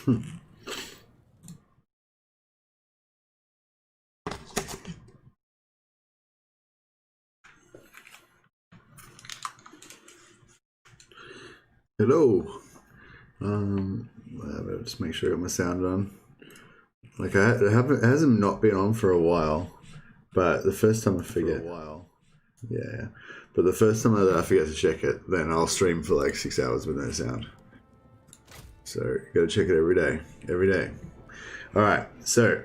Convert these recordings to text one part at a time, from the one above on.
Hello. Just make sure I got my sound on. Like it hasn't not been on for a while, but the first time I forget. Yeah. But the first time I forget to check it, then I'll stream for like 6 hours with no sound. So you gotta check it every day. All right. So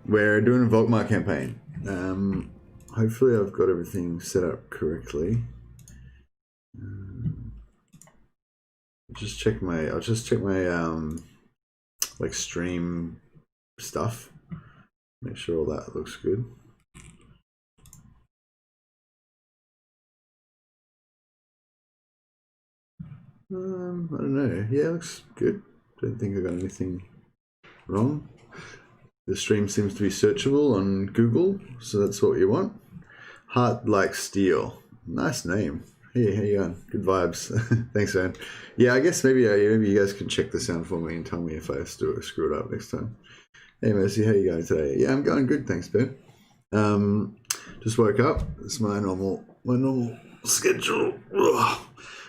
we're doing a Volkmar campaign. Hopefully I've got everything set up correctly. I'll just check my like stream stuff. Make sure all that looks good. I don't know. Yeah, it looks good. Don't think I got anything wrong. The stream seems to be searchable on Google, so that's what you want. Heart Like Steel. Nice name. Hey, how you going? Good vibes. Thanks, man. Yeah, I guess maybe you guys can check the sound for me and tell me if I screw it up next time. Hey, Mercy, how you going today? Yeah, I'm going good, thanks, Ben. Just woke up. It's my normal schedule. Ugh.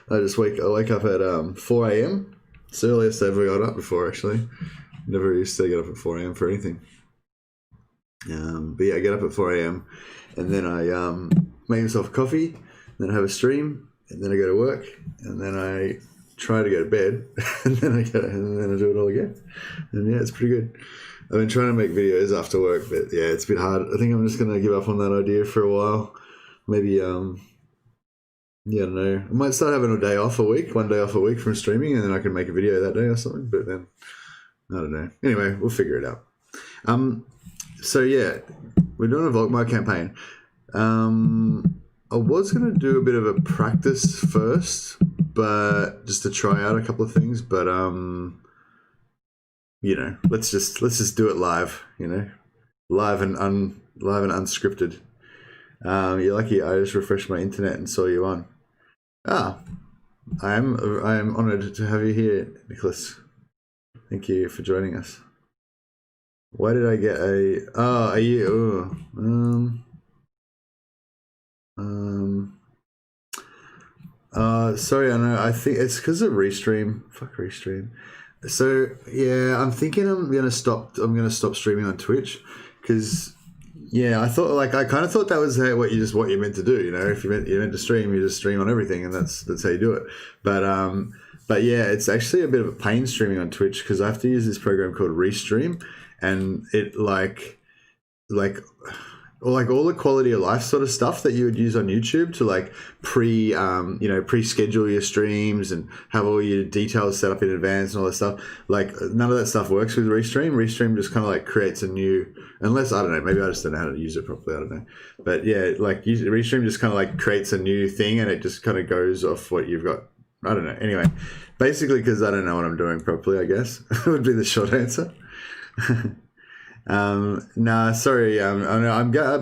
I wake up at 4 a.m. It's the earliest I ever got up before, actually. Never used to get up at 4 a.m. for anything. But yeah, I get up at 4 a.m. and then I make myself a coffee, then I have a stream, and then I go to work, and then I try to go to bed, and then I do it all again. And yeah, it's pretty good. I've been trying to make videos after work, but yeah, it's a bit hard. I think I'm just gonna give up on that idea for a while. Maybe yeah, I don't know. I might start having one day off a week from streaming, and then I can make a video that day or something. But then I don't know. Anyway, we'll figure it out. So yeah, we're doing a Volkmar campaign. I was going to do a bit of a practice first, but just to try out a couple of things. But you know, let's just do it live. You know, live and unscripted. You're lucky. I just refreshed my internet and saw you on. I am honoured to have you here, Nicholas. Thank you for joining us. Why did I get a? Oh, are you? Sorry, I know. I think it's because of Restream. Fuck Restream. So yeah, I'm thinking I'm gonna stop streaming on Twitch because yeah, I kind of thought that was what you meant to do. You know, if you're meant to stream, you just stream on everything, and that's how you do it. But yeah, it's actually a bit of a pain streaming on Twitch because I have to use this program called Restream, and it like all the quality of life sort of stuff that you would use on YouTube to like pre-schedule your streams and have all your details set up in advance and all that stuff. Like none of that stuff works with Restream. Restream just kind of like creates a new, unless I don't know, maybe I just don't know how to use it properly. I don't know, but yeah, like Restream just kind of like creates a new thing and it just kind of goes off what you've got. I don't know. Anyway, basically because I don't know what I'm doing properly, I guess would be the short answer. Nah, sorry. I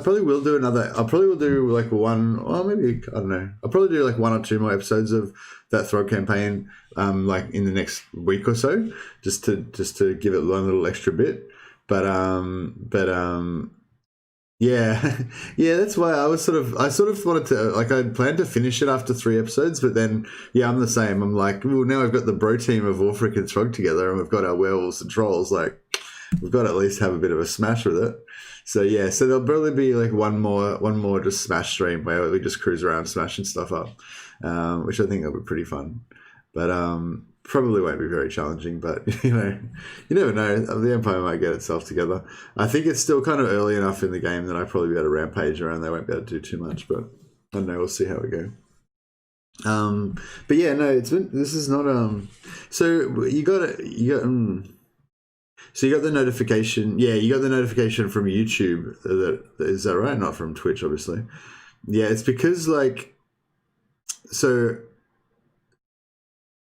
probably will do another. I probably will do like one, or maybe I don't know. I'll probably do like 1 or 2 more episodes of that Throw campaign, like in the next week or so, just to give it one little extra bit. But yeah, yeah. That's why I sort of wanted to like I planned to finish it after 3 episodes, but then yeah, I'm the same. I'm like, well, now I've got the bro team of Warfric and Throg together, and we've got our werewolves and trolls. Like, we've got to at least have a bit of a smash with it. So yeah, so there'll probably be like one more just smash stream where we just cruise around smashing stuff up, which I think will be pretty fun. But probably won't be very challenging. But you know, you never know. The Empire might get itself together. I think it's still kind of early enough in the game that I probably be able to rampage around. They won't be able to do too much, but I don't know. We'll see how we go. But yeah, no, this is not So you got. So you got the notification. Yeah, you got the notification from YouTube. Is that right? Not from Twitch, obviously. Yeah, it's because like, so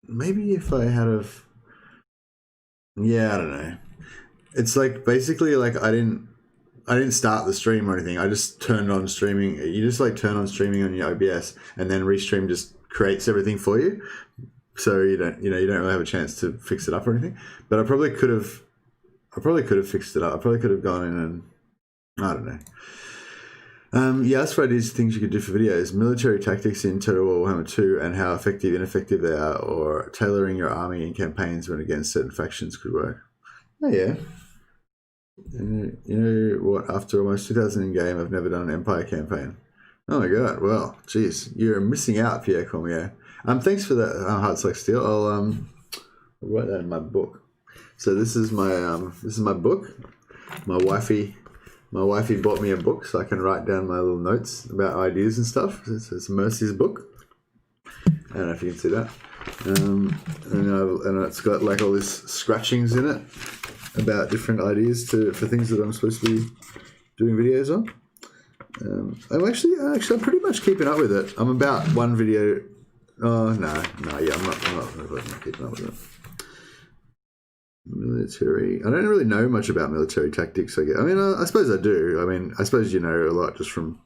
maybe if I had of, yeah, I don't know. It's like basically like I didn't start the stream or anything. I just turned on streaming. You just like turn on streaming on your OBS, and then Restream just creates everything for you. so you don't really have a chance to fix it up or anything. But I probably could have fixed it up. I probably could have gone in and I don't know. You asked for ideas, things you could do for videos, military tactics in Total War Warhammer 2 and how effective, ineffective they are, or tailoring your army in campaigns when against certain factions could work. Oh yeah. You know what? After almost 2,000 in game, I've never done an Empire campaign. Oh my god! Well, geez, you're missing out, Pierre Cormier. Thanks for that, Hearts Like Steel. I'll write that in my book. So this is my book. My wifey bought me a book so I can write down my little notes about ideas and stuff. It's Mercy's book. I don't know if you can see that. And it's got like all these scratchings in it about different ideas for things that I'm supposed to be doing videos on. I'm actually I'm pretty much keeping up with it. I'm about one video. Oh no, yeah, I'm not keeping up with it. Military. I don't really know much about military tactics. I suppose I do. I suppose you know a lot just from,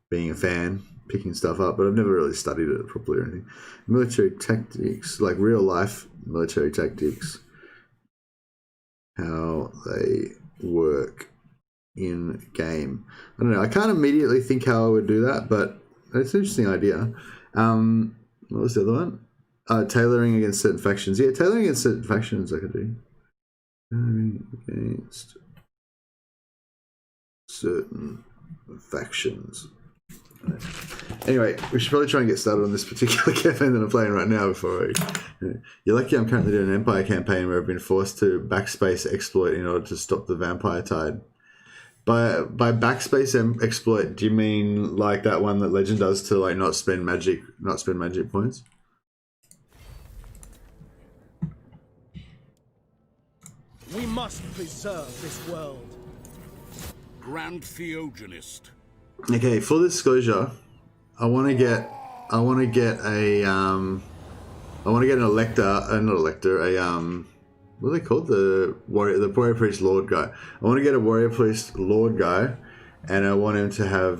being a fan, picking stuff up. But I've never really studied it properly or anything. Military tactics, like real life military tactics, how they work in game. I don't know. I can't immediately think how I would do that, but it's an interesting idea. What was the other one? Tailoring against certain factions. Yeah, tailoring against certain factions I could do. Against certain factions. Anyway, we should probably try and get started on this particular campaign that I'm playing right now before You're lucky I'm currently doing an Empire campaign where I've been forced to backspace exploit in order to stop the vampire tide. By backspace exploit, do you mean like that one that Legend does to like not spend magic points? We must preserve this world. Grand Theogenist. Okay, full disclosure, I want to get an elector, what are they called? The warrior priest lord guy. I want to get a warrior priest lord guy, and I want him to have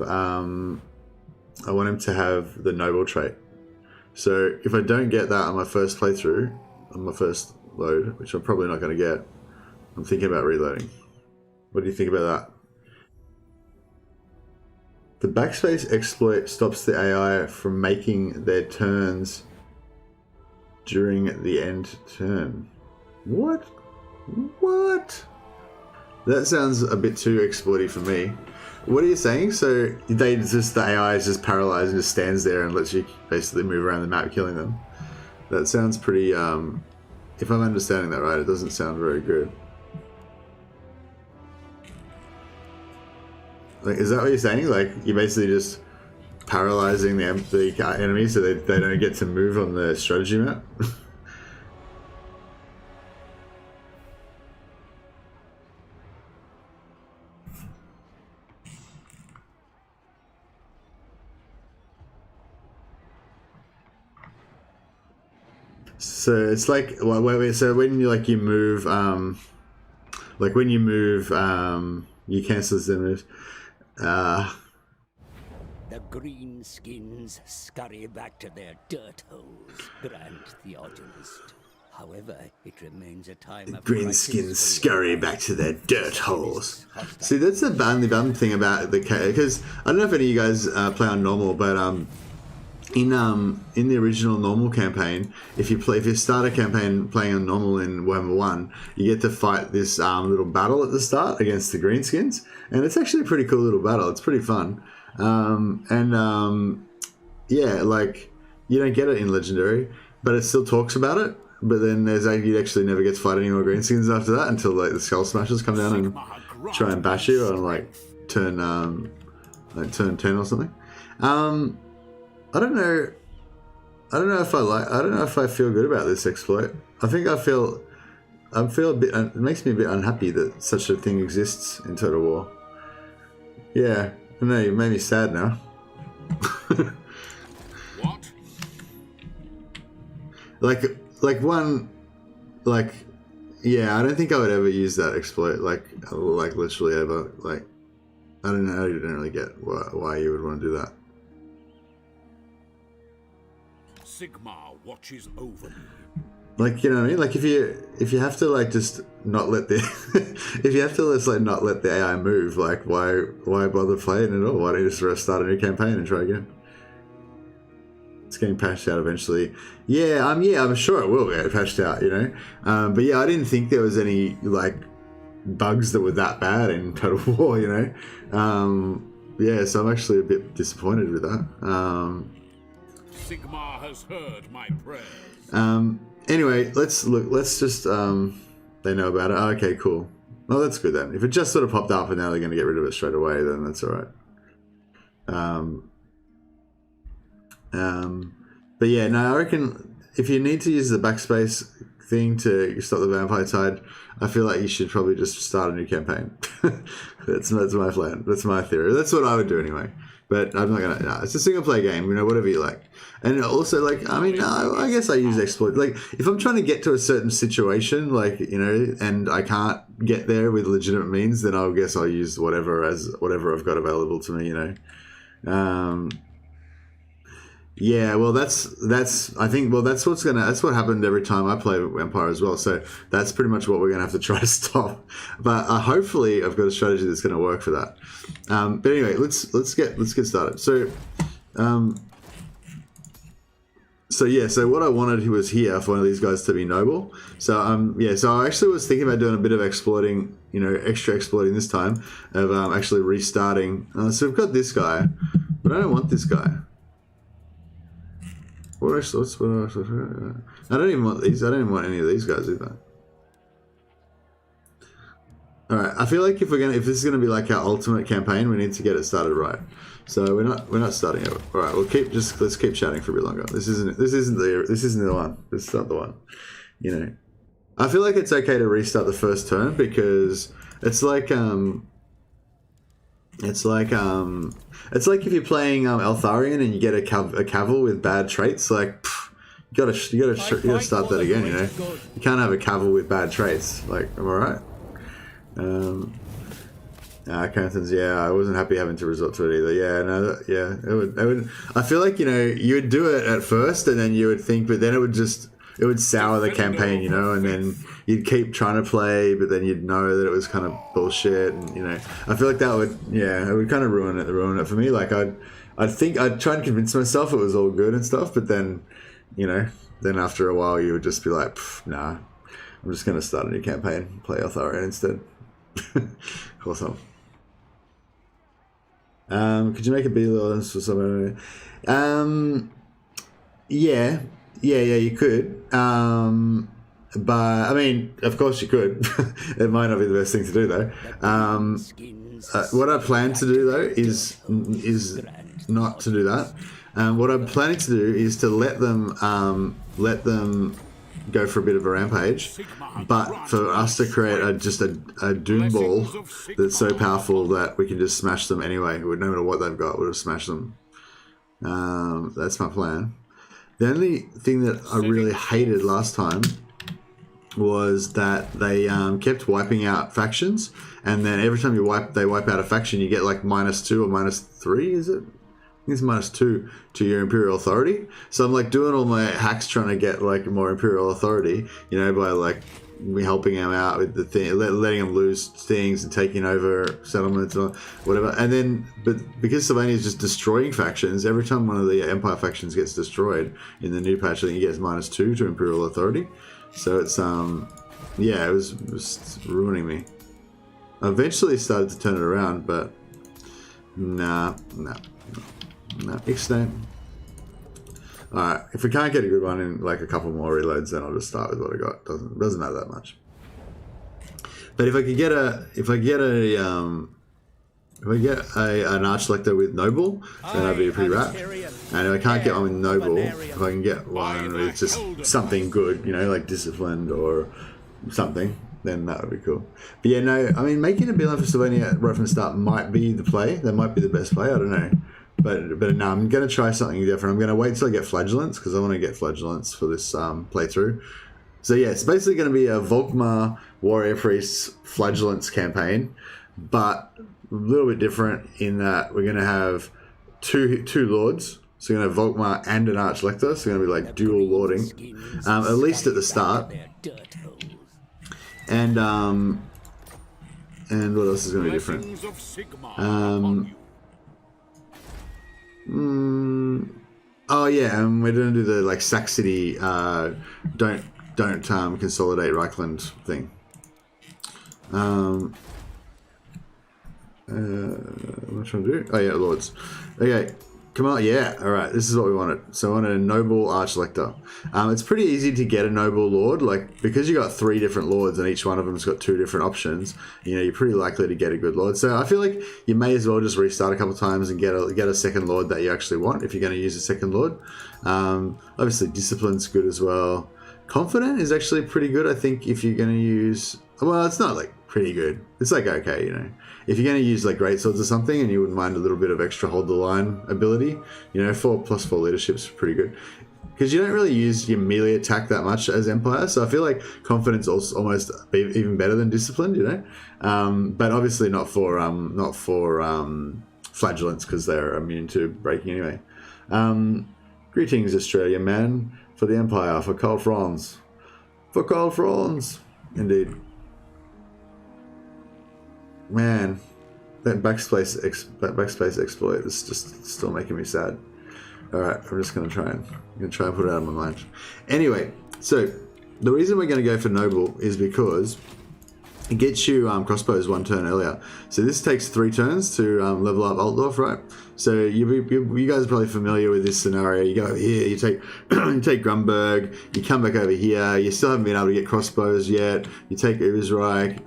the noble trait. So if I don't get that on my first playthrough, on my first load, which I'm probably not going to get, I'm thinking about reloading. What do you think about that? The backspace exploit stops the AI from making their turns during the end turn. What? That sounds a bit too exploity for me. What are you saying? So the AI is just paralyzed and just stands there and lets you basically move around the map killing them. That sounds pretty, if I'm understanding that right, it doesn't sound very good. Like, is that what you're saying? Like, you're basically just paralyzing the enemy so they don't get to move on the strategy map? So it's like, so when you move, you cancel the moves. The greenskins scurry back to their dirt holes, Grand Theogenist. However, it remains a time of greenskins scurry back to their dirt holes. See, that's the only bum thing about the because I don't know if any of you guys play on normal, but in the original normal campaign, if you start a campaign playing on normal in Warhammer 1, you get to fight this little battle at the start against the greenskins, and it's actually a pretty cool little battle. It's pretty fun, yeah, like you don't get it in Legendary, but it still talks about it. But then you actually never get to fight any more greenskins after that until like the Skull Smashers come down and try and bash you on like turn 10 or something. I don't know if I feel good about this exploit. I feel a bit. It makes me a bit unhappy that such a thing exists in Total War. Yeah, I know, you made me sad now. What? Yeah, I don't think I would ever use that exploit. Like literally ever. Like, I don't know. I don't really get why you would want to do that. Sigmar watches over me. Like, you know what I mean? Like, if you have to like just not let the if you have to just like not let the AI move, like why bother playing at all? Why don't you just restart a new campaign and try again? It's getting patched out eventually. Yeah, I'm sure it will get patched out, you know. But yeah, I didn't think there was any like bugs that were that bad in Total War, you know. Yeah, so I'm actually a bit disappointed with that. Sigmar has heard my prayers. Anyway, let's just they know about it. Oh, okay, cool. Oh, that's good then. If it just sort of popped up and now they're going to get rid of it straight away, then that's all right. But yeah, no, I reckon if you need to use the backspace thing to stop the vampire tide, I feel like you should probably just start a new campaign. That's my plan. That's my theory. That's what I would do anyway. But I'm not gonna. No, it's a single player game. You know, whatever you like. And also, like, I mean, I guess I use exploit. Like, if I'm trying to get to a certain situation, like, you know, and I can't get there with legitimate means, then I guess I'll use whatever I've got available to me. You know. Yeah, well, that's I think, well, that's what happened every time I play Empire as well. So that's pretty much what we're gonna have to try to stop. But hopefully, I've got a strategy that's gonna work for that. But anyway, let's get started. So, so what I wanted was here for one of these guys to be noble. So so I actually was thinking about doing a bit of exploiting, you know, extra exploiting this time of actually restarting. So we've got this guy, but I don't want this guy. I don't even want these. I don't even want any of these guys either. All right. I feel like if this is gonna be like our ultimate campaign, we need to get it started right. So we're not starting it. All right. Let's keep chatting for a bit longer. This isn't the one. This is not the one. You know, I feel like it's okay to restart the first turn because it's like if you're playing Eltharion and you get a Cavill with bad traits, like you gotta start that again. You know, you can't have a Cavill with bad traits. Like, am I right? Carrington's, yeah, I wasn't happy having to resort to it either. Yeah, no, it would. I feel like, you know, you would do it at first and then you would think, but then it would sour the campaign, you know, and then you'd keep trying to play, but then you'd know that it was kind of bullshit, and, you know, I feel like that would, it would kind of ruin it for me. Like, I'd try and convince myself it was all good and stuff, but then, you know, then after a while you would just be like, nah, I'm just going to start a new campaign, play Eltharion instead. Awesome. Could you make a B-list for someone? Yeah, you could. But I mean, of course you could. It might not be the best thing to do though. What I plan to do though is not to do that. What I'm planning to do is to let them go for a bit of a rampage, but for us to create a doom ball that's so powerful that we can just smash them anyway. No matter what they've got, we'll just smash them. That's my plan. The only thing that I really hated last time was that they kept wiping out factions, and then every time they wipe out a faction, you get like -2 or -3, is it? I think it's -2 to your Imperial Authority. So I'm like doing all my hacks trying to get like more Imperial Authority, you know, by like me helping them out with the thing, letting them lose things and taking over settlements or whatever. And then, but because Sylvania is just destroying factions, every time one of the Empire factions gets destroyed in the new patch, I think he gets -2 to Imperial Authority. So it's it was ruining me. I eventually started to turn it around, but no. Extent. Alright, if we can't get a good one in like a couple more reloads, then I'll just start with what I got. Doesn't matter that much. But if I get an Arch Lector with Noble, then I'd be pretty rad. And if I can't get one with Noble, if I can get one with just something good, you know, like Disciplined or something, then that would be cool. But yeah, no, I mean, making a beeline for Slovenia right from the start might be the play. That might be the best play. I don't know. But no, I'm going to try something different. I'm going to wait till I get Flagellants, because I want to get Flagellants for this playthrough. So yeah, it's basically going to be a Volkmar Warrior Priests Flagellants campaign, but a little bit different in that we're going to have two lords So you're going to have Volkmar and an Archlector, so you're going to be like dual lording, at least at the start. And what else is going to be different? Oh yeah, and we're going to do the like Sack City, don't consolidate Reichland thing. What am I trying to do? Oh yeah, Lords. Okay. Come on, yeah, alright, this is what we wanted. So I wanted a noble Archlector. It's pretty easy to get a noble lord, like, because you got 3 different lords and each one of them's got 2 different options, you know, you're pretty likely to get a good lord. So I feel like you may as well just restart a couple times and get a second lord that you actually want if you're going to use a second lord. Obviously, Discipline's good as well. Confident is actually pretty good, I think, if you're going to use... Well, it's not, like, pretty good. It's, like, okay, you know. If you're going to use like great swords or something and you wouldn't mind a little bit of extra hold the line ability, you know, 4+4 leadership's pretty good. Because you don't really use your melee attack that much as Empire, so I feel like confidence also almost be even better than discipline, you know. But obviously not for flagellants because they're immune to breaking anyway. Greetings, Australia man, for the Empire, for Karl Franz. For Karl Franz, indeed. Man, that backspace exploit is just still making me sad. Alright, I'm just going to try and put it out of my mind. Anyway, so the reason we're going to go for Noble is because it gets you crossbows 1 turn earlier. So this takes 3 turns to level up Altdorf, right? So you guys are probably familiar with this scenario. You go over here, you take you take Grunberg, you come back over here, you still haven't been able to get crossbows yet, you take Ubersreich,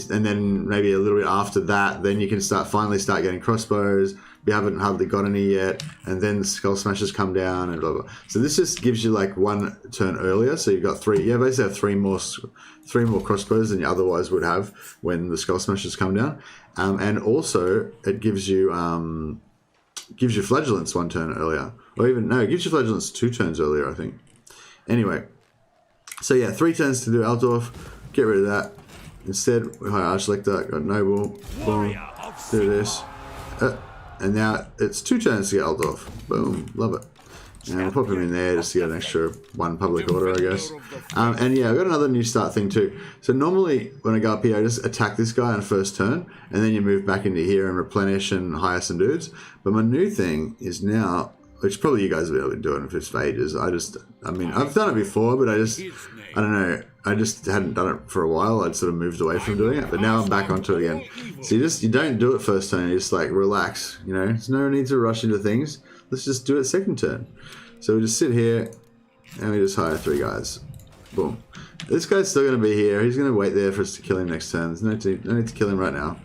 and then maybe a little bit after that, then you can finally start getting crossbows. You haven't hardly got any yet, and then the Skull Smashers come down and blah blah. So this just gives you like 1 turn earlier. So you've got 3. You basically have 3 more crossbows than you otherwise would have when the Skull Smashers come down. And also it gives you Flagellants 1 turn earlier, or even no, it gives you Flagellants 2 turns earlier, I think. Anyway, so yeah, 3 turns to do Altdorf. Get rid of that. Instead, we hire Archlector, got Noble. Boom. Do this. And now it's 2 turns to get Altdorf. Boom. Love it. And we'll pop him in there just to get an extra 1 public order, I guess. And yeah, I've got another new start thing too. So normally when I go up here, I just attack this guy on first turn, and then you move back into here and replenish and hire some dudes. But my new thing is now, which probably you guys have been doing for ages. I mean, I've done it before, but I don't know. I just hadn't done it for a while. I'd sort of moved away from doing it, but now I'm back onto it again. So you don't do it first turn. You just like relax. You know, there's no need to rush into things. Let's just do it second turn. So we just sit here and we just hire 3 guys. Boom. This guy's still going to be here. He's going to wait there for us to kill him next turn. There's no need to kill him right now.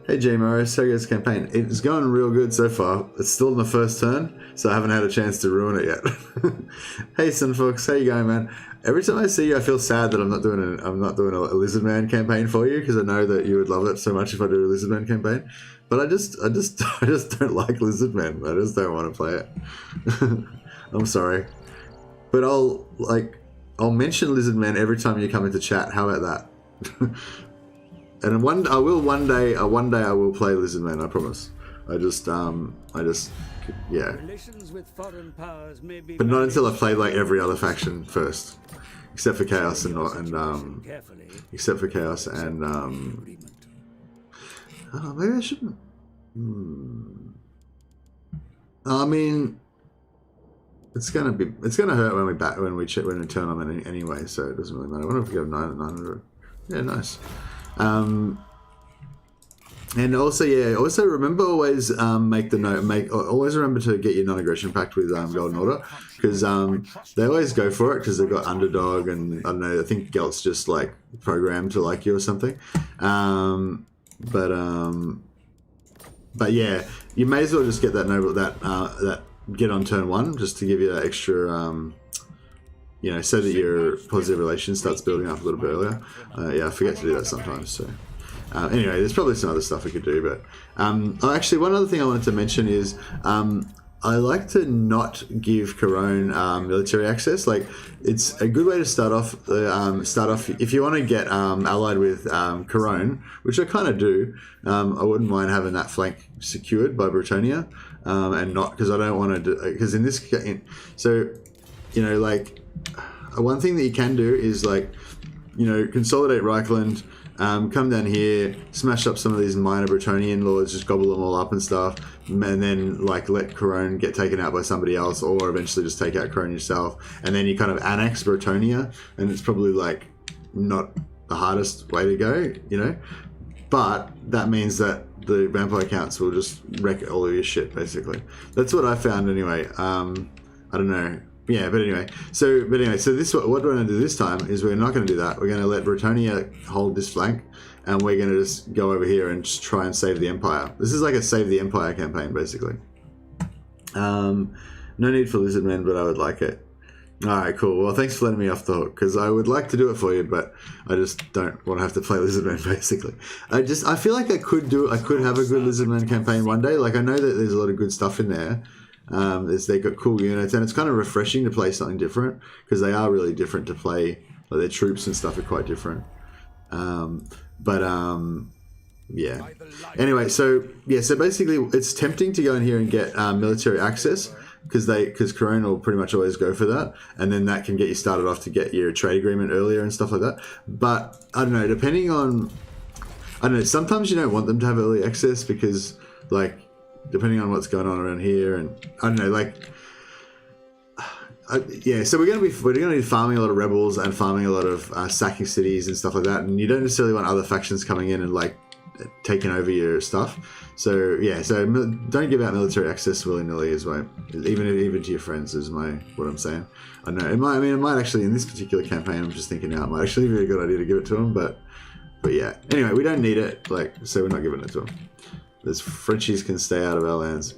Hey J Morris, how goes the campaign? It's going real good so far. It's still in the first turn, so I haven't had a chance to ruin it yet. Hey Sunfox, how you going, man? Every time I see you, I feel sad that I'm not doing a Lizardman campaign for you, because I know that you would love it so much if I do a Lizardman campaign. But I just don't like Lizardmen. I just don't want to play it. I'm sorry, but I'll mention Lizardmen every time you come into chat. How about that? And one day I will play Lizardmen. I promise. Yeah. But not until I play like every other faction first, except for Chaos and maybe I shouldn't. I mean, it's gonna hurt when we turn on them anyway, so it doesn't really matter. I wonder if we go 900. Yeah, nice. And also, remember always always remember to get your non-aggression pact with Golden Order, because they always go for it because they've got underdog, and I don't know, I think Gelt's just like programmed to like you or something. But yeah, you may as well just get that noble that get on turn 1 just to give you that extra so that your positive relation starts building up a little bit earlier. Yeah, I forget to do that sometimes. So anyway, there's probably some other stuff we could do, but actually one other thing I wanted to mention is I like to not give Corone military access. Like, it's a good way to start off if you want to get allied with Corone, which I kind of do. I wouldn't mind having that flank secured by Britannia. and not because I don't want to do because in this so you know like one thing that you can do is like you know consolidate Reichland, come down here, smash up some of these minor Bretonian lords, just gobble them all up and stuff, and then like let Corone get taken out by somebody else, or eventually just take out Corone yourself, and then you kind of annex Bretonia, and it's probably like not the hardest way to go, you know, but that means that the vampire counts will just wreck all of your shit, basically. That's what I found anyway. I don't know. Yeah, but anyway. So this what we're going to do this time is we're not going to do that. We're going to let Bretonia hold this flank, and we're going to just go over here and just try and save the Empire. This is like a save the Empire campaign, basically. No need for Lizardmen, but I would like it. Alright, cool. Well, thanks for letting me off the hook, because I would like to do it for you, but I just don't want to have to play Lizardmen, basically. I feel like I could have a good Lizardmen campaign one day. Like, I know that there's a lot of good stuff in there. They've got cool units, and it's kind of refreshing to play something different, because they are really different to play. Like, their troops and stuff are quite different. Yeah. Anyway, so basically it's tempting to go in here and get military access, because Corone will pretty much always go for that, and then that can get you started off to get your trade agreement earlier and stuff like that. But I don't know, sometimes you don't want them to have early access, because like depending on what's going on around here, and I don't know, like so we're gonna be farming a lot of rebels and farming a lot of sacking cities and stuff like that, and you don't necessarily want other factions coming in and like taking over your stuff. So don't give out military access willy-nilly as well, even to your friends is what I'm saying. I know it might actually, in this particular campaign, I'm just thinking now, it might actually be a good idea to give it to them, but yeah, anyway, we don't need it, like, so we're not giving it to them. Those Frenchies can stay out of our lands.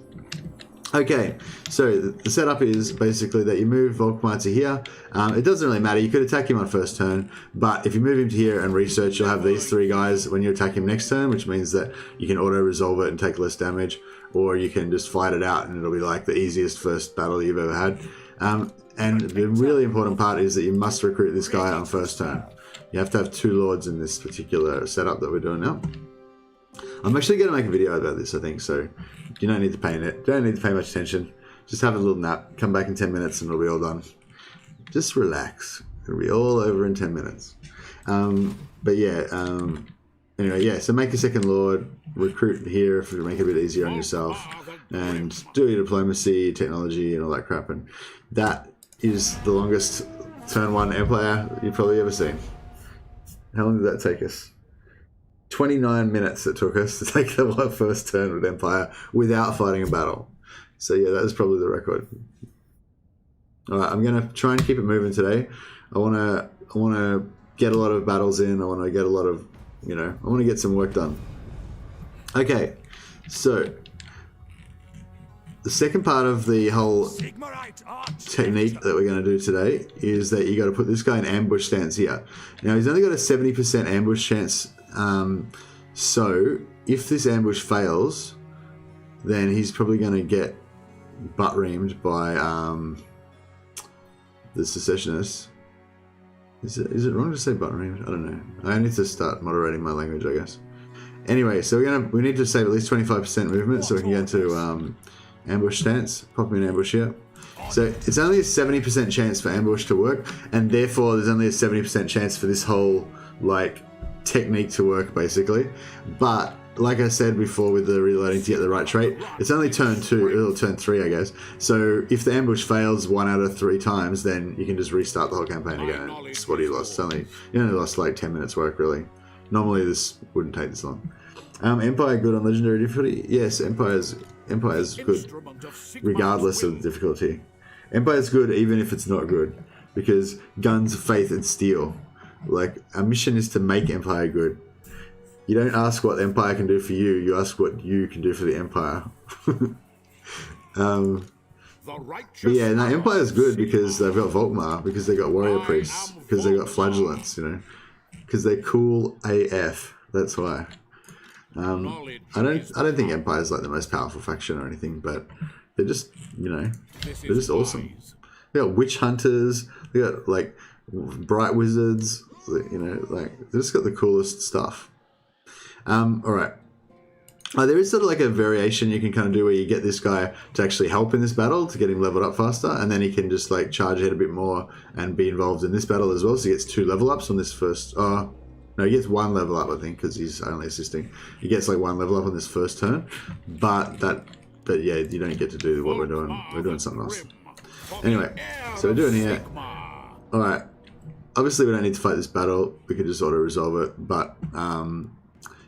Okay, so the setup is basically that you move Volkmar to here. It doesn't really matter. You could attack him on first turn, but if you move him to here and research, you'll have these three guys when you attack him next turn, which means that you can auto-resolve it and take less damage, or you can just fight it out and it'll be like the easiest first battle you've ever had. And the really important part is that you must recruit this guy on first turn. You have to have 2 lords in this particular setup that we're doing now. I'm actually going to make a video about this, I think, so you don't need to pay it. Don't need to pay much attention. Just have a little nap. Come back in 10 minutes and it'll be all done. Just relax. It'll be all over in 10 minutes. Anyway, yeah, so make a second lord, recruit here if you make it a bit easier on yourself, and do your diplomacy, technology, and all that crap. And that is the longest turn 1 empire you've probably ever seen. How long did that take us? 29 minutes it took us to take the first turn with Empire without fighting a battle. So yeah, that is probably the record. Alright, I'm going to try and keep it moving today. I want to get a lot of battles in. I want to get a lot of, I want to get some work done. Okay, so the second part of the whole technique that we're going to do today is that you got to put this guy in ambush stance here. Now he's only got a 70% ambush chance. So if this ambush fails, then he's probably going to get butt-reamed by the secessionists. Is it wrong to say butt-reamed? I don't know. I need to start moderating my language, I guess. Anyway, so we need to save at least 25% movement so we can get into ambush stance. Pop me an ambush here. So it's only a 70% chance for ambush to work, and therefore there's only a 70% chance for this whole like technique to work, basically. But like I said before, with the reloading to get the right trait, it's only turn 2 or turn 3, I guess. So if the ambush fails 1 out of 3 times, then you can just restart the whole campaign again. It's what you lost. You only lost like 10 minutes work, really. Normally this wouldn't take this long. Empire good on legendary difficulty? Yes, Empire's good regardless of the difficulty. Empire's good even if it's not good, because guns, faith, and steel. Like, our mission is to make Empire good. You don't ask what Empire can do for you, you ask what you can do for the Empire. But yeah, now Empire's good because they've got Volkmar, because they got warrior priests, because they got flagellants, because they're cool AF. That's why. I don't think Empire's like the most powerful faction or anything, but they're just, they're just awesome. They got witch hunters, they got like bright wizards, like they just got the coolest stuff. Alright. There is sort of like a variation you can kind of do where you get this guy to actually help in this battle to get him leveled up faster, and then he can just like charge ahead a bit more and be involved in this battle as well. So he gets 2 level ups on this first. No, he gets 1 level up, I think, because he's only assisting. He gets like 1 level up on this first turn, but yeah, you don't get to do what we're doing. We're doing something else. Anyway, so we're doing here. All right. Obviously, we don't need to fight this battle. We could just auto resolve it, but.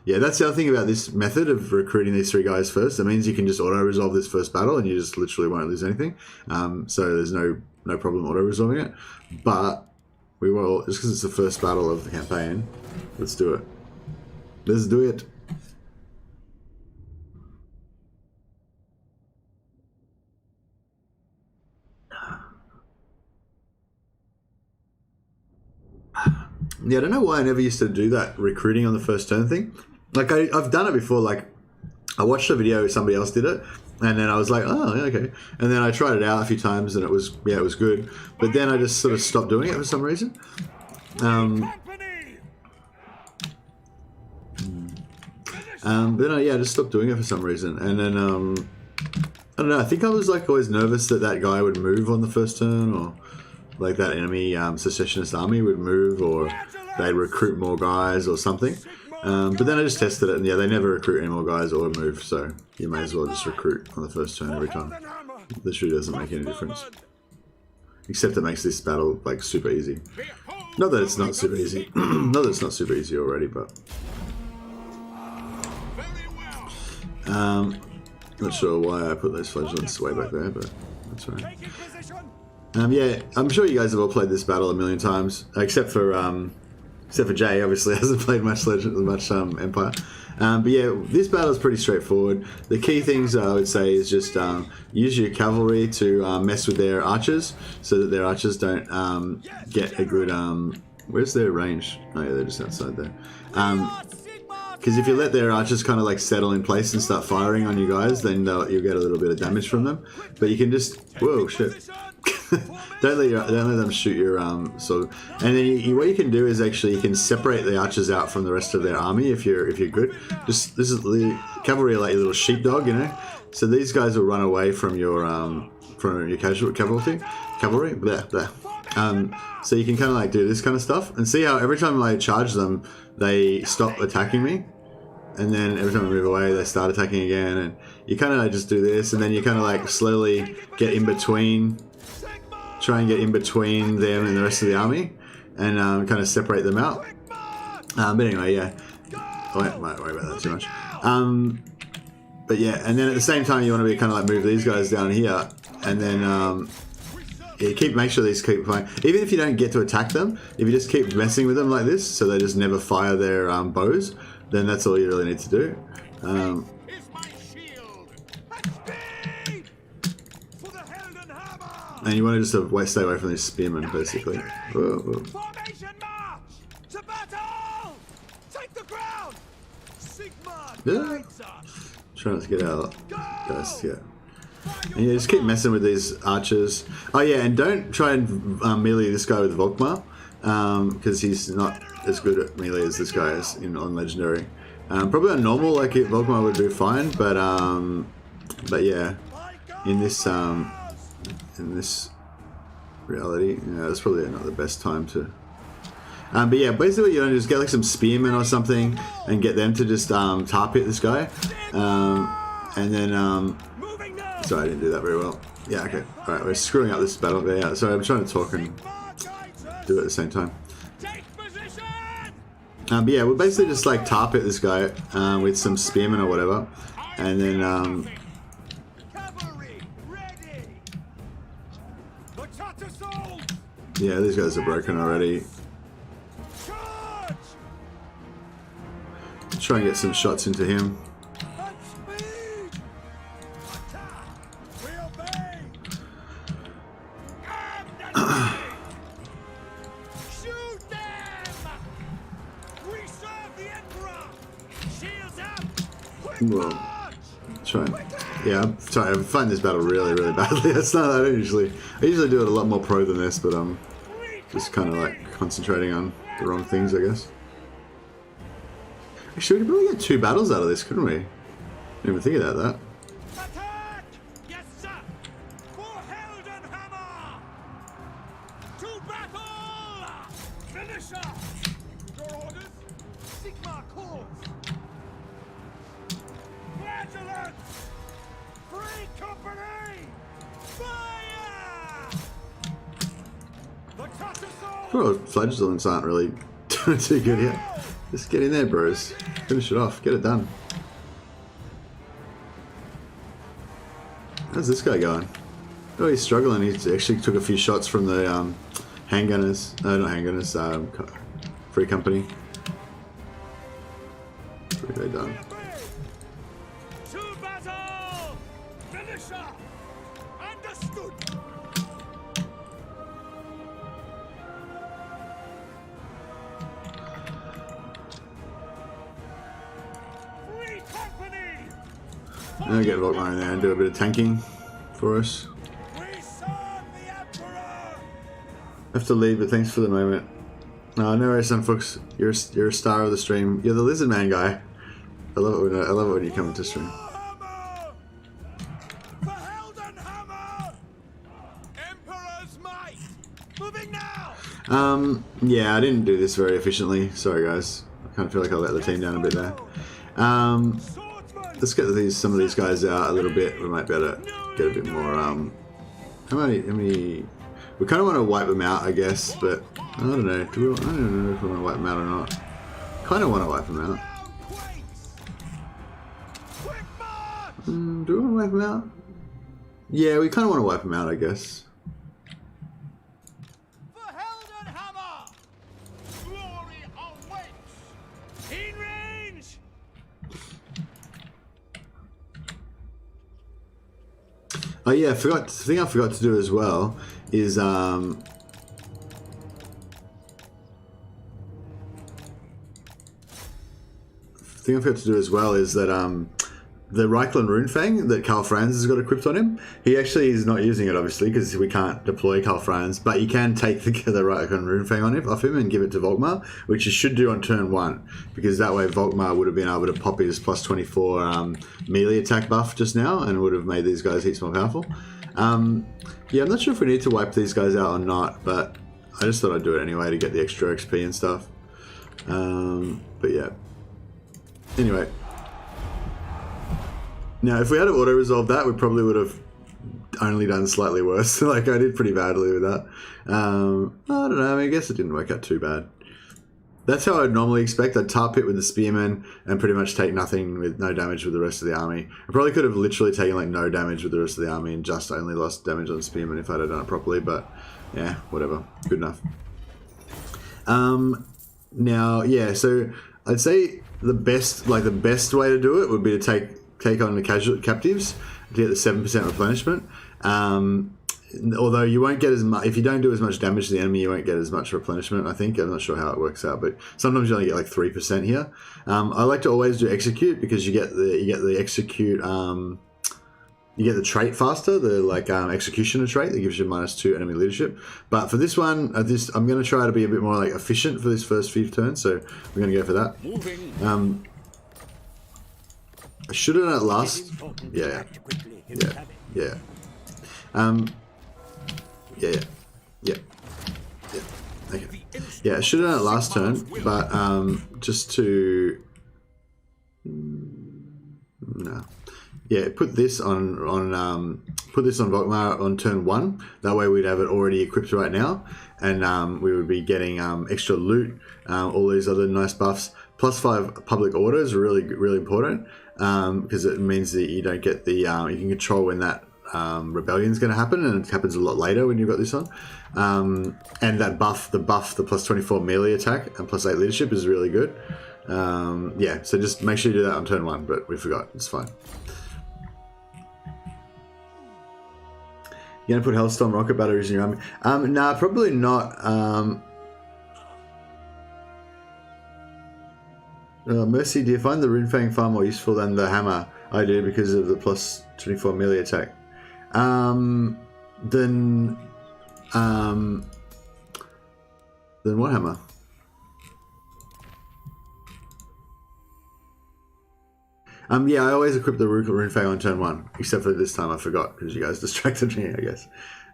Yeah, that's the other thing about this method of recruiting these 3 guys first. It means you can just auto-resolve this first battle and you just literally won't lose anything. So there's no problem auto-resolving it. But we will, just because it's the first battle of the campaign, let's do it. Let's do it. Yeah, I don't know why I never used to do that recruiting on the first turn thing. Like, I've done it before. Like, I watched a video, somebody else did it, and then I was like, oh, yeah, okay. And then I tried it out a few times, and it was good. But then I just sort of stopped doing it for some reason. But then I just stopped doing it for some reason. And then, I don't know, I think I was like always nervous that guy would move on the first turn, or like that enemy secessionist army would move, or they'd recruit more guys or something. But then I just tested it, and yeah, they never recruit any more guys or move, so you may as well just recruit on the first turn every time. Literally doesn't make any difference. Except it makes this battle like super easy. Not that it's not super easy. Not that it's not super easy already, but not sure why I put those flagellants way back there, but that's right. Yeah, I'm sure you guys have all played this battle a million times, except for Jay, obviously hasn't played much Empire. But yeah, this battle is pretty straightforward. The key things I would say is just use your cavalry to mess with their archers, so that their archers don't get a good. Where's their range? Oh yeah, they're just outside there. Because if you let their archers kind of like settle in place and start firing on you guys, then you'll get a little bit of damage from them. But you can just whoa shit. don't let them shoot your sword. And then what you can do is actually you can separate the archers out from the rest of their army if you're good. This is the cavalry are like your little sheepdog, you know. So these guys will run away from your cavalry. Blah, blah. So you can kind of like do this kind of stuff and see how every time I charge them, they stop attacking me. And then every time I move away, they start attacking again. And you kind of just do this, and then you kind of like slowly get in between, try and get in between them and the rest of the army, and kind of separate them out. But anyway, yeah. I won't worry about that too much. But yeah, and then at the same time, you want to be kind of like move these guys down here, and then yeah, make sure these keep playing. Even if you don't get to attack them, if you just keep messing with them like this, so they just never fire their bows, then that's all you really need to do. And you want to just stay away from these spearmen, basically. Whoa, whoa. Yeah. Try not to get out, guys. Yeah. And yeah, just keep messing with these archers. Oh yeah, and don't try and melee this guy with Volkmar, because he's not as good at melee as this guy is on legendary. Probably on normal, like Volkmar would do fine, but yeah, in this reality, yeah, that's probably not the best time to. But yeah, basically what you want to do is get like some spearmen or something and get them to just tar pit this guy, and then sorry, I didn't do that very well. Yeah, okay. Alright, we're screwing up this battle. But yeah, sorry, I'm trying to talk and do it at the same time. But yeah, we'll basically just like tar pit this guy with some spearmen or whatever. And then yeah, these guys are broken already. Try and get some shots into him. Well, try. Yeah, I'm sorry. I find this battle really, really badly. That's not. I usually do it a lot more pro than this, but I'm just kind of like concentrating on the wrong things, I guess. Actually, we could probably get 2 battles out of this, couldn't we? Didn't even think about that. Attack! Yes, sir! For Heldenhammer! To battle! Finisher! Your orders? Sigma calls! Flagellants! Free company! Fire! The Tattersall! Well, flagellants aren't really doing too good here. Just get in there, bros. Finish it off. Get it done. How's this guy going? Oh, he's struggling. He actually took a few shots from the handgunners. No, not handgunners. Free company. Pretty good done. To battle! Finisher! Understood! Free company! I'll get Volkmar in there and do a bit of tanking for us. We serve the Emperor! I have to leave, but thanks for the moment. No worries, Sunfox. You're a star of the stream. You're the lizard man guy. I love it when you come into stream. Warhammer! For Heldenhammer! Emperor's might! Moving now! Yeah, I didn't do this very efficiently. Sorry, guys. I kind of feel like I let the team down a bit there. Swordsman! Let's get some of these guys out a little bit. We might be able to get a bit more. How many? We kind of want to wipe them out, I guess, but I don't know. I don't know if we want to wipe them out or not. Kind of want to wipe them out. Quick march! Do we want to wipe them out? Yeah, we kind of want to wipe them out, I guess. For Heldenhammer! Glory awaits! In range! Oh yeah, the thing I forgot to do as well is the thing I forgot to do as well is that the Reichland Runefang that Karl Franz has got equipped on him, he actually is not using it obviously because we can't deploy Karl Franz, but you can take the Reichland Runefang off him and give it to Volkmar, which you should do on turn 1, because that way Volkmar would have been able to pop his plus 24 melee attack buff just now and would have made these guys heaps more powerful. Yeah, I'm not sure if we need to wipe these guys out or not, but I just thought I'd do it anyway to get the extra XP and stuff. But yeah. Anyway. Now, if we had auto-resolved that, we probably would have only done slightly worse. Like, I did pretty badly with that. I don't know, I guess it didn't work out too bad. That's how I'd normally expect. I'd tar pit with the spearmen and pretty much take nothing with no damage with the rest of the army. I probably could have literally taken like no damage with the rest of the army and just only lost damage on the spearmen if I'd have done it properly, but yeah, whatever. Good enough. Now, yeah, so I'd say the best way to do it would be to take on the captives to get the 7% replenishment. Although you won't get as much if you don't do as much damage to the enemy, you won't get as much replenishment. I think I'm not sure how it works out, but sometimes you only get like 3% here. I like to always do execute because you get the execute. You get the trait faster, the executioner trait that gives you -2 enemy leadership. But for this one, I'm going to try to be a bit more like efficient for this first few turns, so we're going to go for that. I should have done it last. Yeah. Okay. Yeah, I should have done it last turn, but just to no. Yeah, put this on Volkmar on turn 1. That way we'd have it already equipped right now, and we would be getting extra loot, all these other nice buffs. +5 public order is really important because it means that you don't get the you can control when that rebellion is going to happen, and it happens a lot later when you've got this on. And that buff, the +24 melee attack and +8 leadership is really good. Yeah, so just make sure you do that on turn 1, but we forgot. It's fine. You gonna put Hellstorm rocket batteries in your army? Nah, probably not. Mercy, do you find the Runefang far more useful than the hammer? I do, because of the +24 melee attack. Then what hammer? Yeah, I always equip the Runefang on turn 1, except for this time I forgot because you guys distracted me, I guess.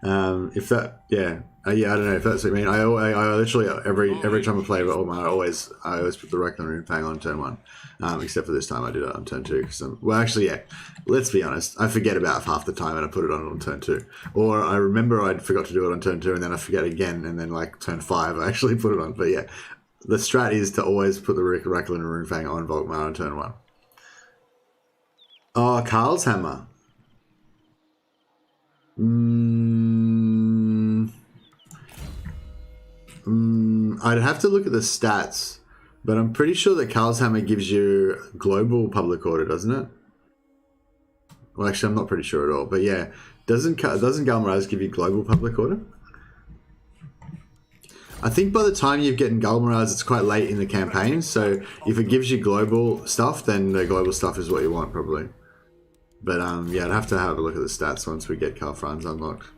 If that, yeah, I don't know if that's what I mean. I literally every time I play Volkmar, I always put the Reckoning Runefang on turn 1, except for this time I did it on turn 2. Well, actually, yeah, let's be honest, I forget about half the time and I put it on turn 2, or I remember I forgot to do it on turn 2 and then I forget again, and then like turn 5 I actually put it on. But yeah, the strat is to always put the Reckoning Runefang on Volkmar on turn 1. Oh, Karl's Hammer. I'd have to look at the stats, but I'm pretty sure that Karl's Hammer gives you global public order, doesn't it? Well, actually, I'm not pretty sure at all, but yeah, doesn't Galmaraz give you global public order? I think by the time you get in Galmaraz, it's quite late in the campaign, so if it gives you global stuff, then the global stuff is what you want, probably. But yeah, I'd have to have a look at the stats once we get Karl Franz unlocked.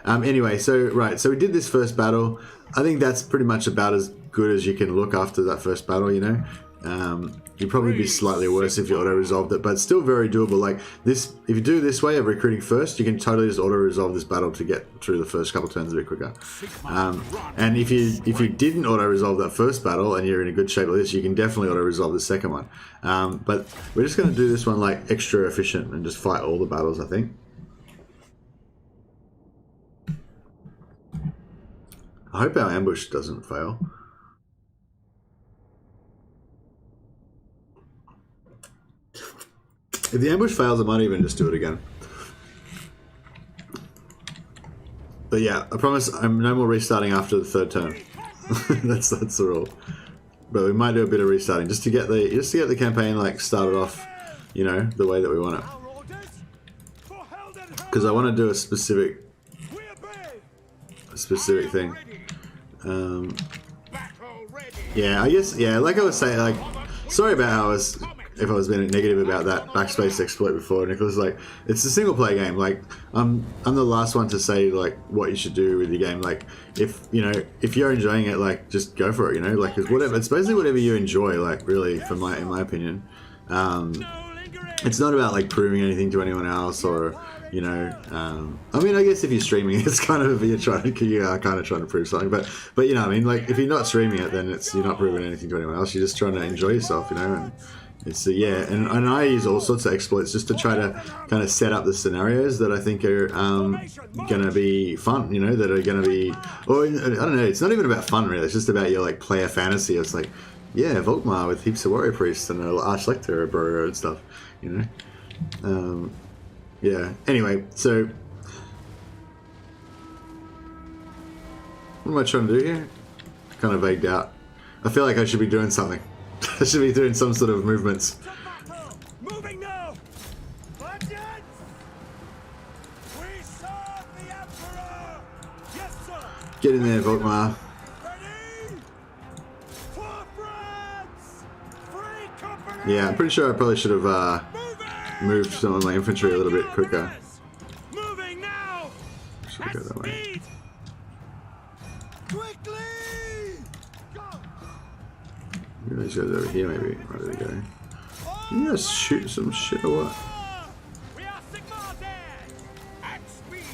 Anyway, so we did this first battle. I think that's pretty much about as good as you can look after that first battle, you know. You'd probably be slightly worse if you auto-resolved it, but it's still very doable. Like this, if you do it this way of recruiting first, you can totally just auto-resolve this battle to get through the first couple turns a bit quicker. And if you didn't auto-resolve that first battle and you're in a good shape like this, you can definitely auto-resolve the second one. But we're just going to do this one like extra efficient and just fight all the battles, I think. I hope our ambush doesn't fail. If the ambush fails, I might even just do it again. But yeah, I promise I'm no more restarting after the third turn. that's the rule. But we might do a bit of restarting just to get the campaign like started off, you know, the way that we want it. Because I want to do a specific thing. Yeah, I guess, yeah, like I was saying, like, sorry about how if I was being negative about that backspace exploit before, Nicholas. Like, it's a single player game. Like, I'm the last one to say like what you should do with your game. Like, if you're enjoying it, like, just go for it. You know, like, it's basically whatever you enjoy. Like, really, in my opinion, it's not about like proving anything to anyone else or. You know, I mean, I guess if you're streaming, it's kind of you are kind of trying to prove something. But you know, I mean, like if you're not streaming it, then you're not proving anything to anyone else. You're just trying to enjoy yourself, you know. And it's yeah, and I use all sorts of exploits just to try to kind of set up the scenarios that I think are going to be fun. You know, that are going to be, or I don't know. It's not even about fun really. It's just about your like player fantasy. It's like, yeah, Volkmar with heaps of warrior priests and an Archlector or Burrow and stuff. You know. Yeah, anyway, so what am I trying to do here? Kind of vagued out. I feel like I should be doing something. I should be doing some sort of movements. Moving now. We serve the Emperor. Yes, sir. Get in there, Volkmar. Ready? For France. Free company. Yeah, I'm pretty sure I probably should have moved some of my infantry a little bit quicker. Moving now. Should go that way. Quickly. Go. Maybe these guys over here, maybe. Where do they go? You guys shoot some shit or what? We are Sigmar dead. At speed.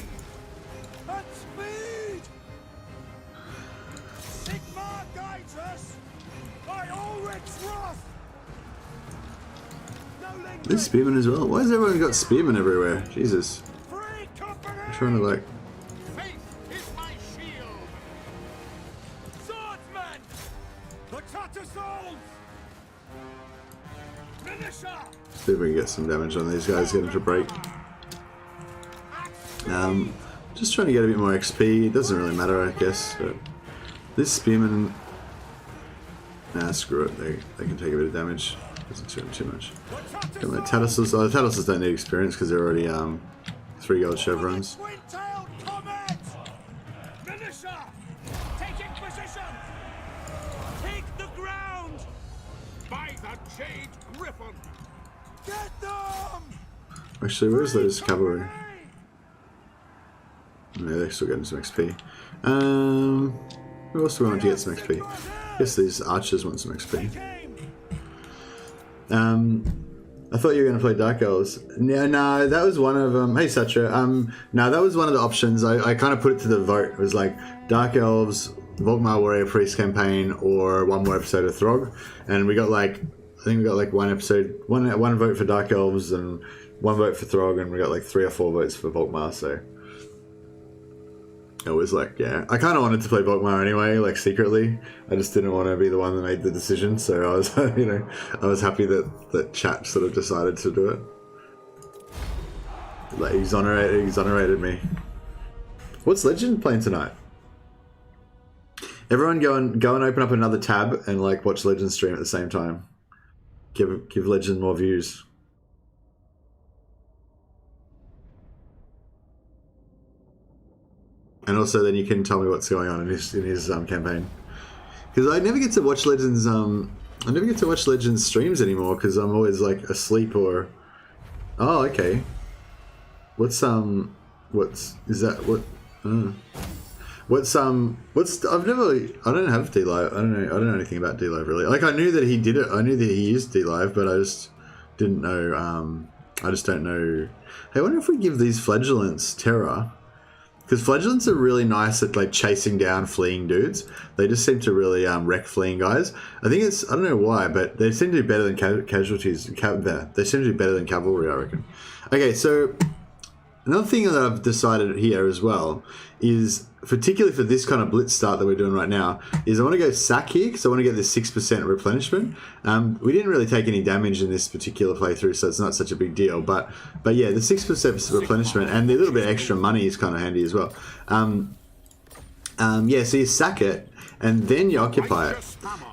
At speed. Sigmar guides us by Ulrich's wrath. There's spearmen as well. Why has everyone got spearmen everywhere? Jesus. I'm trying to like. Faith is my shield. Swordsman! The Tattersouls! Militia! See if we can get some damage on these guys, get them to break. Just trying to get a bit more XP. It doesn't really matter, I guess. But this spearman. Nah, screw it. They can take a bit of damage. Doesn't suit them too much. Got my Tattersouls. Oh, the Tattersouls don't need experience because they're already 3 gold chevrons. Twin-tailed comet! Militia! Taking position! Take the ground! By the Jade Griffin. Get them! Actually, where's those cavalry? Yeah, they're still getting some XP. Who else do we want to get some XP? I guess these archers want some XP. I thought you were going to play Dark Elves. No, that was one of them. Hey, Satra. No, that was one of the options. I kind of put it to the vote. It was like Dark Elves, Volkmar Warrior Priest campaign, or one more episode of Throg. And we got like, I think we got like one episode, one vote for Dark Elves and one vote for Throg, and we got like 3 or 4 votes for Volkmar. So it was like, yeah, I kind of wanted to play Volkmar anyway, like secretly. I just didn't want to be the one that made the decision. So I was, you know, I was happy that chat sort of decided to do it. Like exonerated me. What's Legend playing tonight? Everyone go and open up another tab and like watch Legend stream at the same time. Give Legend more views. And also, then you can tell me what's going on in his campaign. Because I never get to watch Legends. I never get to watch Legends streams anymore because I'm always like asleep or. Oh, okay. What's I don't have DLive. I don't know anything about DLive really. Like I knew that he did it. I knew that he used DLive, but I just didn't know. I just don't know. Hey, I wonder if we give these flagellants terror. Because flagellants are really nice at like chasing down fleeing dudes. They just seem to really wreck fleeing guys. I think it's, I don't know why, but they seem to do better than casualties. They seem to do better than cavalry, I reckon. Okay, so another thing that I've decided here as well is, particularly for this kind of blitz start that we're doing right now, is I want to go sack here because I want to get this 6% replenishment. We didn't really take any damage in this particular playthrough, so it's not such a big deal. But yeah, the 6% replenishment and the little bit extra money is kind of handy as well. Yeah, so you sack it and then you occupy it.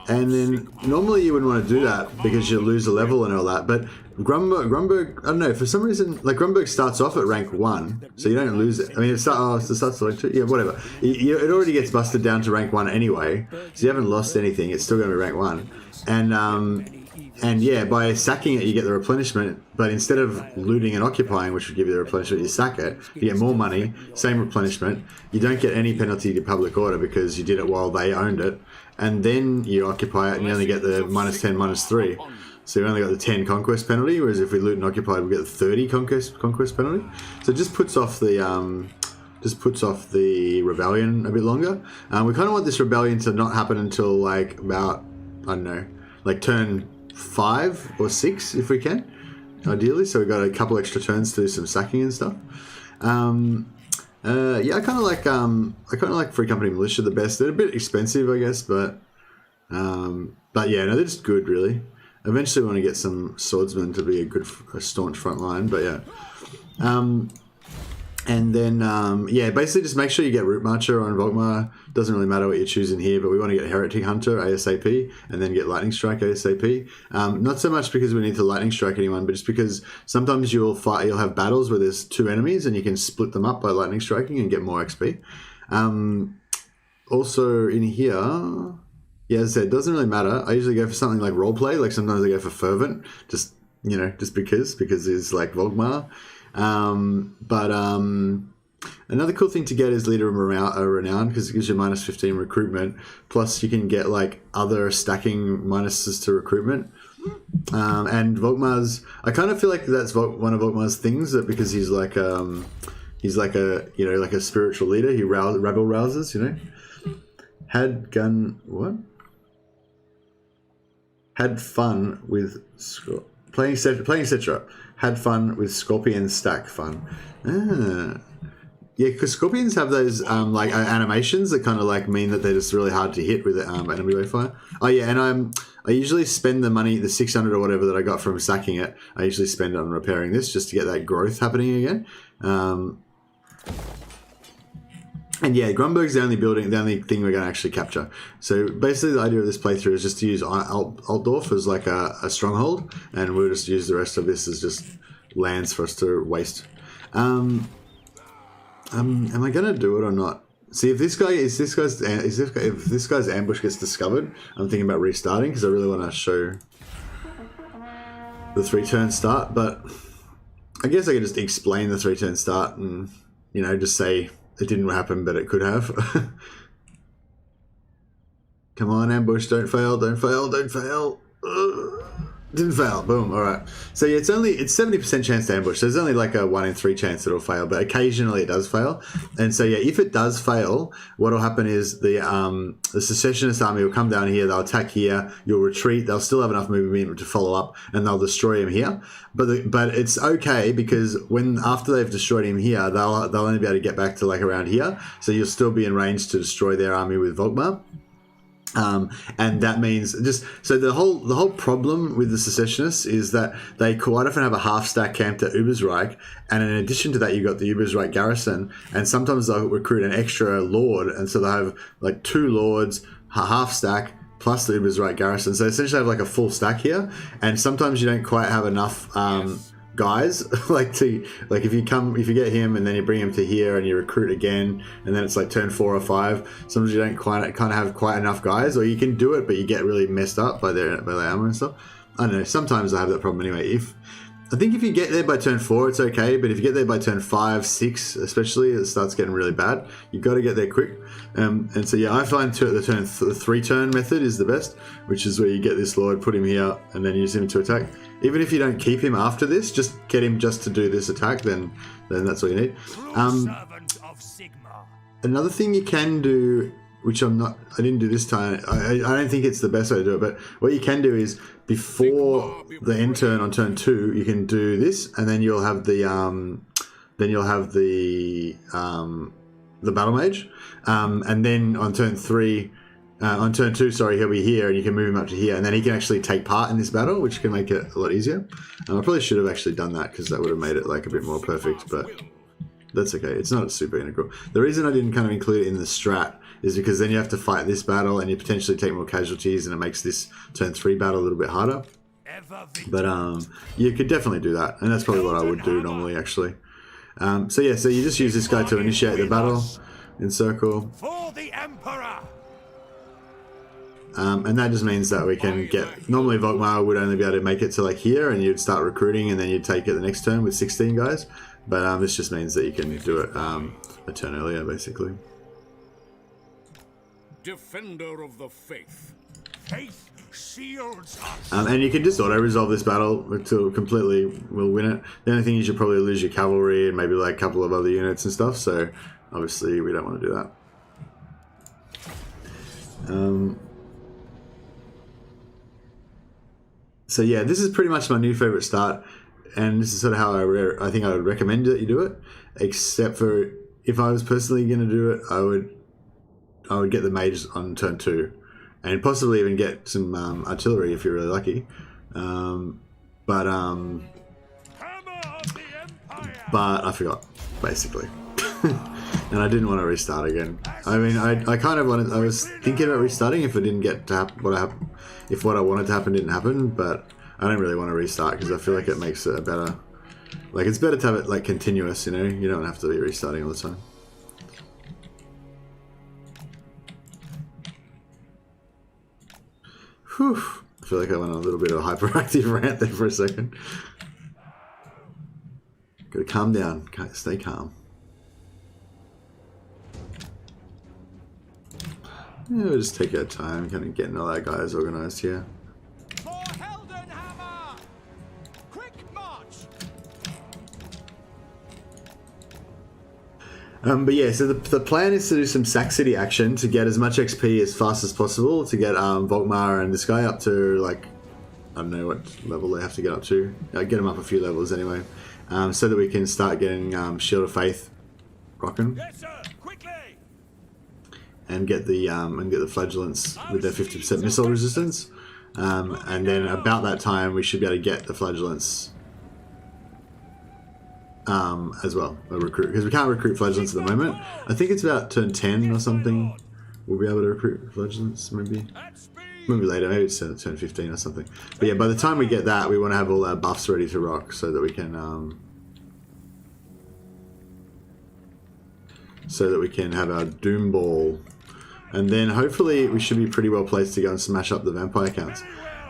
And then normally you wouldn't want to do that because you lose a level and all that. But Grunberg, I don't know, for some reason, like Grunberg starts off at rank 1, so you don't lose it. I mean, it starts at rank 2, yeah, whatever. It already gets busted down to rank 1 anyway, so you haven't lost anything, it's still going to be rank 1. And yeah, by sacking it, you get the replenishment, but instead of looting and occupying, which would give you the replenishment, you sack it, you get more money, same replenishment, you don't get any penalty to public order because you did it while they owned it, and then you occupy it and you only get the -10, -3. So we only got the 10 conquest penalty, whereas if we loot and occupy, we get the 30 conquest penalty. So it just puts off the rebellion a bit longer. We kind of want this rebellion to not happen until like about, I don't know, like turn 5 or 6 if we can, ideally. So we've got a couple extra turns to do some sacking and stuff. Yeah, I kind of like Free Company Militia the best. They're a bit expensive, I guess, but yeah, no, they're just good, really. Eventually, we want to get some swordsmen to be a staunch front line, but yeah. And then, yeah, basically just make sure you get Root Marcher on Volkmar. Doesn't really matter what you're choosing here, but we want to get Heretic Hunter ASAP, and then get Lightning Strike ASAP. Not so much because we need to Lightning Strike anyone, but just because sometimes you'll have battles where there's 2 enemies, and you can split them up by Lightning Striking and get more XP. Also in here... Yeah, as I said, it doesn't really matter. I usually go for something like roleplay. Like sometimes I go for Fervent, just, you know, just because it's like Volkmar. Another cool thing to get is Leader of Renown because it gives you -15 recruitment. Plus you can get like other stacking minuses to recruitment. And Volkmar's, I kind of feel like that's one of Volkmar's things, that because he's like a, you know, like a spiritual leader. He rabble rouses, you know. Had fun with playing etc. Had fun with Scorpion stack fun. Yeah, because Scorpions have those like animations that kind of like mean that they're just really hard to hit with enemy wayfire. Oh yeah, and I usually spend the money, the 600 or whatever that I got from sacking it. I usually spend it on repairing this just to get that growth happening again. And yeah, Grunberg's the only thing we're going to actually capture. So basically the idea of this playthrough is just to use Altdorf as like a stronghold, and we'll just use the rest of this as just lands for us to waste. Am I going to do it or not? See, if this guy's ambush gets discovered, I'm thinking about restarting because I really want to show the 3-turn start, but I guess I could just explain the 3-turn start and, you know, just say it didn't happen, but it could have. Come on, ambush, don't fail, don't fail, don't fail. Didn't fail. Boom. All right. So yeah, it's 70% chance to ambush. There's only like a 1 in 3 chance it'll fail, but occasionally it does fail. And so yeah, if it does fail, what'll happen is the secessionist army will come down here. They'll attack here. You'll retreat. They'll still have enough movement to follow up, and they'll destroy him here. But it's okay because after they've destroyed him here, they'll only be able to get back to like around here. So you'll still be in range to destroy their army with Volkmar. And that means the whole problem with the secessionists is that they quite often have a half stack camped at Ubersreich, and in addition to that you've got the Ubersreich garrison, and sometimes they'll recruit an extra lord, and so they'll have like 2 lords, a half stack plus the Ubersreich garrison, so essentially have like a full stack here, and sometimes you don't quite have enough guys if you get him and then you bring him to here and you recruit again, and then it's like turn 4 or 5, sometimes you don't quite have quite enough guys, or you can do it but you get really messed up by their armor and stuff. I don't know, sometimes I have that problem anyway. I think if you get there by turn 4 it's okay, but if you get there by turn 5, 6 especially, it starts getting really bad. You've got to get there quick. And so yeah, I find the 3 turn method is the best, which is where you get this lord, put him here, and then use him to attack. Even if you don't keep him after this, just get him just to do this attack, then that's all you need. Another thing you can do, which I didn't do this time, I don't think it's the best way to do it, but what you can do is before the end turn on turn 2, you can do this, and then you'll have the battle mage, and then on turn 3. On turn 2, he'll be here, and you can move him up to here, and then he can actually take part in this battle, which can make it a lot easier. I probably should have actually done that, because that would have made it like a bit more perfect, but that's okay. It's not super integral. The reason I didn't kind of include it in the strat is because then you have to fight this battle, and you potentially take more casualties, and it makes this turn 3 battle a little bit harder. But you could definitely do that, and that's probably what I would do normally, actually. So you just use this guy to initiate the battle, encircle. For the Emperor! And that just means that we can get... Normally Volkmar would only be able to make it to like here, and you'd start recruiting, and then you'd take it the next turn with 16 guys. But this just means that you can do it a turn earlier, basically. Defender of the faith. Faith shields us. And you can just auto-resolve this battle to completely will win it. The only thing is you'll probably lose your cavalry and maybe like a couple of other units and stuff, so obviously we don't want to do that. So yeah, this is pretty much my new favorite start, and this is sort of how I think I would recommend that you do it. Except for if I was personally going to do it, I would get the mages on turn 2, and possibly even get some artillery if you're really lucky. But I forgot basically, and I didn't want to restart again. I mean, I kind of wanted. I was thinking about restarting if it didn't get to happen, if what I wanted to happen didn't happen, but I don't really want to restart because I feel like it makes it a better... Like, it's better to have it, like, continuous, you know? You don't have to be restarting all the time. Whew. I feel like I went on a little bit of a hyperactive rant there for a second. Gotta calm down. Stay calm. Yeah, we'll just take our time, kind of getting all our guys organised here. For Heldenhammer! Quick march! But yeah, so the plan is to do some Sack City action to get as much XP as fast as possible to get Volkmar and this guy up to, like, I don't know what level they have to get up to. Get them up a few levels anyway, so that we can start getting Shield of Faith rocking. Yes, sir! Quickly! And get the flagellants with their 50% missile resistance, and then about that time we should be able to get the flagellants as well. Recruit, because we can't recruit flagellants at the moment. I think it's about turn 10 or something. We'll be able to recruit flagellants, maybe later. Maybe it's turn 15 or something. But yeah, by the time we get that, we want to have all our buffs ready to rock so that we can have our Doom Ball. And then hopefully we should be pretty well placed to go and smash up the vampire counts.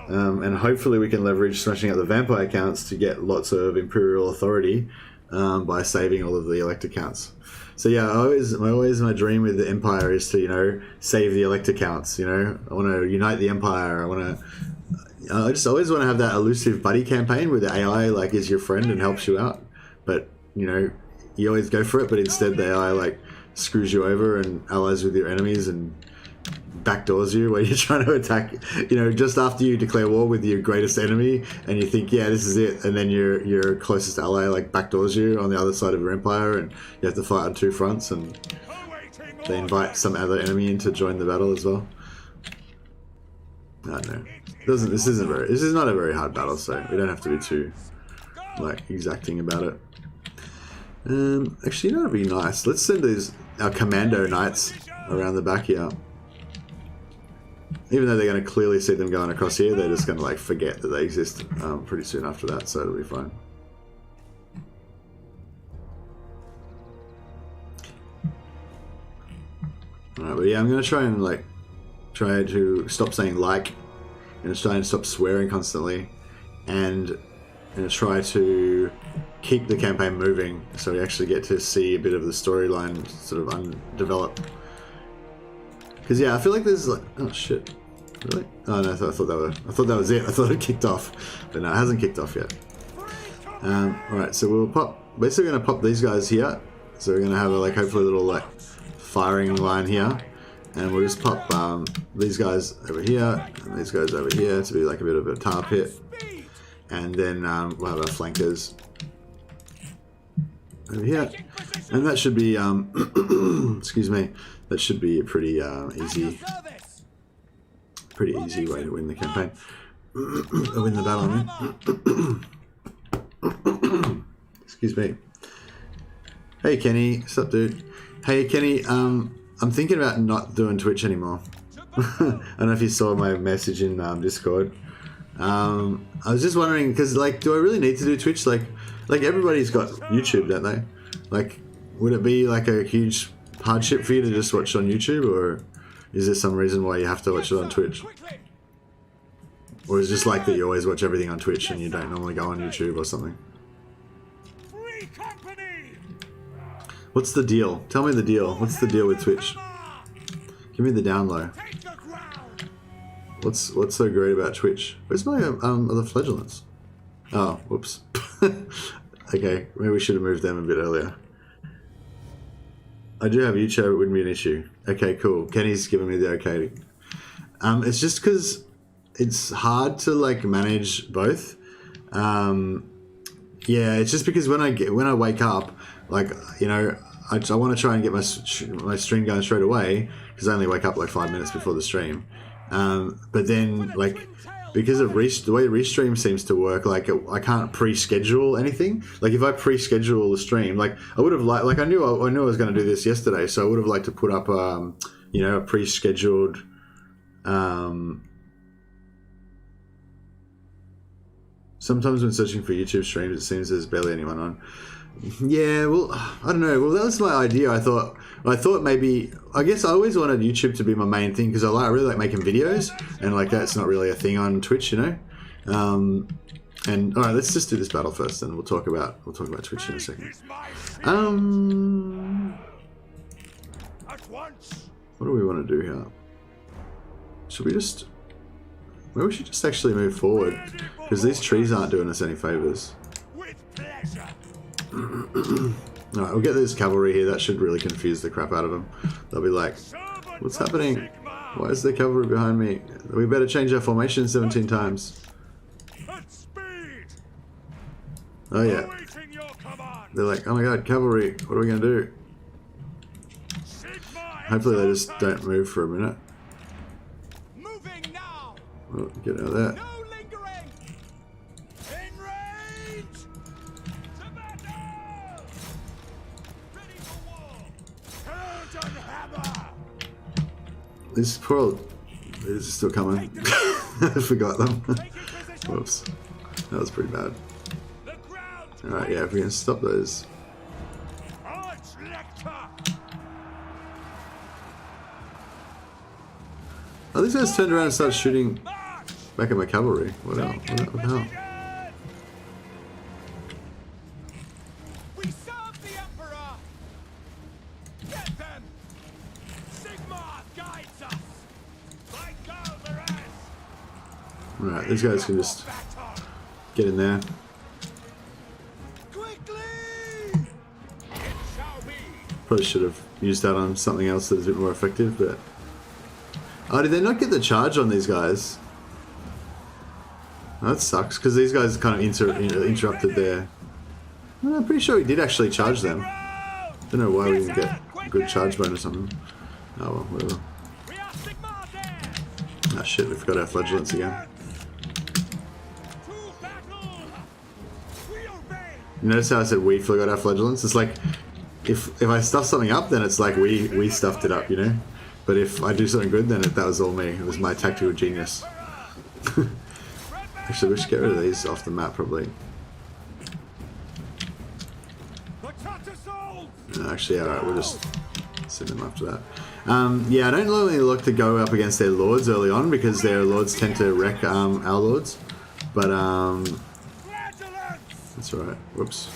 And hopefully we can leverage smashing up the vampire counts to get lots of Imperial authority by saving all of the elector counts. So yeah, my dream with the Empire is to, you know, save the elector counts, you know. I want to unite the Empire. I want to, I just always want to have that elusive buddy campaign where the AI like is your friend and helps you out, but you know, you always go for it, but instead the AI like screws you over and allies with your enemies and backdoors you where you're trying to attack, you know, just after you declare war with your greatest enemy and you think, yeah, this is it, and then your closest ally like backdoors you on the other side of your empire and you have to fight on two fronts, and they invite some other enemy in to join the battle as well. I don't know. This is not a very hard battle, so we don't have to be too like exacting about it. Actually, you know, it'd be nice. Let's send our commando knights around the back here. Even though they're going to clearly see them going across here, they're just going to like forget that they exist pretty soon after that, so it'll be fine. Alright, but yeah, I'm going to try to stop saying like, and try and stop swearing constantly, and try to keep the campaign moving so we actually get to see a bit of the storyline sort of undeveloped. Because yeah, I feel like there's like, oh shit, really? Oh no, I thought that was it. I thought it kicked off, but no, it hasn't kicked off yet. Alright, so we'll basically going to pop these guys here. So we're going to have hopefully a little like firing line here, and we'll just pop these guys over here and these guys over here to be like a bit of a tar pit, and then we'll have our flankers over here, and that should be excuse me, that should be a pretty easy way to win the campaign. Win the battle, I mean. Excuse me. Hey Kenny, what's up, dude? Hey Kenny, I'm thinking about not doing Twitch anymore. I don't know if you saw my message in Discord. I was just wondering, because like, do I really need to do Twitch? Like everybody's got YouTube, don't they? Like, would it be like a huge hardship for you to just watch on YouTube, or is there some reason why you have to watch it on Twitch? Or is it just like that you always watch everything on Twitch and you don't normally go on YouTube or something? What's the deal? Tell me the deal. What's the deal with Twitch? Give me the down low. What's so great about Twitch? Where's my other flagellants? Oh, whoops. Okay, maybe we should have moved them a bit earlier. I do have YouTube, it wouldn't be an issue. Okay, cool. Kenny's giving me the okay. It's just because it's hard to like manage both. Yeah, it's just because when I wake up, like, you know, I want to try and get my stream going straight away because I only wake up like 5 minutes before the stream. But then, like, because of the way Restream seems to work, like I can't pre-schedule anything. Like if I pre-schedule the stream, like I would have like I knew I was going to do this yesterday, so I would have liked to put up you know, a pre-scheduled sometimes when searching for YouTube streams, it seems there's barely anyone on. Yeah, well, I don't know. Well, that was my idea. I thought maybe, I guess I always wanted YouTube to be my main thing because I really like making videos, and like that's not really a thing on Twitch, you know. And all right, let's just do this battle first, and we'll talk about Twitch in a second. What do we want to do here? Should we just? Maybe we should just actually move forward because these trees aren't doing us any favors. Alright, we'll get this cavalry here. That should really confuse the crap out of them. They'll be like, what's happening? Why is there cavalry behind me? We better change our formation 17 times. Oh yeah. They're like, oh my god, cavalry, what are we going to do? Hopefully they just don't move for a minute. Oh, get out of there. This poor old is still coming. I forgot them. Whoops. That was pretty bad. Alright, yeah, if we can stop those. Oh, these guys turned around and started shooting back at my cavalry. What the hell? What the hell? Alright, these guys can just get in there. Probably should have used that on something else that is a bit more effective, but... Oh, did they not get the charge on these guys? Oh, that sucks, because these guys kind of interrupted their... Well, I'm pretty sure we did actually charge them. Don't know why we didn't get a good charge bonus or something. Oh well, whatever. Ah shit, we forgot our flagellants again. You notice how I said we forgot our flagellants? It's like, if I stuff something up, then it's like we stuffed it up, you know? But if I do something good, then that was all me. It was my tactical genius. Actually, we should get rid of these off the map, probably. Actually, alright, we'll just send them after that. Yeah, I don't normally look to go up against their lords early on because their lords tend to wreck our lords. But, that's alright. Whoops.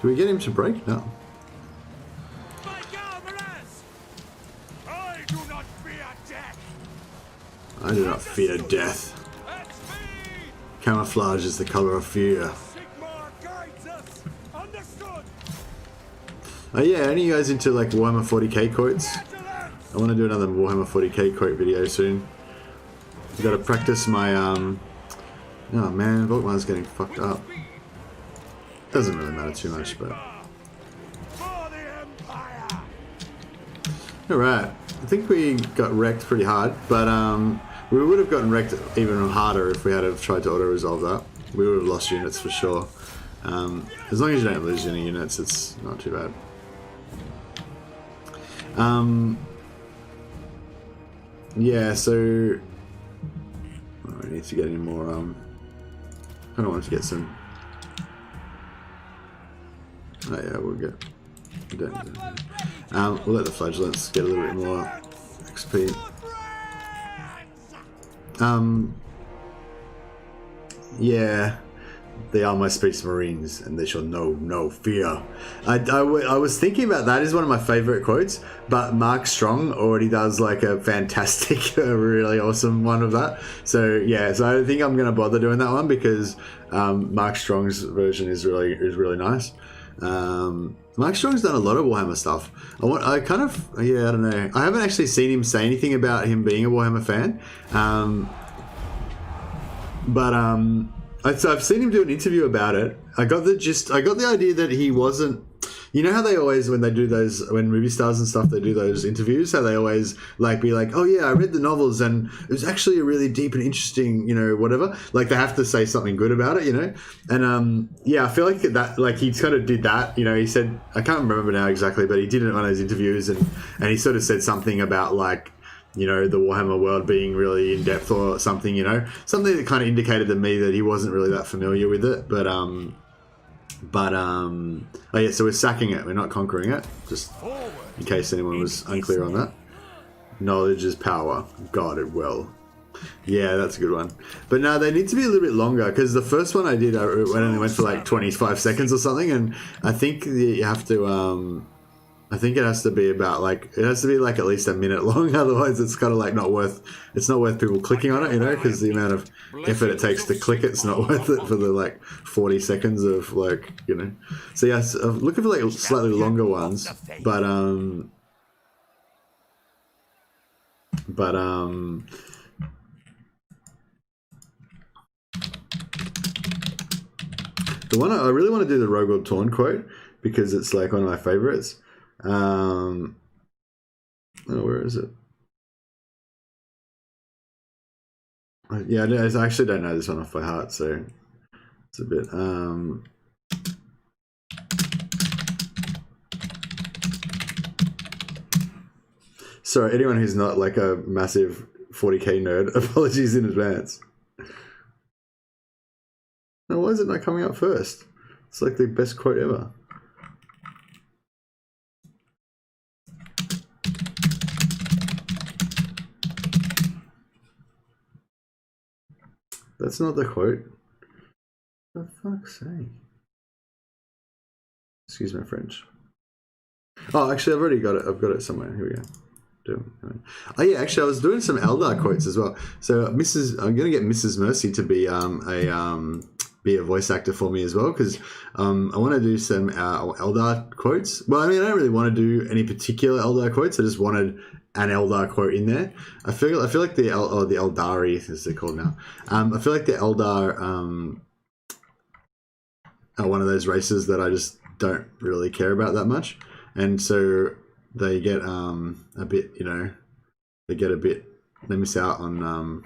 Do we get him to break? No. I do not fear death. I do not fear death. Camouflage is the color of fear. Oh yeah, any of you guys into like Warhammer 40k quotes? I want to do another Warhammer 40k quote video soon. I've got to practice my oh man, Volkmar's getting fucked up. Doesn't really matter too much, but... Alright, I think we got wrecked pretty hard, but we would have gotten wrecked even harder if we had have tried to auto-resolve that. We would have lost units for sure. As long as you don't lose any units, it's not too bad. Yeah, so... Oh, I need to get any more, I don't want to get some... Oh yeah, we'll get... we'll let the flagellants get a little bit more XP. Yeah, they are my space marines, and they shall know no fear. I was thinking about that as one of my favourite quotes, but Mark Strong already does like a fantastic, really awesome one of that. So yeah, so I don't think I'm going to bother doing that one because Mark Strong's version is really nice. Mark Strong's done a lot of Warhammer stuff. I don't know. I haven't actually seen him say anything about him being a Warhammer fan. So I've seen him do an interview about it. I got the idea that he wasn't... You know how they always, when they do those, when movie stars and stuff, they do those interviews, how they always like be like, oh yeah, I read the novels and it was actually a really deep and interesting, you know, whatever. Like they have to say something good about it, you know? And yeah, I feel like that, like he kind of did that, you know, he said, I can't remember now exactly, but he did it in one of those interviews and he sort of said something about like, you know, the Warhammer world being really in depth or something, you know, something that kind of indicated to me that he wasn't really that familiar with it, but oh yeah, so we're sacking it, we're not conquering it, just in case anyone was unclear on that. Knowledge is power, guard it well. Yeah, that's a good one. But no, they need to be a little bit longer, because the first one I did, I only went for like 25 seconds or something, and I think you have to, I think it has to be about like, it has to be like at least a minute long, otherwise it's kind of like it's not worth people clicking on it, you know, because the amount of effort it takes to click it's not worth it for the like 40 seconds of like, you know. So yes, I'm looking for like slightly longer ones, but the one I really want to do the Rogald Torn quote because it's like one of my favorites. Oh, where is it? Yeah, I actually don't know this one off by heart, so it's a bit. Sorry, anyone who's not like a massive 40k nerd, apologies in advance. Now, why is it not coming up first? It's like the best quote ever. That's not the quote. For fuck's sake. Excuse my French. Oh, actually, I've already got it. I've got it somewhere. Here we go. Oh yeah, actually, I was doing some Eldar quotes as well. So I'm gonna get Mrs. Mercy to be a voice actor for me as well, because I want to do some Eldar quotes. Well, I mean, I don't really want to do any particular Eldar quotes. I just wanted an Eldar quote in there. I feel like the Eldari, as they're called now. I feel like the Eldar are one of those races that I just don't really care about that much, and so they get a bit, you know, they miss out on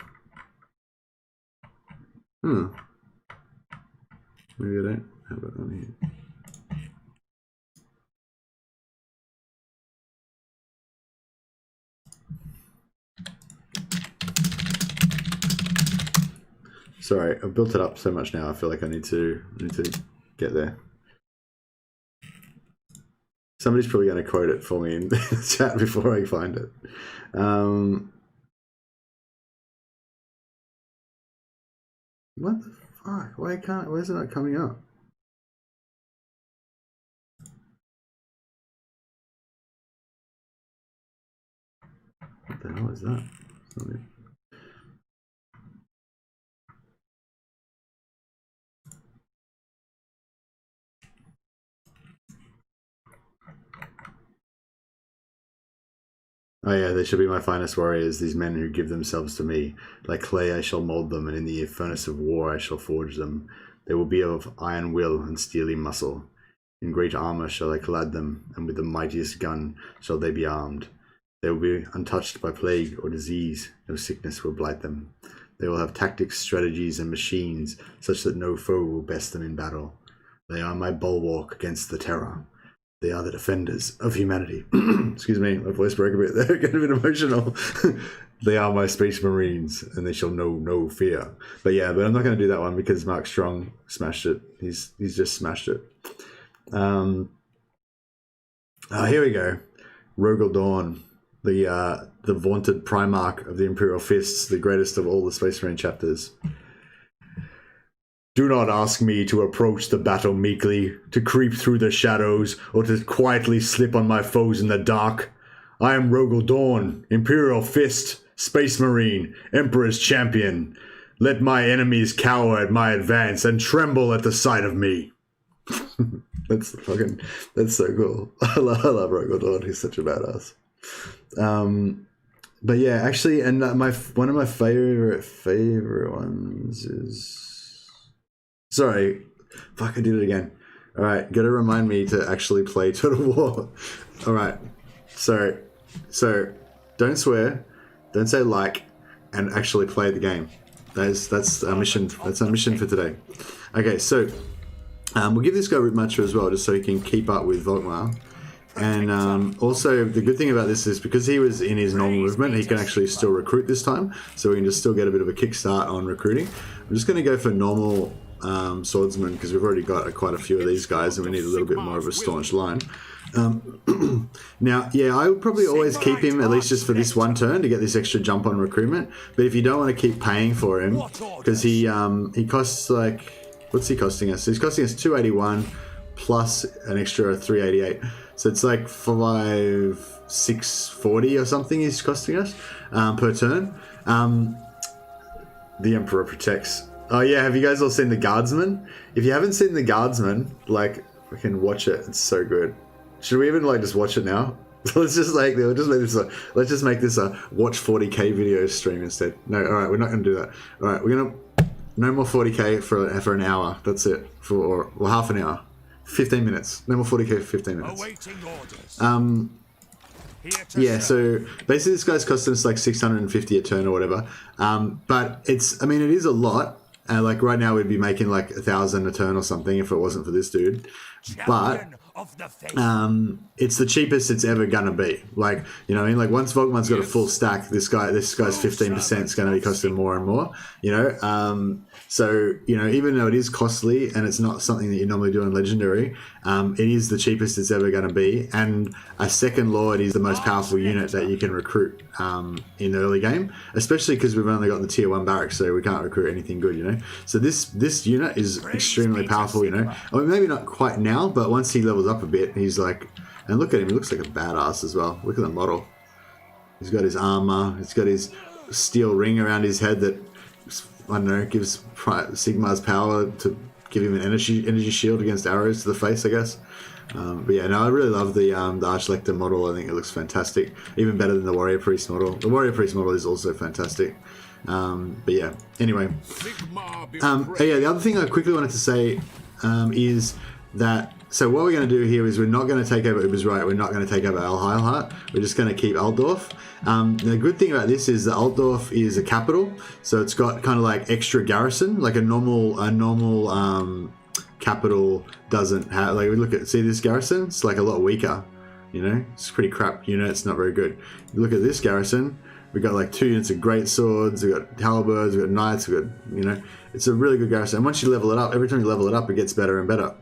maybe I don't have it on here. Sorry, I've built it up so much now. I feel like I need to get there. Somebody's probably going to quote it for me in the chat before I find it. What the fuck? Why is it not coming up? What the hell is that? Oh yeah, they shall be my finest warriors, these men who give themselves to me. Like clay I shall mould them, and in the furnace of war I shall forge them. They will be of iron will and steely muscle. In great armour shall I clad them, and with the mightiest gun shall they be armed. They will be untouched by plague or disease, no sickness will blight them. They will have tactics, strategies, and machines, such that no foe will best them in battle. They are my bulwark against the terror. They are the defenders of humanity. Excuse me, my voice broke a bit there, getting a bit emotional. They are my space marines, and they shall know no fear. But I'm not going to do that one because Mark Strong smashed it. He's just smashed it. Here we go. Rogel Dawn, the vaunted Primarch of the Imperial Fists, the greatest of all the Space Marine chapters. Do not ask me to approach the battle meekly, to creep through the shadows, or to quietly slip on my foes in the dark. I am Rogel Dawn, Imperial Fist, Space Marine, Emperor's Champion. Let my enemies cower at my advance and tremble at the sight of me. That's so cool. I love Rogel Dawn. He's such a badass. But yeah, actually, and one of my favorite ones is. Sorry, fuck, I did it again. All right, gotta remind me to actually play Total War. All right, so don't swear, don't say like, and actually play the game. That's our mission. That's our mission for today. Okay, so we'll give this guy Root Matcher as well, just so he can keep up with Volkmar. And also, the good thing about this is because he was in his normal movement, he can actually still recruit this time, so we can just still get a bit of a kickstart on recruiting. I'm just going to go for normal swordsman because we've already got quite a few of these guys and we need a little bit more of a staunch line. Now, yeah, I would probably always keep him at least just for this one turn to get this extra jump on recruitment. But if you don't want to keep paying for him, because he costs like, what's he costing us? He's costing us 281 plus an extra 388. So it's like 640 or something he's costing us per turn. The Emperor protects. Oh yeah, have you guys all seen The Guardsman? If you haven't seen The Guardsman, like, we can watch it. It's so good. Should we even like just watch it now? Let's just make this a watch 40k video stream instead. No, all right, we're not gonna do that. All right, we're gonna no more 40k for an hour. That's it for or half an hour, 15 minutes. No more 40k for 15 minutes. Awaiting orders. Yeah, so basically this guy's costing us like 650 a turn or whatever. But it is a lot. Like right now we'd be making like 1,000 a turn or something if it wasn't for this dude. But it's the cheapest it's ever gonna be. Like, you know what I mean? Like once Volkmar's got a full stack, this guy's 15% is gonna be costing more and more, you know? So, you know, even though it is costly and it's not something that you normally do in Legendary, it is the cheapest it's ever going to be. And a second Lord is the most powerful unit that you can recruit in the early game, especially because we've only got the tier 1 barracks, so we can't recruit anything good, you know. So this unit is extremely powerful, you know. I mean, maybe not quite now, but once he levels up a bit, he's like, and look at him, he looks like a badass as well. Look at the model. He's got his armor, he's got his steel ring around his head that, I don't know, gives Sigmar's power to give him an energy shield against arrows to the face, I guess. But yeah, no, I really love the Archlector model. I think it looks fantastic, even better than the Warrior Priest model. The Warrior Priest model is also fantastic. But yeah, anyway. Yeah, the other thing I quickly wanted to say is that, so what we're going to do here is we're not going to take over Ubersreich, we're not going to take over Alheilhart, we're just going to keep Altdorf. The good thing about this is that Altdorf is a capital, so it's got kind of like extra garrison, like a normal capital doesn't have. Like, we look at, see this garrison, it's like a lot weaker, you know, it's a pretty crap unit, it's not very good. You look at this garrison, we've got like 2 units of great swords, we've got halberds, we've got knights, we've got, you know, it's a really good garrison. And once you level it up, every time you level it up, it gets better and better.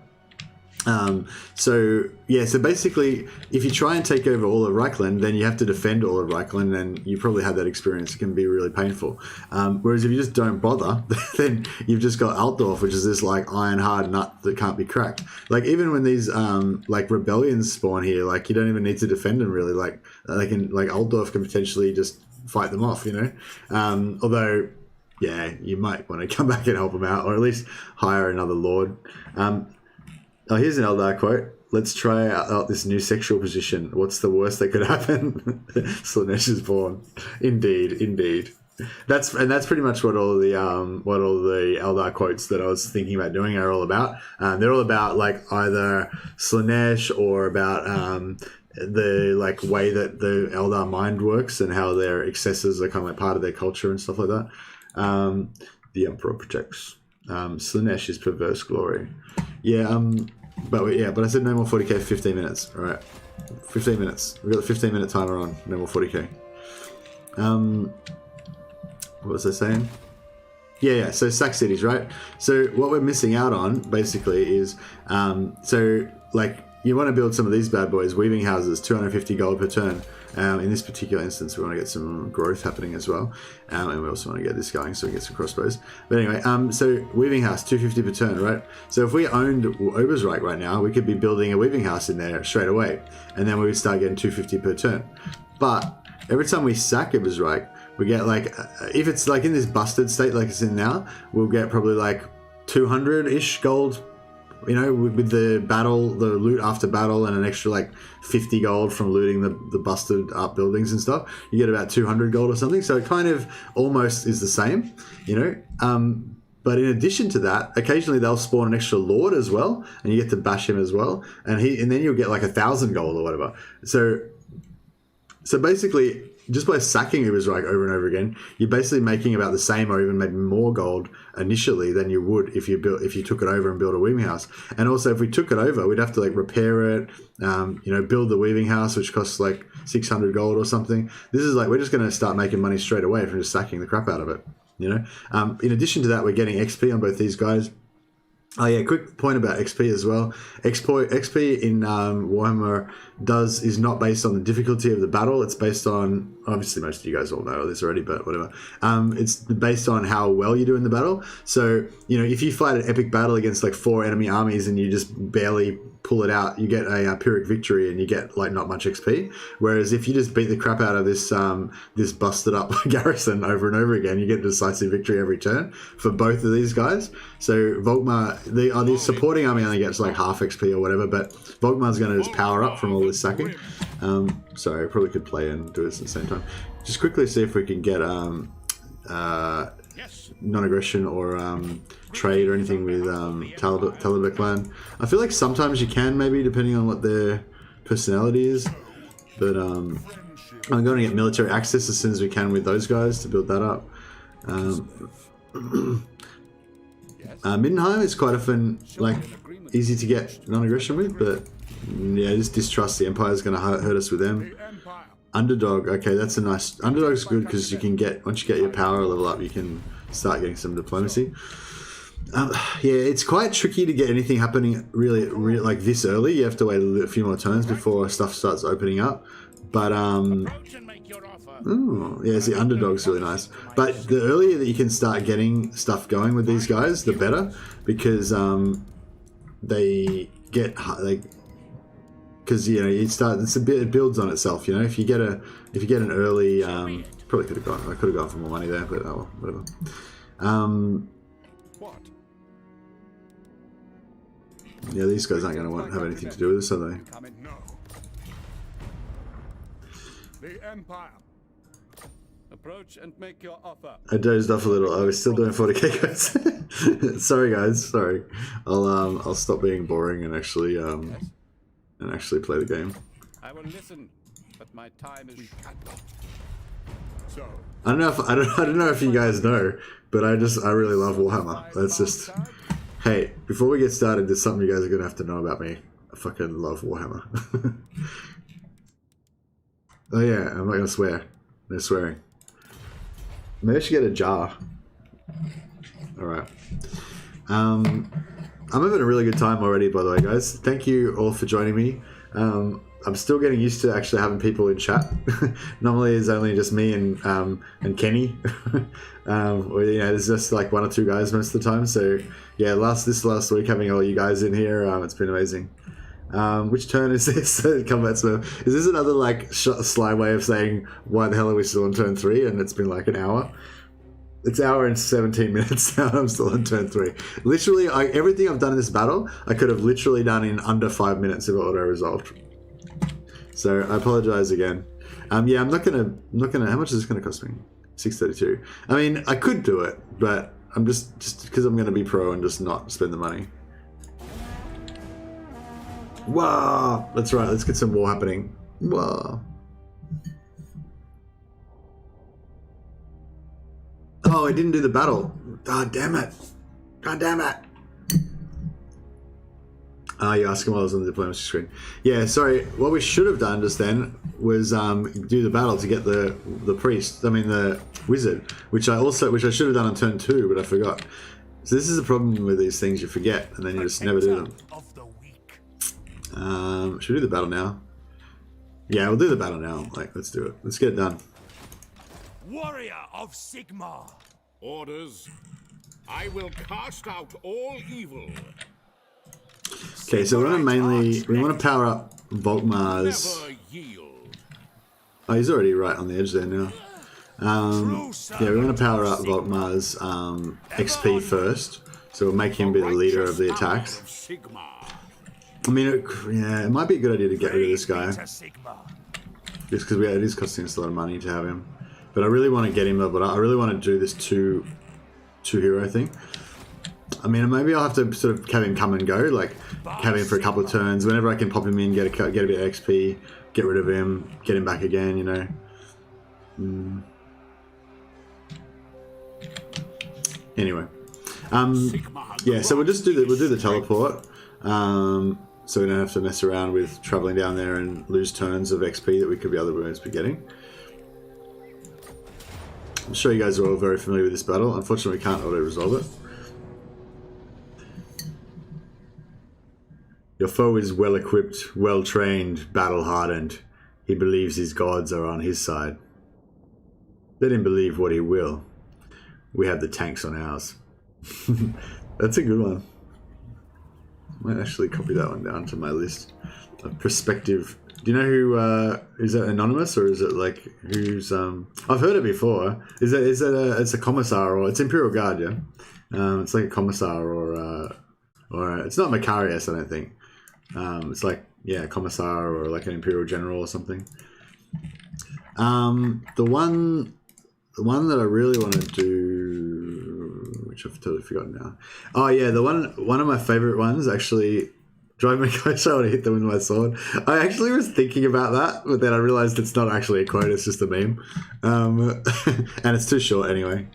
So yeah, so basically, if you try and take over all of Reichland, then you have to defend all of Reichland, and you probably had that experience. It can be really painful. Whereas if you just don't bother, then you've just got Altdorf, which is this like iron hard nut that can't be cracked. Like, even when these like rebellions spawn here, like, you don't even need to defend them really. Like, they can, like, Altdorf can potentially just fight them off, you know. Although, yeah, you might want to come back and help them out, or at least hire another lord. Oh, here's an Eldar quote. Let's try out this new sexual position. What's the worst that could happen? Slaanesh is born. Indeed, indeed. That's pretty much what all the Eldar quotes that I was thinking about doing are all about. They're all about, like, either Slaanesh or about the, like, way that the Eldar mind works and how their excesses are kind of like part of their culture and stuff like that. The Emperor protects. Slaanesh is perverse glory. Yeah, but I said no more 40k for 15 minutes. All right, 15 minutes. We've got the 15-minute timer on. No more 40k. What was I saying? Yeah. So sack cities, right? So what we're missing out on basically is, so like, you want to build some of these bad boys, weaving houses, 250 gold per turn. In this particular instance, we want to get some growth happening as well. And we also want to get this going so we get some crossbows. But anyway, so weaving house, 250 per turn, right? So if we owned Obersreich right now, we could be building a weaving house in there straight away. And then we would start getting 250 per turn. But every time we sack Obersreich, we get, like, if it's like in this busted state like it's in now, we'll get probably like 200-ish gold, you know, with the battle, the loot after battle, and an extra like 50 gold from looting the busted up buildings and stuff. You get about 200 gold or something. So it kind of almost is the same, you know. But in addition to that, occasionally they'll spawn an extra lord as well, and you get to bash him as well. And then you'll get like 1,000 gold or whatever. So basically, just by sacking Ubersreich over and over again, you're basically making about the same or even maybe more gold initially than you would if you took it over and built a weaving house. And also, if we took it over, we'd have to like repair it, you know, build the weaving house, which costs like 600 gold or something. This is like, we're just going to start making money straight away from just sacking the crap out of it, you know. In addition to that, we're getting XP on both these guys. Oh yeah, quick point about XP as well. XP in Warhammer is not based on the difficulty of the battle. It's based on, obviously most of you guys all know this already, but whatever. It's based on how well you do in the battle. So, you know, if you fight an epic battle against like 4 enemy armies and you just barely pull it out, you get a Pyrrhic victory and you get like not much XP. Whereas if you just beat the crap out of this this busted up garrison over and over again, you get a decisive victory every turn for both of these guys. So Volkmar, the supporting army only gets like half XP or whatever, but Volkmar's going to just power up from all this sacking. So I probably could play and do this at the same time. Just quickly see if we can get non-aggression or trade or anything with Talabek clan. I feel like sometimes you can, maybe, depending on what their personality is. But I'm going to get military access as soon as we can with those guys to build that up. Middenheim is quite often like easy to get non-aggression with, but yeah, just distrust the Empire is going to hurt us with them. Underdog, okay, that's a nice... Underdog's good because you can get... Once you get your power level up, you can start getting some diplomacy. Yeah, it's quite tricky to get anything happening really like this early. You have to wait a few more turns before stuff starts opening up. But take your offer. Oh, yeah, see, underdog's really nice. But the earlier that you can start getting stuff going with these guys, the better, because they get because you know you start. It builds on itself. You know, if you get an early, probably could have gone. I could have gone for more money there, but oh, whatever. What? Yeah, these guys aren't going to have anything to do with this, are they? No. The Empire. Approach and make your offer. I dozed off a little. I was still doing 40k guys. Sorry guys, sorry. I'll stop being boring and actually play the game. I will listen, but my time is short. So. I don't know if you guys know, but I really love Warhammer. That's just, hey, before we get started, there's something you guys are gonna have to know about me. I fucking love Warhammer. Oh yeah, I'm not gonna swear. No swearing. Maybe I should get a jar. Alright. I'm having a really good time already, by the way, guys. Thank you all for joining me. I'm still getting used to actually having people in chat. Normally it's only just me and Kenny. Or, you know, there's just like 1 or 2 guys most of the time. So yeah, this last week having all you guys in here, it's been amazing. Which turn is this? Combat spell. Is this another like sly way of saying why the hell are we still on turn 3 and it's been like an hour? It's an hour and 17 minutes now. I'm still on turn 3. Literally, everything I've done in this battle, I could have literally done in under 5 minutes if it auto resolved. So I apologize again. Yeah, I'm not gonna. How much is this gonna cost me? 632. I mean, I could do it, but I'm just because I'm gonna be pro and just not spend the money. Wow, that's right. Let's get some war happening. Wow. Oh, I didn't do the battle. God damn it. God damn it. You asked him while I was on the diplomacy screen. Yeah, sorry. What we should have done just then was do the battle to get the priest. I mean the wizard, which I should have done on turn 2, but I forgot. So this is the problem with these things: you forget, and then you just never do them. Should we do the battle now? Yeah, we'll do the battle now. Like, let's do it. Let's get it done. Warrior of Sigmar. Orders. I will cast out all evil. Okay, so we want to power up Volkmar's. Never yield. Oh, he's already right on the edge there now. Yeah, we want to power up Volkmar's XP first, so we'll make him be the leader of the attacks. I mean, it might be a good idea to get rid of this guy, just because it is costing us a lot of money to have him. But I really want to get him leveled up. I really want to do this two hero thing. I mean, maybe I'll have to sort of have him come and go, like have him for a couple of turns. Whenever I can pop him in, get a bit of XP, get rid of him, get him back again. You know. Anyway, yeah. So we'll do the teleport. So we don't have to mess around with traveling down there and lose turns of XP that we could be otherwise be getting. I'm sure you guys are all very familiar with this battle. Unfortunately, we can't auto-resolve it. Your foe is well-equipped, well-trained, battle-hardened. He believes his gods are on his side. Let him believe what he will. We have the tanks on ours. That's a good one. I might actually copy that one down to my list of prospective. Do you know who is that anonymous, or is it like who's I've heard it before. Is that it's a commissar, or it's Imperial Guard, yeah? It's like a commissar or it's not Macarius, I don't think. It's like, yeah, a commissar or like an Imperial General or something. The one that I really want to do, which I've totally forgotten now. Oh yeah, one of my favorite ones actually. Drive me closer, I want to hit them with my sword. I actually was thinking about that, but then I realized it's not actually a quote, it's just a meme. And it's too short anyway.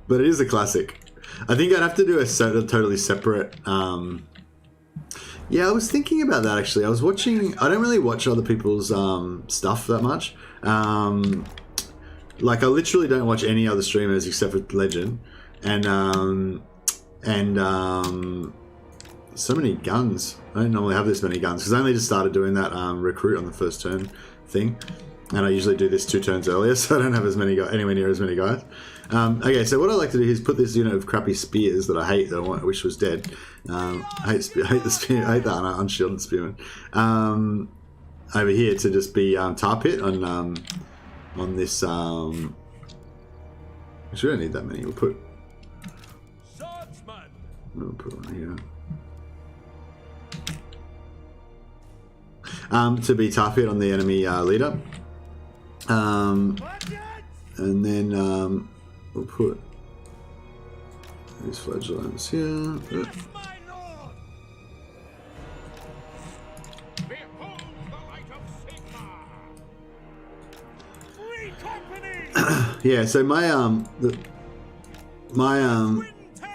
But it is a classic. I think I'd have to do a totally separate... Yeah, I was thinking about that actually. I was watching... I don't really watch other people's stuff that much. Like, I literally don't watch any other streamers except for Legend. So many guns. I don't normally have this many guns because I only just started doing that recruit on the first turn thing. And I usually do this 2 turns earlier, so I don't have as many guys, anywhere near as many guys. Okay, so what I like to do is put this unit of crappy spears that I hate, that I wish was dead. I hate the spear, I hate that unshielded spearman. Over here to just be tar pit on this. Actually, we don't need that many. We'll put one here. To be tar pit on the enemy leader. And then we'll put these flagellants here. Yeah, so my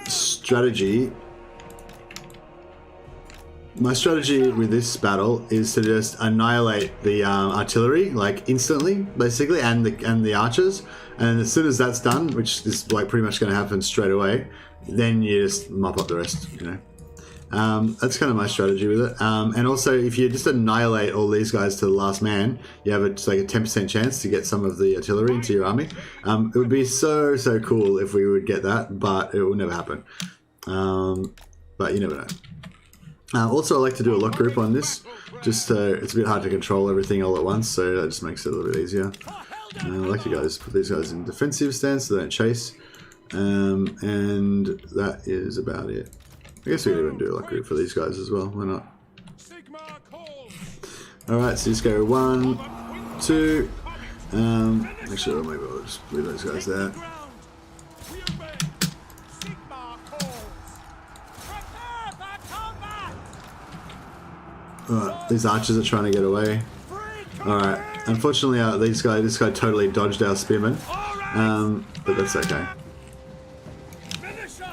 strategy with this battle is to just annihilate the artillery like instantly, basically, and the archers. And as soon as that's done, which is like pretty much going to happen straight away, then you just mop up the rest. You know, that's kind of my strategy with it. And also, if you just annihilate all these guys to the last man, you have like a 10% chance to get some of the artillery into your army. It would be so cool if we would get that, but it will never happen. But you never know. Also, I like to do a lock group on this, just so it's a bit hard to control everything all at once, so that just makes it a little bit easier. I like to put these guys in defensive stance so they don't chase, and that is about it. I guess we could even do a lock group for these guys as well, why not? Alright, so just go 1, 2, actually maybe I'll just leave those guys there. Alright, these archers are trying to get away. Alright, unfortunately this guy totally dodged our spearmen, but that's okay.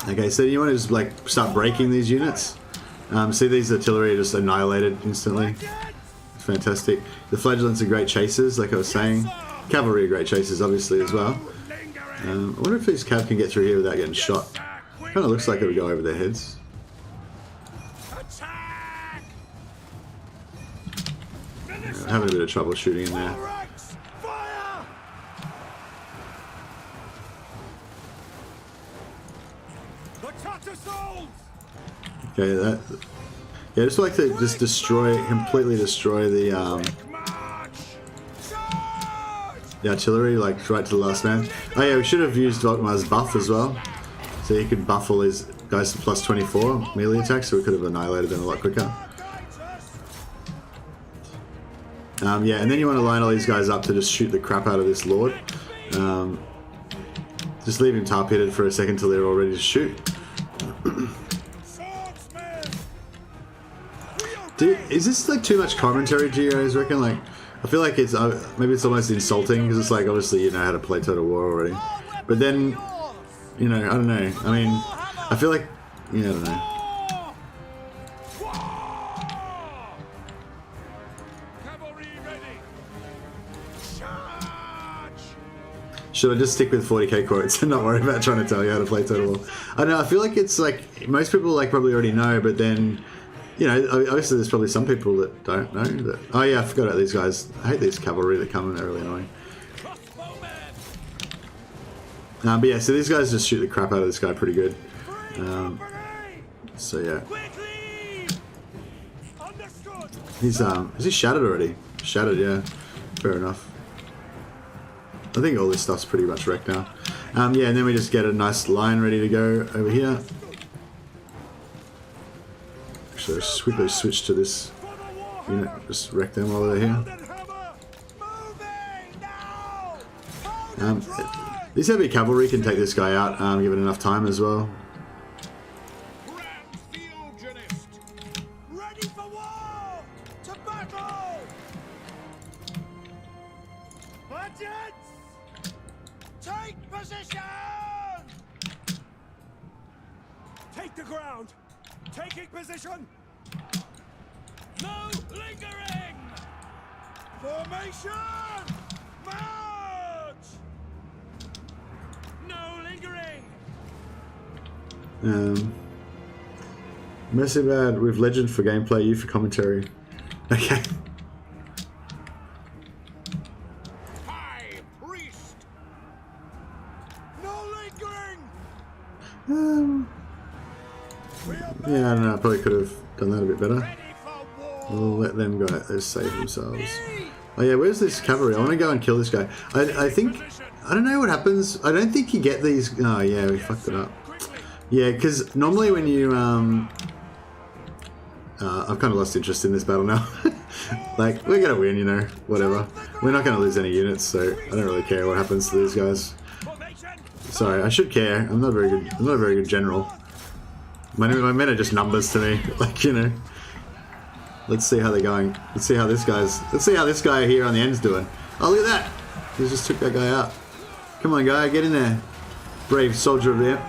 Okay, so you want to just like start breaking these units. See, these artillery are just annihilated instantly. It's fantastic. The flagellants are great chasers, like I was saying. Cavalry are great chasers, obviously, as well. I wonder if these cav can get through here without getting shot. Kind of looks like it would go over their heads. Having a bit of trouble shooting in there. Okay, that. Yeah, I just like to just completely destroy the artillery, like right to the last man. Oh yeah, we should have used Volkmar's buff as well, so he could buff all his guys to plus 24 melee attacks, so we could have annihilated them a lot quicker. Yeah, and then you want to line all these guys up to just shoot the crap out of this lord. Just leave him tar-pitted for a second till they're all ready to shoot. Is this like too much commentary, do you guys reckon? Like, I feel like it's maybe it's almost insulting because it's like obviously you know how to play Total War already, but then you know I don't know. I mean, I feel like I don't know. Should I just stick with 40k quotes and not worry about trying to tell you how to play Total War? I don't know, I feel like it's like, most people like probably already know, but then, you know, obviously there's probably some people that don't know that. Oh yeah, I forgot about these guys. I hate these cavalry that come in, they're really annoying. But yeah, so these guys just shoot the crap out of this guy pretty good. So yeah. He's, is he shattered already? Shattered, yeah. Fair enough. I think all this stuff's pretty much wrecked now. Yeah, and then we just get a nice line ready to go over here. Actually, let's quickly switch to this unit. Just wreck them while they're here. These heavy cavalry can take this guy out, given enough time as well. Take the ground! Taking position! No lingering! Formation! March! No lingering! Messy bad with legend for gameplay, you for commentary. Okay. Yeah, I don't know. I probably could have done that a bit better. We'll let them go. They'll save themselves. Oh yeah, where's this cavalry? I want to go and kill this guy. I think... I don't know what happens. I don't think you get these... Oh yeah, we fucked it up. Yeah, because normally when you... I've kind of lost interest in this battle now. Like, we're going to win, you know, whatever. We're not going to lose any units, so I don't really care what happens to these guys. Sorry, I should care. I'm not a very good general. My men are just numbers to me. Like, you know. Let's see how they're going. Let's see how this guy here on the end's doing. Oh, look at that! He just took that guy out. Come on, guy, get in there. Brave soldier of the Empire.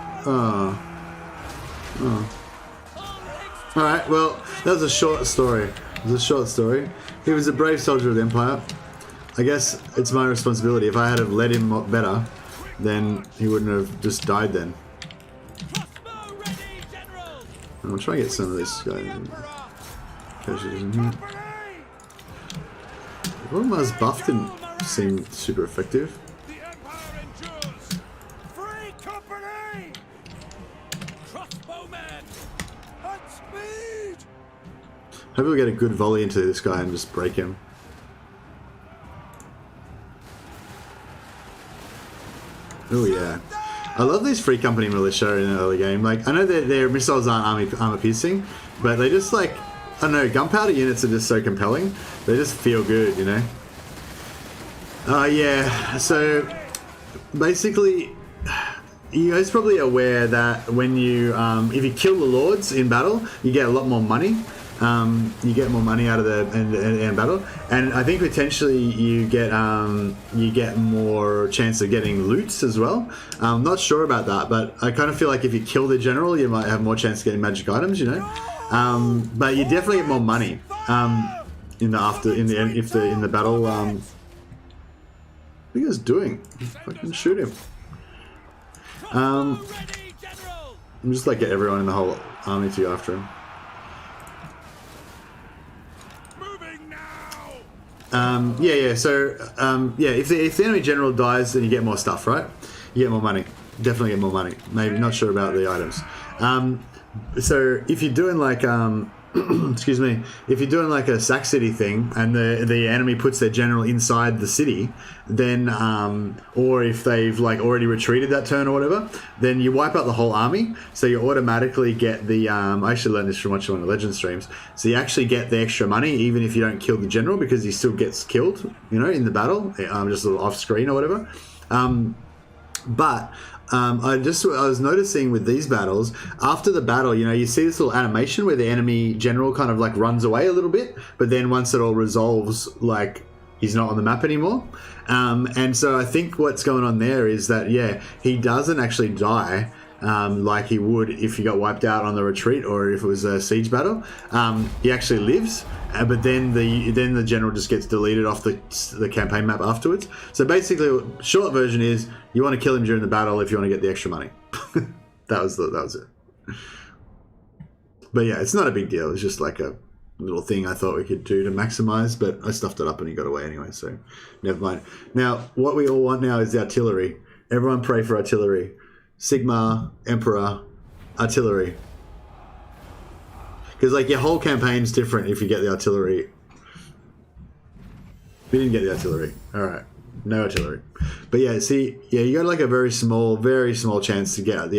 Oh. Alright, well, that was a short story. It was a short story. He was a brave soldier of the Empire. I guess it's my responsibility. If I had have led him better, then he wouldn't have just died then. I'll try and get some of this guy in here. Volkmar's buff didn't seem super effective. Hope we'll get a good volley into this guy and just break him. Oh yeah. I love these Free Company militia in the early game. Like, I know that their missiles aren't armor piercing, but they just like, I don't know, gunpowder units are just so compelling. They just feel good, you know? Yeah, so basically, you guys are probably aware that when you, if you kill the lords in battle, you get a lot more money. You get more money out of the in battle, and I think potentially you get more chance of getting loots as well. I'm not sure about that, but I kind of feel like if you kill the general, you might have more chance of getting magic items, you know. But you definitely get more money in the battle. What are you guys doing? Fucking shoot him. I'm just like get everyone in the whole army to go after him. If the enemy general dies, then you get more stuff, right? You get more money. Definitely get more money. Maybe not sure about the items. So if you're doing like excuse me, if you're doing like a Sack City thing and the enemy puts their general inside the city, then or if they've like already retreated that turn or whatever, then you wipe out the whole army. So you automatically get the I actually learned this from watching one of the Legend streams. So you actually get the extra money even if you don't kill the general, because he still gets killed, you know, in the battle, just a little off screen or whatever. I was noticing with these battles, after the battle, you know, you see this little animation where the enemy general kind of like runs away a little bit, but then once it all resolves, like he's not on the map anymore. And so I think what's going on there is that, yeah, he doesn't actually die like he would if he got wiped out on the retreat or if it was a siege battle. He actually lives, but then the general just gets deleted off the campaign map afterwards. So basically, short version is you want to kill him during the battle if you want to get the extra money. that was it. But yeah, it's not a big deal. It's just like a little thing I thought we could do to maximize, but I stuffed it up and he got away anyway, so never mind. Now, what we all want now is the artillery. Everyone pray for artillery. Sigmar, Emperor, artillery. Because like your whole campaign's different if you get the artillery. We didn't get the artillery. Alright. No artillery. But yeah, see, yeah, you got like a very small chance to get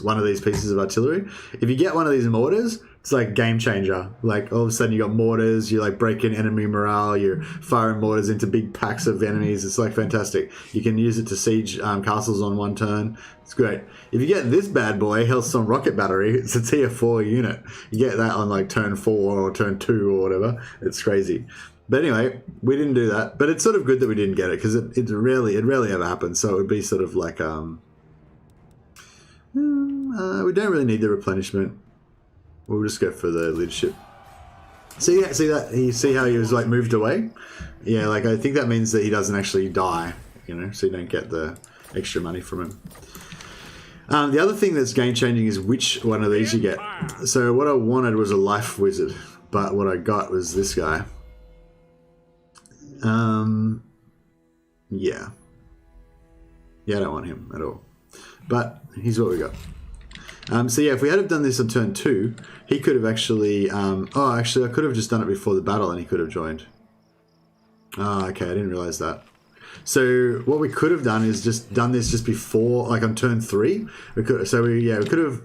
one of these pieces of artillery. If you get one of these mortars, it's like game changer. Like all of a sudden you got mortars, you like breaking enemy morale, you're firing mortars into big packs of enemies. It's like fantastic. You can use it to siege castles on one turn. It's great. If you get this bad boy, Hellstorm Rocket Battery, it's a tier 4 unit. You get that on like turn 4 or turn 2 or whatever. It's crazy. But anyway, we didn't do that. But it's sort of good that we didn't get it because it rarely ever happens. So it would be sort of like we don't really need the replenishment. We'll just go for the leadership. See that? You see how he was like moved away? Yeah, like I think that means that he doesn't actually die, you know, so you don't get the extra money from him. The other thing that's game changing is which one of these you get. So what I wanted was a life wizard, but what I got was this guy. Yeah, I don't want him at all. But here's what we got. So yeah, if we had have done this on turn 2, he could have actually... actually, I could have just done it before the battle and he could have joined. Oh, okay, I didn't realize that. So what we could have done is just done this just before, like on turn 3. We could have...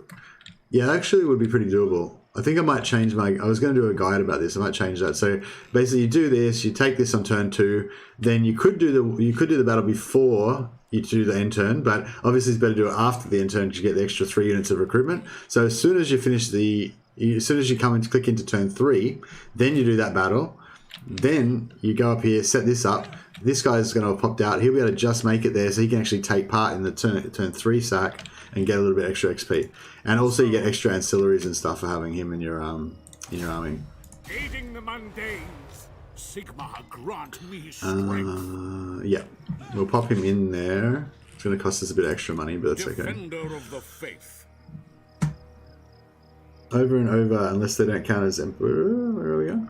Yeah, actually it would be pretty doable. I think I might change my... I was going to do a guide about this. I might change that. So basically you do this, you take this on turn 2, then you could do the battle before you do the end turn, but obviously it's better to do it after the end turn to get the extra 3 units of recruitment. So as soon as you finish as soon as you come and click into turn 3, then you do that battle. Then you go up here, set this up. This guy's going to have popped out. He'll be able to just make it there so he can actually take part in the turn 3 sack and get a little bit extra XP. And also you get extra ancillaries and stuff for having him in your army. Aiding the mundanes, Sigmar grant me strength. Yeah, we'll pop him in there. It's going to cost us a bit of extra money, but that's okay. Defender of the faith. Over and over, unless they don't count as Emperor. Where are we going?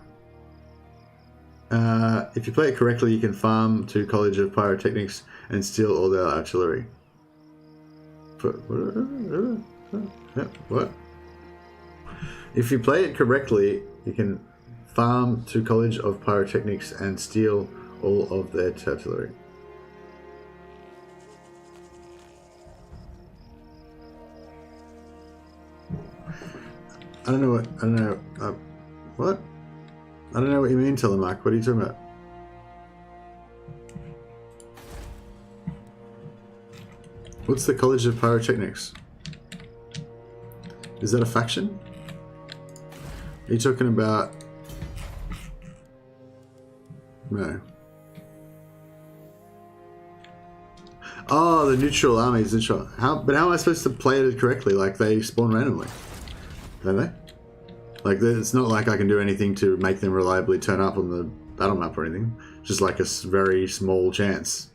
If you play it correctly, you can farm to College of Pyrotechnics and steal all their artillery. What? If you play it correctly, you can farm to College of Pyrotechnics and steal all of their artillery. I don't know what you mean, Telemark. What are you talking about? What's the College of Pyrotechnics? Is that a faction? Are you talking about... No. Oh, the neutral armies. Neutral. But how am I supposed to play it correctly? Like, they spawn randomly. Don't they? Like, it's not like I can do anything to make them reliably turn up on the battle map or anything. Just like a very small chance.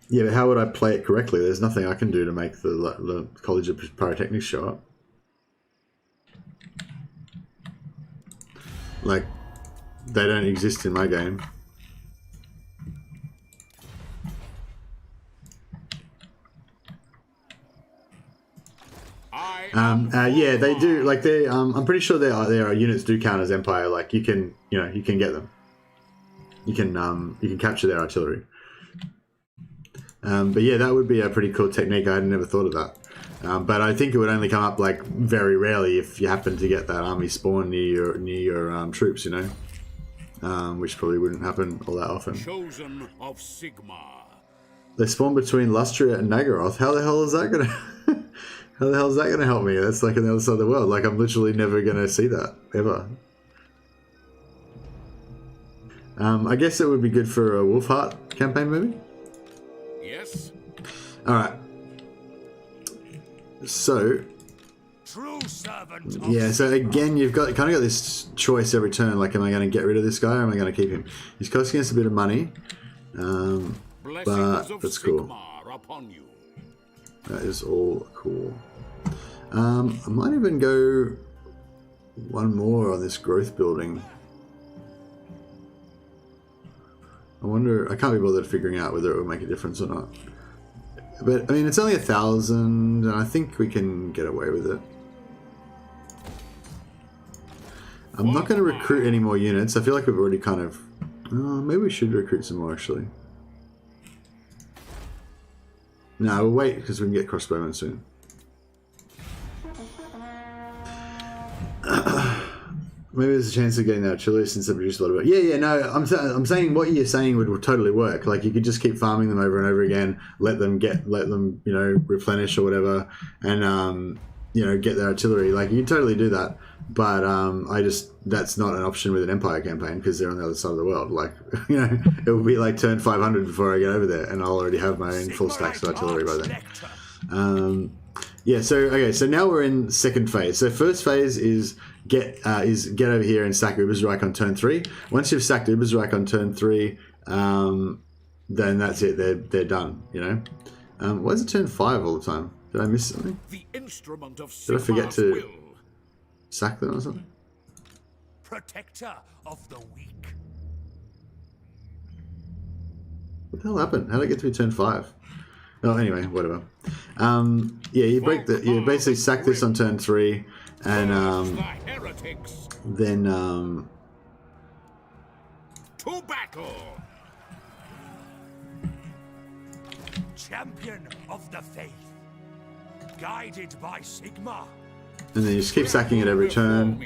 Yeah, but how would I play it correctly? There's nothing I can do to make the College of Pyrotechnics show up. Like, they don't exist in my game. Yeah, they do. Like, they. I'm pretty sure their units do count as Empire. Like, you can get them. You can capture their artillery. But yeah, that would be a pretty cool technique. I had never thought of that. But I think it would only come up like very rarely if you happen to get that army spawn near your troops, you know, which probably wouldn't happen all that often. Chosen of Sigmar. They spawn between Lustria and Nagaroth. How the hell is that gonna? How the hell is that gonna help me? That's like on the other side of the world. Like, I'm literally never gonna see that ever. I guess it would be good for a Wolfheart campaign, maybe. Yes. All right. So. True servant. Yeah. So again, you've got this choice every turn. Like, am I going to get rid of this guy or am I going to keep him? He's costing us a bit of money, but that's cool. Upon you. That is all cool. I might even go one more on this growth building. I wonder, I can't be bothered figuring out whether it will make a difference or not. But, I mean, it's only 1,000, and I think we can get away with it. I'm not going to recruit any more units. I feel like we've already kind of... maybe we should recruit some more, actually. No, we'll wait, because we can get crossbowmen soon. Maybe there's a chance of getting that artillery since they produce a lot of it. Yeah, no, I'm saying what you're saying would totally work. Like, you could just keep farming them over and over again, let them you know, replenish or whatever, and you know, get their artillery. Like, you can totally do that. But that's not an option with an Empire campaign because they're on the other side of the world. Like, you know, it will be like turn 500 before I get over there, and I'll already have my own full stacks of artillery by then. Yeah, so okay, so now we're in second phase. So first phase is get over here and sack Ubersreich on turn 3. Once you've sacked Ubersreich on turn 3, then that's it. They're done. You know. Why is it turn 5 all the time? Did I miss something? The instrument of Did I forget to will. sack them or something? Protector of the weak. What the hell happened? How did I get to be turn 5? Oh, anyway, whatever. Yeah, you break the. You basically sack this on turn 3, and The heretics then to battle. Champion of the faith, guided by Sigma. and then you just keep sacking it every turn.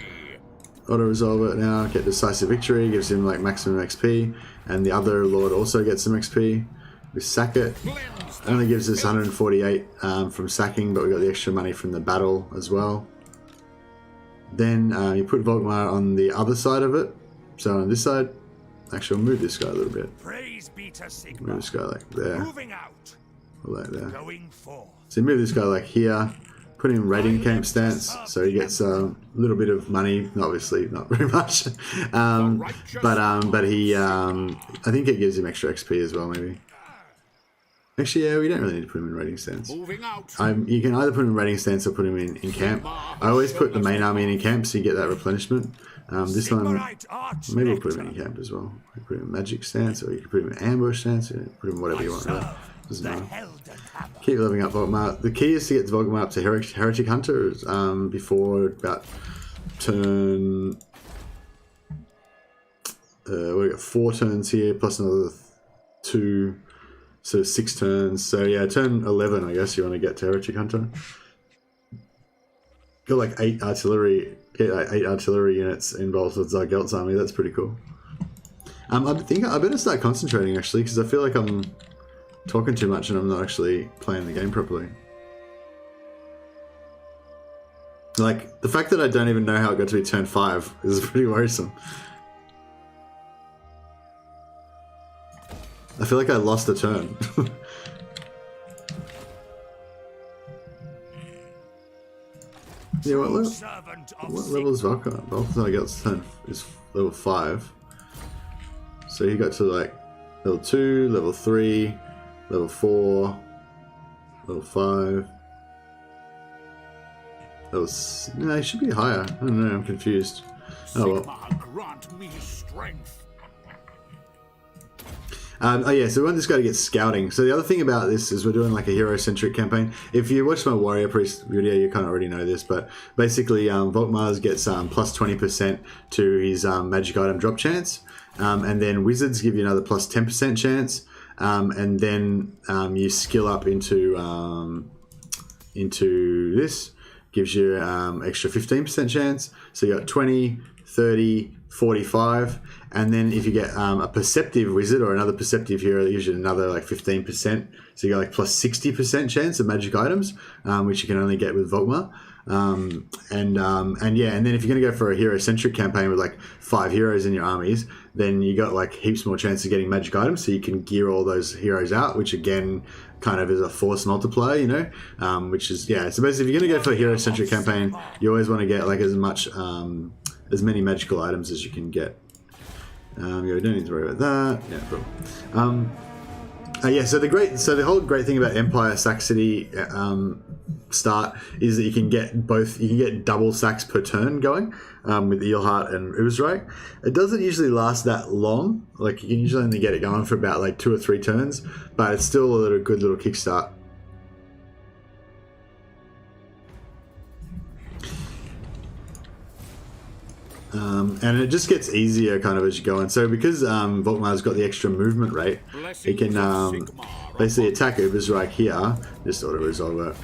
Auto resolve it now. Get decisive victory. Gives him like maximum XP, and the other lord also gets some XP. We sack it. It only gives us 148 from sacking, but we got the extra money from the battle as well. Then you put Volkmar on the other side of it. So on this side, actually I'll move this guy a little bit. Praise be to Sigma. Move this guy like there, Moving out, or like there. going forth. So you move this guy like here. Put him in raiding camp stance, so he gets a little bit of money. Obviously, not very much, but he, I think it gives him extra XP as well. Maybe. Actually, yeah, we don't really need to put him in raiding stance. Moving out. You can either put him in raiding stance or put him in camp. I always put the main army in camp so you get that replenishment. This one, maybe we'll put him in camp as well. You put him in magic stance, or you can put him in ambush stance. Or put him whatever you want. Really. Doesn't matter. Keep leveling up Volkmar. The key is to get Volkmar up to Heretic Hunter before about turn. We got 4 turns here plus another 2, so 6 turns. So yeah, turn 11, I guess you want to get to Heretic Hunter. Got like 8 artillery. Get like 8 artillery units involved with Zargelt's army. That's pretty cool. I think I better start concentrating actually, because I feel like I'm talking too much and I'm not actually playing the game properly. Like, the fact that I don't even know how it got to be turn 5 is pretty worrisome. I feel like I lost a turn. Yeah, what level is Volkmar? Volkmar's turn is level 5. So he got to like level 2, level 3, level 4, level 5. No, he should be higher. I don't know, I'm confused. Oh well. Grant me strength. Oh yeah, so we want this guy to get scouting. So the other thing about this is we're doing like a hero-centric campaign. If you watch my Warrior Priest video, you kind of already know this, but basically Volkmar gets plus 20% to his magic item drop chance, and then Wizards give you another plus 10% chance, and then you skill up into this, gives you extra 15% chance. So you got 20, 30, 45, and then if you get a perceptive wizard or another perceptive hero, that gives you another like 15%. So you got like plus 60% chance of magic items, which you can only get with Volkmar. And yeah, and then if you're gonna go for a hero-centric campaign with like 5 heroes in your armies, then you got like heaps more chance of getting magic items, so you can gear all those heroes out, which again kind of is a force multiplier, you know, which is, yeah. So basically, if you're gonna go for a hero-centric campaign, you always want to get like as many magical items as you can get. Yeah, we don't need to worry about that. Yeah, cool. Yeah, so the whole great thing about Empire Sack City start is that you can get double sacks per turn going with Eelheart and Oozreich. It doesn't usually last that long. Like, you can usually only get it going for about like 2 or 3 turns, but it's still a good little kickstart. And it just gets easier kind of as you go on. So because Volkmar's got the extra movement rate, he can basically attack Oozreich here, just auto resolve it.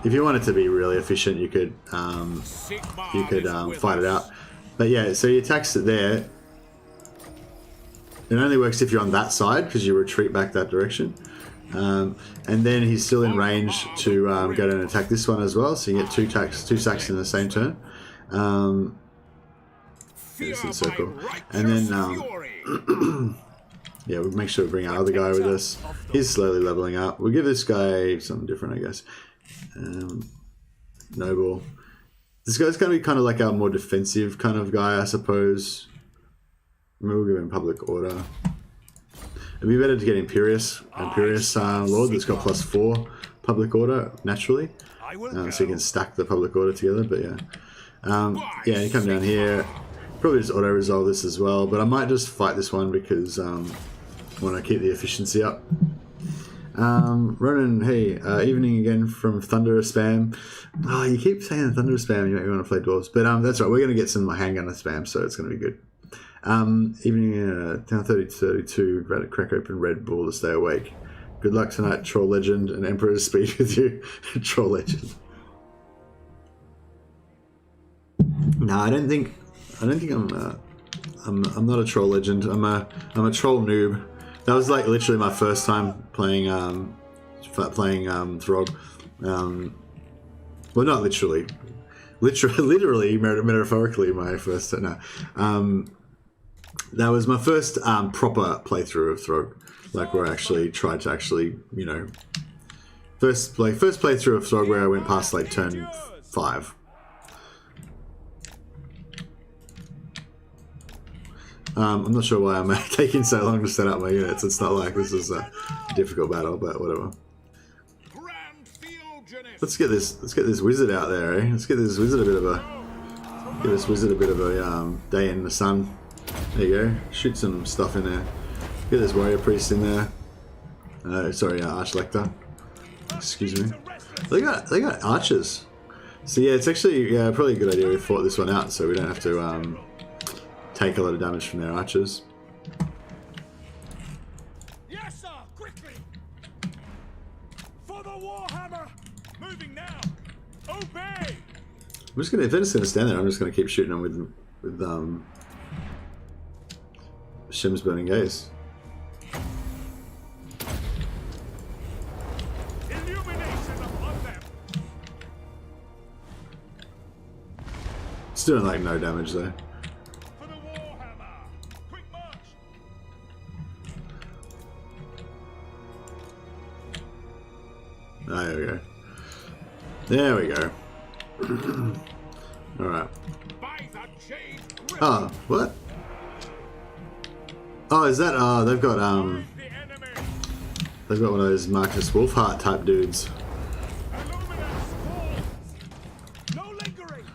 If you wanted to be really efficient, you could fight it out. But yeah, so he attacks it there. It only works if you're on that side, because you retreat back that direction. And then he's still in range to go down and attack this one as well. So you get 2 sacks in the same turn. It's in circle. And then yeah, we'll make sure we bring our other guy with us. He's slowly leveling up. We'll give this guy something different, I guess. Noble. This guy's going to be kind of like our more defensive kind of guy, I suppose. Maybe we'll give him public order. It'd be better to get Imperious Lord that's got +4 public order naturally, so you can stack the public order together. But yeah, yeah, you come down here. Probably just auto resolve this as well, but I might just fight this one because I want to keep the efficiency up. Ronan, hey, evening again from Thunder Spam. Oh, you keep saying Thunder Spam, you make me want to play Dwarves. But that's right, we're going to get some handgunner spam, so it's going to be good. Evening, down 30-32, ready to crack open Red Bull to stay awake. Good luck tonight, Troll Legend, and Emperor's speed with you, Troll Legend. No, I don't think I'm not a Troll Legend. I'm a Troll noob. That was like literally my first time playing Throg. Well, not literally. Literally, metaphorically, my first. No, that was my first proper playthrough of Throg. Like where I actually tried to you know, first playthrough of Throg where I went past like turn 5. I'm not sure why I'm taking so long to set up my units. It's not like this is a difficult battle, but whatever. Let's get this wizard out there, eh? Let's get this wizard a bit of a day in the sun. There you go. Shoot some stuff in there. Get this warrior priest in there. Sorry, Archlector. Excuse me. They got archers. So yeah, it's actually probably a good idea we fought this one out, so we don't have to take a lot of damage from their archers. Yes, sir! Quickly! For the Warhammer! Moving now! Obey! I'm just gonna, if they're just gonna stand there, I'm just gonna keep shooting them with Shim's Burning Gaze. Illumination upon them! It's doing like no damage though. For the Warhammer! Quick march! Ah, there we go. There we go. Alright. By the jade grip! Oh, what? Oh, is that they've got The enemy! one of those Marcus Wolfheart type dudes. Illuminous falls! No lingering!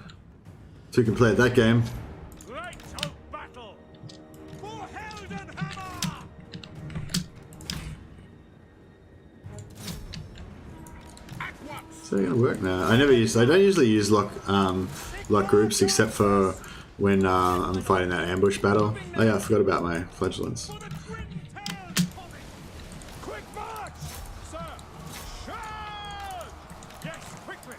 So we can play at that game. Light of battle! For Heldenhammer! At once! So gonna work now. I don't usually use lock groups except for when I'm fighting that ambush battle. Oh yeah, I forgot about my flagellants. For the twin tails coming! Quick march! Sir! Charge! Yes, quickly!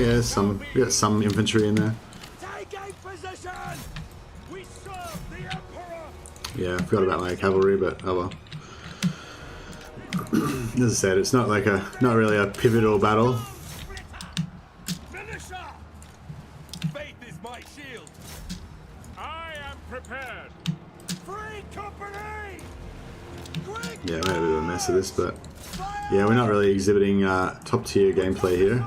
Yeah, we got some infantry in there. Take a position! We serve the Emperor! Yeah, I forgot about my cavalry, but oh well. As I said, it's not really a pivotal battle. Finisher! Faith is my shield! I am prepared! Free company! Quick! Yeah, I made a bit of a mess of this, but yeah, we're not really exhibiting top tier gameplay here.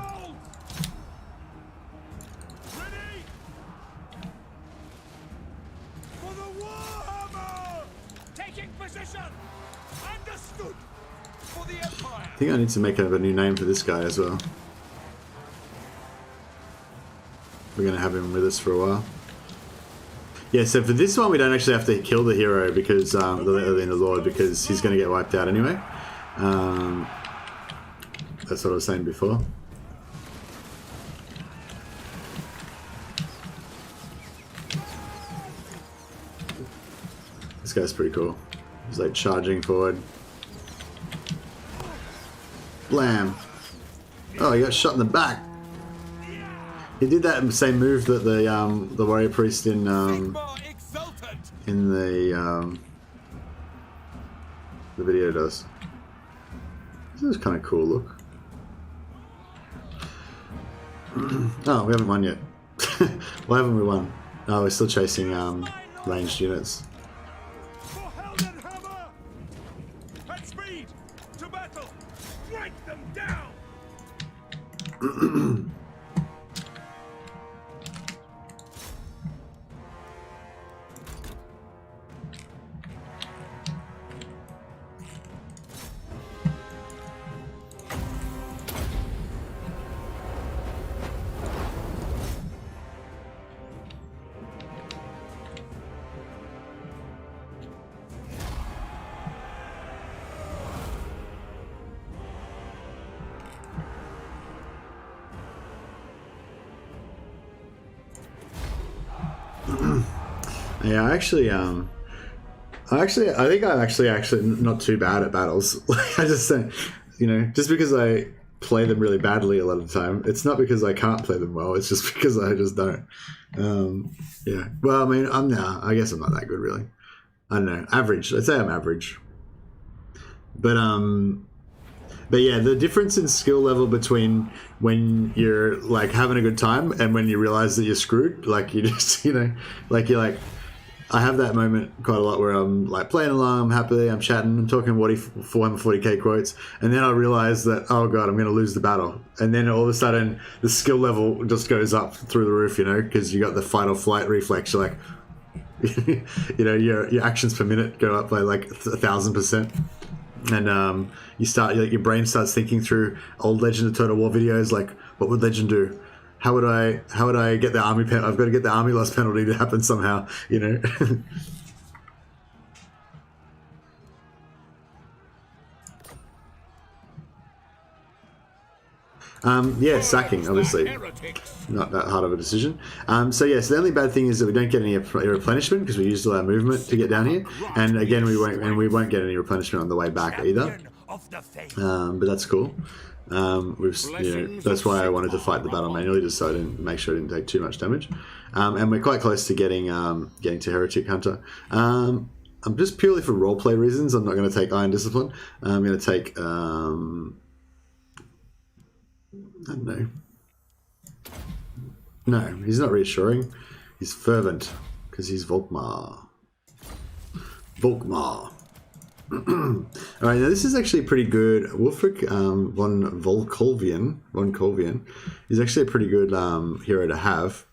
Ready? For the Warhammer! Taking position! Understood! For the Empire! I think I need to make a new name for this guy as well. We're going to have him with us for a while. Yeah, so for this one we don't actually have to kill the hero because, the Lord, because he's going to get wiped out anyway. That's what I was saying before. This guy's pretty cool. He's like charging forward. Blam! Oh, he got shot in the back. He did that same move that the warrior priest in the video does. This is kind of cool. Look. Oh, we haven't won yet. Why haven't we won? Oh, we're still chasing ranged units. For Heldenhammer! At speed! To battle! Strike them down! Yeah, I think I'm actually not too bad at battles. Like, I just don't, just because I play them really badly a lot of the time, it's not because I can't play them well. It's just because I just don't. Yeah. Well, I mean, I guess I'm not that good, really. I don't know. Average. I'd say I'm average. But yeah, the difference in skill level between when you're like having a good time and when you realize that you're screwed, like you just, like you're like, I have that moment quite a lot where I'm like playing along, I'm happy, I'm chatting, I'm talking 440k quotes, and then I realize that, oh god, I'm going to lose the battle. And then all of a sudden, the skill level just goes up through the roof, because you got the fight or flight reflex. You're like, your actions per minute go up by like 1,000%. And you start, your brain starts thinking through old Legend of Total War videos, like, what would Legend do? How would I get the army penalty? I've got to get the army loss penalty to happen somehow, Yeah, sacking, obviously. Not that hard of a decision. So the only bad thing is that we don't get any replenishment because we used all our movement to get down here. And again, we won't get any replenishment on the way back either. But that's cool. That's why I wanted to fight the battle manually, just so I didn't make sure I didn't take too much damage. And we're quite close to getting to Heretic Hunter. I'm just purely for roleplay reasons. I'm not going to take Iron Discipline. I'm going to take I don't know. No, he's not reassuring. He's fervent because he's Volkmar. Volkmar. Alright, now this is actually pretty good. Wolfric von Volkolvian is actually a pretty good hero to have.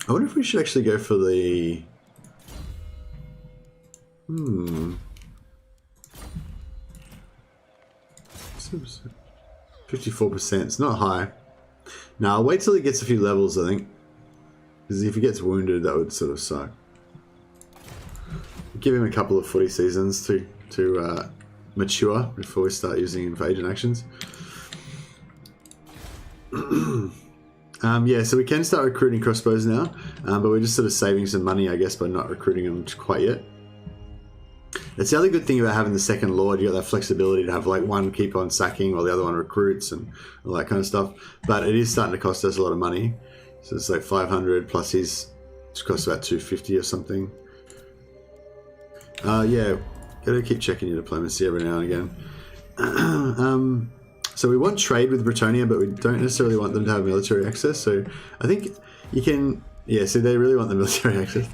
I wonder if we should actually go for the 54%. It's not high. Now I'll wait till he gets a few levels, I think. Because if he gets wounded, that would sort of suck. Give him a couple of footy seasons to mature before we start using invasion actions. Yeah, so we can start recruiting crossbows now, but we're just sort of saving some money, I guess, by not recruiting them quite yet. That's the other good thing about having the second lord. You got that flexibility to have like one keep on sacking while the other one recruits and all that kind of stuff. But it is starting to cost us a lot of money. So it's like 500 plus his costs about 250 or something. Yeah, gotta keep checking your diplomacy every now and again. So we want trade with Bretonnia, but we don't necessarily want them to have military access. So I think you can. Yeah, so they really want the military access.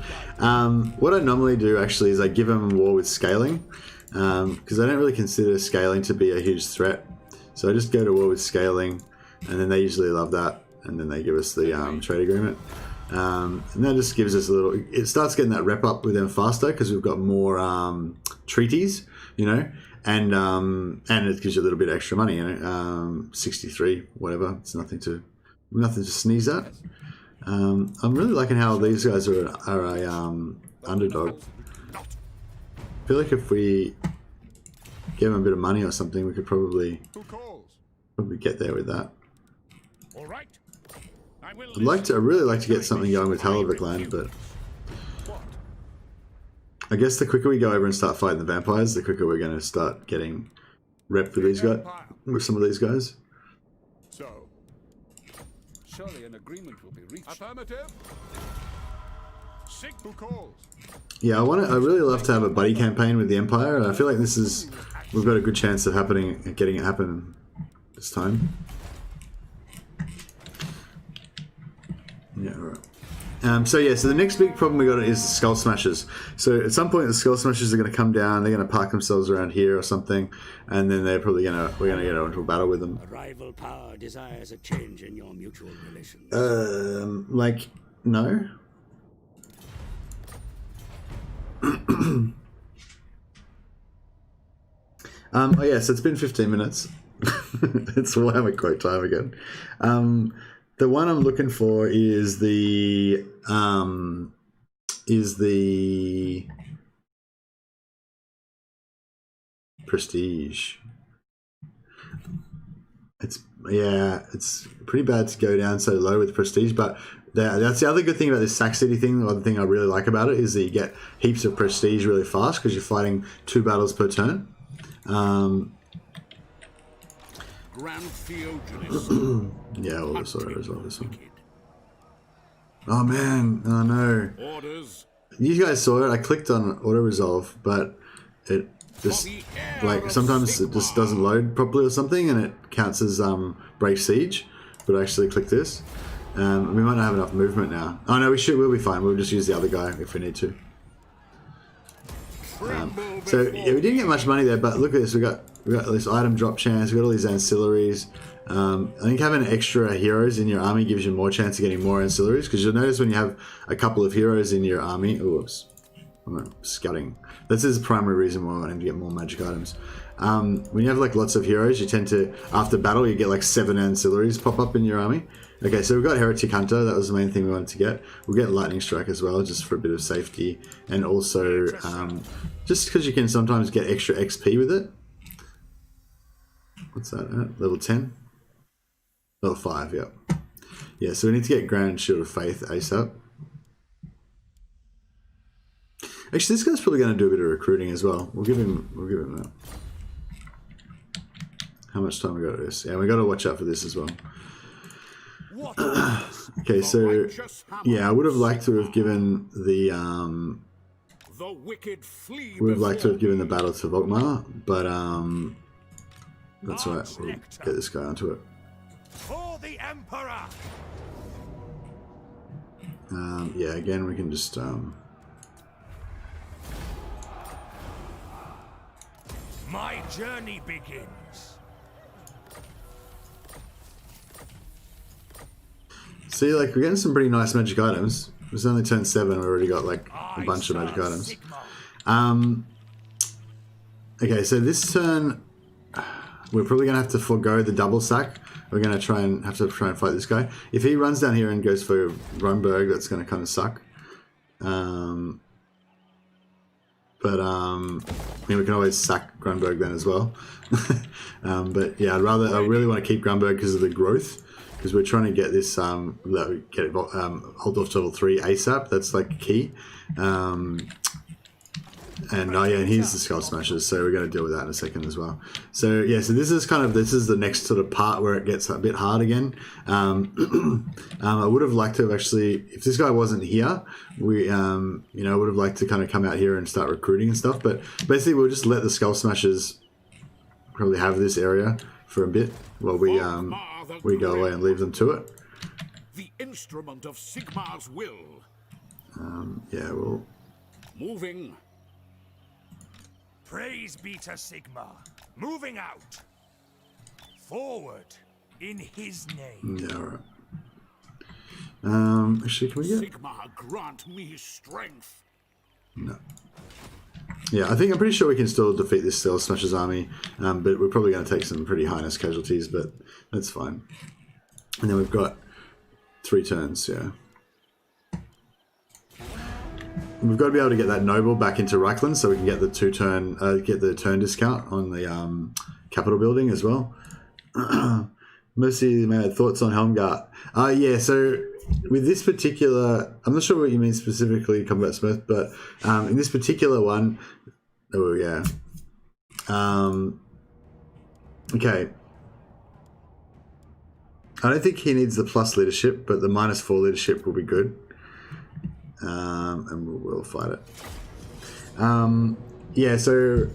What I normally do actually is I give them war with scaling, because I don't really consider scaling to be a huge threat. So I just go to war with scaling, and then they usually love that, and then they give us the trade agreement. And that just gives us a little. It starts getting that rep up with them faster because we've got more treaties, and it gives you a little bit of extra money. 63, whatever. It's nothing to sneeze at. I'm really liking how these guys are a underdog. I feel like if we give them a bit of money or something, we could probably get there with that. All right. I really like to get something going with Halibut Land, but I guess the quicker we go over and start fighting the vampires, the quicker we're going to start getting rep with these guys, with some of these guys. So, Surely an agreement will be reached. affirmative. Sick who calls. Yeah, I really love to have a buddy campaign with the Empire, and I feel like we've got a good chance of getting it happen this time. Yeah, alright. So the next big problem we got is the Skull Smashers. So at some point the Skull Smashers are going to come down, they're going to park themselves around here or something, and then we're going to get into a battle with them. A rival power desires a change in your mutual relations. No. Oh yeah, so it's been 15 minutes. It's Warhammer quote time again. The one I'm looking for is the Prestige. It's pretty bad to go down so low with Prestige, but That's the other good thing about this Sack City thing. The other thing I really like about it is that you get heaps of prestige really fast because you're fighting 2 battles per turn. Grand Theogenes. Yeah, all this order as well. This one. Oh man! Oh no! Orders. You guys saw it. I clicked on auto resolve, but it just like sometimes it just doesn't load properly or something, and it counts as break siege. But I actually click this. We might not have enough movement now. Oh no, we'll be fine. We'll just use the other guy if we need to. So yeah, we didn't get much money there, but look at this. We got this item drop chance. We got all these ancillaries. I think having extra heroes in your army gives you more chance of getting more ancillaries, because you'll notice when you have a couple of heroes in your army. Oops, I'm scouting. This is the primary reason why I wanted to get more magic items. When you have like lots of heroes, you tend to, after battle, you get like 7 ancillaries pop up in your army. Okay, so we've got Heretic Hunter. That was the main thing we wanted to get. We'll get Lightning Strike as well, just for a bit of safety, and also just because you can sometimes get extra XP with it. What's that at? Level 10? Level 5, yep. Yeah, so we need to get Grand Shield of Faith ASAP. Actually, this guy's probably going to do a bit of recruiting as well. We'll give him that. How much time we got to this? Yeah, we got to watch out for this as well. Okay, so yeah, I would have liked to have given the wicked flee. Would have liked to have given the battle to Volkmar, but that's all right. We'll get this guy onto it. For the Emperor. Yeah, again, we can just My journey begins. See, like, we're getting some pretty nice magic items. It's only turn 7, we've already got like a bunch of magic items. Okay, so this turn we're probably gonna have to forego the double sack. We're gonna try and fight this guy. If he runs down here and goes for Runberg, that's gonna kind of suck. I mean, we can always sack Grunberg then as well. But yeah, I really want to keep Grunberg because of the growth, because we're trying to get this hold off to level 3 ASAP. That's like key. And oh yeah, and here's the Skull Smashers, so we're going to deal with that in a second as well. So yeah, so this is the next sort of part where it gets a bit hard again. I would have liked to have actually, if this guy wasn't here, we would have liked to kind of come out here and start recruiting and stuff. But basically, we'll just let the Skull Smashers probably have this area for a bit while we go away and leave them to it. The instrument of Sigmar's will. Yeah, we'll moving. Praise be to Sigmar. Moving out. Forward in his name. Yeah, alright. Actually, can we get... Sigmar, grant me strength. No. Yeah, I'm pretty sure we can still defeat this Skull Smashers army, but we're probably going to take some pretty heinous casualties, but that's fine. And then we've got 3 turns, yeah. We've got to be able to get that noble back into Reichland so we can get the turn discount on the capital building as well. Mostly thoughts on Helmgart. Yeah, so with this particular, I'm not sure what you mean specifically, Combat Smith, but in this particular one, oh yeah. Okay. I don't think he needs the plus leadership, but the -4 leadership will be good. And we'll fight it. Yeah, so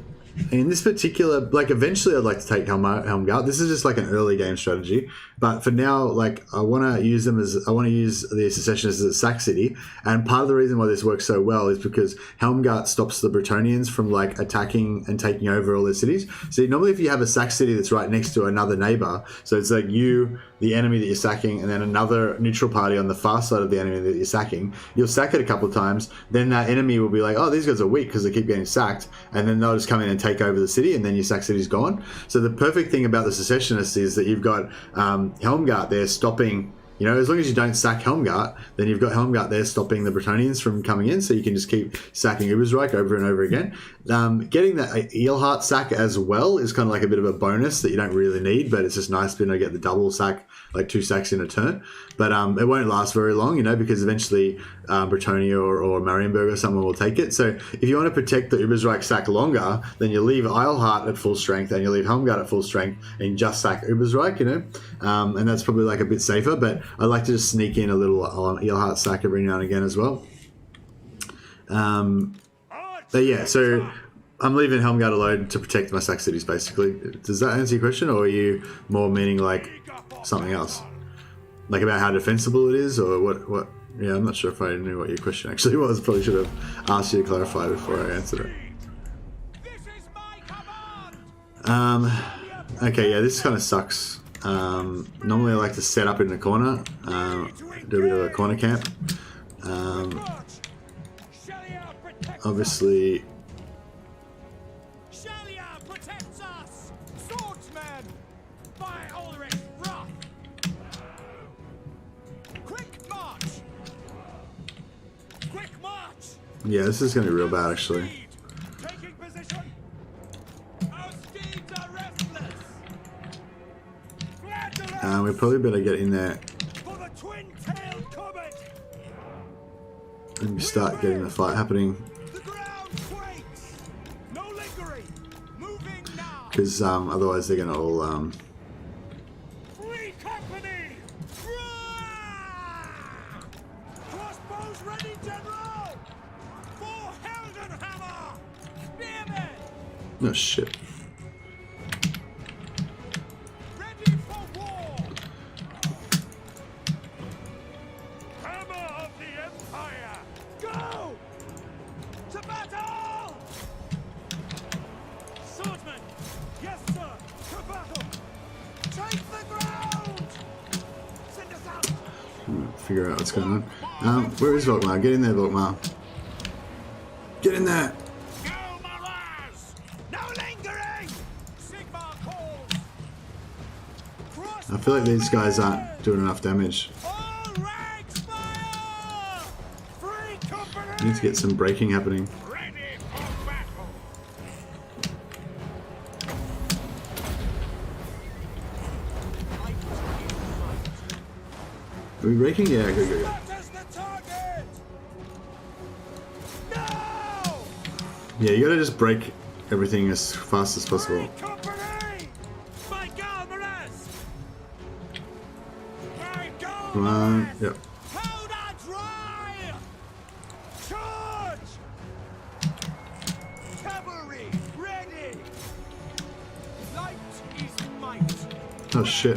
in this particular, like, eventually I'd like to take Helmgart. This is just like an early game strategy, but for now, like, I want to use the secessionists as a sack city, and part of the reason why this works so well is because Helmgart stops the Bretonnians from like attacking and taking over all their cities. So normally if you have a sack city that's right next to another neighbor, so it's like you, the enemy that you're sacking, and then another neutral party on the far side of the enemy that you're sacking, you'll sack it a couple of times, then that enemy will be like, oh, these guys are weak because they keep getting sacked, and then they'll just come in and take over the city, and then your sack city's gone. So the perfect thing about the secessionists is that you've got Helmgart there stopping You know, as long as you don't sack Helmgart, then you've got Helmgart there stopping the Bretonnians from coming in, so you can just keep sacking Ubersreich over and over again. Getting that Eelheart sack as well is kind of like a bit of a bonus that you don't really need, but it's just nice to get the double sack, like 2 sacks in a turn. But it won't last very long, you know, because eventually Bretonia or Marienburg or someone will take it. So if you want to protect the Ubersreich sack longer, then you leave Eilhart at full strength and you leave Helmgart at full strength and just sack Ubersreich, you know. And that's probably like a bit safer, but I like to just sneak in a little Eelheart sack every now and again as well. But yeah, so I'm leaving Helmgart alone to protect my sack cities, basically. Does that answer your question, or are you more meaning like something else? Like about how defensible it is, or what? Yeah, I'm not sure if I knew what your question actually was. Probably should have asked you to clarify before I answered it. Okay, yeah, this kind of sucks. Normally I like to set up in the corner, do a bit of a corner camp. Obviously, yeah, this is going to be real bad actually. We probably better get in there and start getting the fight happening, because otherwise they're going to all oh shit. Figure out what's going on. Where is Volkmar? Get in there, Volkmar. Get in there! I feel like these guys aren't doing enough damage. Need to get some braking happening. Are we braking? Yeah, go. Yeah, you gotta just break everything as fast as possible. Come on, yep. Oh shit.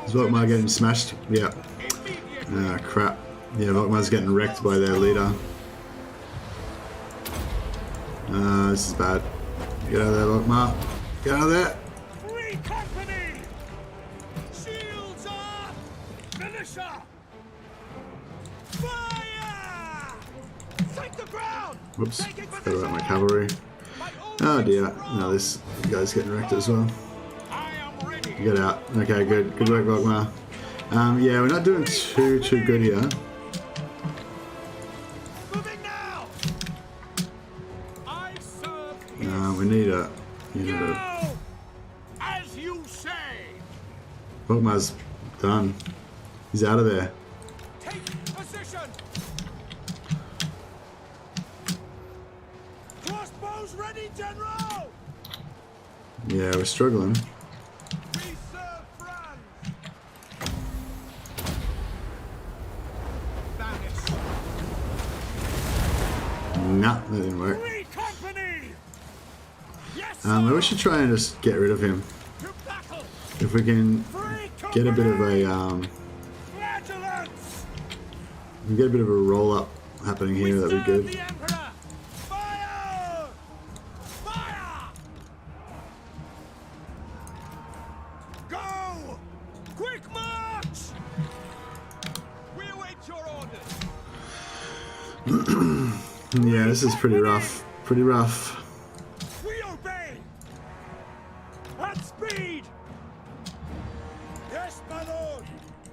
Is Volkmar getting smashed? Yeah. Ah, crap. Yeah, Volkmar's getting wrecked by their leader. This is bad. Get out of there, Volkmar. Get out of there. Free company! Shields up! Militia! Fire! Take the ground! Whoops. Forgot about my cavalry. Oh dear. No, this guy's getting wrecked as well. Get out. Okay, good. Good work, Volkmar. Yeah, we're not doing too good here. We need a, As you say. Volkmar's done. He's out of there. Take position! Crossbows ready, General! Yeah, we're struggling. We serve France! Nah, that didn't work. Free company! Yes, We should try and just get rid of him. to battle! If we can Free get a bit of a Flagellants! get a bit of a roll up happening here, that'd be good. The Emperor! Fire! Fire! Go! Quick march! We await your orders. Yeah, this is pretty rough. Pretty rough. We obey! At speed! Yes, my lord!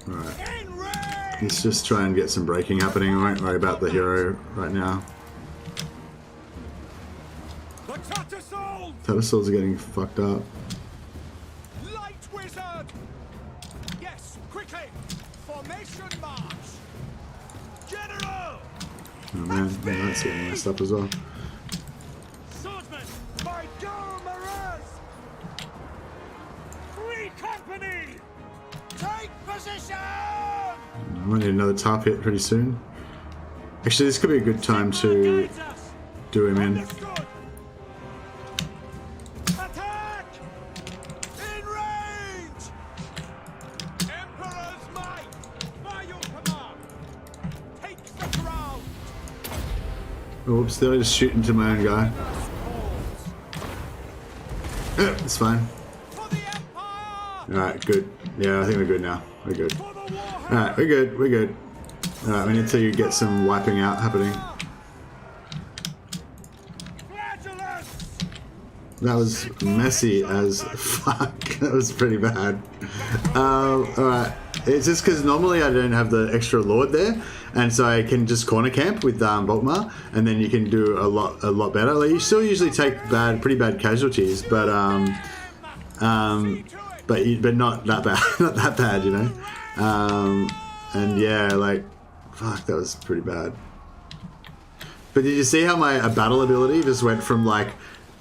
Alright. In range! Let's just try and get some breaking happening. I won't worry about the hero right now. The Tattersalls! Tattersalls are getting fucked up. Light wizard! Yes, quickly! Formation march! General! Oh man, yeah, that's getting messed up as well. Swordsman! My Maras! Free company! Take position! I might need another top hit pretty soon. Actually, this could be a good time to Guides us! do him in. Understood! Attack! In range! Emperor's might! By your command! Take the ground! Oops, they're just shooting to my own guy. It's fine. For the Empire! Alright, good. Yeah, I think we're good now. We're good. For the Warhammer! Alright, we're good. We're good. Alright, we need to get some wiping out happening. Flagellants! That was messy as fuck. That was pretty bad. Alright. It's just because normally I don't have the extra lord there, and so I can just corner camp with Volkmar, and then you can do a lot better. Like, you still usually take pretty bad casualties, but but not that bad, not that bad, you know. And yeah, like, fuck, that was pretty bad. But did you see how my battle ability just went from like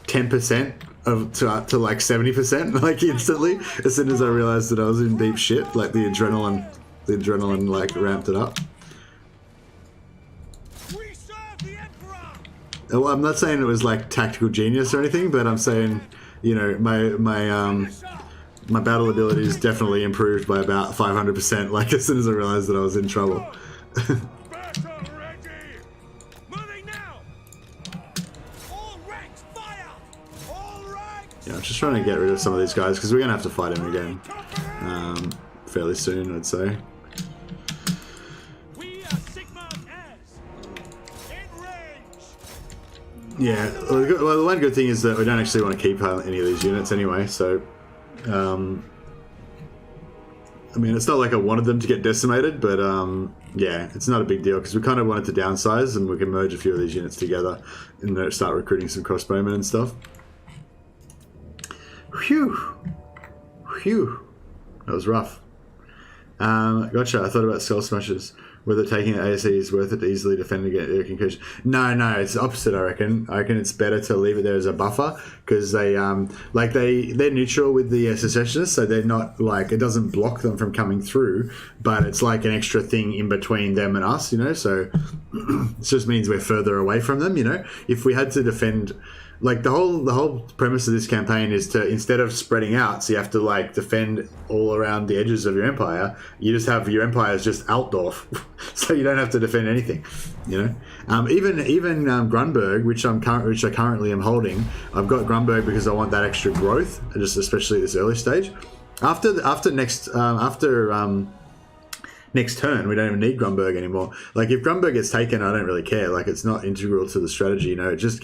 10% to like 70%, like instantly, as soon as I realized that I was in deep shit? Like the adrenaline like ramped it up. We serve the Emperor! Well, I'm not saying it was like tactical genius or anything, but I'm saying, you know, my battle ability is definitely improved by about 500%. Like as soon as I realized that I was in trouble. Battle ready! Moving now! All ranks fire! All ranks! Yeah, I'm just trying to get rid of some of these guys because we're gonna have to fight him again fairly soon, I'd say. We are Sigmar's heirs! In range! Yeah, well, the one good thing is that we don't actually want to keep any of these units anyway, so I mean, it's not like I wanted them to get decimated, but yeah, it's not a big deal because we kind of wanted to downsize and we can merge a few of these units together and then start recruiting some crossbowmen and stuff. Phew! Phew! That was rough. Gotcha, I thought about Skull Smashers. Whether taking an ASE is worth it to easily defend against air concussion. No, it's the opposite, I reckon. I reckon it's better to leave it there as a buffer because they're neutral with the secessionists, so they're not like, it doesn't block them from coming through, but it's like an extra thing in between them and us, you know, so it just means we're further away from them, you know. If we had to defend, like the whole premise of this campaign is to, instead of spreading out, so you have to like defend all around the edges of your empire, you just have your empires just Altdorf, so you don't have to defend anything, you know. Even Grunberg, which I currently am holding, I've got Grunberg because I want that extra growth, just especially at this early stage. After next turn, we don't even need Grunberg anymore. Like if Grunberg gets taken, I don't really care. Like it's not integral to the strategy, you know. It just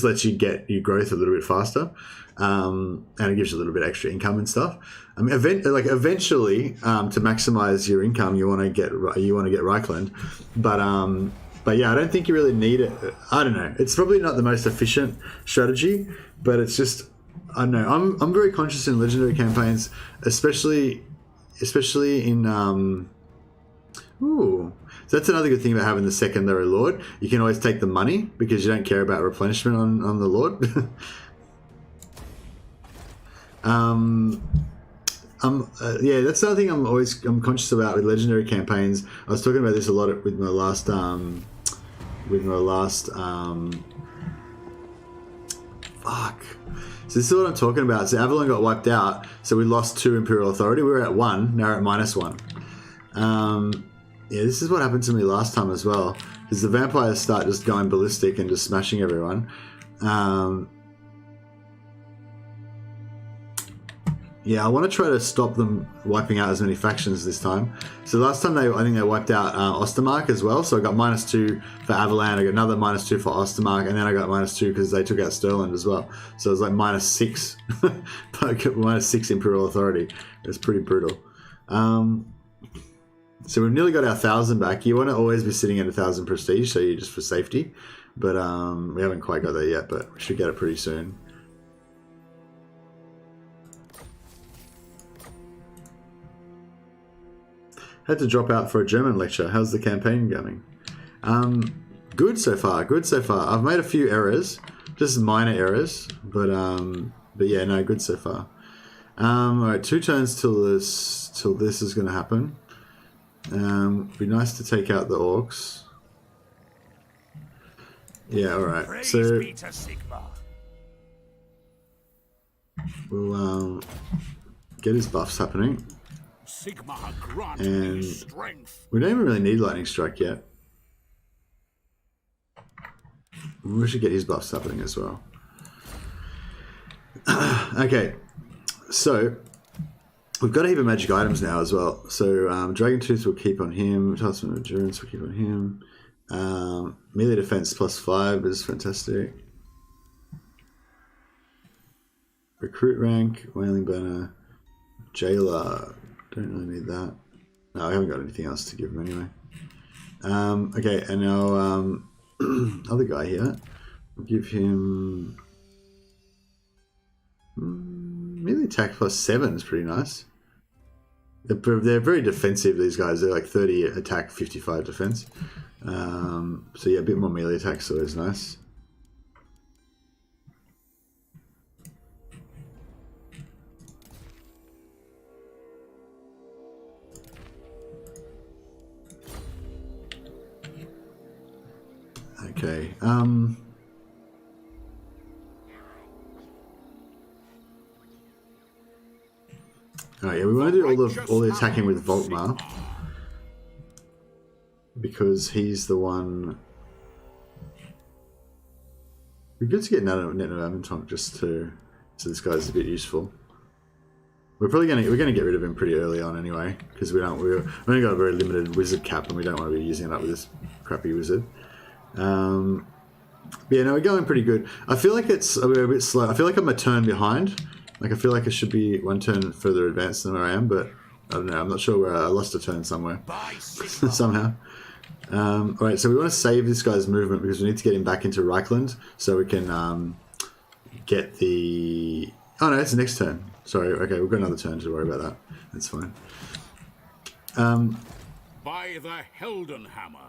lets you get your growth a little bit faster, and it gives you a little bit extra income and stuff. I mean, eventually, to maximize your income, you want to get Reichland, but yeah, I don't think you really need it. I don't know. It's probably not the most efficient strategy, but it's just, I don't know. I'm very conscious in legendary campaigns, especially in ooh, so that's another good thing about having the secondary lord. You can always take the money because you don't care about replenishment on the lord. Yeah, that's another thing I'm conscious about with legendary campaigns. I was talking about this a lot with my last fuck. So this is what I'm talking about. So Avalon got wiped out, so we lost 2 Imperial Authority. We were at 1, now we're at -1. Yeah, this is what happened to me last time as well, because the vampires start just going ballistic and just smashing everyone. Yeah, I want to try to stop them wiping out as many factions this time. So last time I think they wiped out Ostermark as well. So I got -2 for Avalon, I got another -2 for Ostermark, and then I got -2 because they took out Stirland as well. So it was like -6, I got -6 Imperial Authority. It was pretty brutal. So we've nearly got our 1,000 back. You want to always be sitting at 1,000 prestige, so you just for safety. But we haven't quite got there yet, but we should get it pretty soon. Had to drop out for a German lecture. How's the campaign going? Good so far. Good so far. I've made a few errors, just minor errors, but yeah, no, good so far. All right, 2 turns till this is going to happen. Be nice to take out the orcs. Yeah, all right. So we'll get his buffs happening. And we don't even really need lightning strike yet. We should get his buffs happening as well. Okay, so we've got a heap of magic items now as well. So Dragon Tooth will keep on him. Talisman of Endurance will keep on him. Melee defense +5 is fantastic. Recruit rank, Wailing Banner, Jailer. Don't really need that. No, I haven't got anything else to give him anyway. Okay, and now other guy here. We'll give him melee attack +7 is pretty nice. They're very defensive, these guys. They're like 30 attack, 55 defense. So yeah, a bit more melee attack, so it's nice. Okay. Oh yeah, we want to do all the attacking with Volkmar because he's the one. It'd be good to get Net of Aventonk just so this guy's a bit useful. We're gonna get rid of him pretty early on anyway because we only got a very limited wizard cap and we don't want to be using it up with this crappy wizard. But yeah, no, we're going pretty good. I feel like we're a bit slow. I feel like I'm a turn behind. Like I feel like I should be 1 turn further advanced than where I am, but I don't know. I'm not sure where I lost a turn somewhere somehow. Alright, so we want to save this guy's movement because we need to get him back into Reichland so we can get the... Oh no, it's the next turn. Sorry, okay, we've got another turn to worry about that. That's fine. By the Heldenhammer.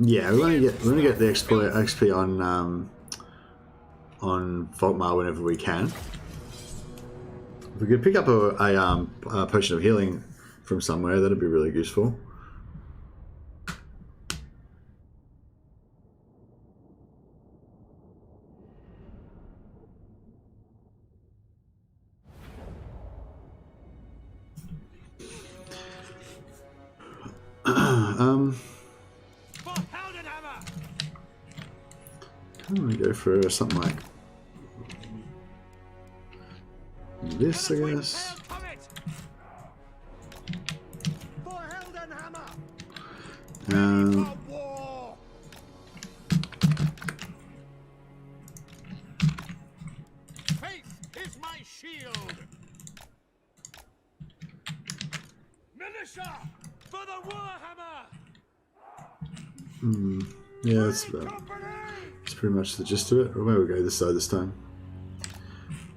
Yeah, we want to get the XP on Volkmar whenever we can. If we could pick up a potion of healing from somewhere, that'd be really useful. I'm gonna go for something like this, I guess. Faith is my shield. Militia for the Warhammer. Yeah, that's pretty much the gist of it. Or maybe we'll go this side this time.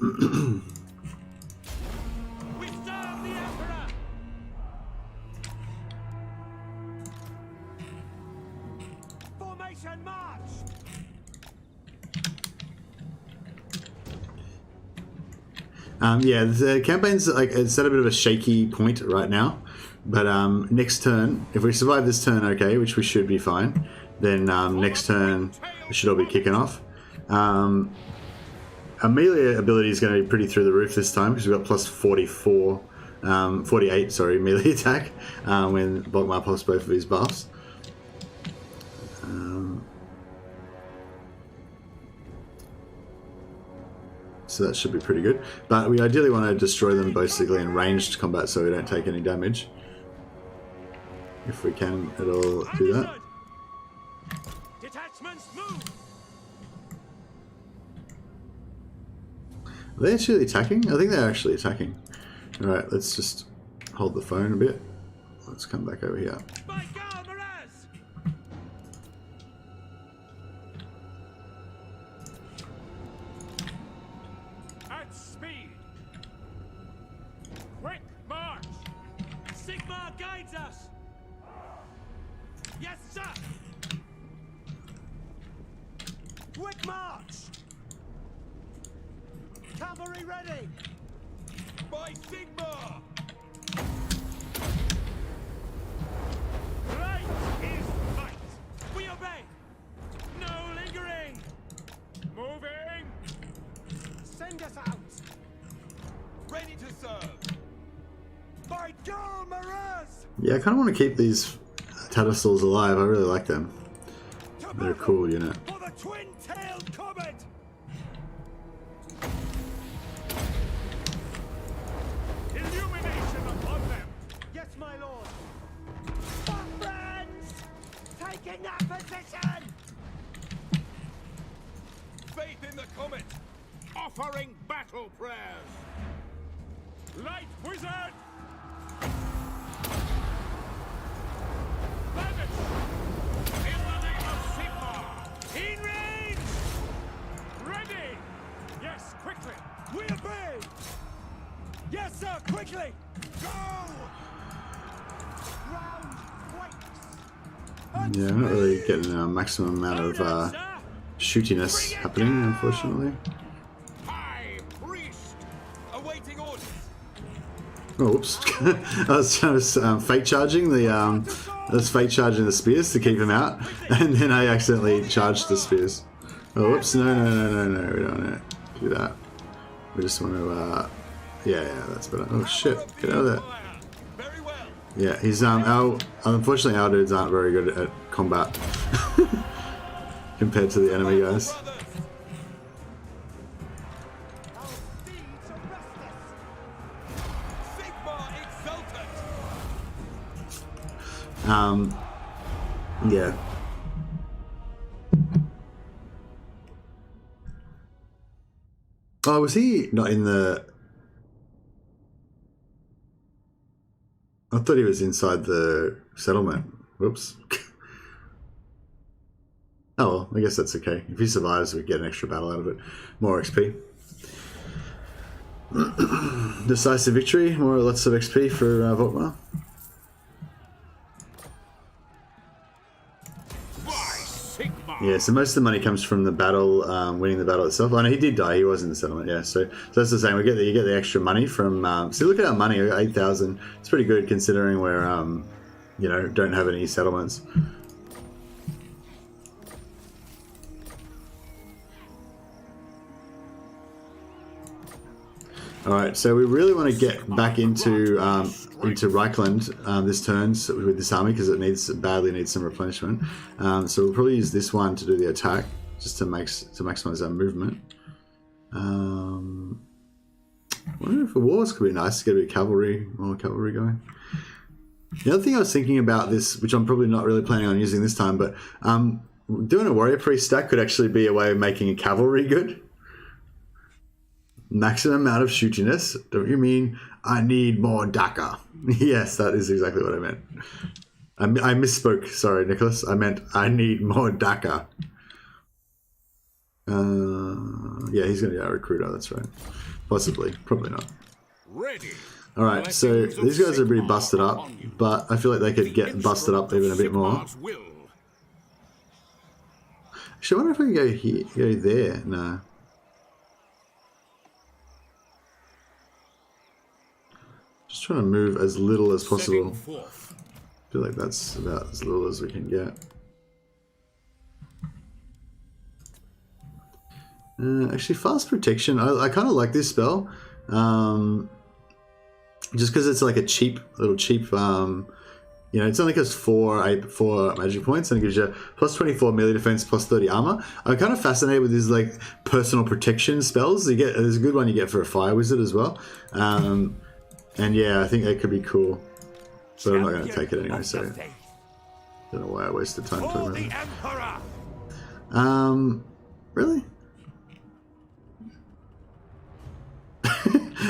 We serve the Emperor. Formation march. Yeah, the campaign's it's at a bit of a shaky point right now. But next turn, if we survive this turn okay, which we should be fine, then next turn we should all be kicking off. Our melee ability is going to be pretty through the roof this time because we've got plus 48, sorry, melee attack when Volkmar pops both of his buffs. So that should be pretty good. But we ideally want to destroy them basically in ranged combat so we don't take any damage. If we can at all do that. Detachments move. Are they actually attacking? I think they're actually attacking. Alright, let's just hold the phone a bit let's come back over here. By God, Miraz! At speed! Quick march! Sigmar guides us! Yes, sir! Quick march! Cavalry ready! By Sigmar! Right is might! We obey! No lingering! Moving! Send us out! Ready to serve! By God, Miraz! Yeah, I kind of want to keep these Tattersalls alive. I really like them. They're a cool unit. For the twin-tailed comet! Illumination upon them! Yes, my lord! My friends! Taking that position! Faith in the comet! Offering battle prayers! Light wizard! Vanish! In the name of Sigmar! In range! Ready! Yes, quickly! We obey! Yes, sir, quickly! Go! Ground quakes! Yeah, I'm not really getting a maximum amount of shootiness happening, unfortunately. High priest! Awaiting orders! Oh, whoops. I was fake charging the spears to keep him out, and then I accidentally charged the spears. Oh, whoops. No, we don't want to do that. We just want to, yeah, that's better. Oh, shit. Get out of there. Very well. Yeah, he's, unfortunately our dudes aren't very good at combat compared to the enemy guys. Our steeds are restless! Sigmar exultant! Yeah. Oh, was he not in the... I thought he was inside the settlement. Whoops. Oh, well, I guess that's okay. If he survives, we get an extra battle out of it. More XP. Decisive victory. Lots of XP for Volkmar. By Sigmar! Yeah, so most of the money comes from the battle, winning the battle itself. Oh no, he did die. He was in the settlement. Yeah, so that's the same. You get the extra money from. See, look at our money. We got 8,000. It's pretty good considering we're you know, don't have any settlements. All right, so we really want to get back into Reichland this turn with this army because it badly needs some replenishment. So we'll probably use this one to do the attack, just to maximize our movement. I wonder if a wars could be nice to get a bit of more cavalry going. The other thing I was thinking about this, which I'm probably not really planning on using this time, but doing a warrior priest stack could actually be a way of making a cavalry good. Maximum amount of shootiness. Don't you mean I need more Daka? Yes, that is exactly what I meant. I misspoke. Sorry, Nicholas. I meant I need more Daka. Yeah, he's going to be our recruiter. That's right. Possibly. Probably not. Ready! Alright, so these guys are pretty busted up, but I feel like they could get busted up even a bit more. Actually, I wonder if we can go here, go there. No. Just trying to move as little as possible. I feel like that's about as little as we can get. Actually, fast protection. I kind of like this spell. Just because it's like a little cheap, you know, it's only costs 4 magic points and it gives you plus 24 melee defense, plus 30 armor. I'm kind of fascinated with these like personal protection spells. There's a good one you get for a fire wizard as well. And yeah, I think that could be cool. But I'm not going to take it anyway, so don't know why I wasted time talking about it. Really?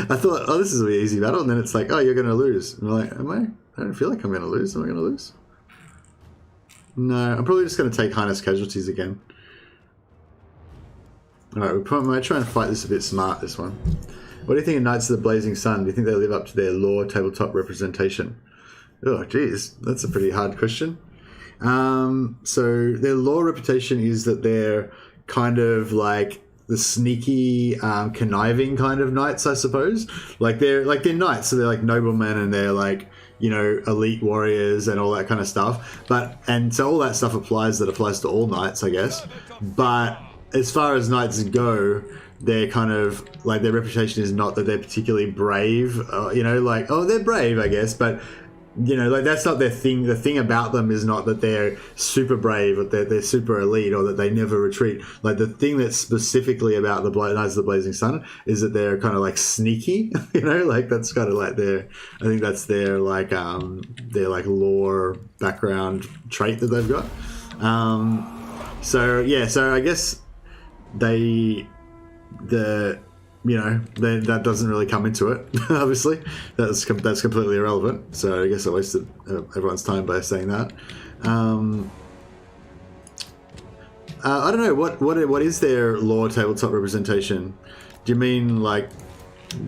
I thought, oh, this is a really easy battle, and then it's like, oh, you're going to lose. And I'm like, am I? I don't feel like I'm going to lose. Am I going to lose? No, I'm probably just going to take Highness casualties again. Alright, we might try and fight this a bit smart, this one. What do you think of Knights of the Blazing Sun? Do you think they live up to their lore tabletop representation? Oh, geez, that's a pretty hard question. So their lore reputation is that they're kind of like the sneaky, conniving kind of knights, I suppose. Like they're knights, so they're like noblemen and they're like, you know, elite warriors and all that kind of stuff. And so all that stuff applies to all knights, I guess. But as far as knights go, they're kind of like, their reputation is not that they're particularly brave, you know, like, oh, they're brave, I guess, but you know, like that's not their thing. The thing about them is not that they're super brave or they're super elite or that they never retreat. Like the thing that's specifically about the Knights of the Blazing Sun is that they're kind of like sneaky, you know, like that's kind of like I think that's their like lore background trait that they've got. So yeah, so I guess that doesn't really come into it. Obviously, that's completely irrelevant. So I guess I wasted everyone's time by saying that. I don't know what is their lore tabletop representation. Do you mean like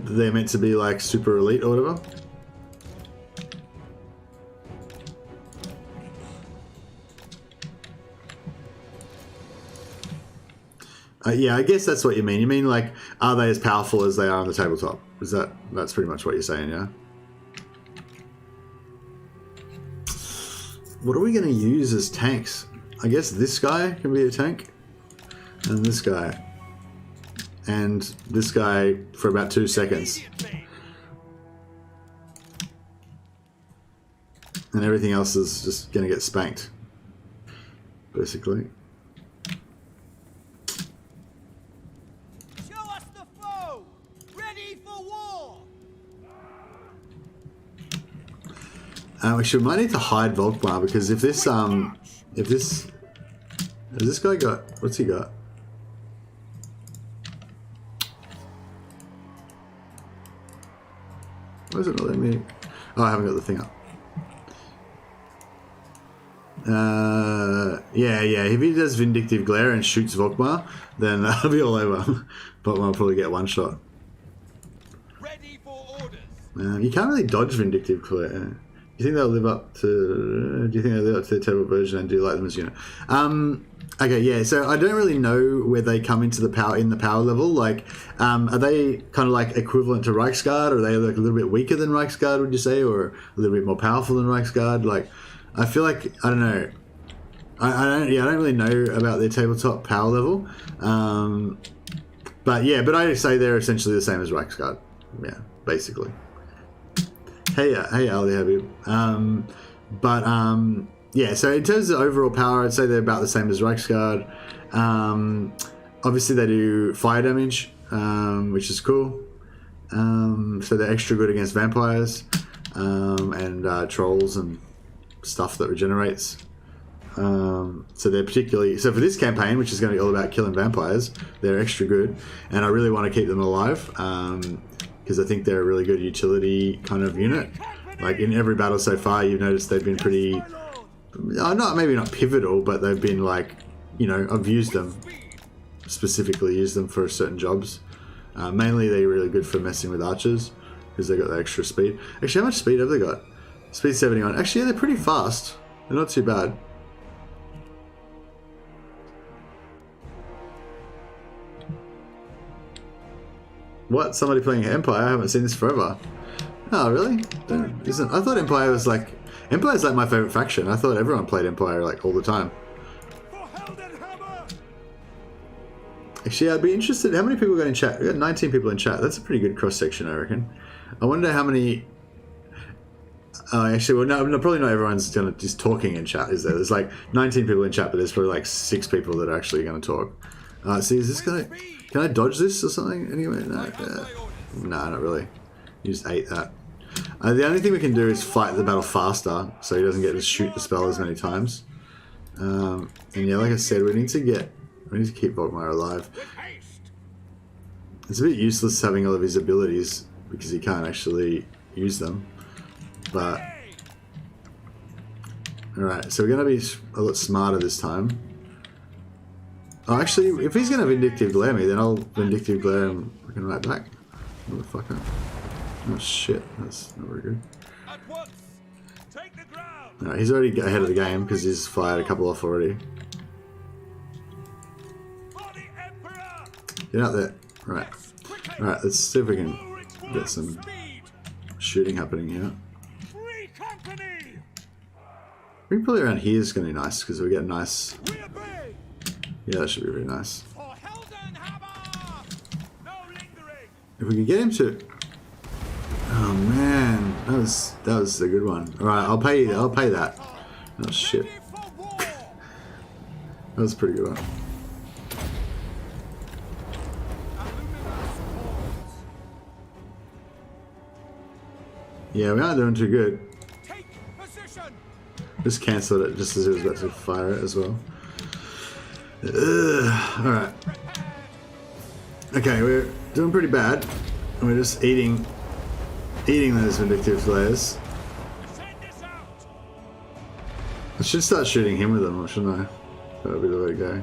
they're meant to be like super elite or whatever? Yeah, I guess that's what you mean. You mean like, are they as powerful as they are on the tabletop? That's pretty much what you're saying, yeah? What are we going to use as tanks? I guess this guy can be a tank. And this guy. And this guy for about 2 seconds. And everything else is just going to get spanked. Basically. Actually, we might need to hide Volkmar because if this has this guy got, what's he got? Why is it not letting me? Oh, I haven't got the thing up. Yeah. If he does Vindictive Glare and shoots Volkmar, then that'll be all over. Volkmar will probably get one shot. Ready for orders. You can't really dodge Vindictive Glare. Do you think they'll live up to? Do you think they'll live up to the table version, and do you like them as a unit? Okay, yeah. So I don't really know where they come into the power level. Like, are they kind of like equivalent to Reichsguard, or are they like a little bit weaker than Reichsguard? Would you say, or a little bit more powerful than Reichsguard? Like, I feel like I don't know. I don't really know about their tabletop power level. But I say they're essentially the same as Reichsguard. Yeah, basically. Hey, Ali Habib. Yeah, so in terms of overall power, I'd say they're about the same as Reichsguard. Obviously, they do fire damage, which is cool. So they're extra good against vampires and trolls and stuff that regenerates. So they're particularly... So for this campaign, which is going to be all about killing vampires, they're extra good. And I really want to keep them alive. Because I think they're a really good utility kind of unit. Like in every battle so far, you've noticed they've been pretty, maybe not pivotal, but they've been like, you know, I've used them, specifically used them for certain jobs. Mainly they're really good for messing with archers because they got the extra speed. Actually, how much speed have they got? Speed 71. Actually, yeah, they're pretty fast. They're not too bad. What? Somebody playing Empire? I haven't seen this forever. Oh, really? I thought Empire was like... Empire's like my favourite faction. I thought everyone played Empire like all the time. Actually, I'd be interested... How many people got in chat? We got 19 people in chat. That's a pretty good cross-section, I reckon. I wonder how many... actually, well, no, probably not everyone's just talking in chat, is there? There's like 19 people in chat, but there's probably like 6 people that are actually going to talk. See, is this going to... Can I dodge this or something? Anyway, no, not really. You just ate that. The only thing we can do is fight the battle faster, so he doesn't get to shoot the spell as many times. And yeah, like I said, we need to keep Volkmar alive. It's a bit useless having all of his abilities because he can't actually use them. But Alright, so we're going to be a lot smarter this time. Oh, actually, if he's going to Vindictive Glare me, then I'll Vindictive Glare him fucking right back. Motherfucker. Oh shit, that's not very good. At once. Take the ground. Alright, he's already ahead of the game because he's fired a couple off already. For the Emperor. Get out there. Right. Alright, let's see if we can get some shooting happening here. Free company. We can pull it around here is going to be nice because we get nice. We obey. Yeah, that should be really nice. For Heldenhammer. No lingering. If we can get him to. Oh man, that was a good one. All right, I'll pay that. Oh shit, Ready for war. that was a pretty good one. Yeah, we aren't doing too good. Take position. Just cancelled it just as he was about to fire it as well. All right. Okay, we're doing pretty bad. And we're just eating those vindictive glares. Send this out. I should start shooting him with them, shouldn't I? That would be the way to go.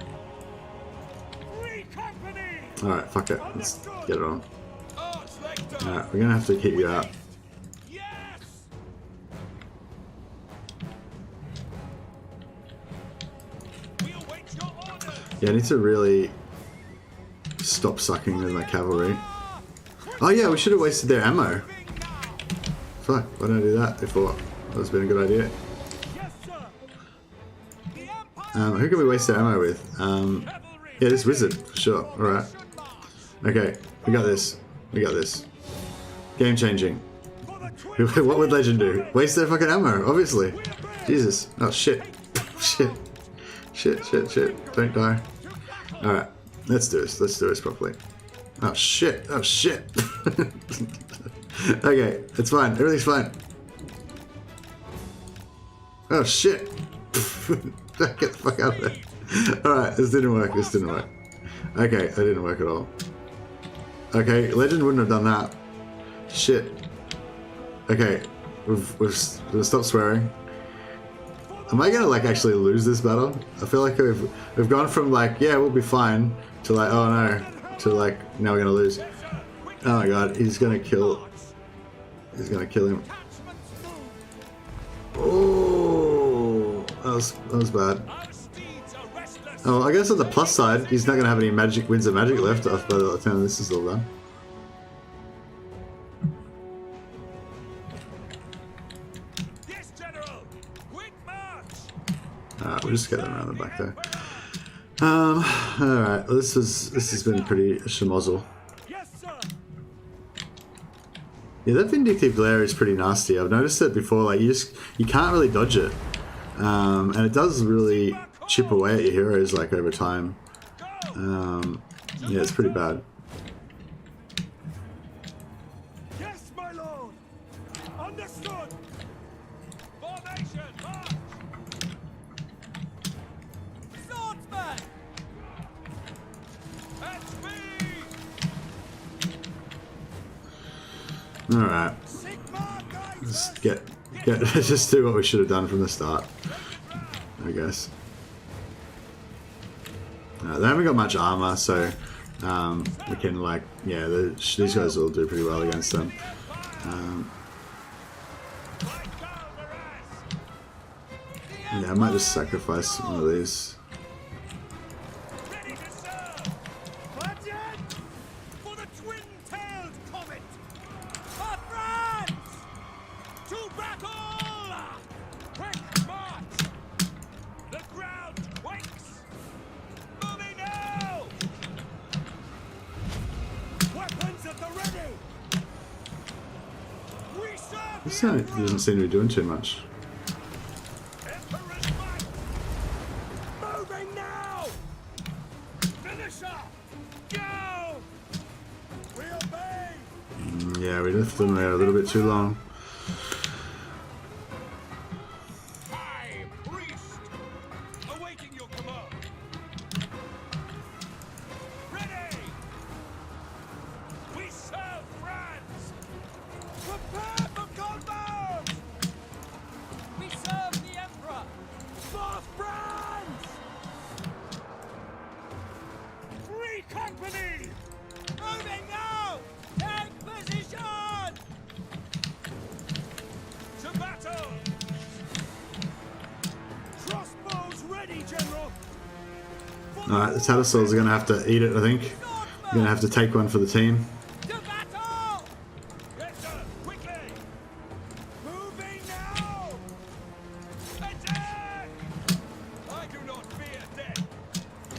Free company. Alright, fuck it. Let's get it on. Archlector. Alright, we're gonna have to keep you out. Yes. We await your orders. Yeah, I need to really stop sucking with my cavalry. Oh yeah, we should have wasted their ammo. Fuck, why didn't I do that before? That would have been a good idea. Yes, sir. The Empire. Who can we waste their ammo with? Yeah, this wizard, for sure. Alright. Okay, we got this. We got this. Game changing. For the What would Legend do? Waste their fucking ammo, obviously. Jesus. Oh shit. Shit. Shit. Don't die. Alright, let's do this. Let's do this properly. Oh shit. Oh shit. Okay, it's fine. Everything's fine. Oh shit. Get the fuck out of there. Alright, this didn't work. This didn't work. Okay, that didn't work at all. Okay, Legend wouldn't have done that. Shit. Okay, we've stopped swearing. Am I gonna like actually lose this battle? I feel like we've gone from like, yeah, we'll be fine to like, oh no, to like, now we're gonna lose. Oh my god, he's gonna kill him. Oh, that was bad. Oh, I guess on the plus side, he's not gonna have any magic winds of magic left by the time this is all done. Yes, General. Quick march. Alright, we'll just get them around the back there. Alright, well, this has been pretty schmozzle. Yes, sir. Yeah, that Vindictive Glare is pretty nasty. I've noticed it before, like you can't really dodge it. And it does really chip away at your heroes like over time. Yeah, it's pretty bad. Yes, my lord. Understood. Formation, march. Swordsman. At speed. Alright. Sigma Just just do what we should have done from the start, I guess. They haven't got much armor, so we can like, yeah, these guys will do pretty well against them. Yeah, I might just sacrifice one of these. Ready to serve. Legend for the twin-tailed comet. For France. To battle. Quick march. The ground quakes. Moving now. Weapons at the ready. We serve This the guy Emperor. doesn't seem to be doing too much. Emperor's might. Moving now. Finish up. Go. We obey. Yeah, we left them there a little bit too long. High priest. Awaiting your command. Ready. We serve France. Prepare for combat. We serve the Emperor. Alright, the Tattersalls are going to have to eat it, I think. You're going to have to take one for the team. To battle! Yes, sir! Quickly! Moving now! Attack! I do not fear death.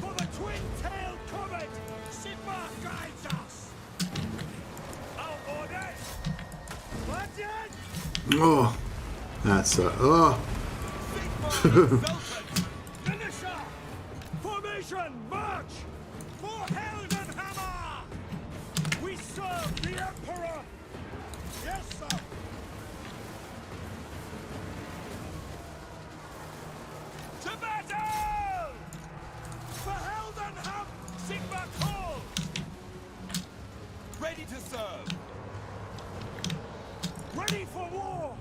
For the twin-tailed comet, Sigma guides us. Our orders! Budget! Oh, that's oh. Finisher! Formation, march! For Heldenhammer! We serve the Emperor! Yes, sir! To battle! For Heldenham, Sigma calls! Ready to serve! Ready for war!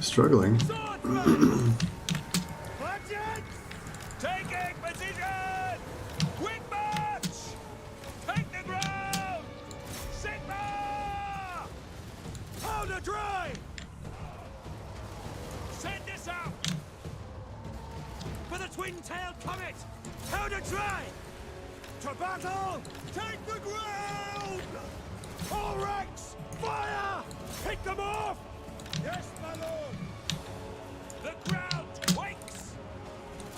Struggling. Swordsman! Budget! Taking position! Quick march! Take the ground! Sigma! Powder dry! Send this out! For the twin-tailed comet! Powder dry! To battle! Take the ground! All ranks! Fire! Pick them off! Yes, my lord! The ground wakes!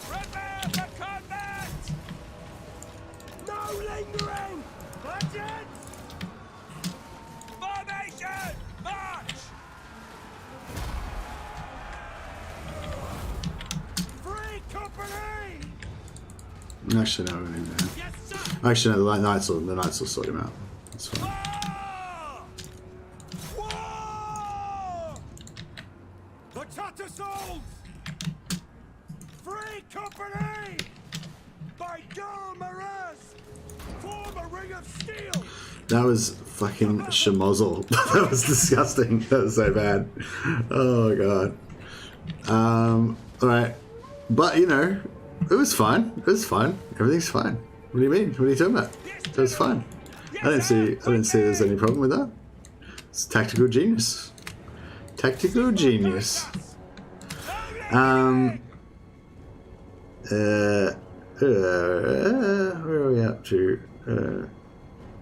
Prepare for combat! No lingering! Budget! Formation! March! Free company! Actually, no, we're going to Yes, sir! Actually, no, the Knights will sort him out. That's fine. War! War! The Tattersals! Free company! By Galmaraz! Form a ring of steel! That was fucking schmozzle. That was disgusting. That was so bad. Oh god. Alright. But you know, it was fine. It was fine. Everything's fine. What do you mean? What are you talking about? It was fine. I didn't see there's any problem with that. It's tactical genius. Tactical genius. Where are we up to?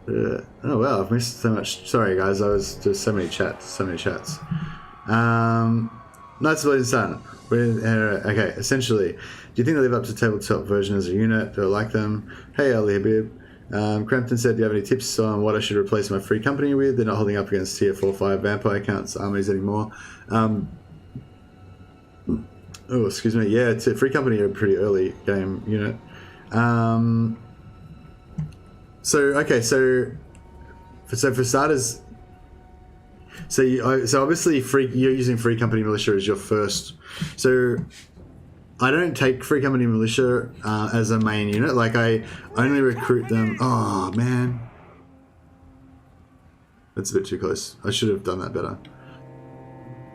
Oh wow, I've missed so much. Sorry guys, there's so many chats. Knights of Blazing Sun. Okay, essentially, do you think they live up to tabletop version as a unit? Do I like them? Hey Ali Habib. Crampton said, do you have any tips on what I should replace my free company with? They're not holding up against tier 4-5 vampire counts armies anymore. Oh, excuse me. Yeah, it's a free company, a pretty early game unit. So for starters, so obviously you're using free company militia as your first. So I don't take free company militia as a main unit. Like I only recruit them. Oh man, that's a bit too close. I should have done that better.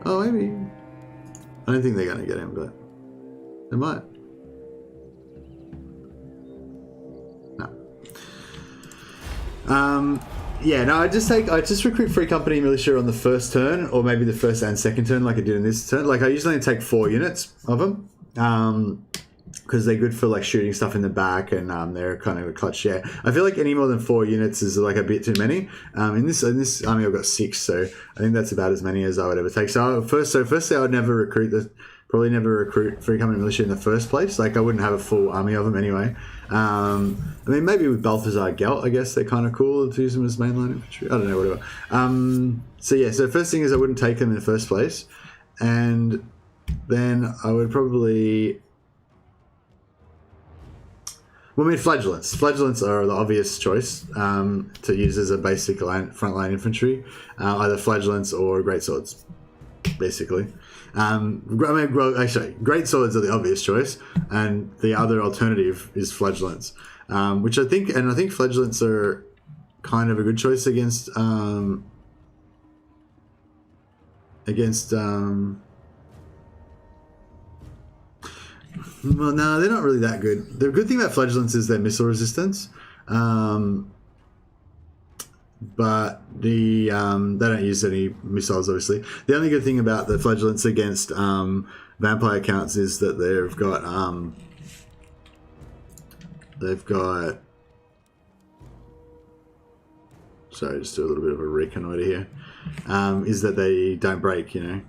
Oh maybe. I don't think they're gonna get him, but they might. No. Yeah, no, I just recruit free company militia on the first turn, or maybe the first and second turn, like I did in this turn. Like I usually only take 4 units of them, because they're good for like shooting stuff in the back, and they're kind of a clutch. Yeah, I feel like any more than 4 units is like a bit too many. In this army, I've got 6, so I think that's about as many as I would ever take. So firstly, I would never recruit probably never recruit free company militia in the first place. Like I wouldn't have a full army of them anyway. I mean, maybe with Balthazar Gelt, I guess they're kind of cool to use them as mainline infantry. I don't know, whatever. So yeah, so first thing is I wouldn't take them in the first place, and then I would probably. Well, I mean, flagellants. Flagellants are the obvious choice to use as a basic frontline infantry, either flagellants or great swords, basically. I mean, well, actually, great swords are the obvious choice, and the other alternative is flagellants, which I think flagellants are kind of a good choice against. Well, no, they're not really that good. The good thing about flagellants is their missile resistance, but they don't use any missiles, obviously. The only good thing about the flagellants against vampire counts is that they've got they've got... Sorry, just do a little bit of a reconnoiter here. Is that they don't break, you know.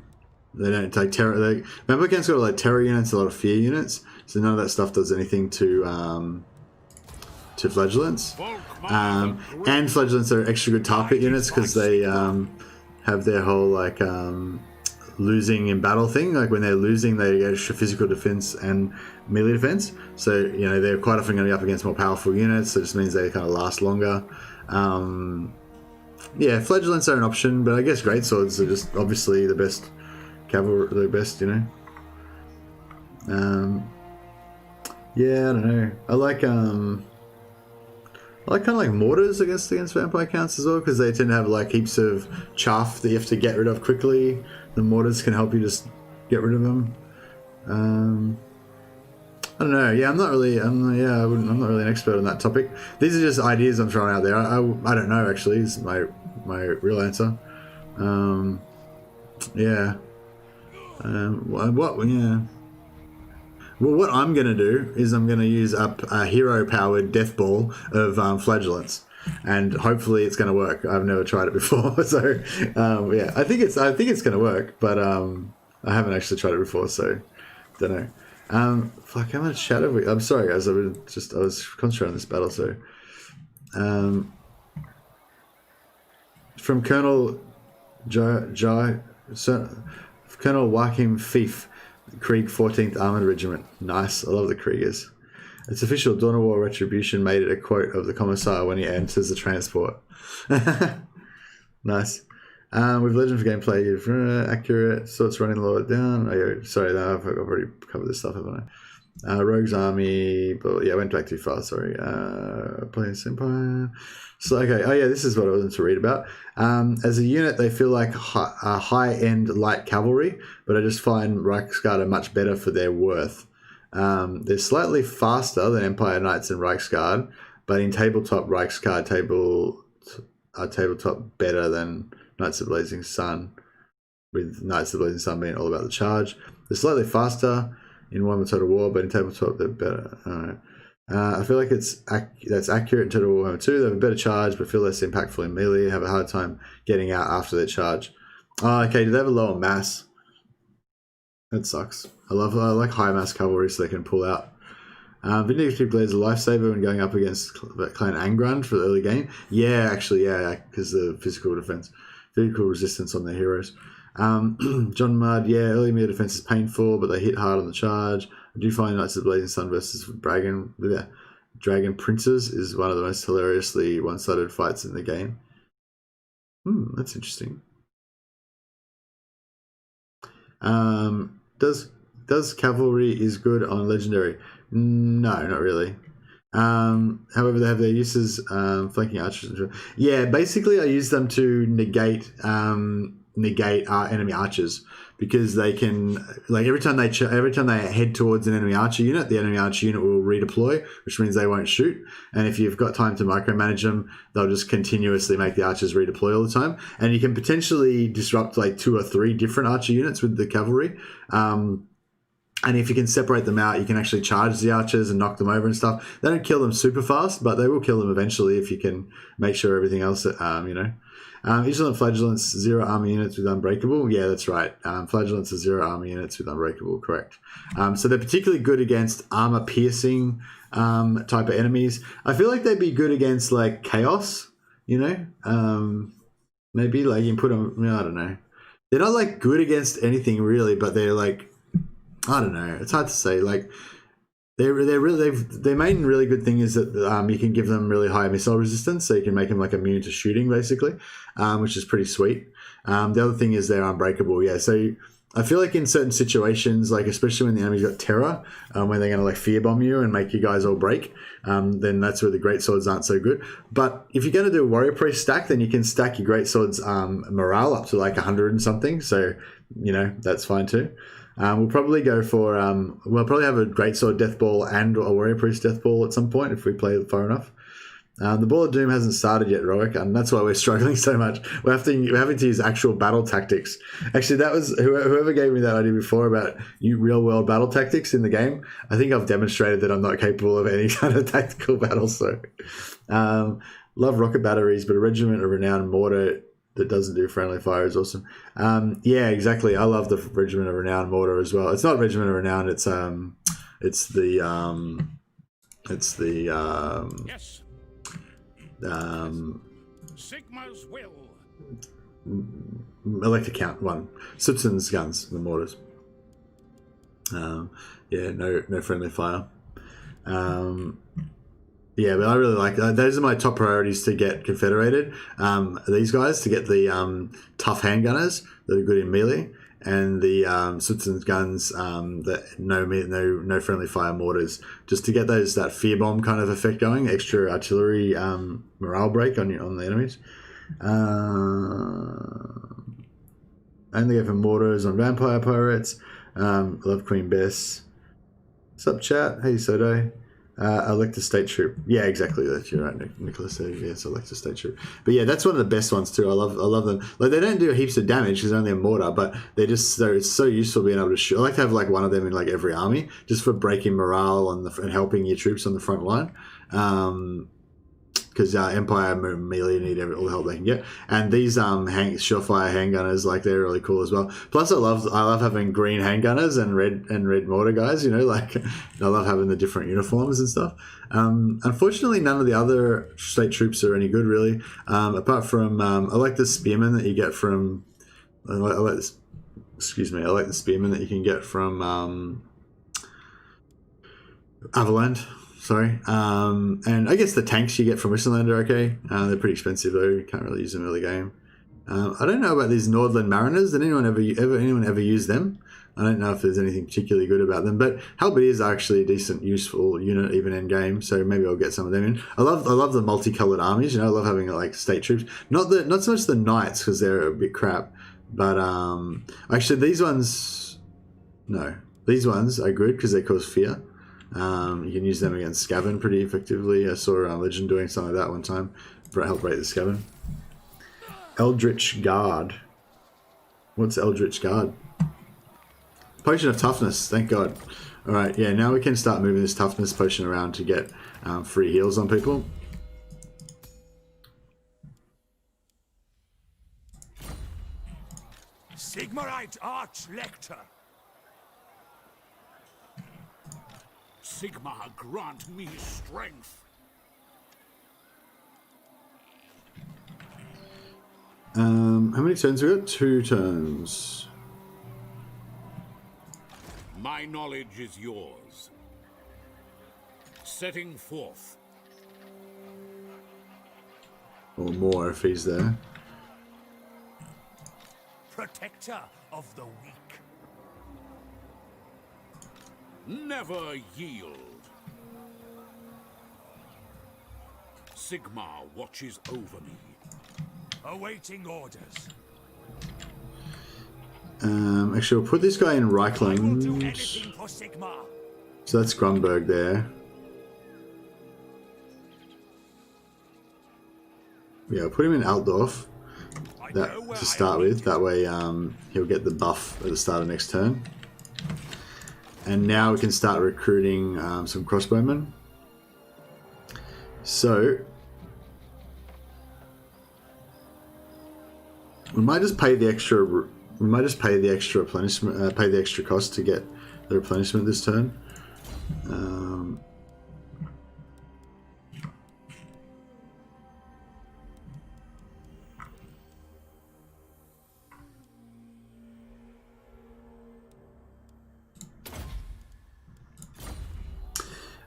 They don't take terror. Vampire Count's got like terror units, a lot of fear units, so none of that stuff does anything to flagellants. And flagellants are extra good tar pit units because they have their whole like losing in battle thing. Like when they're losing, they get extra physical defense and melee defense. So you know they're quite often going to be up against more powerful units. So it just means they kind of last longer. Yeah, flagellants are an option, but I guess greatswords are just obviously the best cavalry, the best, you know. Yeah, I don't know. I like kind of like mortars against vampire counts as well, because they tend to have like heaps of chaff that you have to get rid of quickly. The mortars can help you just get rid of them. I don't know. Yeah, I'm not really an expert on that topic. These are just ideas I'm throwing out there. I don't know actually. Is my real answer. Yeah. Yeah. Well, what I'm going to do is I'm going to use up a hero-powered death ball of flagellants, and hopefully it's going to work. I've never tried it before, so yeah, I think it's going to work, but I haven't actually tried it before, so don't know. Fuck, how much chat have we? I'm sorry, guys. I was concentrating on this battle, so from Colonel Colonel Joachim Fief, Krieg 14th Armoured Regiment. Nice. I love the Kriegers. Its official Dawn of War retribution made it a quote of the Commissar when he enters the transport. Nice. With Legend for gameplay, accurate, swords running the lower down. Oh, sorry, I've already covered this stuff, haven't I? Rogue's Army, but yeah, I went back too far, sorry. Plains Empire. So, okay, oh yeah, this is what I wanted to read about. As a unit, they feel like high-end light cavalry, but I just find Reichsguard are much better for their worth. They're slightly faster than Empire Knights and Reichsguard, but in tabletop, Reichsguard tabletop better than Knights of the Blazing Sun, with Knights of the Blazing Sun being all about the charge. They're slightly faster in Warhammer Total War, but in tabletop they're better. I feel like that's accurate in Total War Warhammer 2. They have a better charge, but feel less impactful in melee. Have a hard time getting out after their charge. Oh, okay. Do they have a lower mass? That sucks. I like high mass cavalry so they can pull out. Vindictive Blade is a lifesaver when going up against Clan Angrund for the early game. Yeah, actually, yeah, because the physical resistance on their heroes. John Mudd, yeah, early melee defense is painful, but they hit hard on the charge. I do find Knights of the Blazing Sun versus Dragon Princes is one of the most hilariously one-sided fights in the game. That's interesting. Does cavalry is good on legendary? No, not really. However, they have their uses, flanking archers. Yeah, basically I use them to negate enemy archers, because they can, like, every time they head towards an enemy archer unit, the enemy archer unit will redeploy, which means they won't shoot. And if you've got time to micromanage them, they'll just continuously make the archers redeploy all the time. And you can potentially disrupt like 2 or 3 different archer units with the cavalry. And if you can separate them out, you can actually charge the archers and knock them over and stuff. They don't kill them super fast, but they will kill them eventually if you can make sure everything else, Vigilant Flagellants, 0 armor units with Unbreakable. Yeah, that's right. Flagellants are 0 armor units with Unbreakable, correct. So they're particularly good against armor-piercing type of enemies. I feel like they'd be good against, like, Chaos, maybe, like, you can put them, I don't know. They're not, like, good against anything, really, but they're, like, I don't know. It's hard to say. Like, their main really good thing is that you can give them really high missile resistance, so you can make them like immune to shooting, basically, which is pretty sweet. The other thing is they're unbreakable. Yeah, so I feel like in certain situations, like especially when the enemy's got terror, when they're going to like fear bomb you and make you guys all break, then that's where the great swords aren't so good. But if you're going to do a warrior priest stack, then you can stack your great swords morale up to like 100 and something. So that's fine too. We'll probably go for we'll probably have a greatsword death ball and a warrior priest death ball at some point if we play it far enough. The Ball of Doom hasn't started yet, Roic, and that's why we're struggling so much. We're having to use actual battle tactics. Actually, that was whoever gave me that idea before about real world battle tactics in the game. I think I've demonstrated that I'm not capable of any kind of tactical battle. So, love rocket batteries, but a regiment of renowned mortar that doesn't do friendly fire is awesome. Yeah, exactly. I love the regiment of renowned mortar as well. It's not regiment of renowned. It's the Yes. Sigma's will. electric count one. Simpson's guns, the mortars. Yeah, no friendly fire. Yeah, but I really like those are my top priorities to get confederated. These guys to get the tough handgunners that are good in melee, and the Simpson's guns that no friendly fire mortars, just to get that fear bomb kind of effect going, extra artillery morale break on the enemies. And they go for mortars on vampire pirates. Love Queen Bess. What's up, chat? Hey, Sodo. Elect a state troop. Yeah, exactly. That you're right, Nicholas. Yes, elect a state troop. But yeah, that's one of the best ones too. I love them. Like they don't do heaps of damage because they're only a mortar, but they're just it's so useful being able to shoot. I like to have like one of them in like every army, just for breaking morale and helping your troops on the front line. Because Empire melee need all the help they can get, and these surefire handgunners, like they're really cool as well. Plus, I love having green handgunners and red mortar guys. You know, like I love having the different uniforms and stuff. Unfortunately, none of the other state troops are any good really. Apart from I like the spearmen that you get from. I like the spearmen that you can get from Avaland. Sorry. And I guess the tanks you get from Whistleland are okay. They're pretty expensive though. You can't really use them early game. I don't know about these Nordland Mariners. Did anyone ever use them? I don't know if there's anything particularly good about them, but Halberdiers are actually a decent, useful unit even in game. So maybe I'll get some of them in. I love the multicolored armies. You know, I love having like state troops. Not so much the knights because they're a bit crap, but actually these ones are good because they cause fear. You can use them against Skaven pretty effectively. I saw Legend doing something like that one time to help break the Skaven. Eldritch Guard. What's Eldritch Guard? Potion of Toughness, thank God. Alright, yeah, now we can start moving this toughness potion around to get free heals on people. Sigmarite Arch-Lector. Sigma, grant me strength. How many turns we got? 2 turns. My knowledge is yours. Setting forth. Or more if he's there. Protector of the weak. Never yield. Sigma watches over me. Awaiting orders. Actually, we'll put this guy in I will do Reichland. anything for Sigma. So that's Grunberg there. Yeah, I'll put him in Altdorf to start with. That way he'll get the buff at the start of next turn. And now we can start recruiting some crossbowmen. So we might just pay the extra. We might just pay the extra replenishment, pay the extra cost to get the replenishment this turn.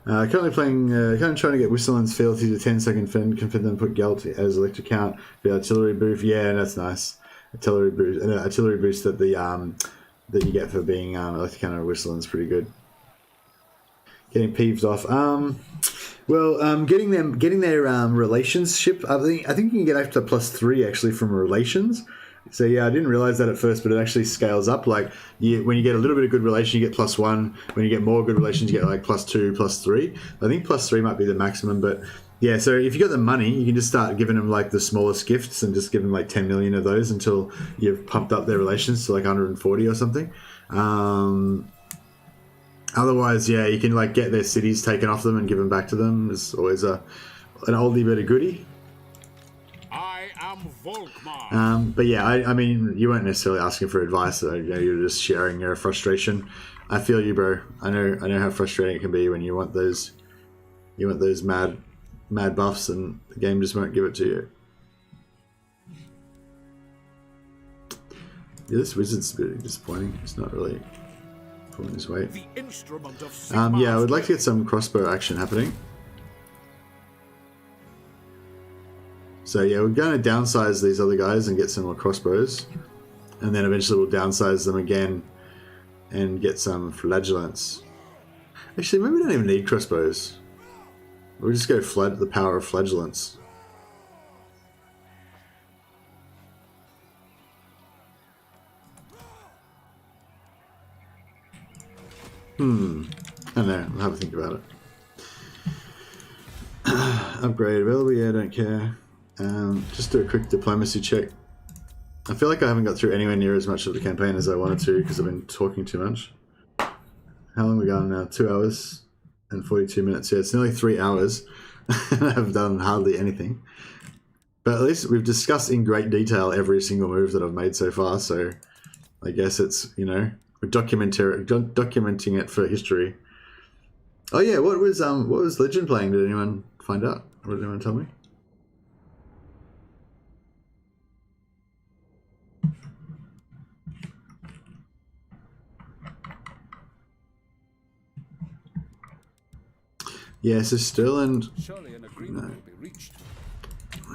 Currently trying to get Whistleland's fealty to 10-second confed them put Gelt as electric count for the artillery boost. Yeah, that's nice. Artillery boost that that you get for being electric count of Whistleland's pretty good. Getting peeves off. Getting their relationship. I think you can get up to +3 actually from relations. So yeah, I didn't realize that at first, but it actually scales up. Like when you get a little bit of good relation, you get +1. When you get more good relations, you get like +2, +3. I think +3 might be the maximum, but Yeah, so if you got the money, you can just start giving them like the smallest gifts and just give them like 10 million of those until you've pumped up their relations to like 140 or something. Otherwise, yeah, you can like get their cities taken off them and give them back to them. It's always an oldie but a goodie. I am Volkmar. But yeah, I mean, you weren't necessarily asking for advice. So, you know, you're just sharing your frustration. I feel you, bro. I know how frustrating it can be when you want those mad buffs and the game just won't give it to you. Yeah, this wizard's a bit disappointing. It's not really pulling his weight. The instrument of Yeah, I would like to get some crossbow action happening. So yeah, we're going to downsize these other guys and get some more crossbows. And then eventually we'll downsize them again and get some flagellants. Actually, maybe we don't even need crossbows. We'll just go the power of flagellants. I don't know. I'll have a think about it. Upgrade available? Yeah, I don't care. Just do a quick diplomacy check. I feel like I haven't got through anywhere near as much of the campaign as I wanted to because I've been talking too much. How long are we going now? 2 hours and 42 minutes. Yeah, it's nearly 3 hours. I've done hardly anything. But at least we've discussed in great detail every single move that I've made so far, so I guess it's, you know, we're documenting it for history. Oh yeah, what was Legend playing? Did anyone find out? Or did anyone tell me? Yeah, so Sterling. Surely an agreement will be reached.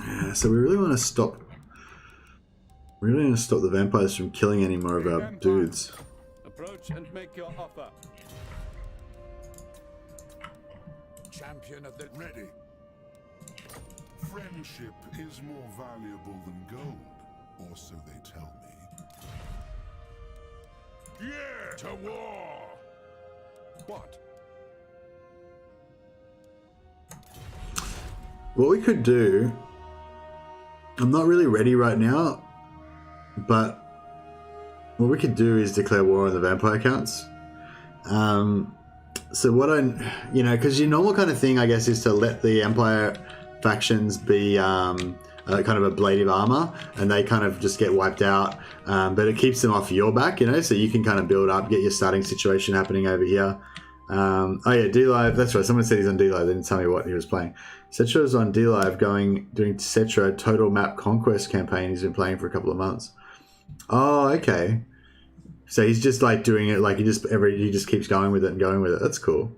Yeah, so we really want to stop. We really want to stop the vampires from killing any more of our dudes. Approach and make your offer. champion of the ready. Friendship is more valuable than gold, or so they tell me. Yeah, to war. What? What we could do, I'm not really ready right now, but what we could do is declare war on the vampire counts. So what because your normal kind of thing, I guess, is to let the Empire factions be kind of a blade of armor, and they kind of just get wiped out. But it keeps them off your back, so you can kind of build up, get your starting situation happening over here. Oh yeah, D-Live, that's right, someone said he's on D-Live, they didn't tell me what he was playing. Cetra's on D-Live doing Cetra Total Map Conquest campaign he's been playing for a couple of months. Oh, okay. So he's just like doing it like he just keeps going with it and going with it. That's cool.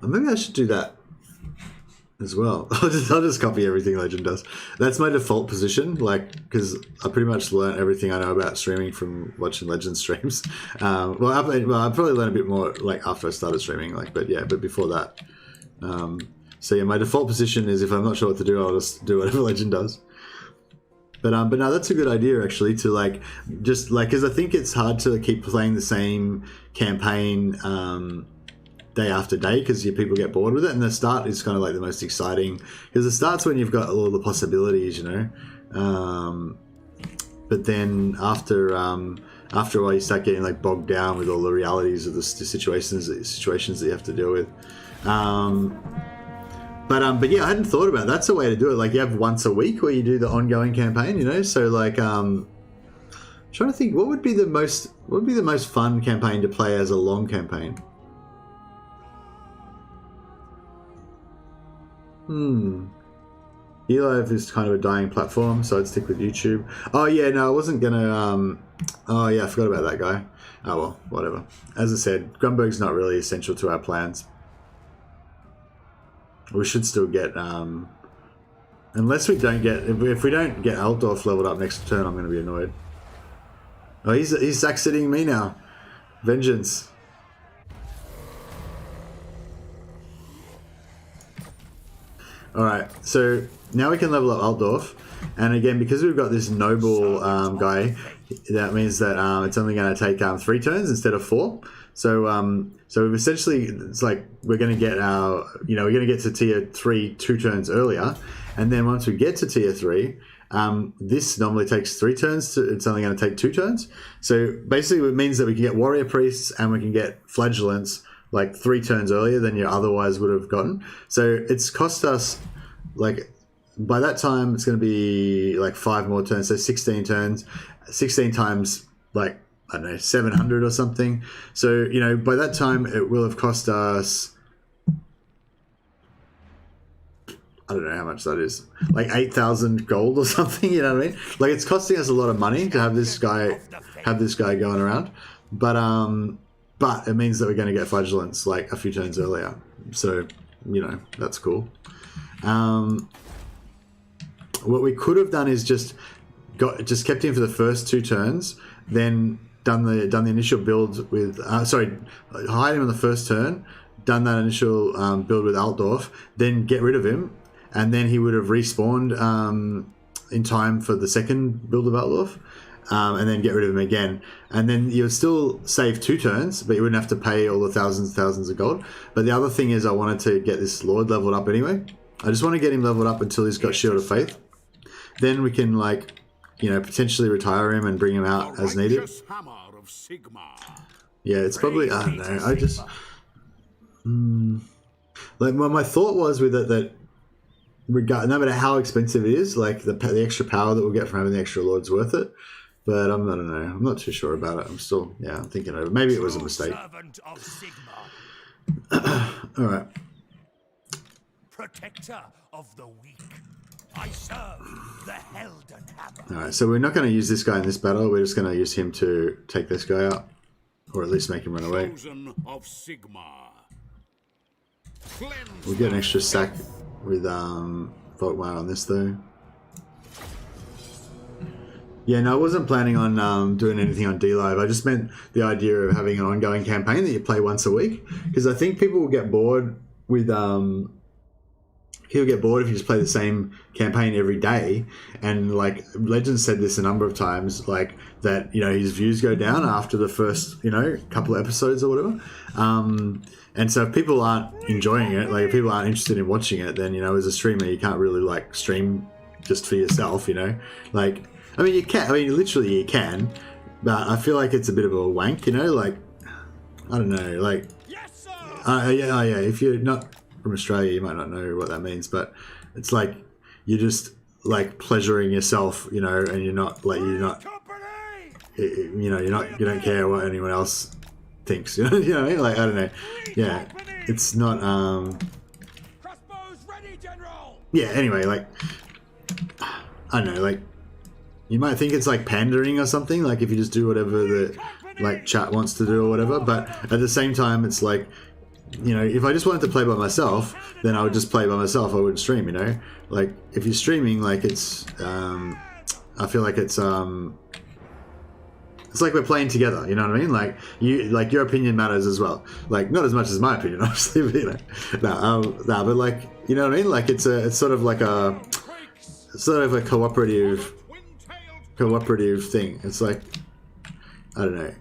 Maybe I should do that as well. I'll just copy everything Legend does. That's my default position, because I pretty much learned everything I know about streaming from watching Legend streams. I probably learned a bit more after I started streaming, but before that. So yeah, my default position is if I'm not sure what to do, I'll just do whatever Legend does. But no, that's a good idea actually to because I think it's hard to keep playing the same campaign day after day because people get bored with it, and the start is kind of like the most exciting because the start's when you've got all the possibilities, but then after a while you start getting bogged down with all the realities of the situations that you have to deal with. But yeah, I hadn't thought about it. That's a way to do it. You have once a week where you do the ongoing campaign, So trying to think what would be the most fun campaign to play as a long campaign. eLive is kind of a dying platform, so I'd stick with YouTube. Oh yeah, no, I wasn't gonna. Oh yeah, I forgot about that guy. Oh well, whatever. As I said, Grunberg's not really essential to our plans. We should still get, unless we don't get, if we don't get Altdorf leveled up next turn, I'm going to be annoyed. Oh, he's sack-sitting me now. Vengeance. Alright, so now we can level up Altdorf. And again, because we've got this noble guy, that means that it's only going to take 3 turns instead of 4. So so we've essentially, it's like we're going to get our, we're going to get to tier 3 2 turns earlier. And then once we get to tier 3, this normally takes 3 turns. It's only going to take 2 turns. So basically it means that we can get warrior priests and we can get flagellants like 3 turns earlier than you otherwise would have gotten. So it's cost us, like, by that time it's going to be like 5 more turns, so 16 turns, 16 times like, I don't know, 700 or something. So, by that time it will have cost us, I don't know how much that is, like 8,000 gold or something, you know what I mean? Like, it's costing us a lot of money to have this guy going around, but it means that we're going to get flagellants like a few turns earlier. So, that's cool. What we could have done is just kept him for the first 2 turns, then done the initial build with hide him on the first turn, done that initial build with Altdorf, then get rid of him, and then he would have respawned in time for the second build of Altdorf, and then get rid of him again, and then you would still save 2 turns, but you wouldn't have to pay all the thousands of gold. But the other thing is, I wanted to get this Lord leveled up anyway. I just want to get him leveled up until he's got Shield of Faith. Then we can, like, potentially retire him and bring him out as needed. Yeah, it's probably, I don't know, I just... like, my thought was with it that no matter how expensive it is, like, the extra power that we'll get from having the extra Lord's worth it. But I don't know, I'm not too sure about it. I'm still, I'm thinking over it. Maybe it was a mistake. Alright. Protector of the weak. I serve the Helden Hammer. Alright, so we're not going to use this guy in this battle. We're just going to use him to take this guy out. Or at least make him run away. We'll get an extra sack with Volkmar on this though. Yeah, no, I wasn't planning on doing anything on D-Live. I just meant the idea of having an ongoing campaign that you play once a week. Because I think people will get bored with... he'll get bored if you just play the same campaign every day. And, like, Legends said this a number of times, like, that, his views go down after the first, couple of episodes or whatever. And so if people aren't enjoying it, like, if people aren't interested in watching it, then, as a streamer, you can't really, like, stream just for yourself, Like, I mean, you can. I mean, literally you can. But I feel like it's a bit of a wank, like, I don't know, like... Yes, sir! Yeah, if you're not from Australia, you might not know what that means, but it's like you're just like pleasuring yourself, and you're not like you don't care what anyone else thinks, you know what I mean? Like, I don't know, yeah, it's not Crossbows ready, General. Yeah, anyway, like, I don't know, like, you might think it's like pandering or something, like if you just do whatever the like chat wants to do or whatever, but at the same time it's like, if I just wanted to play by myself, then I would just play by myself. I wouldn't stream, Like, if you're streaming, like, it's, I feel like it's like we're playing together, you know what I mean? Like, your opinion matters as well. Like, not as much as my opinion, obviously, but, but like, you know what I mean? Like, it's sort of like a cooperative thing. It's like, I don't know.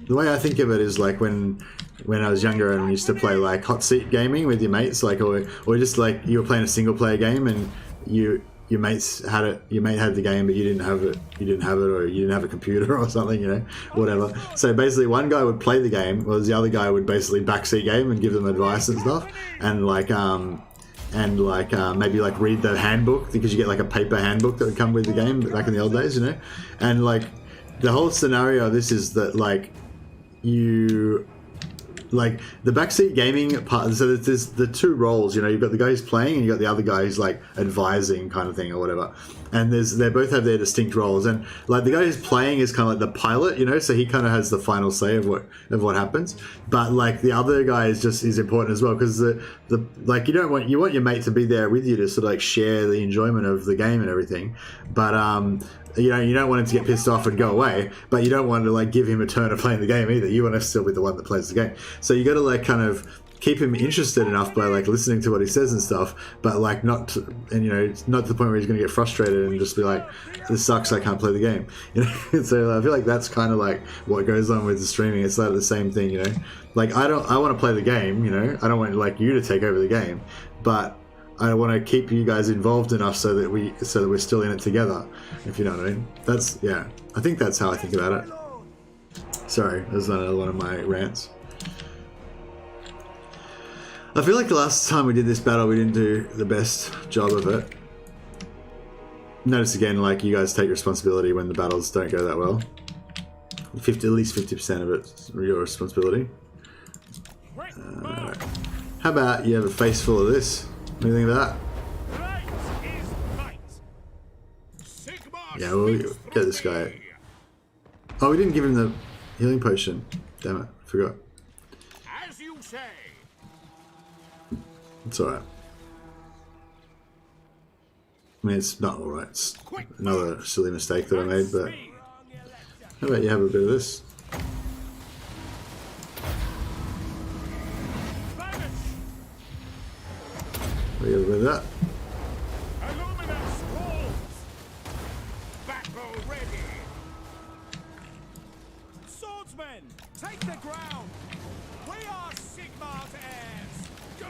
The way I think of it is like when I was younger and we used to play like hot seat gaming with your mates, like, or just like you were playing a single player game and your mates had it, your mate had the game but you didn't have it, or you didn't have a computer or something, whatever. So basically one guy would play the game, whereas the other guy would basically backseat game and give them advice and stuff, and maybe like read the handbook, because you get like a paper handbook that would come with the game back in the old days, and like the whole scenario of this is that like you like the backseat gaming part, so there's the 2 roles, you've got the guy who's playing and you've got the other guy who's like advising kind of thing or whatever, and they both have their distinct roles, and like the guy who's playing is kind of like the pilot, so he kind of has the final say of what happens, but like the other guy is important as well, because the like you want your mate to be there with you to sort of like share the enjoyment of the game and everything, but you don't want him to get pissed off and go away, but you don't want to like give him a turn of playing the game either. You want to still be the one that plays the game. So you got to like kind of keep him interested enough by like listening to what he says and stuff, but like not to, and you know, it's not to the point where he's going to get frustrated and just be like, this sucks, I can't play the game, you know. So I feel like that's kind of like what goes on with the streaming. It's like the same thing, you know, like I want to play the game, you know, I don't want like you to take over the game, but I want to keep you guys involved enough so that we're still in it together, if you know what I mean. That's, yeah, I think that's how I think about it. Sorry, there's another one of my rants. I feel like the last time we did this battle, we didn't do the best job of it. Notice again, like, you guys take responsibility when the battles don't go that well. At least 50% of it's your responsibility. How about you have a face full of this? What do you think of that? Yeah, we'll get this guy. Oh, we didn't give him the healing potion. Damn it, forgot. As you say. It's alright. I mean, it's not alright. It's another silly mistake that I made, but how about you have a bit of this? We got a bit of that. Battle ready. Swordsmen, take the ground. We are Sigmar's heirs. Go.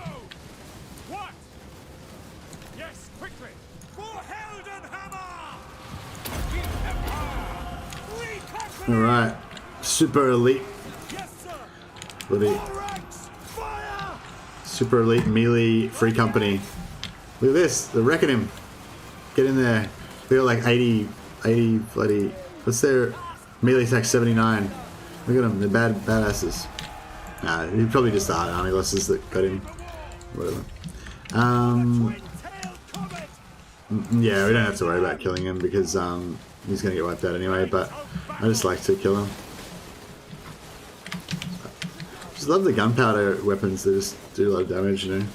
What? Yes, quickly. For Heldenhammer. The Empire. Reconquer. Alright. Super elite. Yes, sir. Bloody All ranks, fire. super elite melee free company. Look at this. They're wrecking him. Get in there. They got like 80 bloody. What's their melee attack? 79. Look at them. They're badasses. Nah, he probably just the hard army losses that got him. Whatever. Yeah, we don't have to worry about killing him because he's gonna get wiped out anyway. But I just like to kill him. Just love the gunpowder weapons. They just do a lot of damage, you know.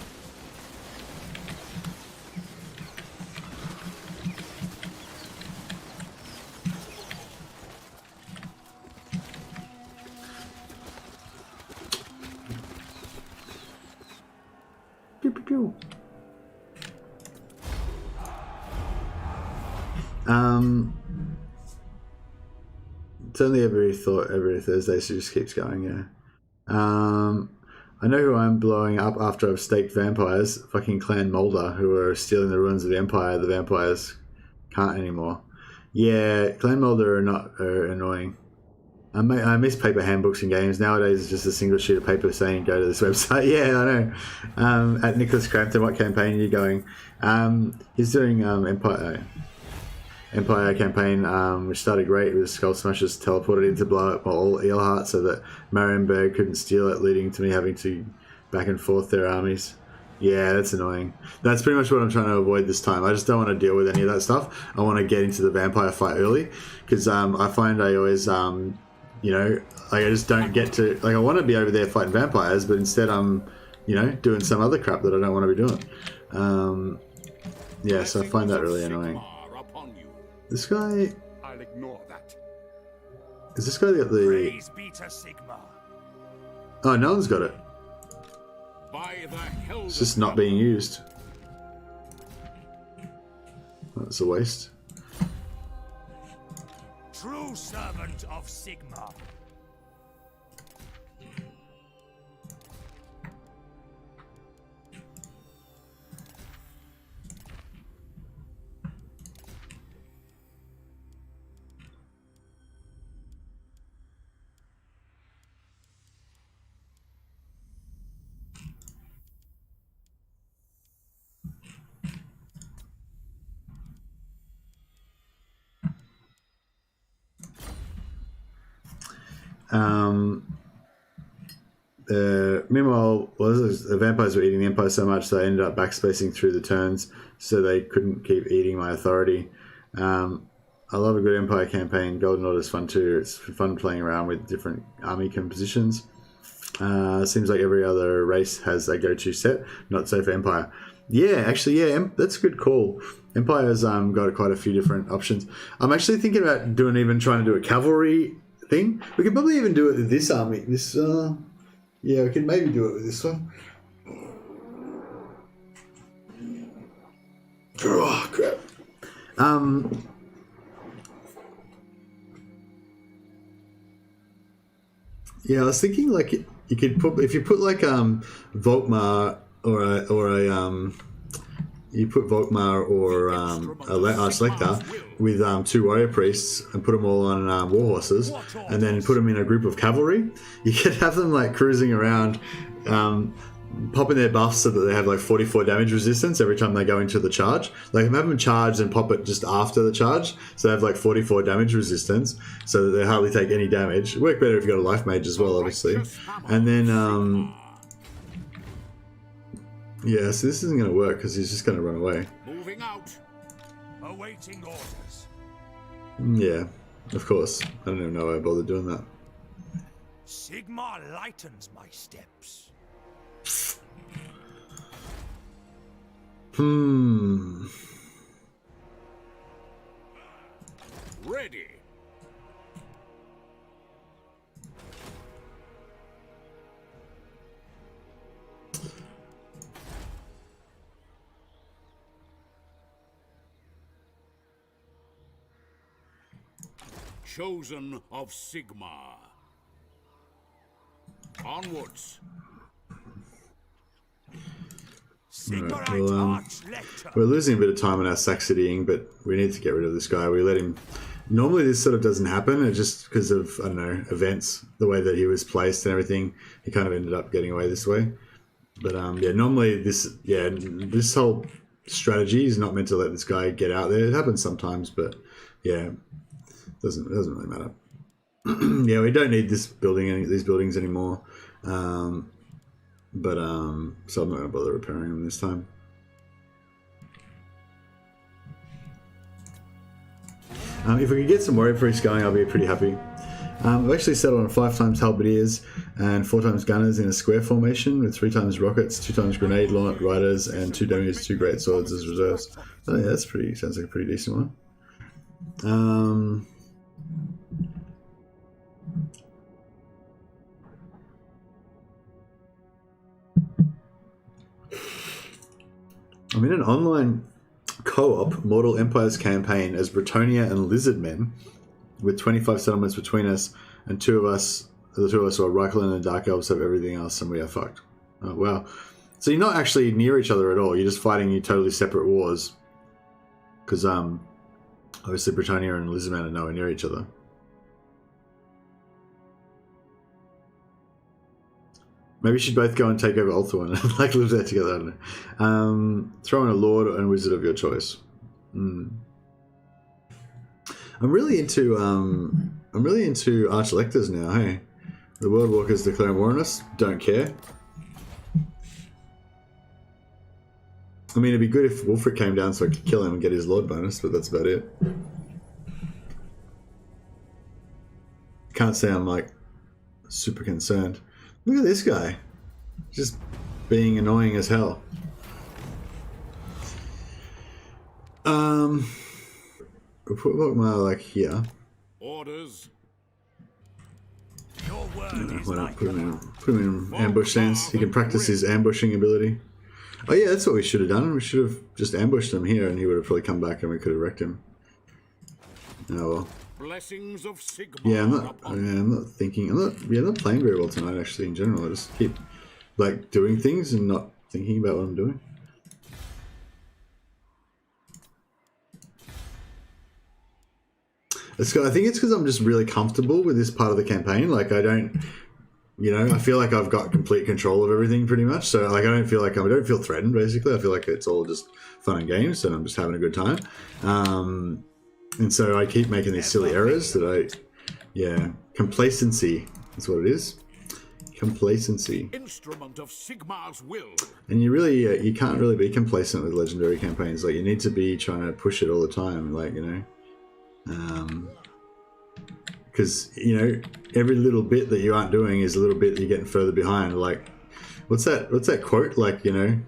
Pew, pew, pew. It's only every Thursday, so it just keeps going, yeah. I know who I'm blowing up after I've staked vampires. Fucking Clan Mulder, who are stealing the ruins of the Empire. The vampires can't anymore. Yeah, Clan Mulder are annoying. I miss paper handbooks in games. Nowadays, it's just a single sheet of paper saying go to this website. Yeah, I know. At Nicholas Crampton, what campaign are you going? He's doing Empire campaign, which started great with Skull Smashers teleported in to blow up all Eelheart so that Marienburg couldn't steal it, leading to me having to back and forth their armies. Yeah, that's annoying. That's pretty much what I'm trying to avoid this time. I just don't want to deal with any of that stuff. I want to get into the vampire fight early because I find I always, you know, like I just don't get to, like I want to be over there fighting vampires, but instead I'm, you know, doing some other crap that I don't want to be doing. Yeah, so I find that really annoying. This guy... I'll ignore that. Is this guy got the... Praise be to Sigmar. Oh, no one's got it. By the hell It's just not being used. That's a waste. True servant of Sigmar. Meanwhile, the vampires were eating the Empire so much that I ended up backspacing through the turns so they couldn't keep eating my authority. I love a good Empire campaign. Golden Order is fun too. It's fun playing around with different army compositions. Seems like every other race has a go-to set. Not so for Empire. Yeah, actually, yeah, that's a good call. Empire's got quite a few different options. I'm actually thinking about trying to do a cavalry thing. We could probably even do it with this army. Yeah, we could maybe do it with this one. Oh, crap. Yeah, I was thinking like you could put, if you put like Volkmar you put Volkmar or a selector with 2 warrior priests and put them all on war horses, and then put them in a group of cavalry. You could have them like cruising around, popping their buffs so that they have like 44 damage resistance every time they go into the charge. Like have them charge and pop it just after the charge, so they have like 44 damage resistance, so that they hardly take any damage. Work better if you've got a life mage as well, obviously. And then yeah, so this isn't going to work because he's just going to run away. Moving out. Awaiting orders. Yeah, of course. I don't even know why I bothered doing that. Sigmar lightens my steps. Ready. Chosen of Sigmar. Onwards. Sigmarite well, Archlector. we're losing a bit of time in our sack-citying, but we need to get rid of this guy. We let him... Normally this sort of doesn't happen, it just because of, I don't know, events, the way that he was placed and everything, he kind of ended up getting away this way. But yeah, normally this whole strategy is not meant to let this guy get out there. It happens sometimes, but yeah, it doesn't really matter. Yeah, we don't need these buildings anymore. So I'm not going to bother repairing them this time. If we could get some warrior priests going, I'll be pretty happy. I've actually settled on 5 times halberdiers and 4 times gunners in a square formation with 3 times rockets, 2 times grenade launch riders, and 2 damage, 2 great swords as reserves. Oh yeah, that's pretty. Sounds like a pretty decent one. I'm in an online co-op Mortal Empires campaign as Bretonnia and Lizardmen, with 25 settlements between us, and the 2 of us are Reichland and Dark Elves have everything else, and we are fucked. Oh wow! So you're not actually near each other at all. You're just fighting in totally separate wars, because obviously Bretonnia and Lizardmen are nowhere near each other. Maybe you should both go and take over Ulthuan and like live there together. I don't know. Throw in a lord and wizard of your choice. I'm really into arch-electors now. Hey, the world walkers declaring war on us. Don't care. I mean, it'd be good if Wulfric came down so I could kill him and get his lord bonus, but that's about it. Can't say I'm like super concerned. Look at this guy, just being annoying as hell. We'll put Volkmar like here. Orders. Your word is Why not like put him in ambush stance? He can practice his ambushing ability. Oh yeah, that's what we should have done. We should have just ambushed him here, and he would have probably come back, and we could have wrecked him. Oh well. Blessings of Sigmar. Yeah, I'm not playing very well tonight, actually, in general. I just keep, like, doing things and not thinking about what I'm doing. I think it's because I'm just really comfortable with this part of the campaign. Like, I don't, I feel like I've got complete control of everything pretty much. So, like, I don't feel threatened, basically. I feel like it's all just fun and games, and I'm just having a good time. And so I keep making these silly errors that complacency is what it is. Complacency. Instrument of Sigmar's will. And you really, you can't really be complacent with legendary campaigns. Like, you need to be trying to push it all the time. Like, because, every little bit that you aren't doing is a little bit that you're getting further behind. Like, what's that quote? Like, you're,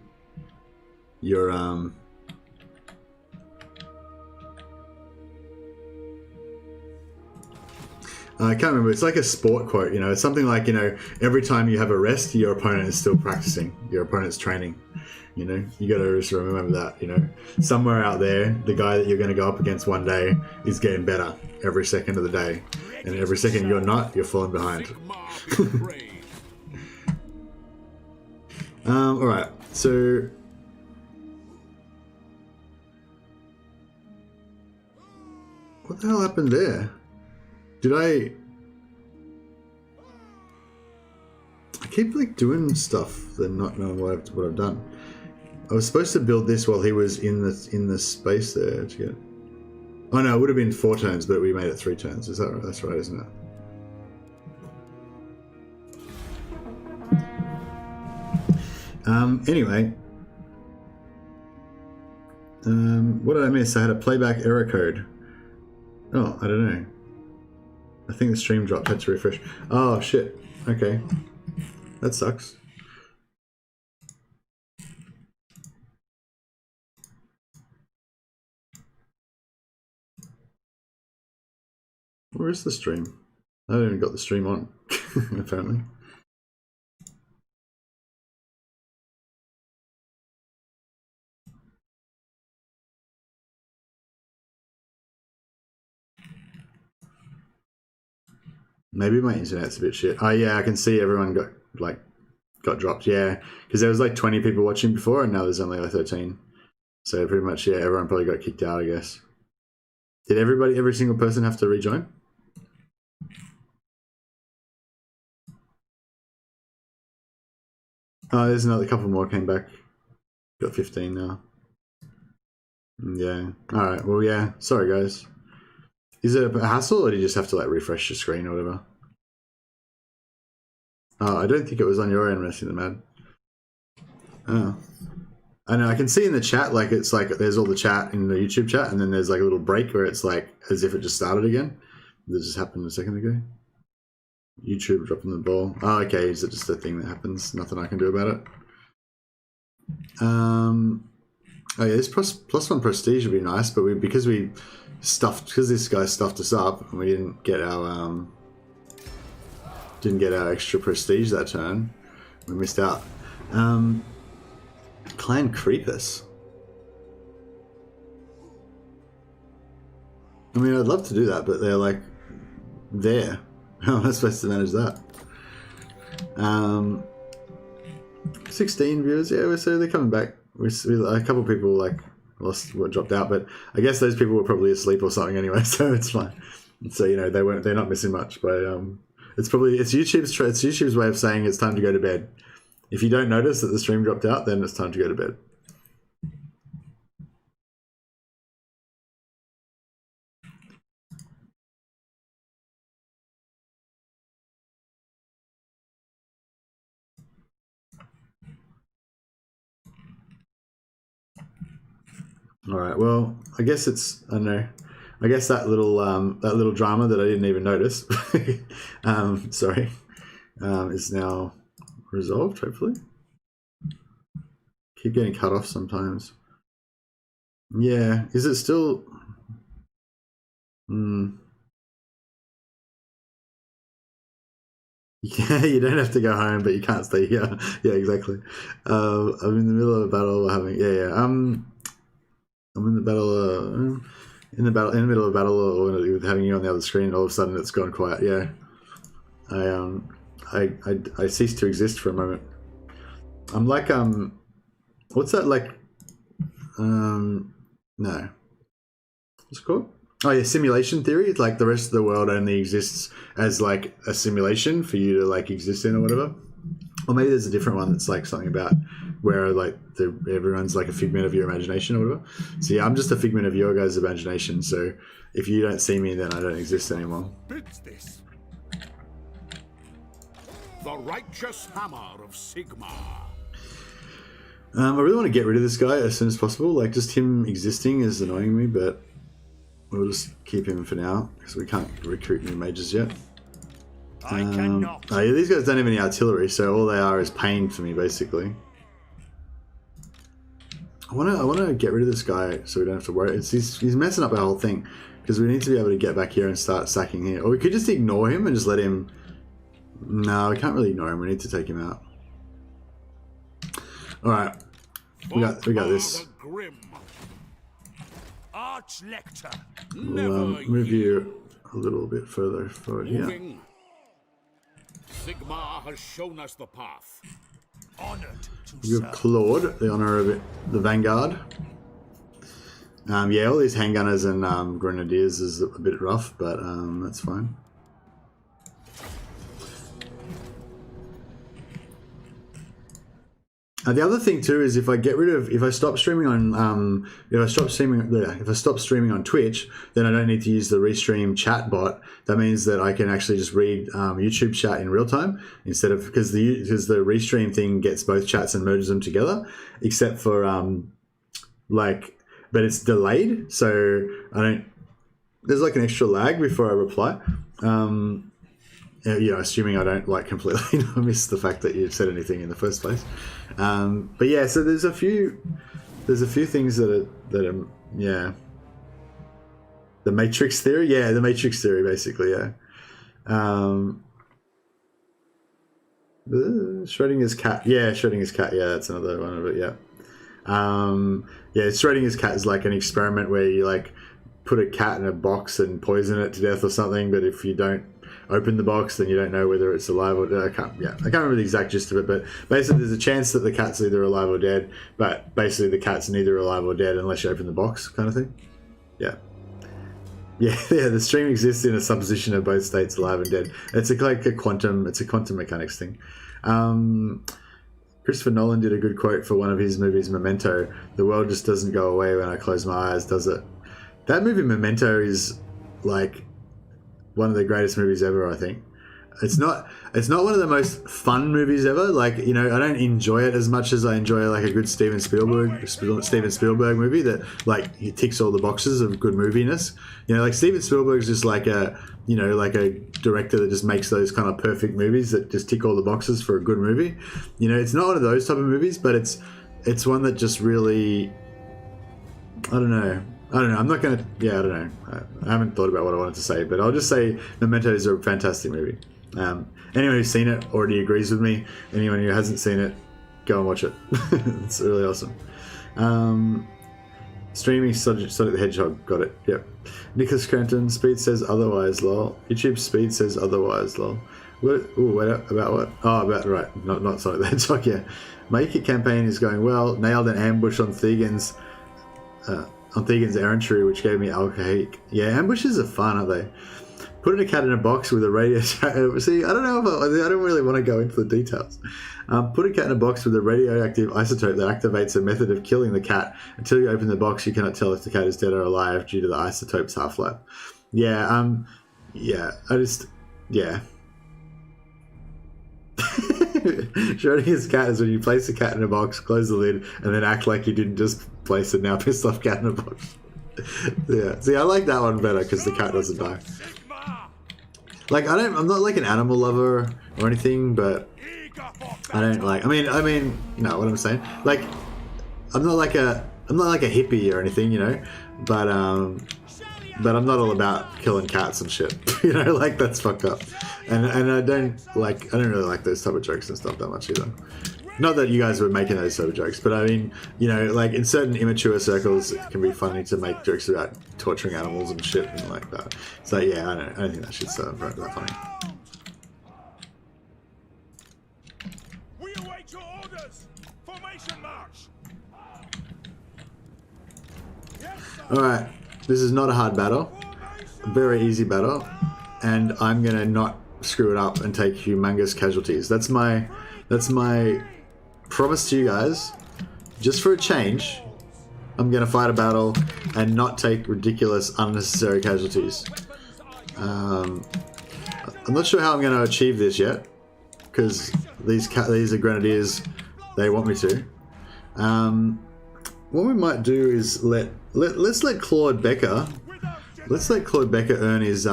I can't remember. It's like a sport quote, you know. It's something like, you know, every time you have a rest, your opponent is still practicing. Your opponent's training. You know, you got to just remember that, you know. Somewhere out there, the guy that you're going to go up against one day is getting better every second of the day. And every second you're not, you're falling behind. Sigmar be praised. Alright, so... What the hell happened there? Did I keep like doing stuff and not knowing what I've done. I was supposed to build this while he was in the space there to get. Oh no, it would have been 4 turns, but we made it 3 turns. Is that right? That's right, isn't it? Anyway. What did I miss? I had a playback error code. Oh, I don't know. I think the stream dropped. Had to refresh. Oh shit. Okay. That sucks. Where is the stream? I haven't even got the stream on, apparently. Maybe my internet's a bit shit. Oh yeah, I can see everyone got dropped. Yeah, because there was like 20 people watching before, and now there's only like 13. So pretty much, yeah, everyone probably got kicked out, I guess. Did every single person have to rejoin? Oh, there's another couple more came back. Got 15 now. Yeah. All right. Well, yeah. Sorry, guys. Is it a hassle, or do you just have to like refresh your screen or whatever? Oh, I don't think it was on your end, Messing the Mad. Oh. I know, I can see in the chat, like, it's like, there's all the chat in the YouTube chat, and then there's like a little break where it's like, as if it just started again. This just happened a second ago. YouTube dropping the ball. Oh, okay, is it just a thing that happens? Nothing I can do about it. Oh yeah, this +1 prestige would be nice, but because this guy stuffed us up, and we didn't get our extra prestige that turn, we missed out. Clan Creepus. I mean, I'd love to do that, but they're like there. How am I supposed to manage that? 16 viewers, yeah, so they're coming back. A couple of people like dropped out, but I guess those people were probably asleep or something anyway, so it's fine. So you know they're not missing much, but it's YouTube's way of saying it's time to go to bed. If you don't notice that the stream dropped out, then it's time to go to bed. All right. Well, I guess it's, I don't know. I guess that little drama that I didn't even notice, sorry, is now resolved. Hopefully. Keep getting cut off sometimes. Yeah. Is it still? Yeah, you don't have to go home, but you can't stay here. Yeah, exactly. I'm in the middle of a battle. I'm in the battle. In the middle of a battle, or having you on the other screen. All of a sudden, it's gone quiet. Yeah, I ceased to exist for a moment. I'm like what's that like? No, what's it called? Oh yeah, simulation theory. It's like the rest of the world only exists as like a simulation for you to like exist in or whatever. Or maybe there's a different one that's like something about where like everyone's like a figment of your imagination or whatever. So yeah, I'm just a figment of your guys' imagination. So if you don't see me, then I don't exist anymore. Bids this. The righteous hammer of Sigmar. I really want to get rid of this guy as soon as possible. Like just him existing is annoying me, but we'll just keep him for now because we can't recruit new mages yet. I cannot. Oh yeah, these guys don't have any artillery, so all they are is pain for me, basically. I want to get rid of this guy so we don't have to worry. He's messing up our whole thing. Because we need to be able to get back here and start sacking here. Or we could just ignore him and just let him... No, we can't really ignore him. We need to take him out. Alright. We got this. The Grim. Arch-Lector. We'll move you a little bit further forward here. Moving. Sigmar has shown us the path. Honored to We have serve. Claude, the honor of it, the Vanguard. Yeah, all these handgunners and grenadiers is a bit rough, but that's fine. The other thing too is if I stop streaming on if I stop streaming on Twitch, then I don't need to use the restream chat bot. That means that I can actually just read YouTube chat in real time instead of because the restream thing gets both chats and merges them together, except for but it's delayed, so I don't. There's like an extra lag before I reply. Assuming I don't completely miss the fact that you said anything in the first place. But yeah, so there's a few things that are the Matrix theory. Yeah, the Matrix theory basically. Yeah. Schrodinger's cat. Yeah, Schrodinger's cat. Yeah, that's another one of it. Yeah. Schrodinger's cat is like an experiment where you put a cat in a box and poison it to death or something. But if you don't open the box, then you don't know whether it's alive or dead. I can't remember the exact gist of it, but basically there's a chance that the cat's either alive or dead, but basically the cat's neither alive or dead unless you open the box, kind of thing. Yeah. The stream exists in a supposition of both states, alive and dead. It's a quantum mechanics thing. Christopher Nolan did a good quote for one of his movies, Memento. The world just doesn't go away when I close my eyes, does it? That movie Memento is one of the greatest movies ever, I think. It's not one of the most fun movies ever. I don't enjoy it as much as I enjoy a good Steven Spielberg movie that he ticks all the boxes of good moviness. Steven Spielberg's just like a director that just makes those kind of perfect movies that just tick all the boxes for a good movie. It's not one of those type of movies, but it's one that just really, I don't know. I'm not going to... Yeah, I don't know. I haven't thought about what I wanted to say, but I'll just say Memento is a fantastic movie. Anyone who's seen it already agrees with me. Anyone who hasn't seen it, go and watch it. It's really awesome. Streaming Sonic the Hedgehog. Got it. Yep. Nicholas Cranton. Speed says otherwise, lol. YouTube Speed says otherwise, lol. About what? Oh, about... Right. Not Sonic the Hedgehog, yeah. My kit campaign is going well. Nailed an ambush on Thegan's errantry, which gave me alcoholic. Yeah, ambushes are fun, aren't they? Putting a cat in a box with a radio... See, I don't know I don't really want to go into the details. Put a cat in a box with a radioactive isotope that activates a method of killing the cat. Until you open the box, you cannot tell if the cat is dead or alive due to the isotope's half-life. Yeah, Schrodinger's cat is when you place a cat in a box, close the lid, and then act like you didn't just place a now pissed off cat in a box. Yeah. See, I like that one better because the cat doesn't die. I'm not like an animal lover or anything, but I don't like. I mean, you know what I'm saying. I'm not like a hippie or anything, but I'm not all about killing cats and shit. That's fucked up. And I don't really like those type of jokes and stuff that much either. Not that you guys were making those type of jokes, but I mean, in certain immature circles, it can be funny to make jokes about torturing animals and shit and like that. So yeah, I don't think that shit's that funny. We await your orders. Formation march. Yes, sir. All right, this is not a hard battle, a very easy battle, and I'm gonna not screw it up and take humongous casualties. That's my promise to you guys. Just for a change, I'm gonna fight a battle and not take ridiculous, unnecessary casualties. I'm not sure how I'm gonna achieve this yet, because these are grenadiers. They want me to. What we might do is let's let Claude Becker. Let's let Claude Becker earn his.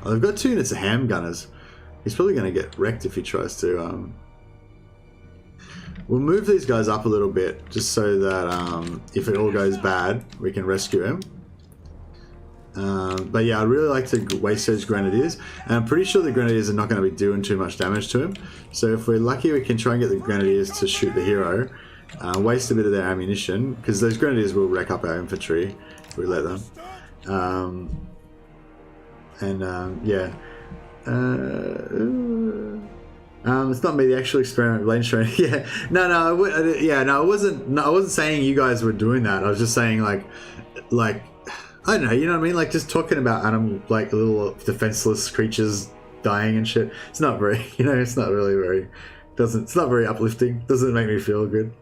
I've got 2 units of ham gunners. He's probably going to get wrecked if he tries to. We'll move these guys up a little bit just so that if it all goes bad, we can rescue him. But yeah, I'd really like to waste those grenadiers, and I'm pretty sure the grenadiers are not going to be doing too much damage to him. So if we're lucky, we can try and get the grenadiers to shoot the hero, waste a bit of their ammunition, because those grenadiers will wreck up our infantry if we let them. Yeah. It's not me, the actual experiment lane training. Yeah, no, I wasn't saying you guys were doing that. I was just saying like I don't know, you know what I mean? Like just talking about animal, like little defenseless creatures dying and shit. It's not very, it's not really very, it's not very uplifting. Doesn't make me feel good.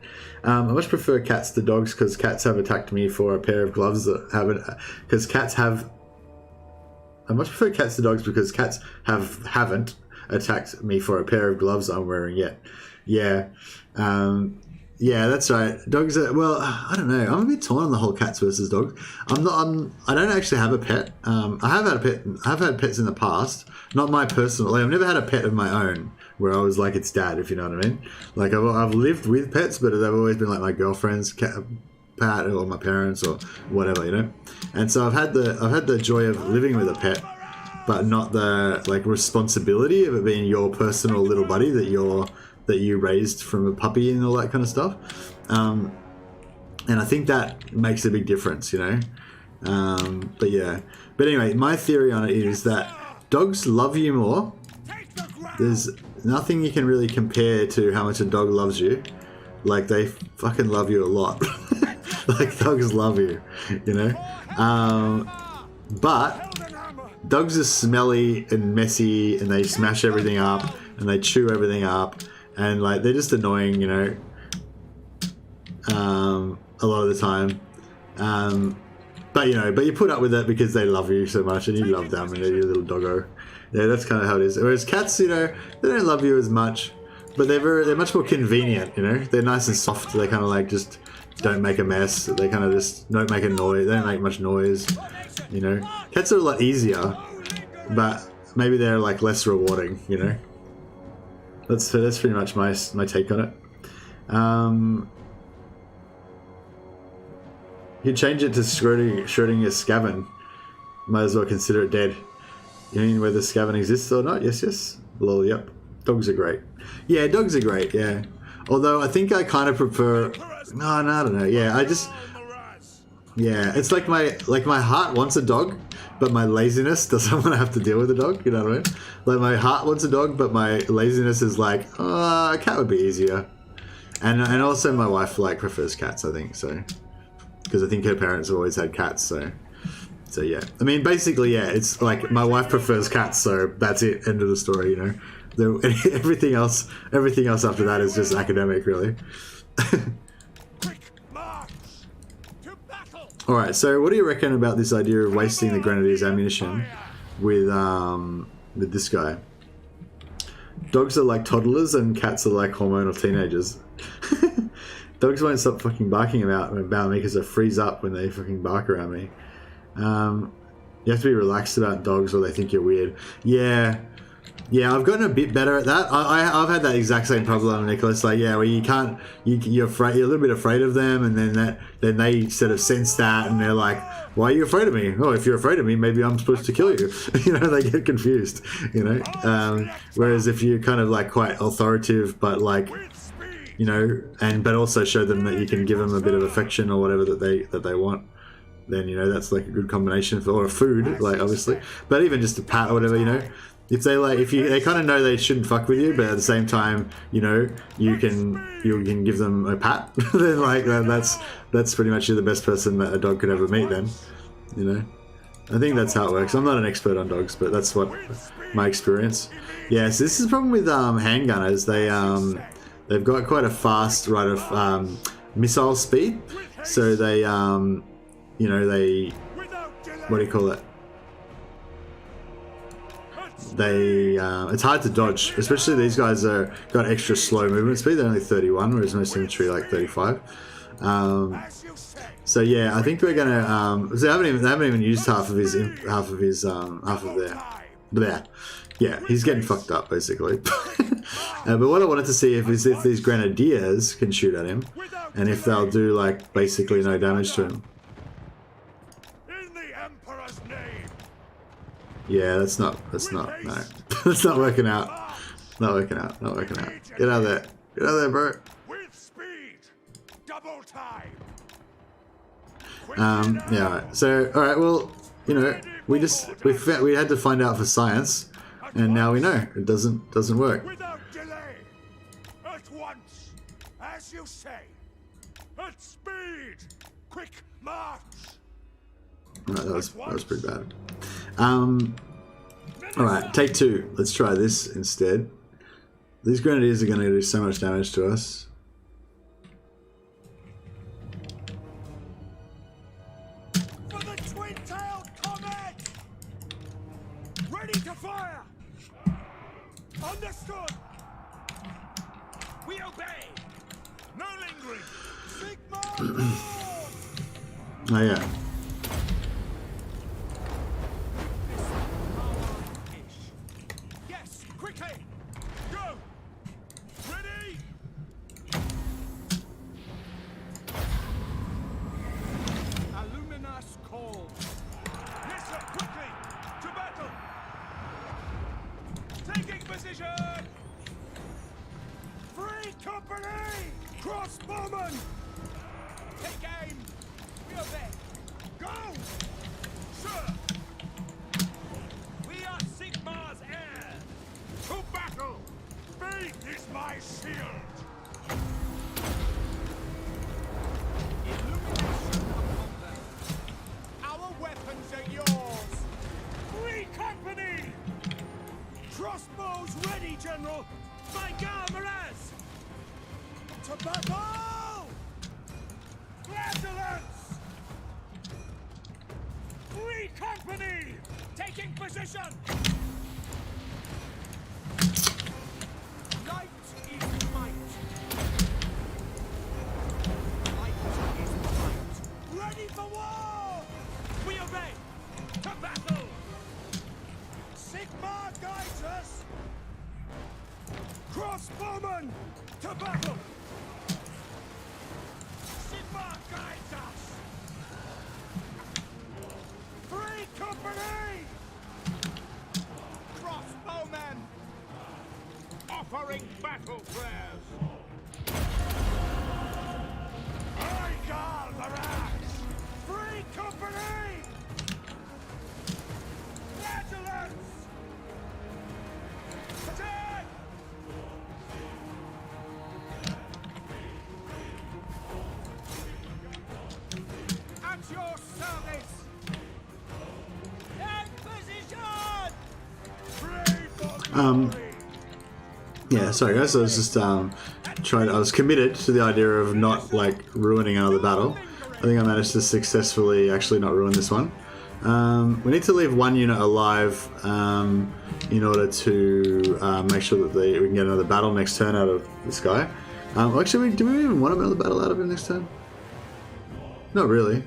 I much prefer cats to dogs because cats have attacked me for a pair of gloves that haven't, because cats have. I much prefer cats to dogs because cats haven't attacked me for a pair of gloves I'm wearing yet. Yeah. Yeah, that's right. Dogs are, well, I don't know. I'm a bit torn on the whole cats versus dogs. I don't actually have a pet. I have had a pet. I've had pets in the past. Not my personal. Like, I've never had a pet of my own where I was like its dad, if you know what I mean. Like I've lived with pets, but they've always been like my girlfriend's pet or my parents or whatever, And so I've had the joy of living with a pet, but not the like responsibility of it being your personal little buddy that you raised from a puppy and all that kind of stuff. And I think that makes a big difference, But yeah. But anyway, my theory on it is that dogs love you more. There's nothing you can really compare to how much a dog loves you. Like, they fucking love you a lot. Like, dogs love you, But dogs are smelly and messy, and they smash everything up, and they chew everything up. And like they're just annoying, a lot of the time. But you put up with it because they love you so much, and you love them, and they're your little doggo. Yeah, that's kind of how it is. Whereas cats, they don't love you as much, but they're much more convenient. They're nice and soft. They kind of like just don't make a mess. They kind of just don't make a noise. They don't make much noise. Cats are a lot easier, but maybe they're like less rewarding. That's pretty much my take on it. You can change it to Schrodinger's Skaven. Might as well consider it dead. You mean whether Skaven exists or not? Yes. Lol, yep. Dogs are great. Yeah, dogs are great, yeah. Although I think I kind of prefer... No, I don't know. Yeah, it's like my heart wants a dog, but my laziness doesn't want to have to deal with a dog, you know what I mean? Like my heart wants a dog, but my laziness is like, a cat would be easier. And also my wife prefers cats, I think, so. Because I think her parents have always had cats, so yeah. I mean, basically, yeah, it's like my wife prefers cats, so that's it, end of the story, Everything else after that is just academic, really. Alright, so what do you reckon about this idea of wasting the Grenadiers' ammunition with this guy? Dogs are like toddlers and cats are like hormonal teenagers. Dogs won't stop fucking barking about me because they freeze up when they fucking bark around me. You have to be relaxed about dogs or they think you're weird. Yeah, I've gotten a bit better at that. I've had that exact same problem, Nicholas. Like, yeah, where you're afraid, you're a little bit afraid of them, and then they sort of sense that, and they're like, "Why are you afraid of me? Oh, if you're afraid of me, maybe I'm supposed to kill you." They get confused. Whereas if you're kind of like quite authoritative, but like, but also show them that you can give them a bit of affection or whatever that they want, then that's like a good combination or a food, like obviously, but even just a pat or whatever, If they kind of know they shouldn't fuck with you, but at the same time, you can give them a pat, then that's pretty much you're the best person that a dog could ever meet. Then, I think that's how it works. I'm not an expert on dogs, but that's what my experience. Yeah, so this is the problem with handgunners. They've got quite a fast rate of missile speed, so they what do you call it? It's hard to dodge, especially these guys got extra slow movement speed. They're only 31, whereas most infantry like 35. So yeah, I think we're gonna. So they haven't even used half of there. Yeah, he's getting fucked up basically. But what I wanted to see is if these grenadiers can shoot at him, and if they'll do basically no damage to him. In the Emperor's name. Yeah, that's not, no. That's not working out. Not working out, not working out. Get out of there. Get out of there, bro. With speed. Double time. Yeah, alright. So, alright, well, you know, we had to find out for science, and now we know. It doesn't work. Without delay. At once. As you say. At speed. Quick march. Alright, that was pretty bad. Alright, take two. Let's try this instead. These grenadiers are going to do so much damage to us. For the twin-tailed comet! Ready to fire! Understood! We obey! No lingering! Sigma! Oh yeah. Yes, quickly! Go! Ready? Illuminus call. Yes, sir, quickly! To battle! Taking position! Free company! Crossbowmen! Take aim! We obey! Go! Sir! We are Sigmar's heir! To battle! Speed is my shield! Illumination upon them! Our weapons are yours! Free company! Crossbows ready, General! By Garmaraz! To battle! Flatulence! Free company! Taking position! Light is might. Light is might. Ready for war! We obey! To battle! Sigmar guides us! Crossbowmen! To battle! Sigmar guides us! Free company! Crossbowmen! Offering battle prayers! I guard the rats! Free company! Flatulence! Attack! At your service! Yeah, sorry guys, I was just I was committed to the idea of not like ruining another battle. I think I managed to successfully actually not ruin this one. We need to leave one unit alive in order to make sure that we can get another battle next turn out of this guy. Actually, do we even want another battle out of him next turn? Not really.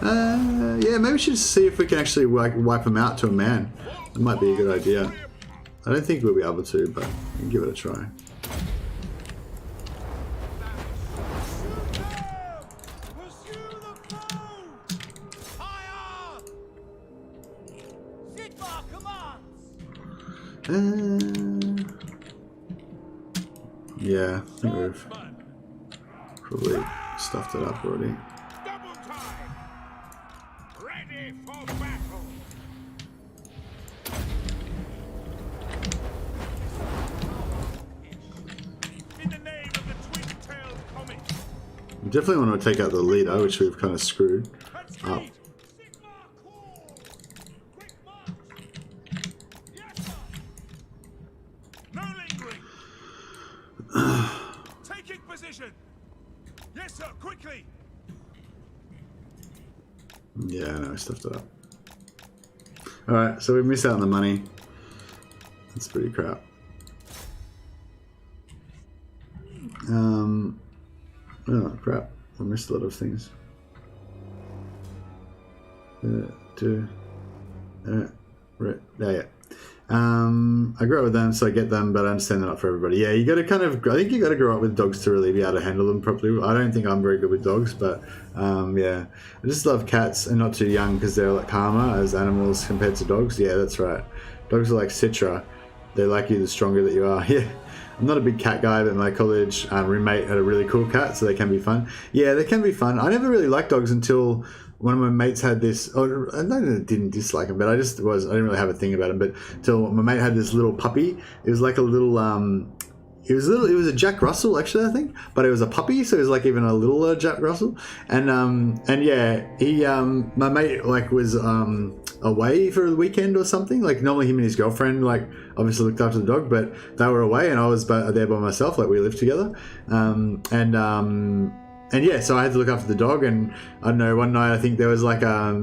Yeah, maybe we should see if we can actually wipe him out to a man. That might be a good idea. I don't think we'll be able to, but we can give it a try. Yeah, I think we've probably stuffed it up already. Double time! Ready for battle! In the name of the twin-tailed comet! We definitely want to take out the leader, which we've kind of screwed up. No lingering! Taking position! Yes, sir, quickly! Yeah, no, I stuffed it up. Alright, so we missed out on the money. That's pretty crap. Oh crap, I missed a lot of things. Right, yeah. I grew up with them, so I get them, but I understand they're not for everybody. Yeah, you got to I think you got to grow up with dogs to really be able to handle them properly. I don't think I'm very good with dogs, but yeah. I just love cats and not too young because they're like calmer as animals compared to dogs. Yeah, that's right. Dogs are like Citra. They like you the stronger that you are. Yeah. I'm not a big cat guy, but my college roommate had a really cool cat, so they can be fun. Yeah, they can be fun. I never really liked dogs until one of my mates had this. Oh, I didn't dislike him, but I didn't really have a thing about him. But until my mate had this little puppy, it was like a little. It was a Jack Russell actually, I think, but it was a puppy, so it was like even a little Jack Russell. And yeah, he my mate like was away for the weekend or something. Like normally him and his girlfriend like obviously looked after the dog, but they were away and I was there by myself. Like we lived together, and yeah, so I had to look after the dog. And I don't know, one night I think there was like a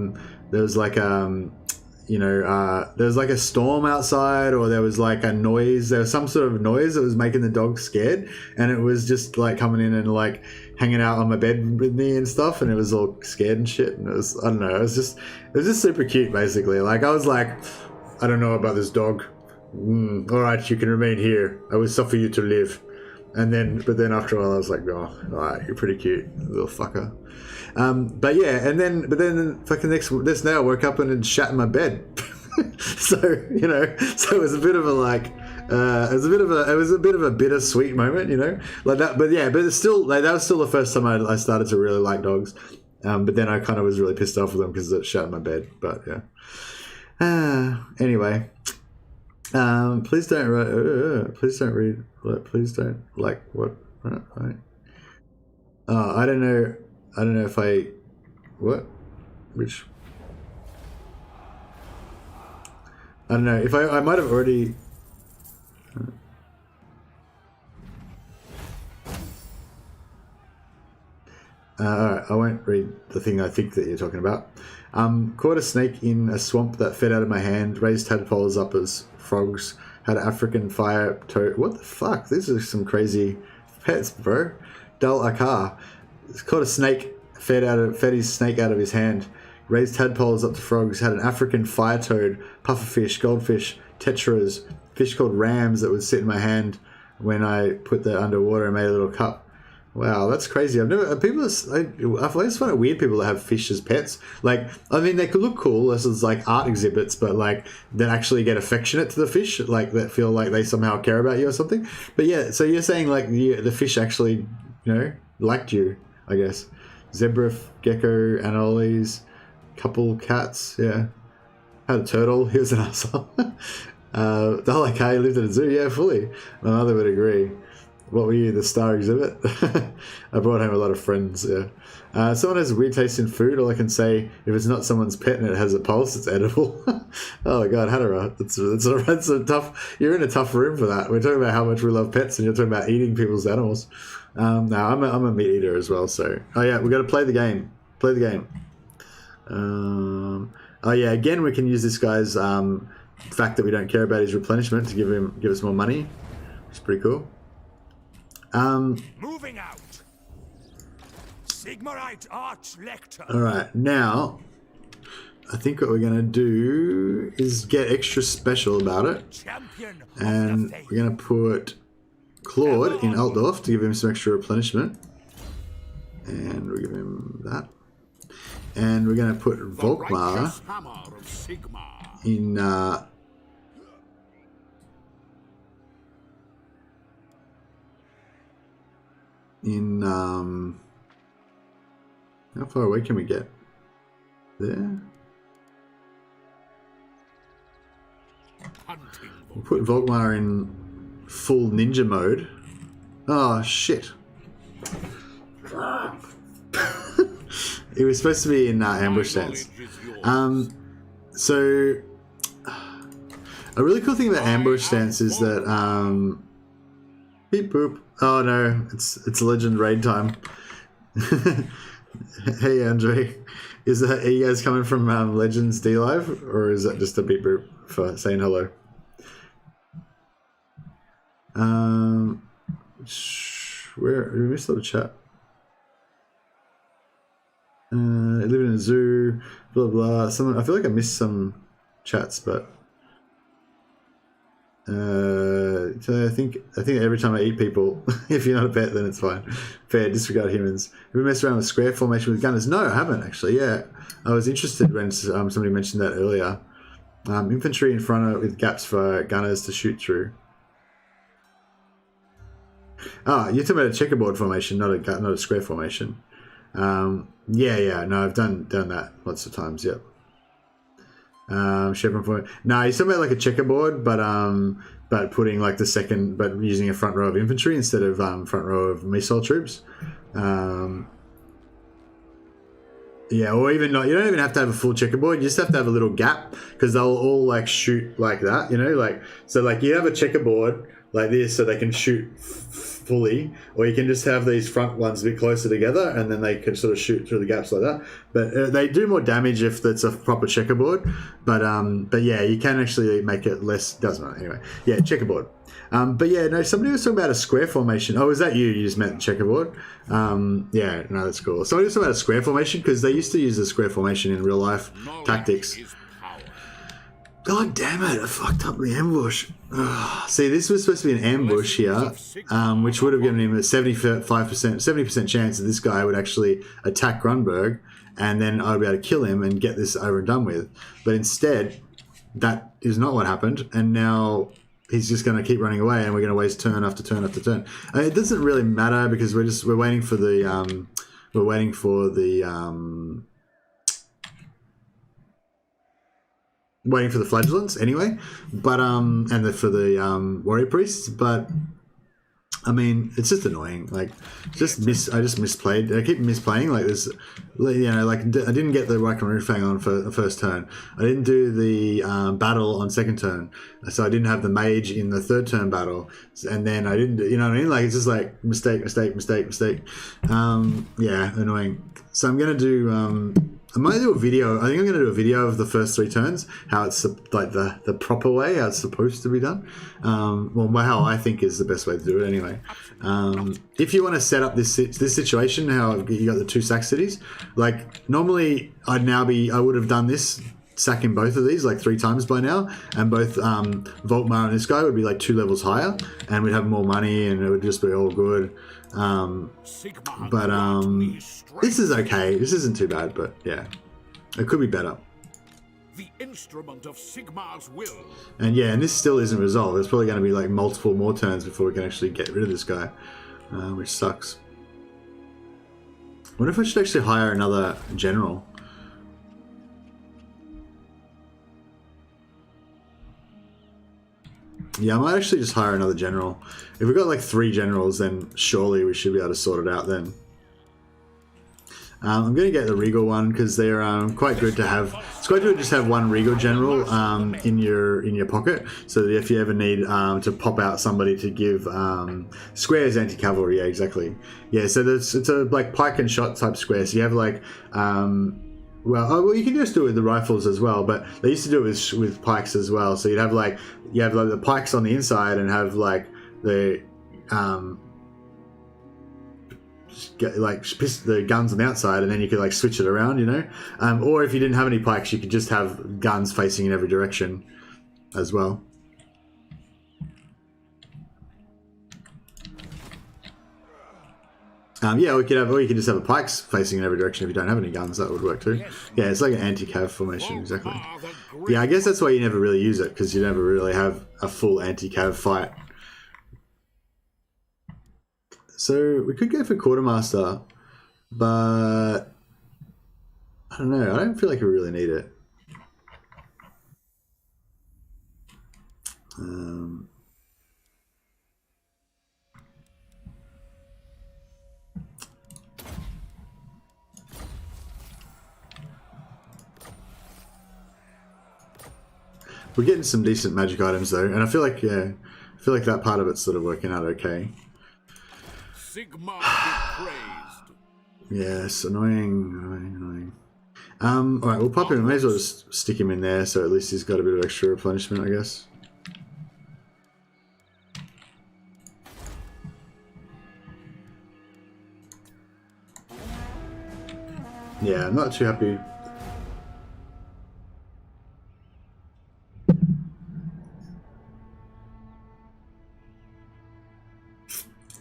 storm outside, or there was like a noise. There was some sort of noise that was making the dog scared, and it was just like coming in and like hanging out on my bed with me and stuff, and it was all scared and shit. And it was, I don't know, it was just super cute basically. Like I was like, I don't know about this dog. All right, you can remain here. I will suffer you to live. But then after a while I was like, oh, all right, you're pretty cute, little fucker. But yeah, but then fucking this day I woke up and it shat in my bed. So it was a bit of a like, it was a bit of a bittersweet moment, like that. But yeah, but it's still like that was still the first time I started to really like dogs. But then I kind of was really pissed off with them because it shat in my bed. But yeah. Anyway. Please don't read. Please don't like what? Right. I don't know. I don't know if I. What? Which? I don't know if I might have already. Alright, I won't read the thing I think that you're talking about. Caught a snake in a swamp that fed out of my hand. Raised tadpoles up as frogs. Had an African fire toad. What the fuck? These are some crazy pets, bro. Dal Akar. Caught a snake. Fed his snake out of his hand. Raised tadpoles up to frogs. Had an African fire toad, pufferfish, goldfish, tetras, fish called rams that would sit in my hand when I put the underwater and made a little cup. Wow, that's crazy. I've always find it weird people that have fish as pets. Like, I mean, they could look cool as like art exhibits, but like that actually get affectionate to the fish, like that feel like they somehow care about you or something. But yeah, so you're saying like the fish actually, liked you, I guess. Zebra, gecko, anoles, couple cats, yeah. Had a turtle, he was an asshole. The whole he lived in a zoo, yeah, fully. My mother would agree. What were you, the star exhibit? I brought home a lot of friends, yeah. Someone has a weird taste in food. All I can say, if it's not someone's pet and it has a pulse, it's edible. Oh, God, Hadara. That's a tough... You're in a tough room for that. We're talking about how much we love pets and you're talking about eating people's animals. No, I'm a meat eater as well, so... Oh, yeah, we've got to play the game. Play the game. Oh, yeah, again, we can use this guy's fact that we don't care about his replenishment to give us more money. It's pretty cool. Moving out. Sigmarite Arch-Lector. Alright, now I think what we're gonna do is get extra special about it. Champion and we're gonna put Claude in Altdorf to give him some extra replenishment. And we'll give him that. And we're gonna put Volkmar in how far away can we get? There? We'll put Volkmar in full ninja mode. Oh shit. It was supposed to be in ambush stance. So a really cool thing about ambush stance is that beep boop. Oh no, it's legend raid time. Hey Andre, are you guys coming from Legends D Live, or is that just a beep boop for saying hello? Where we missed a little chat. I live in a zoo, blah blah. I feel like I missed some chats, but So I think every time I eat people, if you're not a pet, then it's fine. Fair, disregard humans. Have you messed around with square formation with gunners? No, I haven't actually. Yeah, I was interested when somebody mentioned that earlier. Infantry in front of with gaps for gunners to shoot through. Ah, you're talking about a checkerboard formation, not a square formation. Yeah. No, I've done that lots of times. Yep. Chevron formation. No, he's talking about like a checkerboard, but putting like but using a front row of infantry instead of front row of missile troops. Yeah, or even not. You don't even have to have a full checkerboard. You just have to have a little gap because they'll all like shoot like that. You know, like so. Like you have a checkerboard like this, so they can shoot fully, or you can just have these front ones a bit closer together, and then they can sort of shoot through the gaps like that. But they do more damage if that's a proper checkerboard. But yeah, you can actually make it less. Doesn't matter anyway. Yeah, checkerboard. But yeah, no, somebody was talking about a square formation. Oh, is that you? You just meant checkerboard? Yeah, no, that's cool. Somebody was talking about a square formation because they used to use the square formation in real life tactics. God damn it, I fucked up the ambush. Ugh. See, this was supposed to be an ambush here, which would have given him a 70% chance that this guy would actually attack Grunberg, and then I would be able to kill him and get this over and done with. But instead, that is not what happened, and now he's just going to keep running away, and we're going to waste turn after turn after turn. It doesn't really matter because we're waiting for the flagellants anyway, but for the warrior priests. But I mean, it's just annoying. Like, I just misplayed. I keep misplaying. Like this, you know, like I didn't get the Warhammer Roofang on for the first turn. I didn't do the battle on second turn, so I didn't have the mage in the third turn battle, and then I didn't. You know what I mean? Like it's just like mistake. Yeah, annoying. So I'm gonna do. I might do a video. I think I'm going to do a video of the first 3 turns, how it's like the proper way, how it's supposed to be done. Well, how I think is the best way to do it anyway. If you want to set up this situation, how you got the 2 sack cities, like normally I would have done this, sacking both of these like 3 times by now, and both Volkmar and this guy would be like 2 levels higher, and we'd have more money, and it would just be all good. This is okay. This isn't too bad, but yeah, it could be better. The instrument of Sigmar's will. And yeah, and this still isn't resolved. There's probably going to be like multiple more turns before we can actually get rid of this guy, which sucks. What if I should actually hire another general? Yeah, I might actually just hire another general. If we've got like 3 generals, then surely we should be able to sort it out then. I'm going to get the Regal one because they're quite good to have. It's quite good to just have one Regal general in your pocket, so that if you ever need to pop out somebody to give squares anti-cavalry. Yeah, exactly. Yeah, so it's a like pike and shot type square. So you have like well, you can just do it with the rifles as well, but they used to do it with pikes as well. So you'd have like the pikes on the inside and have like the the guns on the outside, and then you could like switch it around, you know. Or if you didn't have any pikes, you could just have guns facing in every direction as well. Yeah, or you could just have a pikes facing in every direction if you don't have any guns. That would work too. Yeah, it's like an anti-cav formation, exactly. Yeah, I guess that's why you never really use it, because you never really have a full anti-cav fight. So we could go for quartermaster, but I don't know. I don't feel like we really need it. We're getting some decent magic items though, and I feel like that part of it's sort of working out okay. Sigmar be praised. Yes, annoying. Alright, we'll pop him. May as well just stick him in there, so at least he's got a bit of extra replenishment, I guess. Yeah, I'm not too happy.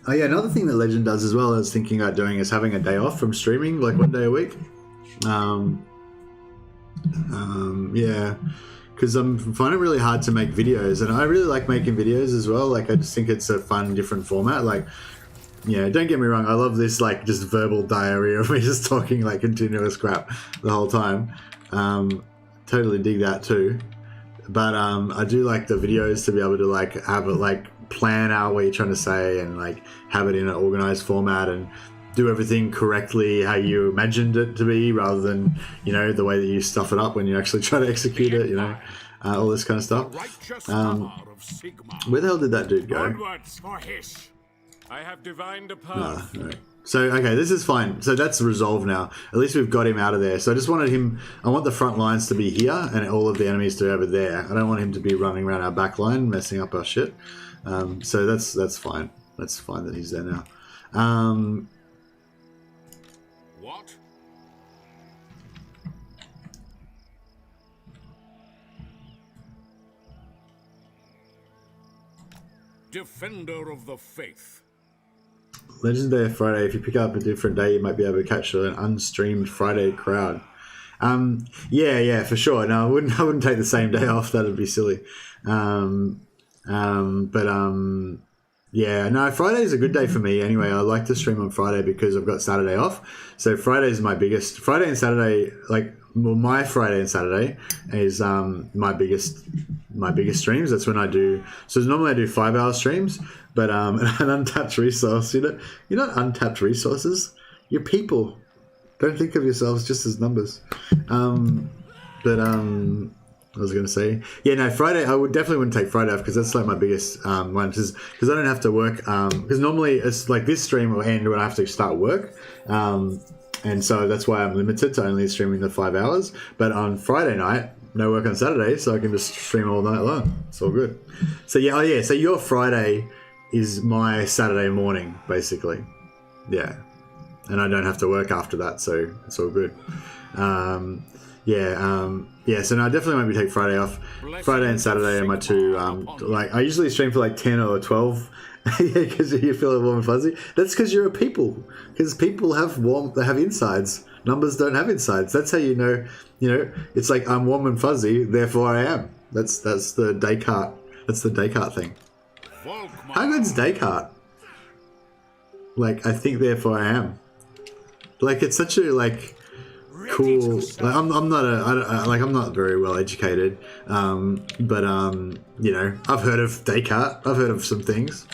Oh yeah, another thing that Legend does as well, I was thinking about doing, is having a day off from streaming, like 1 day a week. Yeah, because I'm finding it really hard to make videos, and I really like making videos as well. Like, I just think it's a fun, different format. Like, yeah, don't get me wrong, I love this like just verbal diarrhea of me just talking like continuous crap the whole time. Totally dig that too. But I do like the videos to be able to like have it like plan out what you're trying to say and like have it in an organized format and do everything correctly how you imagined it to be, rather than, you know, the way that you stuff it up when you actually try to execute it, you know, all this kind of stuff. Where the hell did that dude go? Onwards for Hish. I have divined a path. No. So, okay, this is fine. So that's resolved now. At least we've got him out of there. So I just wanted him... I want the front lines to be here and all of the enemies to be over there. I don't want him to be running around our back line, messing up our shit. So that's fine. That's fine that he's there now. What? Defender of the Faith. Legendary Friday. If you pick up a different day, you might be able to catch an unstreamed Friday crowd. Yeah, for sure. No, I wouldn't take the same day off. That'd be silly. Yeah, no, Friday's a good day for me anyway. I like to stream on Friday because I've got Saturday off. So Friday's my biggest... Friday and Saturday, like, well, my Friday and Saturday is my biggest streams. That's when I do... So normally I do 5-hour streams, but an untapped resource, you're not untapped resources. You're people. Don't think of yourselves just as numbers. I was going to say, yeah, no, Friday, I wouldn't take Friday off because that's like my biggest one, because I don't have to work, because normally it's like this stream will end when I have to start work, and so that's why I'm limited to only streaming the 5 hours. But on Friday night, no work on Saturday, so I can just stream all night long. It's all good. So yeah, so your Friday is my Saturday morning, basically. Yeah, and I don't have to work after that, so it's all good. Yeah, so no, I definitely won't be taking Friday off. Friday and Saturday are my two, like, I usually stream for like 10 or 12, because you feel warm and fuzzy. That's because you're a people, because people they have insides. Numbers don't have insides. That's how you know, it's like, I'm warm and fuzzy, therefore I am. That's the Descartes thing. Volkmar. How good's Descartes? Like, I think, therefore I am. Like, it's such a, like... cool. Like, I'm not very well educated, but I've heard of Descartes. I've heard of some things,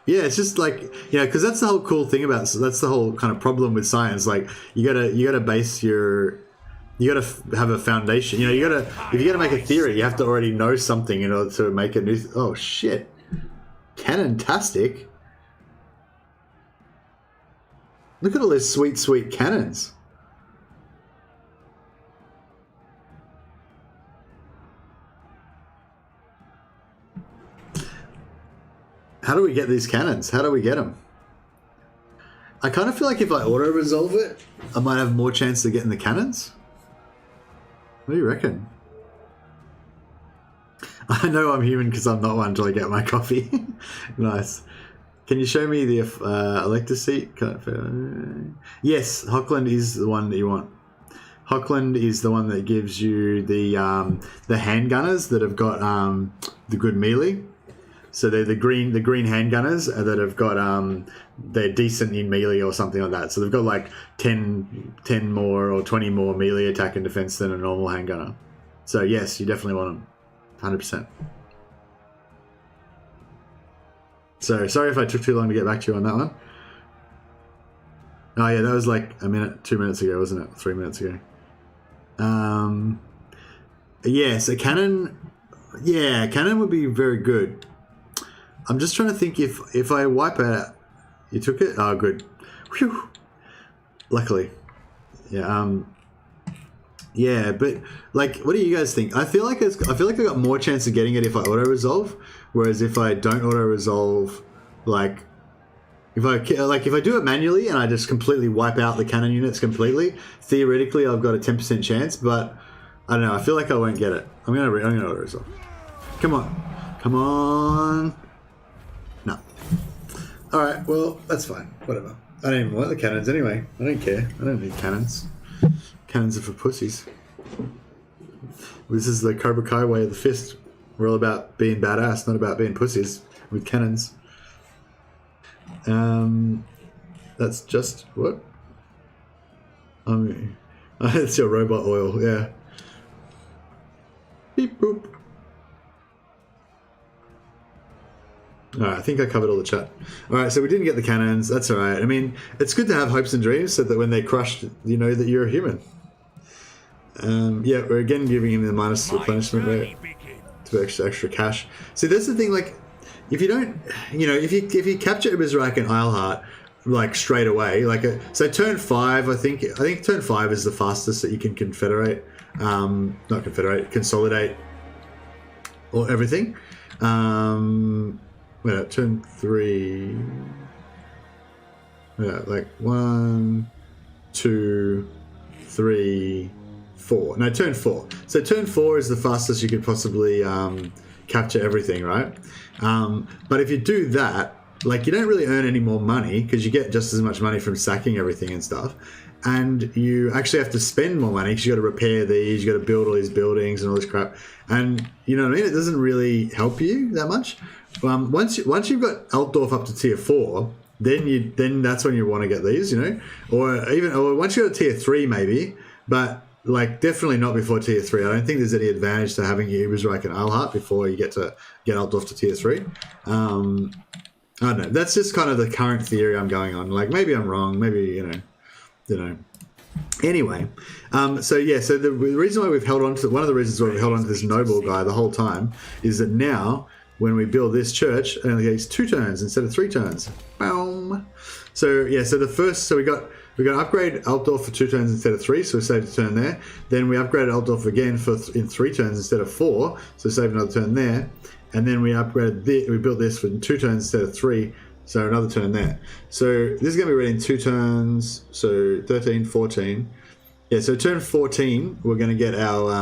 yeah, it's just like, because that's the whole cool thing about. So that's the whole kind of problem with science. Like, you gotta base your, you gotta have a foundation. If you're gonna make a theory, you have to already know something in order to make a new. Oh shit, Cannon-tastic. Look at all those sweet, sweet cannons. How do we get these cannons? How do we get them? I kind of feel like if I auto-resolve it, I might have more chance of getting the cannons. What do you reckon? I know I'm human because I'm not one until I get my coffee. Nice. Can you show me the elector seat? Yes, Hockland is the one that you want. Hockland is the one that gives you the handgunners that have got the good melee. So they're the green handgunners that have got they're decent in melee or something like that. So they've got like 10 more or 20 more melee attack and defense than a normal handgunner. So yes, you definitely want them, 100%. So, sorry if I took too long to get back to you on that one. Oh yeah, that was like a minute, 2 minutes ago, wasn't it? 3 minutes ago. Yeah, so cannon would be very good. I'm just trying to think if I wipe out... You took it? Oh, good. Whew. Luckily. Yeah, yeah, but like, what do you guys think? I feel like I got more chance of getting it if I auto-resolve, whereas if I don't auto-resolve, like if I do it manually and I just completely wipe out the cannon units completely, theoretically I've got a 10% chance, but I don't know. I feel like I won't get it. I'm gonna auto-resolve. Come on. No. Alright, well, that's fine. Whatever. I don't even want the cannons anyway. I don't care. I don't need cannons. Cannons are for pussies. This is the Cobra Kai way of the fist. We're all about being badass, not about being pussies with cannons. That's just... what? It's your robot oil, yeah. Beep boop. Alright, I think I covered all the chat. Alright, so we didn't get the cannons. That's alright. I mean, it's good to have hopes and dreams so that when they're crushed, you know that you're a human. Yeah, we're again giving him the minus replenishment rate to extra cash. See, that's the thing, like, if you don't, you know, if you capture Ibizrak and Isleheart, like, straight away, like, so turn 5, I think turn 5 is the fastest that you can consolidate, or everything. Turn 3. Yeah, like 1, 2, 3, 4. No, turn 4. So turn 4 is the fastest you could possibly capture everything, right? But if you do that, like, you don't really earn any more money because you get just as much money from sacking everything and stuff. And you actually have to spend more money because you got to repair these, you got to build all these buildings and all this crap. And you know what I mean? It doesn't really help you that much. Once you've got Altdorf up to tier 4, then that's when you want to get these, you know, or once you go to tier 3 maybe, but like definitely not before tier 3. I don't think there's any advantage to having Ibizrak and Isleheart before you get Altdorf to tier 3. I don't know. That's just kind of the current theory I'm going on. Like maybe I'm wrong. Maybe you know. Anyway, so the reason why we've held on to one of the reasons why we've held on to this noble guy the whole time is that now, when we build this church, it only takes 2 turns instead of 3 turns. Boom. So we got to upgrade Altdorf for 2 turns instead of 3, so we saved a turn there. Then we upgraded Altdorf again in 3 turns instead of 4, so save another turn there. And then we built this for 2 turns instead of 3, so another turn there. So this is going to be ready in 2 turns, so 13, 14. Yeah, so turn 14, we're going to get our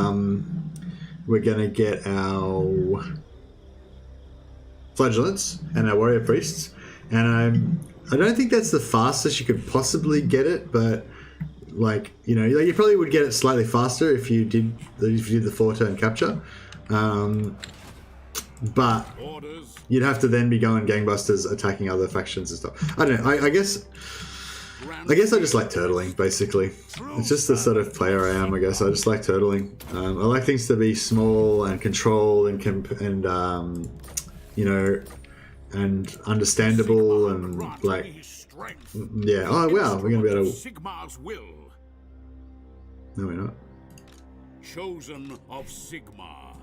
flagellants and our warrior priests, and I don't think that's the fastest you could possibly get it, but like you probably would get it slightly faster if you did the 4-turn capture, but you'd have to then be going gangbusters attacking other factions and stuff. I don't know. I guess I just like turtling, basically. It's just the sort of player I am, I guess. I just like turtling. I like things to be small and controlled and and understandable and like, yeah. Oh wow, we're gonna be able to. Sigmar's will. No, we're not. Chosen of Sigmar.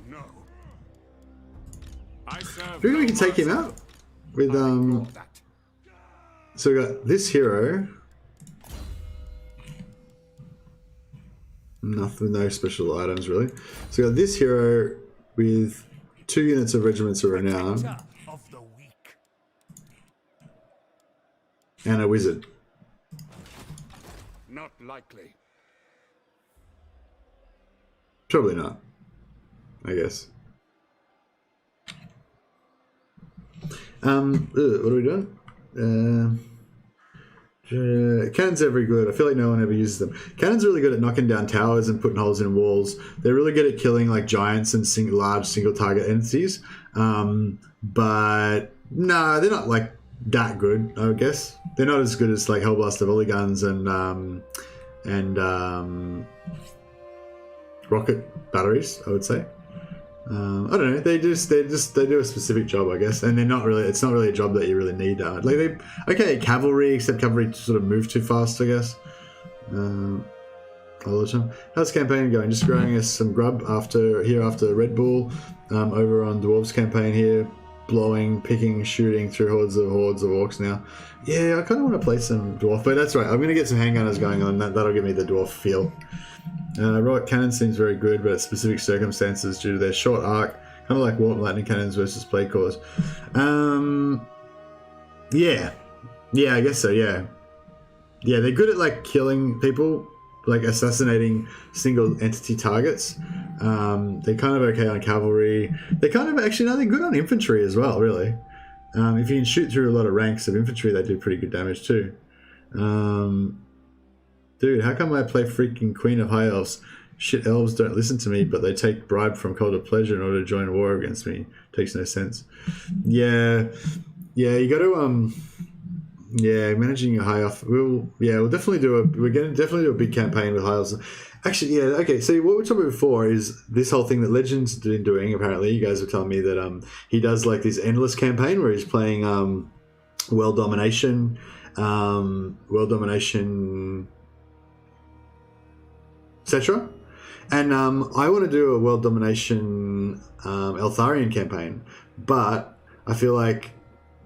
No. I serve. Do you think we can take him out with So we got this hero. Nothing, no special items really. So we got this hero with 2 units of regiments of renown Of the weak. and a wizard. Not likely. Probably not, I guess. What are we doing? Cannons are very good. I feel like no one ever uses them. Cannons are really good at knocking down towers and putting holes in walls. They're really good at killing like giants and large single target entities. But no, they're not like that good, I would guess. They're not as good as like Hellblaster volley guns and rocket batteries, I would say. I don't know. They do a specific job, I guess, and they're not really. It's not really a job that you really need. Cavalry, except cavalry sort of move too fast, I guess. All the time. How's the campaign going? Just growing us some grub after Red Bull. Over on Dwarves campaign here, picking, shooting through hordes of orcs now. Yeah, I kind of want to play some dwarf, but that's right. I'm going to get some handgunners going on. That'll give me the dwarf feel. Rocket cannon seems very good, but at specific circumstances due to their short arc, kind of like warp lightning cannons versus plague cores. Yeah, I guess so. Yeah, they're good at like killing people, like assassinating single entity targets, They're kind of okay on cavalry. They're kind of actually no, they're good on infantry as well. Really, if you can shoot through a lot of ranks of infantry, they do pretty good damage too. Dude, how come I play freaking Queen of High Elves? Shit, elves don't listen to me, but they take bribe from Cult of Pleasure in order to join war against me. Takes no sense. Yeah, you got to managing your high elf. We'll definitely do a. We're going to definitely do a big campaign with high elves. Actually, yeah, okay. So what we're talking about before is this whole thing that Legend's been doing. Apparently, you guys were telling me that he does like this endless campaign where he's playing world domination, etc. And I want to do a world domination Eltharion campaign, but I feel like,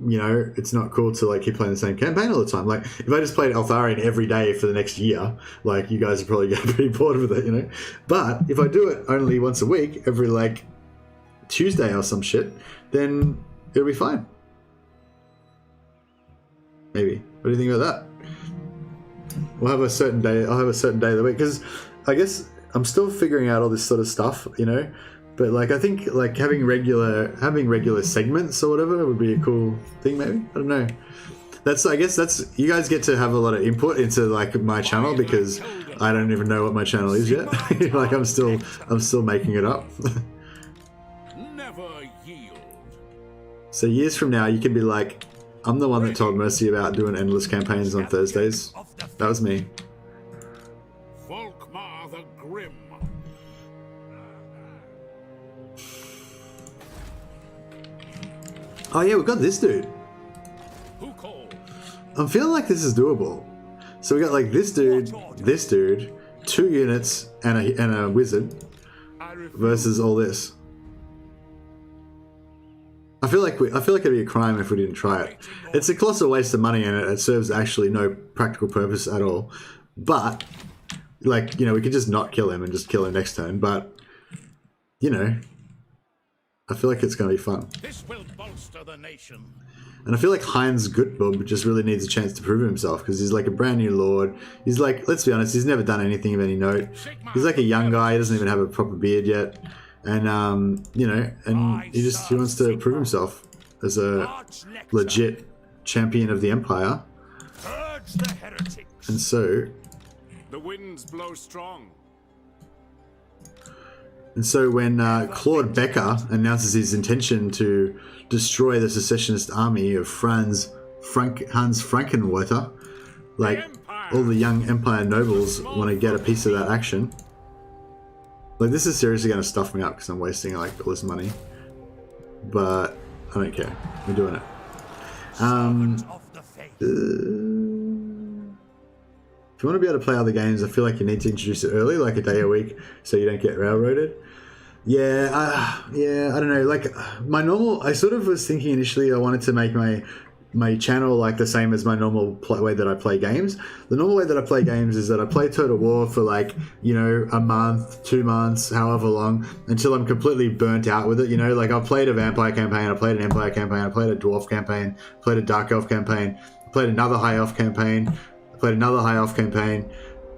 you know, it's not cool to like keep playing the same campaign all the time. Like if I just played Eltharion every day for the next year, like you guys are probably getting pretty bored with it, you know. But if I do it only once a week, every like Tuesday or some shit, then it'll be fine. Maybe. What do you think about that? We'll have a certain day. I'll have a certain day of the week because I guess I'm still figuring out all this sort of stuff, you know. But like I think like having regular segments or whatever would be a cool thing. Maybe I don't know. I guess that's you guys get to have a lot of input into like my channel because I don't even know what my channel is yet. Like I'm still making it up. Never yield. So years from now, you can be like, I'm the one that told Mercy about doing endless campaigns on Thursdays. That was me. Volkmar the Grim. Oh yeah, we got this dude. Who called? I'm feeling like this is doable. So we got like this dude, 2 units, and a wizard versus all this. I feel like it'd be a crime if we didn't try it. It's a colossal waste of money and it serves actually no practical purpose at all. But like, you know, we could just not kill him and just kill him next turn. But you know, I feel like it's going to be fun. This will bolster the nation. And I feel like Heinz Gutbub just really needs a chance to prove himself because he's like a brand new lord. He's like, let's be honest, he's never done anything of any note. He's like a young guy. He doesn't even have a proper beard yet. And, you know, and he wants to prove himself as a legit champion of the Empire. Purge the heretics. And so... The winds blow strong. And so when Claude Becker announces his intention to destroy the secessionist army of Hans Frankenwerter, like all the young Empire nobles want to get a piece of that action. Like this is seriously going to stuff me up because I'm wasting like all this money. But I don't care. We're doing it. If you want to be able to play other games, I feel like you need to introduce it early, like a day a week, so you don't get railroaded. Yeah, I don't know. Like my normal, I sort of was thinking initially I wanted to make my channel like the same as my normal way that I play games. The normal way that I play games is that I play Total War for like, you know, a month, 2 months, however long, until I'm completely burnt out with it. You know, like I've played a vampire campaign, I played an empire campaign, I played a dwarf campaign, I played a dark elf campaign, I played another high elf campaign, I played another high elf campaign,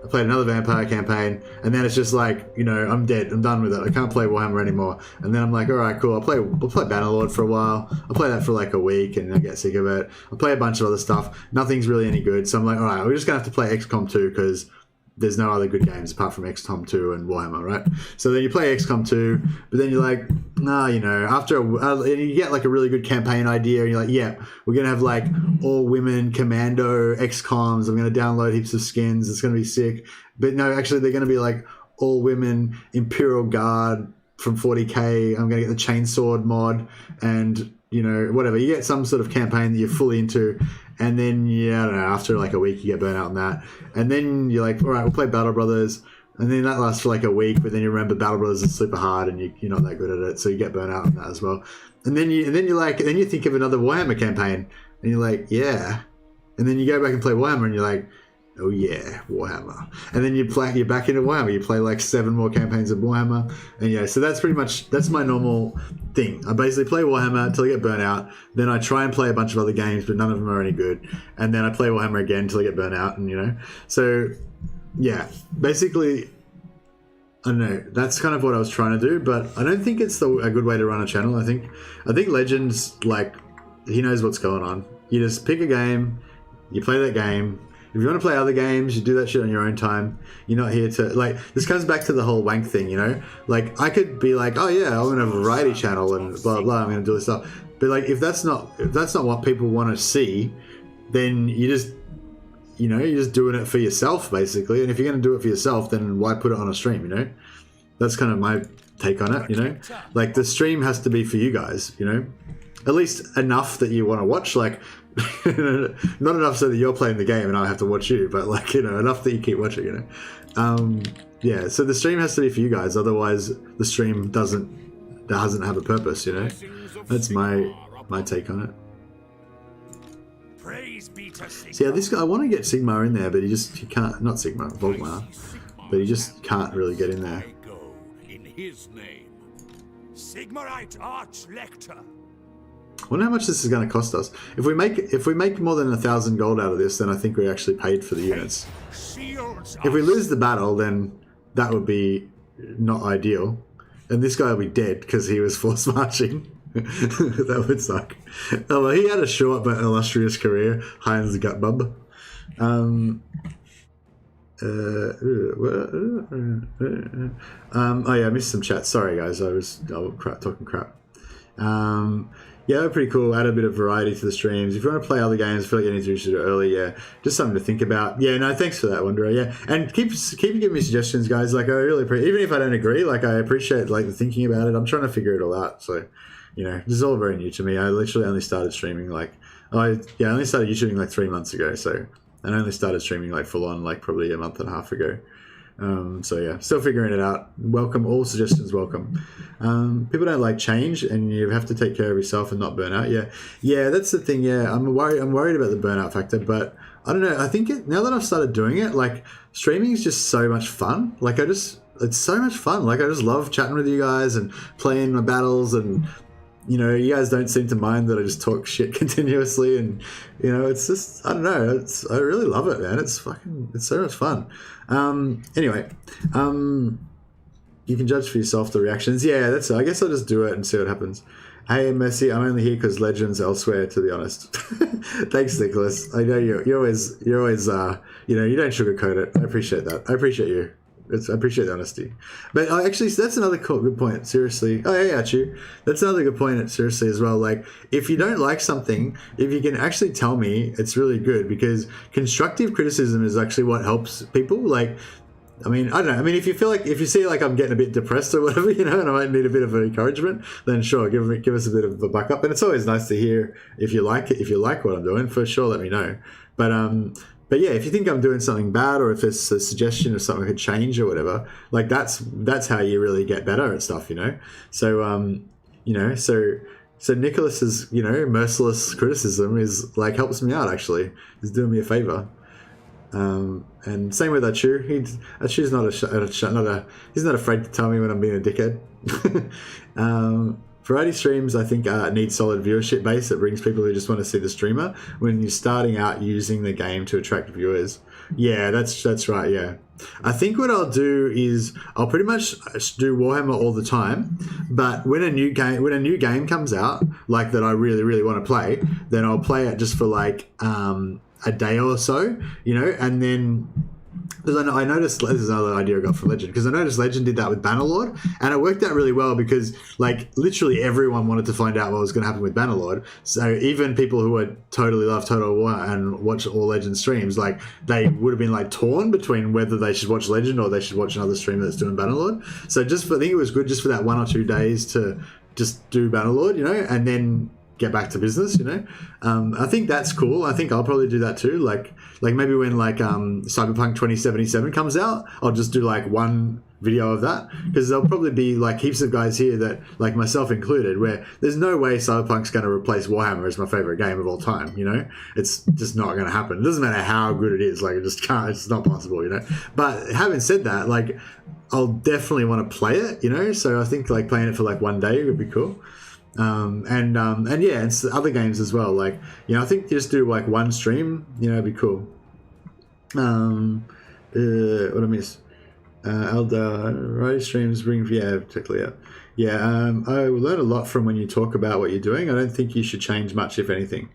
I played another vampire campaign, and then it's just like, you know, I'm dead. I'm done with it. I can't play Warhammer anymore. And then I'm like, all right, cool. I'll play Bannerlord for a while. I'll play that for like a week, and I get sick of it. I'll play a bunch of other stuff. Nothing's really any good. So I'm like, all right, we're just gonna have to play XCOM 2 because there's no other good games apart from XCOM 2 and Warhammer, right? So then you play XCOM 2, but then you're like, nah, you know, after you get like a really good campaign idea, and you're like, yeah, we're gonna have like all women commando XCOMs. I'm gonna download heaps of skins. It's gonna be sick. But no, actually, they're gonna be like all women Imperial Guard from 40k. I'm gonna get the Chainsword mod, and you know, whatever. You get some sort of campaign that you're fully into. And then, yeah, I don't know, after like a week, you get burnt out on that. And then you're like, all right, we'll play Battle Brothers. And then that lasts for like a week, but then you remember Battle Brothers is super hard and you're not that good at it. So you get burnt out on that as well. And then you think of another Warhammer campaign and you're like, yeah. And then you go back and play Warhammer and you're like, oh yeah, Warhammer. And then you're back into Warhammer. You play like 7 more campaigns of Warhammer. And yeah, so that's my normal thing. I basically play Warhammer until I get burnt out. Then I try and play a bunch of other games, but none of them are any good. And then I play Warhammer again until I get burnt out, and you know. So yeah, basically I don't know. That's kind of what I was trying to do, but I don't think it's a good way to run a channel. I think Legends, like, he knows what's going on. You just pick a game, you play that game. If you want to play other games, you do that shit on your own time. You're not here to, like, this comes back to the whole wank thing, you know? Like, I could be like, oh yeah, I'm in a variety channel and blah, blah, blah, I'm going to do this stuff. But like, if that's not what people want to see, then you're just doing it for yourself, basically. And if you're going to do it for yourself, then why put it on a stream, you know? That's kind of my take on it, you know? Like, the stream has to be for you guys, you know? At least enough that you want to watch, like, not enough so that you're playing the game and I have to watch you, but, like, you know, enough that you keep watching, you know? Yeah, so the stream has to be for you guys, otherwise the stream doesn't have a purpose, you know? That's my take on it. Praise be to Sigmar. So yeah, this guy, I want to get Sigmar in there, but he can't, not Sigmar, Volkmar, but he just can't really get in there. I go in his name. Sigmarite Archlector. I wonder how much this is going to cost us. If we make more than 1,000 gold out of this, then I think we actually paid for the units. Shields If we lose the battle, then that would be not ideal. And this guy will be dead because he was force marching. That would suck. Oh, well, he had a short but illustrious career. Heinz Gutbub. Oh yeah, I missed some chat. Sorry guys, I was talking crap. Yeah, pretty cool. Add a bit of variety to the streams. If you want to play other games, I feel like you need to do it early. Yeah, just something to think about. Yeah, no, thanks for that, Wanderer. Yeah, and keep giving me suggestions, guys. Like, I really appreciate, even if I don't agree, like, I appreciate, like, the thinking about it. I'm trying to figure it all out. So, you know, this is all very new to me. I literally only started streaming I only started YouTubing like 3 months ago. So, and I only started streaming like full on like probably a month and a half ago. So yeah, still figuring it out. Welcome, all suggestions welcome. People don't like change, and you have to take care of yourself and not burn out. Yeah, that's the thing. Yeah, I'm worried about the burnout factor, but I don't know. I think now that I've started doing it, like, streaming is just so much fun. Like, it's so much fun. Like, I just love chatting with you guys and playing my battles, and you know, you guys don't seem to mind that I just talk shit continuously, and you know, it's just, I don't know, I really love it, man. It's so much fun. Anyway, you can judge for yourself the reactions. Yeah, that's it. I guess I'll just do it and see what happens. Hey, Messi, I'm only here because Legends elsewhere, to be honest. Thanks, Nicholas. I know you're always, you know, you don't sugarcoat it. I appreciate that. I appreciate you. I appreciate the honesty. But actually, that's another good point, seriously. Oh, yeah, Chu. That's another good point, seriously, as well. Like, if you don't like something, if you can actually tell me, it's really good, because constructive criticism is actually what helps people. Like, I mean, I don't know. I mean, if you see like I'm getting a bit depressed or whatever, you know, and I might need a bit of encouragement, then sure, give us a bit of a backup. And it's always nice to hear if you like it, if you like what I'm doing, for sure, let me know. But yeah, if you think I'm doing something bad, or if there's a suggestion of something I could change or whatever, like, that's how you really get better at stuff, you know. So you know, so Nicholas's, you know, merciless criticism is like, helps me out, actually. He's doing me a favor. And same with Achu. Achu's he's not afraid to tell me when I'm being a dickhead. Variety streams, I think, need solid viewership base that brings people who just want to see the streamer when you're starting out using the game to attract viewers. Yeah, that's right. Yeah, I think what I'll do is I'll pretty much do Warhammer all the time, but when a new game comes out, like, that I really, really want to play, then I'll play it just for like a day or so, you know, and then, because I noticed, this is another idea I got from Legend, because I noticed Legend did that with Bannerlord, and it worked out really well, because like literally everyone wanted to find out what was going to happen with Bannerlord. So even people who would totally love Total War and watch all Legend streams, like, they would have been like torn between whether they should watch Legend or they should watch another streamer that's doing Bannerlord. So I think it was good just for that 1 or 2 days to just do Bannerlord, you know, and then get back to business, you know. I think that's cool. I think I'll probably do that too. Like maybe when like Cyberpunk 2077 comes out, I'll just do like one video of that, because there'll probably be like heaps of guys here that, like myself included, where there's no way Cyberpunk's going to replace Warhammer as my favorite game of all time, you know. It's just not going to happen. It doesn't matter how good it is, like, it just can't, it's not possible, you know. But having said that, like, I'll definitely want to play it, you know. So I think like playing it for like 1 day would be cool. And yeah, it's other games as well. Like, you know, I think just do like one stream, you know, it'd be cool. What I miss? Elder, right streams bring, yeah, particularly, yeah. Yeah, I learn a lot from when you talk about what you're doing. I don't think you should change much, if anything.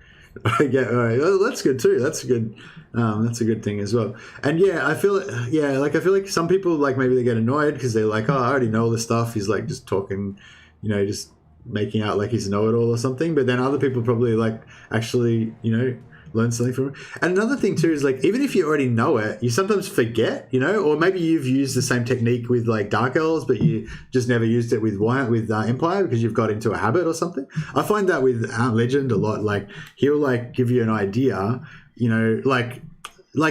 Yeah, all right. Oh, that's good too. That's a good thing as well. And yeah, I feel like some people, like, maybe they get annoyed because they're like, oh, I already know all this stuff. He's like just talking, just making out like he's a know-it-all or something. But then other people probably like actually, learn something from it. And another thing too is, like, even if you already know it, you sometimes forget, or maybe you've used the same technique with like Dark Elves, but you just never used it with Empire because you've got into a habit or something. I find that with Legend a lot. Like, he'll like give you an idea, like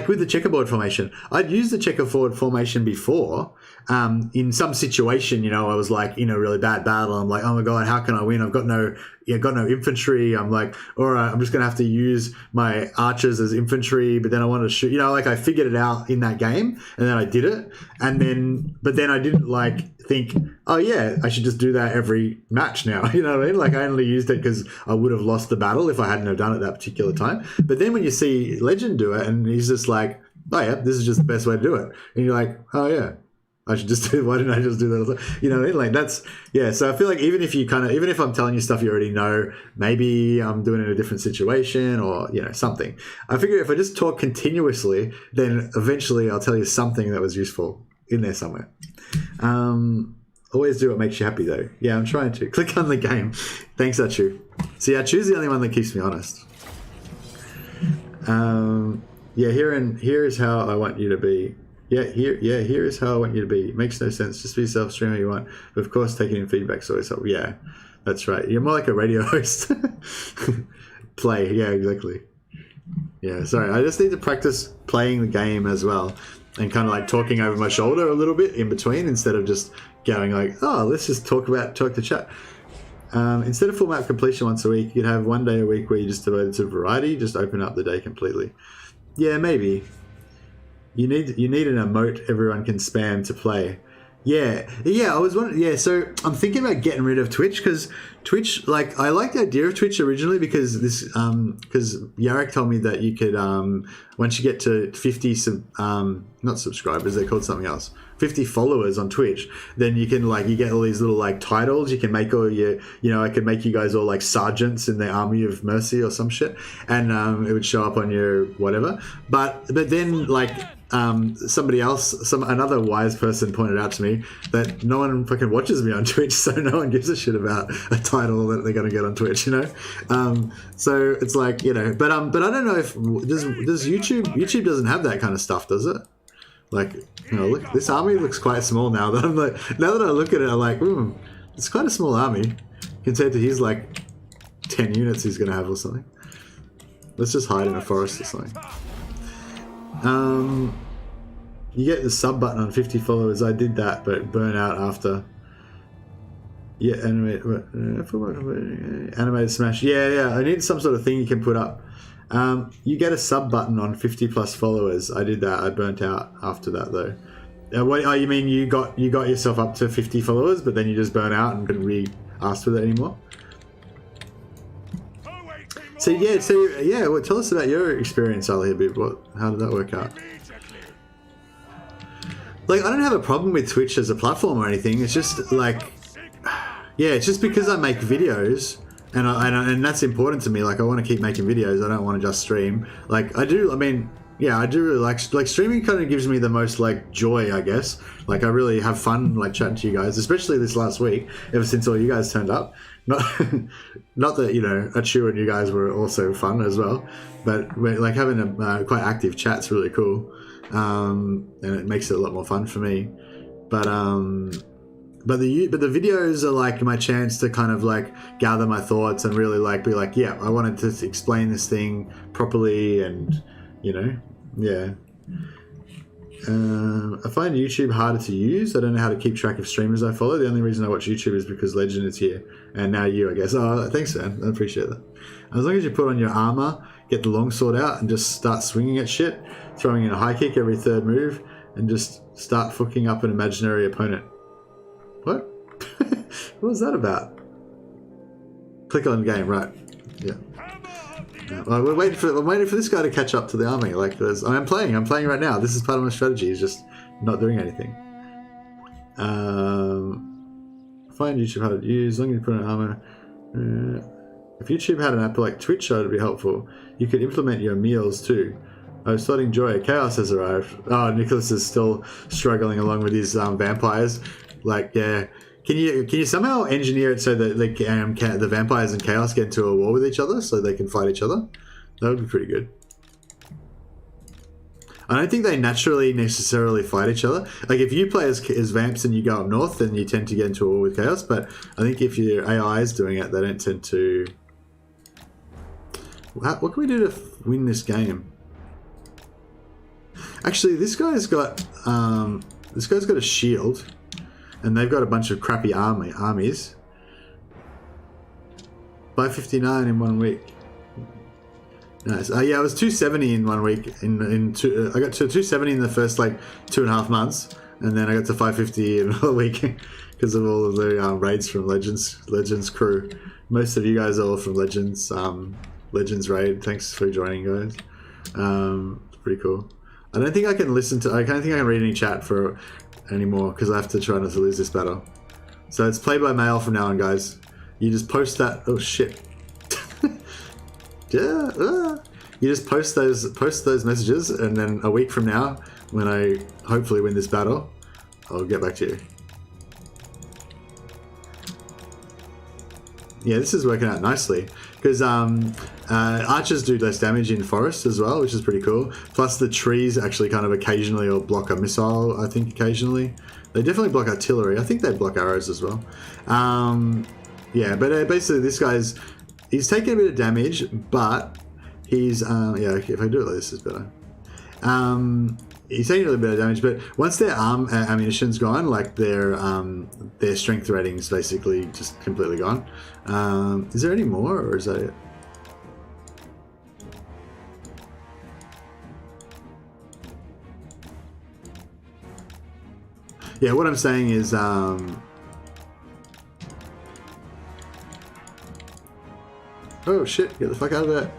with the checkerboard formation. I'd used the checkerboard formation before. In some situation, I was like in a really bad battle. I'm like, oh my god, how can I win? I've got no infantry. I'm like, all right, I'm just gonna have to use my archers as infantry. But then I wanted to shoot. Like, I figured it out in that game, and then I did it. But then I didn't like think, oh yeah, I should just do that every match now. You know what I mean? Like, I only used it because I would have lost the battle if I hadn't have done it that particular time. But then when you see Legend do it, and he's just like, oh yeah, this is just the best way to do it, and you're like, oh yeah, I should just do. Why didn't I just do that? You know what I mean? Like, that's, yeah. So I feel like even if I'm telling you stuff you already know, maybe I'm doing it in a different situation or something. I figure if I just talk continuously, then eventually I'll tell you something that was useful in there somewhere. Always do what makes you happy, though. Yeah, I'm trying to click on the game. Thanks, Achu. See, Achu's the only one that keeps me honest. Yeah, here is how I want you to be. Here is how I want you to be. It makes no sense. Just be yourself, stream what you want. But of course, taking in feedback's always helpful. Yeah, that's right. You're more like a radio host. Play. Yeah, exactly. Yeah, sorry. I just need to practice playing the game as well, and kind of like talking over my shoulder a little bit in between, instead of just going like, oh, let's just talk to chat. Instead of full map completion once a week, you could have one day a week where you just devote it to variety. Just open up the day completely. Yeah, maybe. You need an emote everyone can spam to play. Yeah. I was wondering. Yeah, so I'm thinking about getting rid of Twitch, because Twitch, like, I like the idea of Twitch originally because because Yarek told me that you could once you get to 50 not subscribers, they're called something else, 50 followers on Twitch, then you can, like, you get all these little like titles. You can make all your, I could make you guys all like sergeants in the Army of Mercy or some shit, and it would show up on your whatever. But then, like, another wise person pointed out to me that no one fucking watches me on Twitch, so no one gives a shit about a title that they're going to get on Twitch, so it's like, but I don't know if does YouTube doesn't have that kind of stuff, does it? Like, look, this army looks quite small now. That I'm like, now that I look at it, I'm like, it's quite a small army compared to his like 10 units he's going to have or something. Let's just hide in a forest or something. You get the sub button on 50 followers. I did that, but burn out after. Yeah, animated smash. Yeah. I need some sort of thing you can put up. You get a sub button on 50 plus followers. I did that. I burnt out after that though. You mean you got yourself up to 50 followers, but then you just burn out and couldn't be asked for that anymore? So yeah. Well, tell us about your experience, Ali, a bit. How did that work out? Like, I don't have a problem with Twitch as a platform or anything. It's just like, yeah, it's just because I make videos, and that's important to me. Like, I want to keep making videos. I don't want to just stream. Like, I do. I mean, yeah, I do really like streaming. Kind of gives me the most like joy, I guess. Like, I really have fun like chatting to you guys, especially this last week. Ever since all you guys turned up. Not that Achu and you guys were also fun as well, but like having a quite active chat's really cool, and it makes it a lot more fun for me. But the videos are like my chance to kind of like gather my thoughts and really like be like, yeah, I wanted to explain this thing properly, and yeah. I find YouTube harder to use. I don't know how to keep track of streamers I follow. The only reason I watch YouTube is because Legend is here, and now you, I guess. Oh, thanks, man. I appreciate that. As long as you put on your armor, get the longsword out, and just start swinging at shit, throwing in a high kick every third move, and just start fucking up an imaginary opponent. What? What was that about? Click on game, right? Yeah. Well, I'm waiting for this guy to catch up to the army. Like, I'm playing right now. This is part of my strategy. Is just not doing anything. Find YouTube hard to use. As long as you put on armor. If YouTube had an app like Twitch, that would be helpful. You could implement your meals too. I was starting joy. Chaos has arrived. Oh, Nicholas is still struggling along with his vampires. Like, yeah. Can you somehow engineer it so that the vampires and Chaos get into a war with each other so they can fight each other? That would be pretty good. I don't think they naturally necessarily fight each other. Like, if you play as vamps and you go up north, then you tend to get into a war with Chaos. But I think if your AI is doing it, they don't tend to... What can we do to win this game? Actually, this guy's got a shield, and they've got a bunch of crappy armies. 559 in 1 week. Nice. Yeah, I was 270 in 1 week. I got to 270 in the first like 2.5 months, and then I got to 550 in a week because of all of the raids from Legends crew. Most of you guys are all from Legends raid. Thanks for joining, guys. It's pretty cool. I don't think I can I don't think I can read any chat for anymore because I have to try not to lose this battle. So it's play by mail from now on, guys. You just post that. Oh shit. Yeah. You just post those messages, and then a week from now, when I hopefully win this battle, I'll get back to you. Yeah, this is working out nicely because archers do less damage in forest as well, which is pretty cool. Plus the trees actually kind of occasionally will block a missile, I think occasionally. They definitely block artillery. I think they block arrows as well. Yeah, but basically this he's taking a bit of damage, but he's, yeah, if I do it like this, it's better. He's taking a little bit of damage, but once their ammunition's gone, like their strength rating's basically just completely gone. Is there any more, or is that it? Yeah, what I'm saying is, oh shit, get the fuck out of there.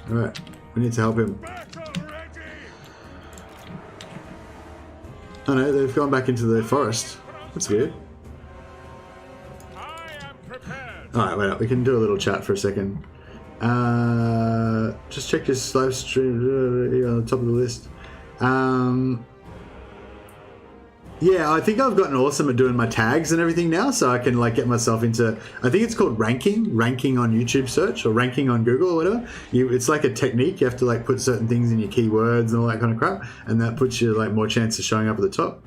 Alright, we need to help him. Oh no, they've gone back into the forest. That's weird. Alright, wait up, we can do a little chat for a second. Just check this live stream on the top of the list. Yeah, I think I've gotten awesome at doing my tags and everything now, so I can like get myself into, I think it's called ranking on YouTube search or ranking on Google or whatever. It's like a technique. You have to like put certain things in your keywords and all that kind of crap, and that puts you like more chance of showing up at the top.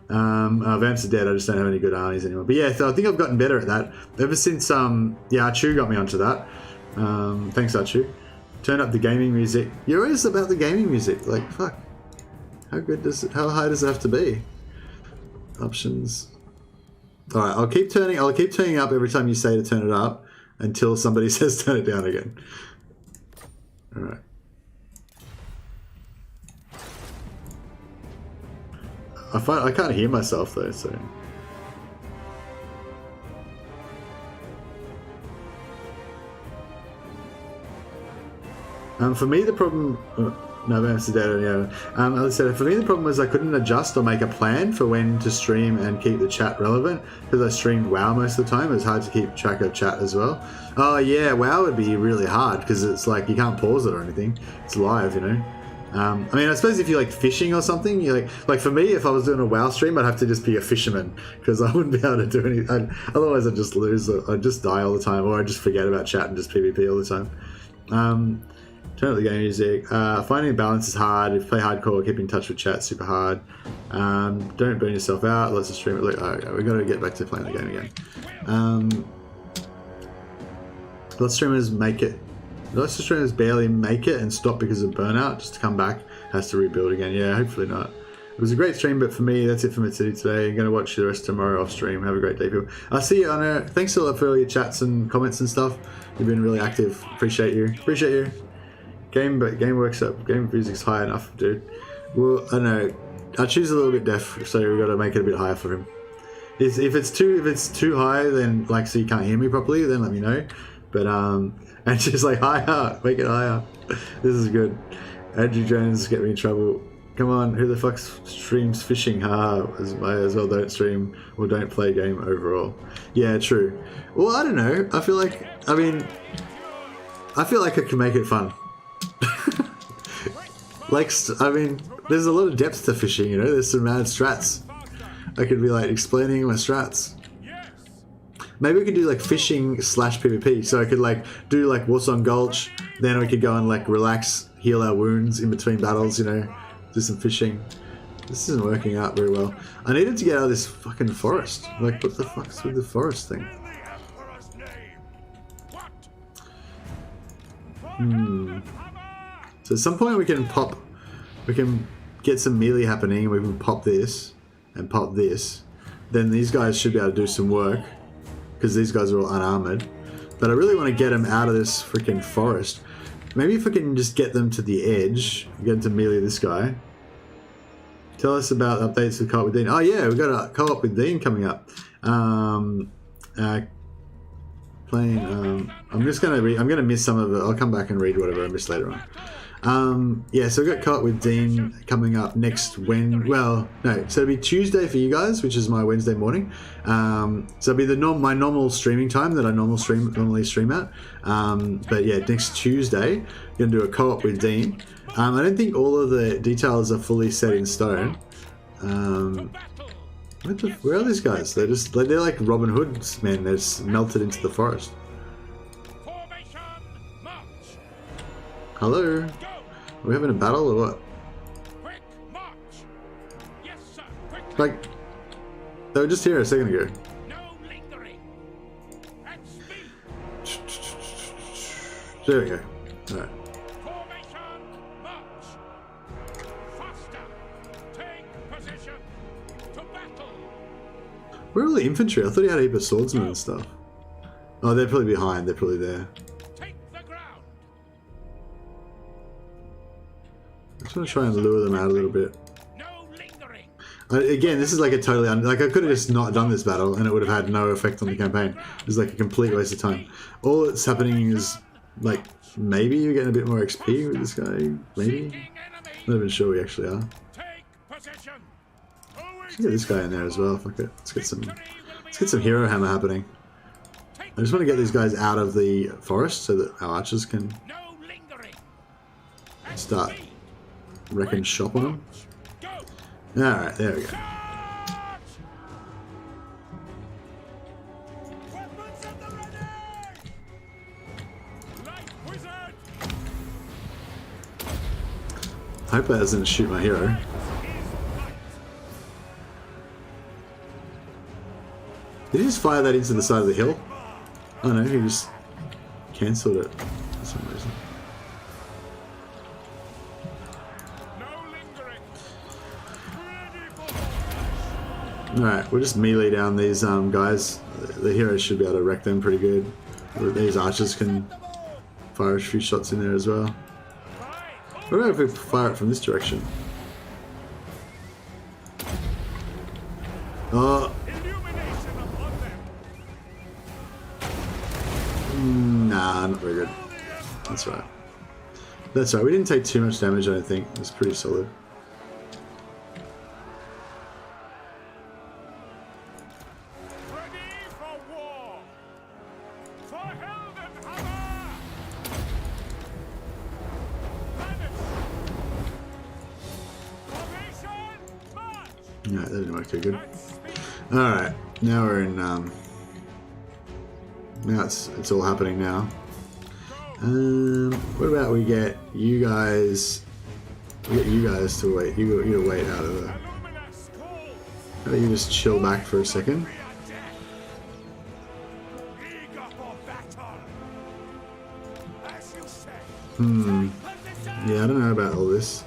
Vamps are dead. I just don't have any good armies anymore. But yeah, so I think I've gotten better at that ever since yeah, Archu got me onto that. Thanks, Archu. Turn up the gaming music. You're always about the gaming music. Like fuck. How high does it have to be? Options. All right, I'll keep turning up every time you say to turn it up until somebody says turn it down again. All right. I can't hear myself though, so. For me, the problem. No, Vamps are dead, yeah. As I said, for me the problem was I couldn't adjust or make a plan for when to stream and keep the chat relevant because I streamed WoW most of the time. It was hard to keep track of chat as well. Oh yeah, WoW would be really hard because it's like you can't pause it or anything. It's live, you know. I mean, I suppose if you're like fishing or something, you like for me, if I was doing a WoW stream, I'd have to just be a fisherman because I wouldn't be able to do anything. Otherwise, I'd just lose. I'd just die all the time, or I'd just forget about chat and just PvP all the time. Turn up the game music. Finding a balance is hard. If you play hardcore, keep in touch with chat, super hard. Don't burn yourself out. Let's just stream it. Look, okay, we've got to get back to playing the game again. Lots of streamers make it. Lots of streamers barely make it and stop because of burnout. Just to come back, has to rebuild again. Yeah, hopefully not. It was a great stream, but for me, that's it for me today. I'm going to watch the rest tomorrow off stream. Have a great day, people. I'll see you on there. Thanks a lot for all your chats and comments and stuff. You've been really active. Appreciate you. Appreciate you. Game works up. Game music's high enough, dude. Well, I don't know. I choose a little bit deaf, so we've got to make it a bit higher for him. If it's too high, then like so you can't hear me properly, then let me know. But and just like higher, make it higher. This is good. Andrew Jones get me in trouble. Come on, who the fuck streams fishing? Haha, as well don't stream or don't play game overall. Yeah, true. Well, I don't know. I feel like I can make it fun. Like, I mean, there's a lot of depth to fishing, you know? There's some mad strats. I could be like explaining my strats. Maybe we could do like fishing / PvP. So I could like do like Warsong Gulch, then we could go and like relax, heal our wounds in between battles, you know? Do some fishing. This isn't working out very well. I needed to get out of this fucking forest. Like, what the fuck's with the forest thing? So at some point we can get some melee happening. We can pop this and pop this. Then these guys should be able to do some work because these guys are all unarmored. But I really want to get them out of this freaking forest. Maybe if we can just get them to the edge, get them to melee this guy. Tell us about updates with Co-op with Dean. Oh yeah, we got a Co-op with Dean coming up. Playing. I'm just gonna read. I'm gonna miss some of it. I'll come back and read whatever I missed later on. Yeah, so we got Co-op with Dean coming up next Wednesday. Well, no, so it'll be Tuesday for you guys, which is my Wednesday morning. So it'll be my normal streaming time that I normally stream at. But yeah, next Tuesday, we're gonna do a Co-op with Dean. I don't think all of the details are fully set in stone. Where are these guys? They're like Robin Hoods, man. They're just melted into the forest. Hello? Are we having a battle or what? Like, they were just here a second ago. There we go. Alright. Where are all the infantry? I thought he had a heap of swordsmen and stuff. Oh, they're probably behind. They're probably there. I just want to try and lure them out a little bit. Again, this is like a totally... like, I could have just not done this battle and it would have had no effect on the campaign. It's like a complete waste of time. All that's happening is, like, maybe you're getting a bit more XP with this guy. Maybe? Not even sure we actually are. Let's get this guy in there as well. Fuck it. Let's get some hero hammer happening. I just want to get these guys out of the forest so that our archers can start wrecking shop on them. Alright, there we go. I hope that doesn't shoot my hero. Did he just fire that into the side of the hill? Oh no, he just cancelled it for some reason. Alright, we'll just melee down these guys. The heroes should be able to wreck them pretty good. These archers can fire a few shots in there as well. What about if we fire it from this direction? Oh! Nah, not very good. That's right. That's right, we didn't take too much damage, I don't think. It was pretty solid. No, that didn't work too good. Alright, now we're in, now it's all happening now. What about we get you guys to wait, you wait out of the... How about you just chill back for a second? Yeah, I don't know about all this.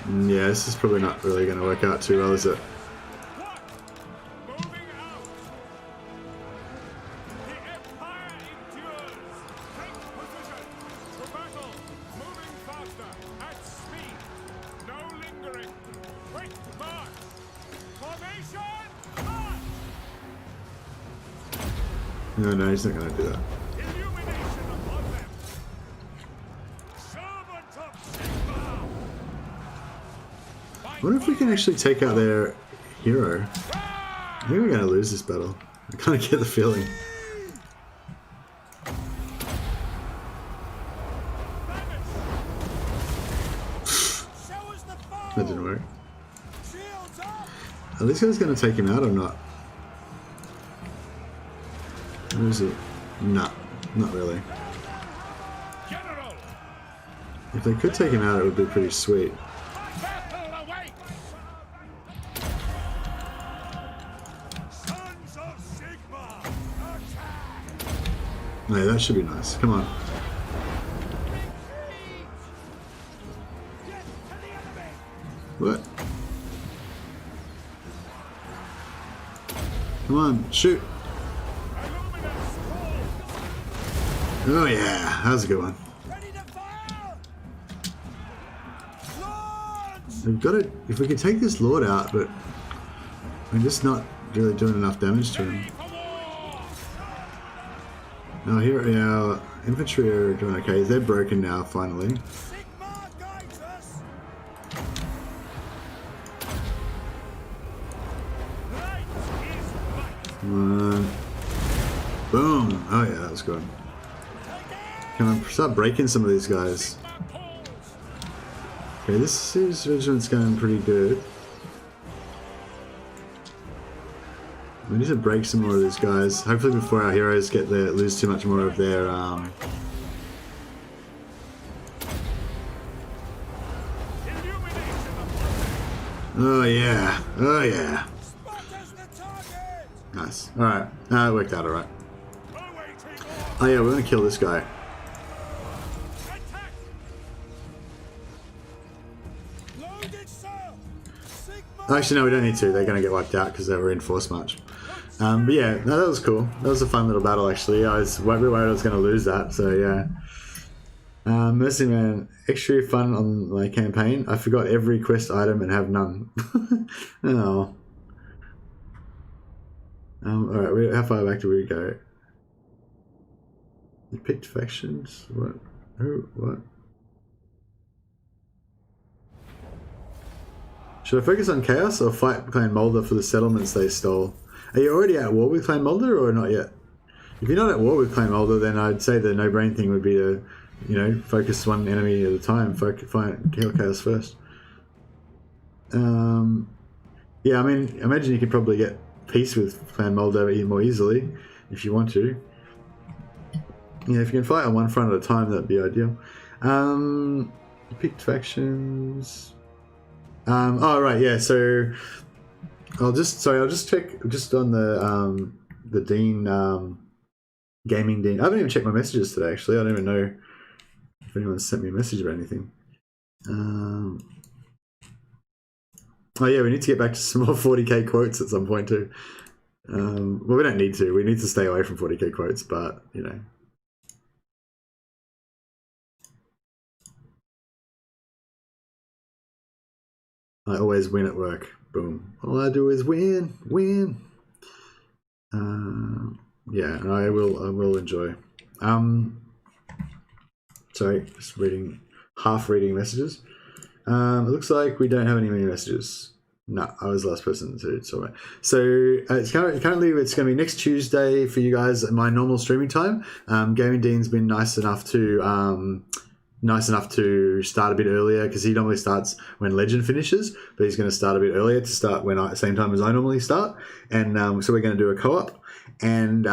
Yeah, this is probably not really going to work out too well, is it? No, he's not going to do that. wonder if we can actually take out their hero. I think we're going to lose this battle. I kind of get the feeling. That didn't work. Are these guys going to take him out or not? Where is he? Nah, not really. If they could take him out, it would be pretty sweet. No, that should be nice. Come on. What? Come on, shoot. Oh yeah, that was a good one. We've got to, if we could take this Lord out, but we're just not really doing enough damage to him. Now here, our infantry are doing okay. They're broken now, finally. Come on. Boom! Oh yeah, that was good. Can I start breaking some of these guys? Okay, this regiment's going pretty good. We need to break some more of these guys. Hopefully before our heroes lose too much more of their Oh yeah. Oh yeah. Nice. Alright. It worked out alright. Oh yeah, we're gonna kill this guy. Actually, no, we don't need to. They're going to get wiped out because they were in force march. But yeah, no, that was cool. That was a fun little battle, actually. I was worried I was going to lose that, so yeah. Mercenary Man, extra fun on my campaign. I forgot every quest item and have none. Oh. Alright, how far back do we go? You picked factions? What? Who? What? Should I focus on Chaos or fight Clan Mulder for the settlements they stole? Are you already at war with Clan Mulder or not yet? If you're not at war with Clan Mulder, then I'd say the no-brain thing would be to, you know, focus one enemy at a time. Kill Chaos first. Yeah, I mean, imagine you could probably get peace with Clan Mulder more easily if you want to. Yeah, if you can fight on one front at a time, that'd be ideal. You picked factions. Oh right, yeah. So I'll just check just on the Dean gaming Dean. I haven't even checked my messages today. Actually, I don't even know if anyone sent me a message or anything. Oh yeah, we need to get back to some more 40k quotes at some point too. Well, we don't need to. We need to stay away from 40k quotes, but you know. I always win at work. Boom. All I do is win. Yeah, and I will enjoy. Sorry, just half reading messages. It looks like we don't have any more messages. No, I was the last person to saw it. So currently it's going to be next Tuesday for you guys at my normal streaming time. Gaming Dean's been nice enough to start a bit earlier because he normally starts when Legend finishes, but he's going to start a bit earlier to start same time as I normally start. And so we're going to do a co-op, and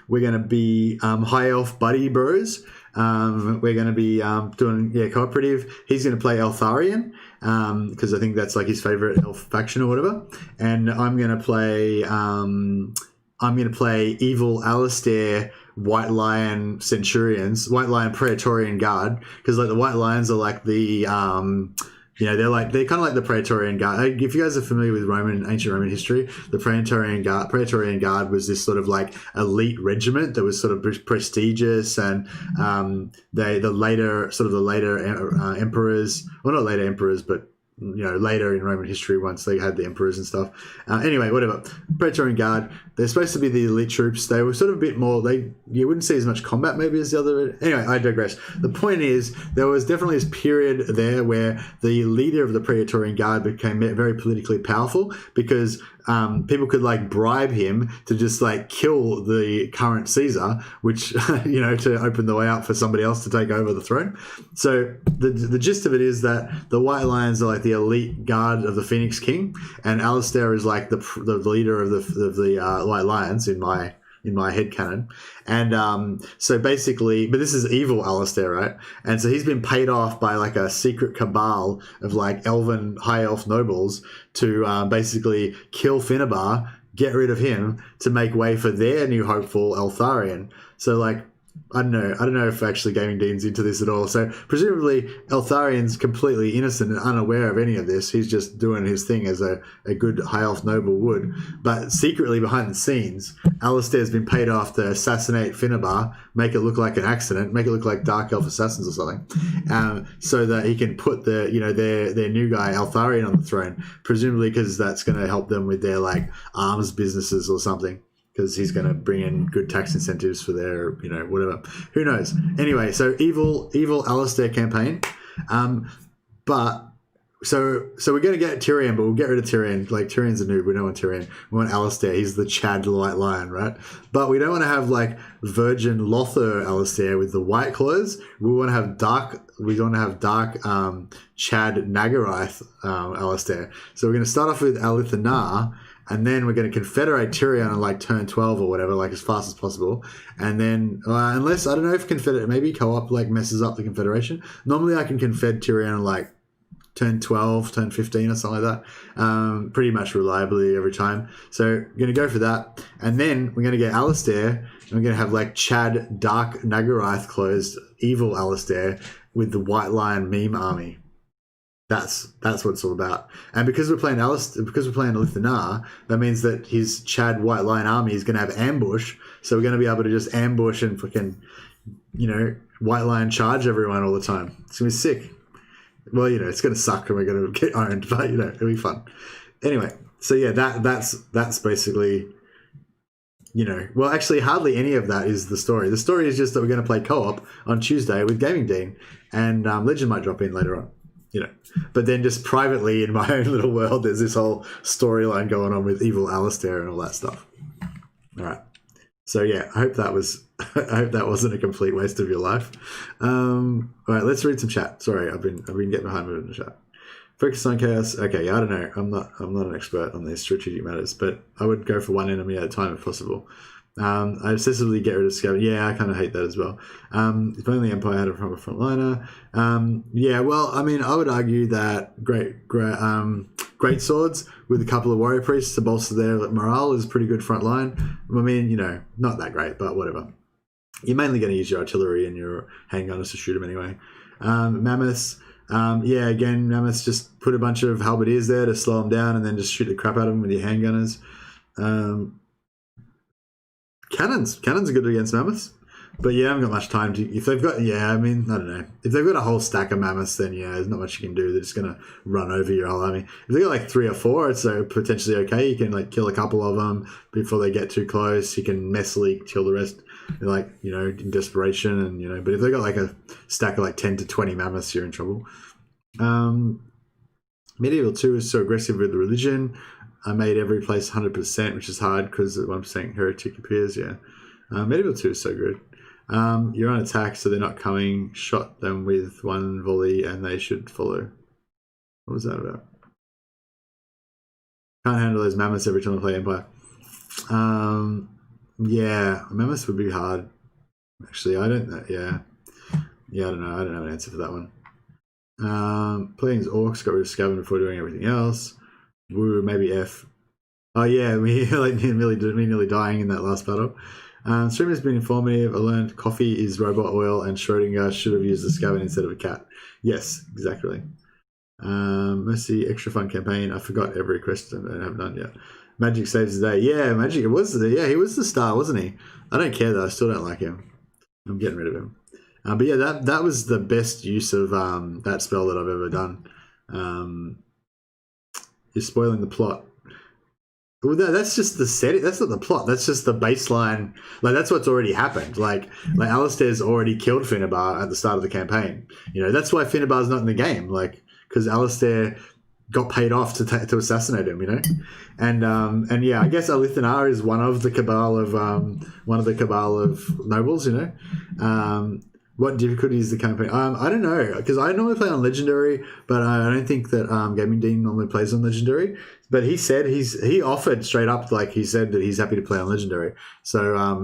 we're going to be High Elf Buddy Bros. We're going to be doing cooperative. He's going to play Eltharion because I think that's like his favorite elf faction or whatever, and I'm going to play Evil Alistair White Lion Centurions, White Lion Praetorian Guard, because like the White Lions are like the they're kind of like the Praetorian Guard. If you guys are familiar with ancient Roman history, the Praetorian Guard was this sort of like elite regiment that was sort of prestigious, and the later emperors, well, not later emperors, but later in Roman history, once they had the emperors and stuff. Anyway, whatever. Praetorian Guard, they're supposed to be the elite troops. They were sort of a bit more, you wouldn't see as much combat maybe as the other. Anyway, I digress. The point is, there was definitely this period there where the leader of the Praetorian Guard became very politically powerful because people could like bribe him to just like kill the current Caesar, which, you know, to open the way out for somebody else to take over the throne. So the gist of it is that the White Lions are like the elite guard of the Phoenix King, and Alistair is like the leader of the White Lions in my headcanon. And so basically, but this is evil Alistair, right? And so he's been paid off by like a secret cabal of like elven, high elf nobles to basically kill Finnabar, get rid of him to make way for their new hopeful Eltharion. So like, I don't know if actually Gaming Dean's into this at all. So presumably Eltharion's completely innocent and unaware of any of this. He's just doing his thing as a good high elf noble would. But secretly behind the scenes, Alistair's been paid off to assassinate Finnabar, make it look like an accident, make it look like dark elf assassins or something, so that he can put their new guy Eltharion on the throne. Presumably because that's going to help them with their like arms businesses or something. Because he's going to bring in good tax incentives for their, you know, whatever. Who knows? Anyway, so evil Alistair campaign. But so we're going to get Tyrion, but we'll get rid of Tyrion. Like, Tyrion's a noob. We don't want Tyrion. We want Alistair. He's the Chad White Lion, right? But we don't want to have, like, Virgin Lothar Alistair with the white clothes. We want to have dark Chad Nagarath Alistair. So we're going to start off with Alithanar, and then we're going to confederate Tyrion on like turn 12 or whatever, like as fast as possible. And then, unless, I don't know if maybe co-op like messes up the confederation. Normally I can confed Tyrion on like turn 12, turn 15 or something like that. Pretty much reliably every time. So we're going to go for that. And then we're going to get Alistair, and we're going to have like Chad Dark Nagarath closed evil Alistair with the White Lion meme army. That's what it's all about. And because we're playing Alithanar, that means that his Chad White Lion army is going to have ambush. So we're going to be able to just ambush and fucking, you know, White Lion charge everyone all the time. It's going to be sick. Well, you know, it's going to suck and we're going to get owned, but, you know, it'll be fun. Anyway, so yeah, that's basically, you know, well, actually hardly any of that is the story. The story is just that we're going to play co-op on Tuesday with Gaming Dean, and Legend might drop in later on. You know, but then just privately in my own little world, there's this whole storyline going on with evil Alistair and all that stuff. All right. So yeah, I hope that wasn't a complete waste of your life. All right, let's read some chat. Sorry, I've been getting behind me in the chat. Focus on chaos. Okay, yeah, I don't know. I'm not an expert on these strategic matters, but I would go for one enemy at a time if possible. I obsessively get rid of Scaven. Yeah, I kind of hate that as well. If only Empire had a proper frontliner. Yeah, well, I mean, I would argue that great swords with a couple of warrior priests to bolster their morale is a pretty good front line. I mean, you know, not that great, but whatever. You're mainly going to use your artillery and your handgunners to shoot them anyway. Mammoths. Yeah, again, Mammoths, just put a bunch of halberdiers there to slow them down and then just shoot the crap out of them with your handgunners. Cannons are good against mammoths, but yeah, I haven't got much time to. If they've got, yeah, I mean, I don't know. If they've got a whole stack of mammoths, then yeah, there's not much you can do. They're just gonna run over your whole army. If they got like 3 or 4, it's potentially okay. You can like kill a couple of them before they get too close. You can messily kill the rest, like, you know, in desperation, and you know. But if they got like a stack of like 10 to 20 mammoths, you're in trouble. Medieval 2 is so aggressive with the religion. I made every place 100%, which is hard because at 1% heretic appears, yeah. Medieval 2 is so good. You're on attack, so they're not coming. Shot them with one volley and they should follow. What was that about? Can't handle those mammoths every time I play Empire. Yeah, mammoths would be hard. Actually, I don't know. Yeah, I don't know. I don't have an answer for that one. Playing as orcs, got rid of Scaven before doing everything else. Woo, maybe F. Oh yeah, me nearly dying in that last battle. Stream has been informative. I learned coffee is robot oil and Schrodinger should have used a Scaven instead of a cat. Yes, exactly. Mercy, extra fun campaign. I forgot every question I have done yet. Magic saves the day. Yeah, Magic. He was the star, wasn't he? I don't care though. I still don't like him. I'm getting rid of him. But yeah, that was the best use of that spell that I've ever done. You're spoiling the plot. Well, no, that's just the setting. That's not the plot. That's just the baseline. Like that's what's already happened. Like Alistair's already killed Finnabar at the start of the campaign. You know, that's why Finnabar's not in the game. Like because Alistair got paid off to assassinate him. You know, and yeah, I guess Alithanar is one of the cabal of nobles. You know, what difficulty is the campaign? I don't know because I normally play on legendary, but I don't think that Gaming Dean normally plays on legendary. But he said he offered straight up, like he said that he's happy to play on legendary. So I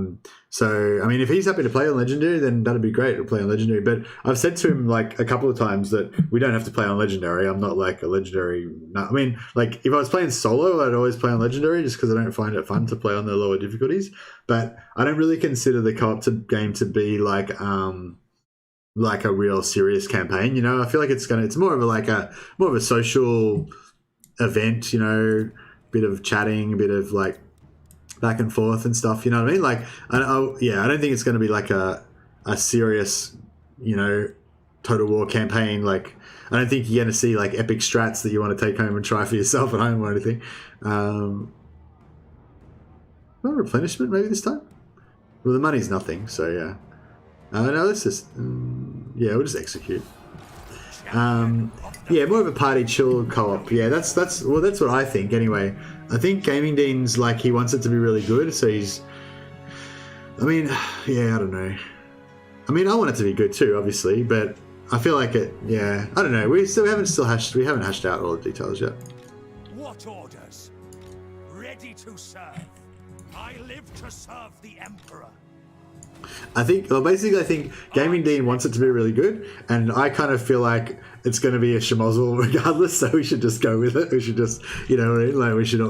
mean, if he's happy to play on legendary, then that'd be great to play on legendary. But I've said to him like a couple of times that we don't have to play on legendary. I'm not like a legendary. I mean, like if I was playing solo, I'd always play on legendary just because I don't find it fun to play on the lower difficulties. But I don't really consider the co-op game to be like a real serious campaign. You know, I feel like it's more of a social event, you know, bit of chatting, a bit of like back and forth and stuff, you know what I mean? Like I don't think it's going to be like a serious, you know, Total War campaign. Like I don't think you're going to see like epic strats that you want to take home and try for yourself at home or anything. Well, replenishment maybe this time. Well, the money's nothing, so yeah. No, let's just we'll just execute. Yeah, more of a party chill co-op. Yeah, that's what I think anyway. I think Gaming Dean's like he wants it to be really good, so he's. I mean, yeah, I don't know. I mean, I want it to be good too, obviously, but I feel like it. Yeah, I don't know. We haven't hashed out all the details yet. What orders? Ready to serve. I live to serve the Emperor. I think Gaming Dean wants it to be really good, and I kind of feel like it's going to be a schmozzle regardless. So we should just go with it. We should just, you know, like we should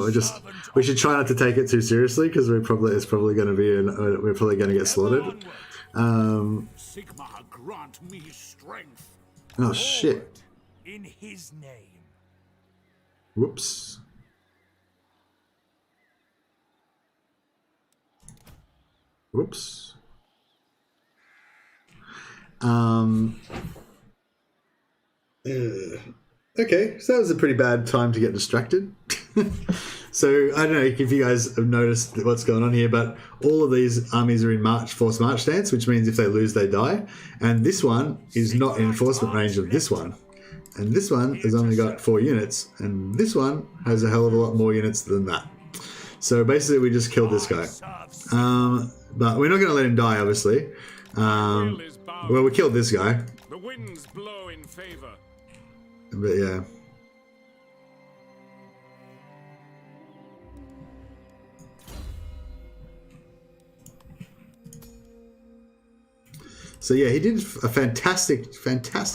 try not to take it too seriously because we're probably going to get slaughtered. Sigmar grant me strength. Oh shit! In his name. Whoops. Whoops. Okay, so that was a pretty bad time to get distracted. So I don't know if you guys have noticed what's going on here, but all of these armies are in forced march stance, which means if they lose, they die. And this one is not in enforcement range of this one. And this one has only got 4 units, and this one has a hell of a lot more units than that. So basically, we just killed this guy. But we're not going to let him die, obviously. Well, we killed this guy. The winds blow in favor. But yeah. So yeah, he did a fantastic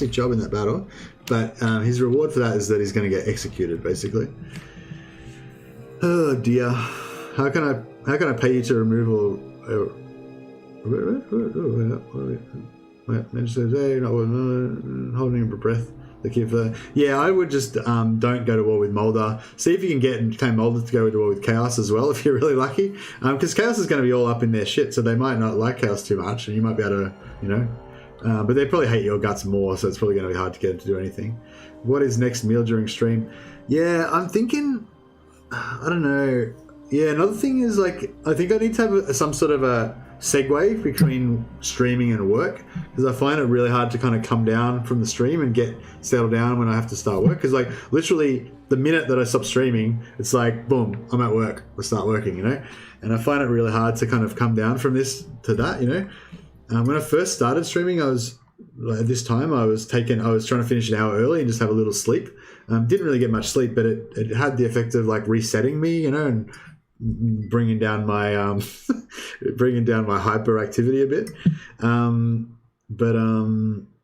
job in that battle. But his reward for that is that he's going to get executed, basically. Oh dear. How can I pay you to remove all? Not holding your breath. Yeah, I would just don't go to war with Mulder. See if you can get Mulder to go to war with Chaos as well if you're really lucky. Because Chaos is going to be all up in their shit, so they might not like Chaos too much, and you might be able to, you know. But they probably hate your guts more, so it's probably going to be hard to get them to do anything. What is next meal during stream? Yeah, I'm thinking. I don't know. Yeah, another thing is like I think I need to have some sort of a segue between streaming and work because I find it really hard to kind of come down from the stream and get settled down when I have to start work because like literally the minute that I stop streaming it's like boom, I'm at work, let's start working, you know. And I find it really hard to kind of come down from this to that, you know. When I first started streaming I was at this time I was trying to finish an hour early and just have a little sleep. Didn't really get much sleep, but it had the effect of like resetting me, you know, and bringing down my hyperactivity a bit.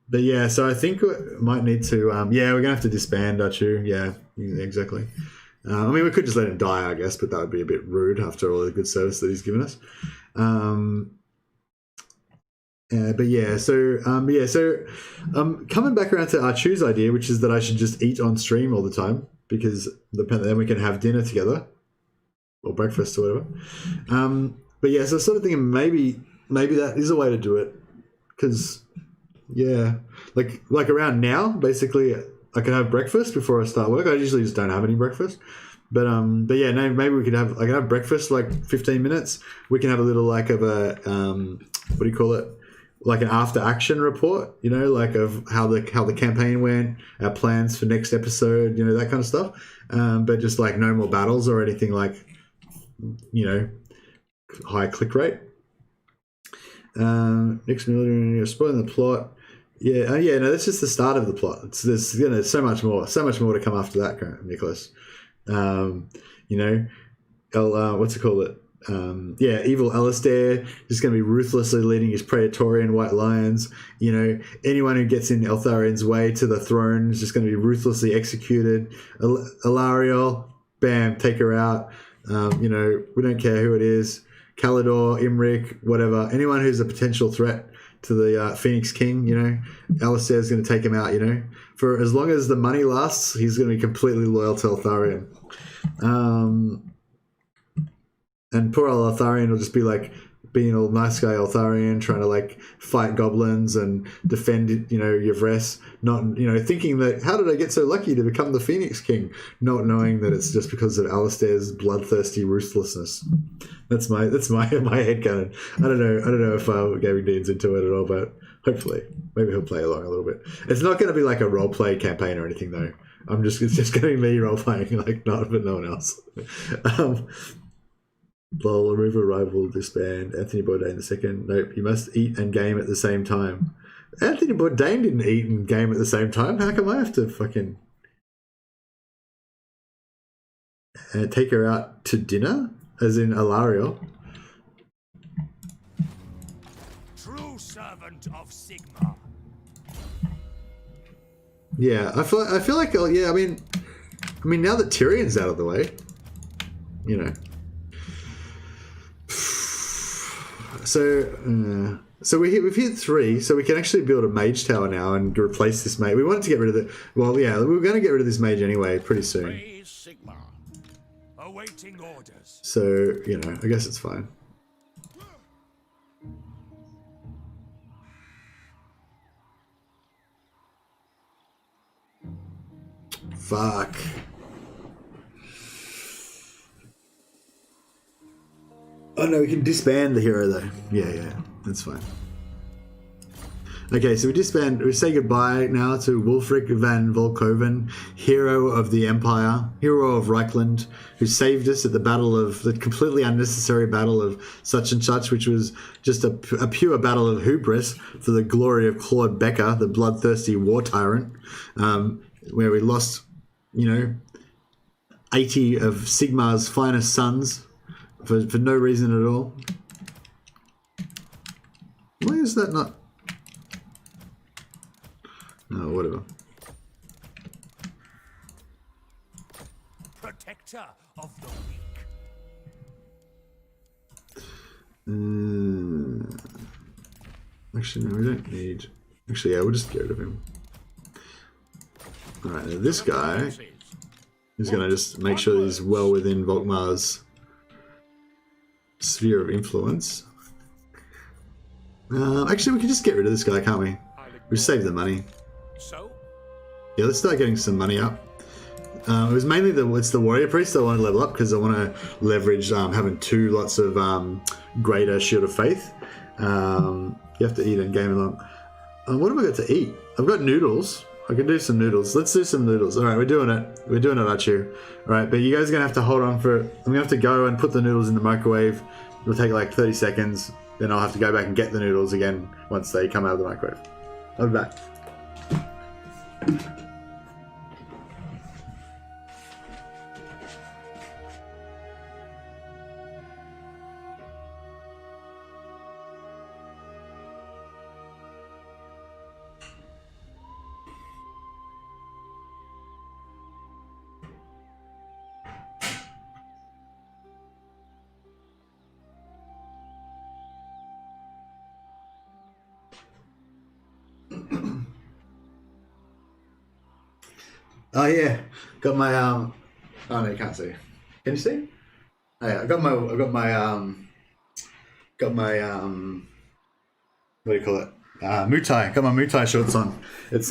But yeah, so I think we might need to we're gonna have to disband Dachu. Yeah, exactly. I mean, we could just let him die, I guess, but that would be a bit rude after all the good service that he's given us. Coming back around to Archu's idea, which is that I should just eat on stream all the time because then we can have dinner together or breakfast or whatever. But yeah, so sort of thinking maybe that is a way to do it because yeah, like around now, basically I can have breakfast before I start work. I usually just don't have any breakfast. But yeah, no, maybe we could have I can have breakfast like 15 minutes. We can have a little like of a what do you call it? Like an after action report, you know, like of how the campaign went, our plans for next episode, you know, that kind of stuff. But just like no more battles or anything like, you know, high click rate. Next military, spoiling the plot. Yeah, yeah, no, that's just the start of the plot. There's so much more to come after that, Nicholas. You know, what's it called? Evil Alistair just going to be ruthlessly leading his Praetorian White Lions. You know, anyone who gets in Eltharien's way to the throne is just going to be ruthlessly executed. Alariel, bam, take her out. You know, we don't care who it is. Calidor, Imric, whatever. Anyone who's a potential threat to the Phoenix King, you know, Alistair's going to take him out, you know. For as long as the money lasts, he's going to be completely loyal to Eltharion. And poor old Eltharion will just be like being all nice guy Eltharion, trying to like fight goblins and defend, you know, Yvres, not, you know, thinking that how did I get so lucky to become the Phoenix King, not knowing that it's just because of Alistair's bloodthirsty ruthlessness. That's my headcanon. I don't know if Gaming Dean's into it at all, but hopefully maybe he'll play along a little bit. It's not going to be like a role play campaign or anything though. It's just going to be me role playing, like no one else. Lol, remove a rival, disband. Anthony Bourdain II. Nope, you must eat and game at the same time. Anthony Bourdain didn't eat and game at the same time. How come I have to fucking take her out to dinner? As in Alariel. True servant of Sigma. Yeah, I feel like yeah. I mean, now that Tyrion's out of the way, you know. So we've hit 3, so we can actually build a mage tower now and replace this mage. We wanted to get rid of the. Well, yeah, we were going to get rid of this mage anyway, pretty soon. Praise Sigma. Awaiting orders. So you know, I guess it's fine. Fuck. Oh no, we can disband the hero though. Yeah, that's fine. Okay, so we say goodbye now to Wulfric van Volkoven, hero of the Empire, hero of Reichland, who saved us at the completely unnecessary battle of such and such, which was just a pure battle of hubris for the glory of Claude Becker, the bloodthirsty war tyrant, where we lost, you know, 80 of Sigmar's finest sons for no reason at all. Why is that not? Oh, whatever. Protector of the weak. Actually, no, we don't need. Actually, yeah, we'll just get rid of him. All right, now this guy is going to just make sure that he's well within Volkmar's sphere of influence. Actually, we can just get rid of this guy, can't we? We save the money. So? Yeah, let's start getting some money up. It was mainly it's the warrior priest I want to level up because I want to leverage having 2 lots of greater shield of faith. You have to eat and game along. What have I got to eat? I've got noodles. I can do some noodles. Let's do some noodles. All right, we're doing it. We're doing it, Achu. All right, but you guys are going to have to hold on for... I'm going to have to go and put the noodles in the microwave. It'll take like 30 seconds. Then I'll have to go back and get the noodles again once they come out of the microwave. I'll be back. Oh yeah, got my oh no, you can't see. Can you see? Oh yeah, I got my what do you call it? Mutai. Got my Mutai shorts on. It's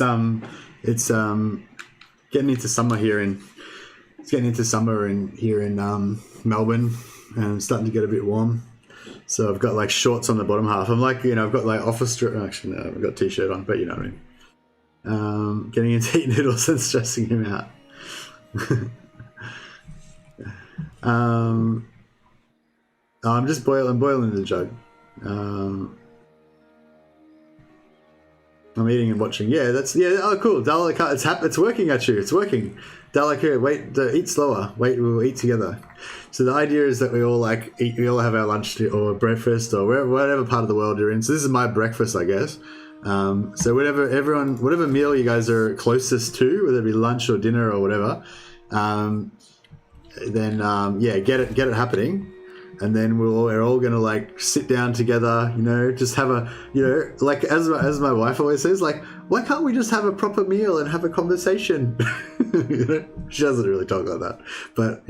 getting into summer here in It's getting into summer here in Melbourne, and it's starting to get a bit warm. So I've got like shorts on the bottom half. I'm like, I've got like office dress. Actually, no, I've got a t-shirt on, but you know what I mean. Getting into eating noodles and stressing him out. I'm just boiling the jug. I'm eating and watching. Yeah, oh, cool. Dalek, it's working at you. It's working. Dalek, here, wait, eat slower. Wait, we'll eat together. So the idea is that we all eat. We all have our lunch or breakfast or whatever part of the world you're in. So this is my breakfast, I guess. So whatever meal you guys are closest to, whether it be lunch or dinner or whatever, then get it happening. And then we're all gonna like sit down together, just have a, like as my wife always says, like, why can't we just have a proper meal and have a conversation? She doesn't really talk like that, but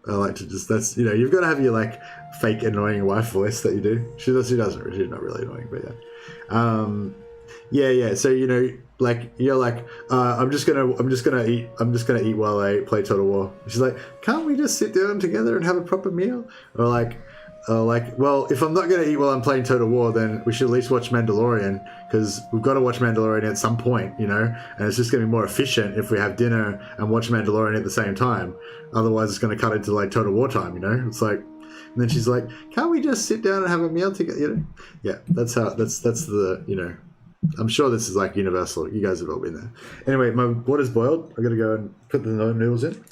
I like to just, that's, you've got to have your like fake annoying wife voice that you do. She's not really annoying, but yeah. So like you're like, I'm just gonna eat while I play Total War. She's like, can't we just sit down together and have a proper meal? Or like, well, if I'm not gonna eat while I'm playing Total War, then we should at least watch Mandalorian, because we've got to watch Mandalorian at some point, and it's just gonna be more efficient if we have dinner and watch Mandalorian at the same time. Otherwise, it's gonna cut into like Total War time, It's like, and then she's like, can't we just sit down and have a meal together? Yeah, that's the I'm sure this is like universal. You guys have all been there. Anyway, my water's boiled. I gotta go and put the noodles in.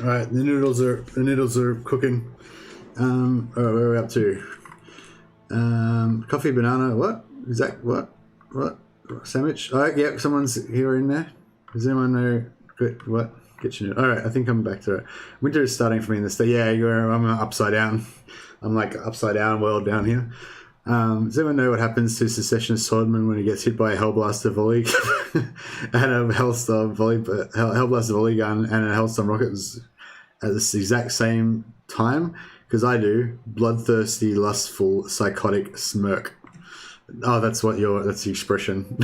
All right, the noodles are cooking. All right, where are we up to? Coffee, banana. What? Exact. What? Sandwich. All right, yep. Someone's here in there. Does anyone know? Good. What? Kitchen. All right, I think I'm back to it. Winter is starting for me in this day. Yeah, I'm upside down. I'm like upside down world down here. Does anyone know what happens to Secessionist Swordman when he gets hit by a Hellblaster volley and a Hellblaster volley gun and a Hellstorm rocket at the exact same time? Because I do. Bloodthirsty, lustful, psychotic smirk. Oh, that's the expression.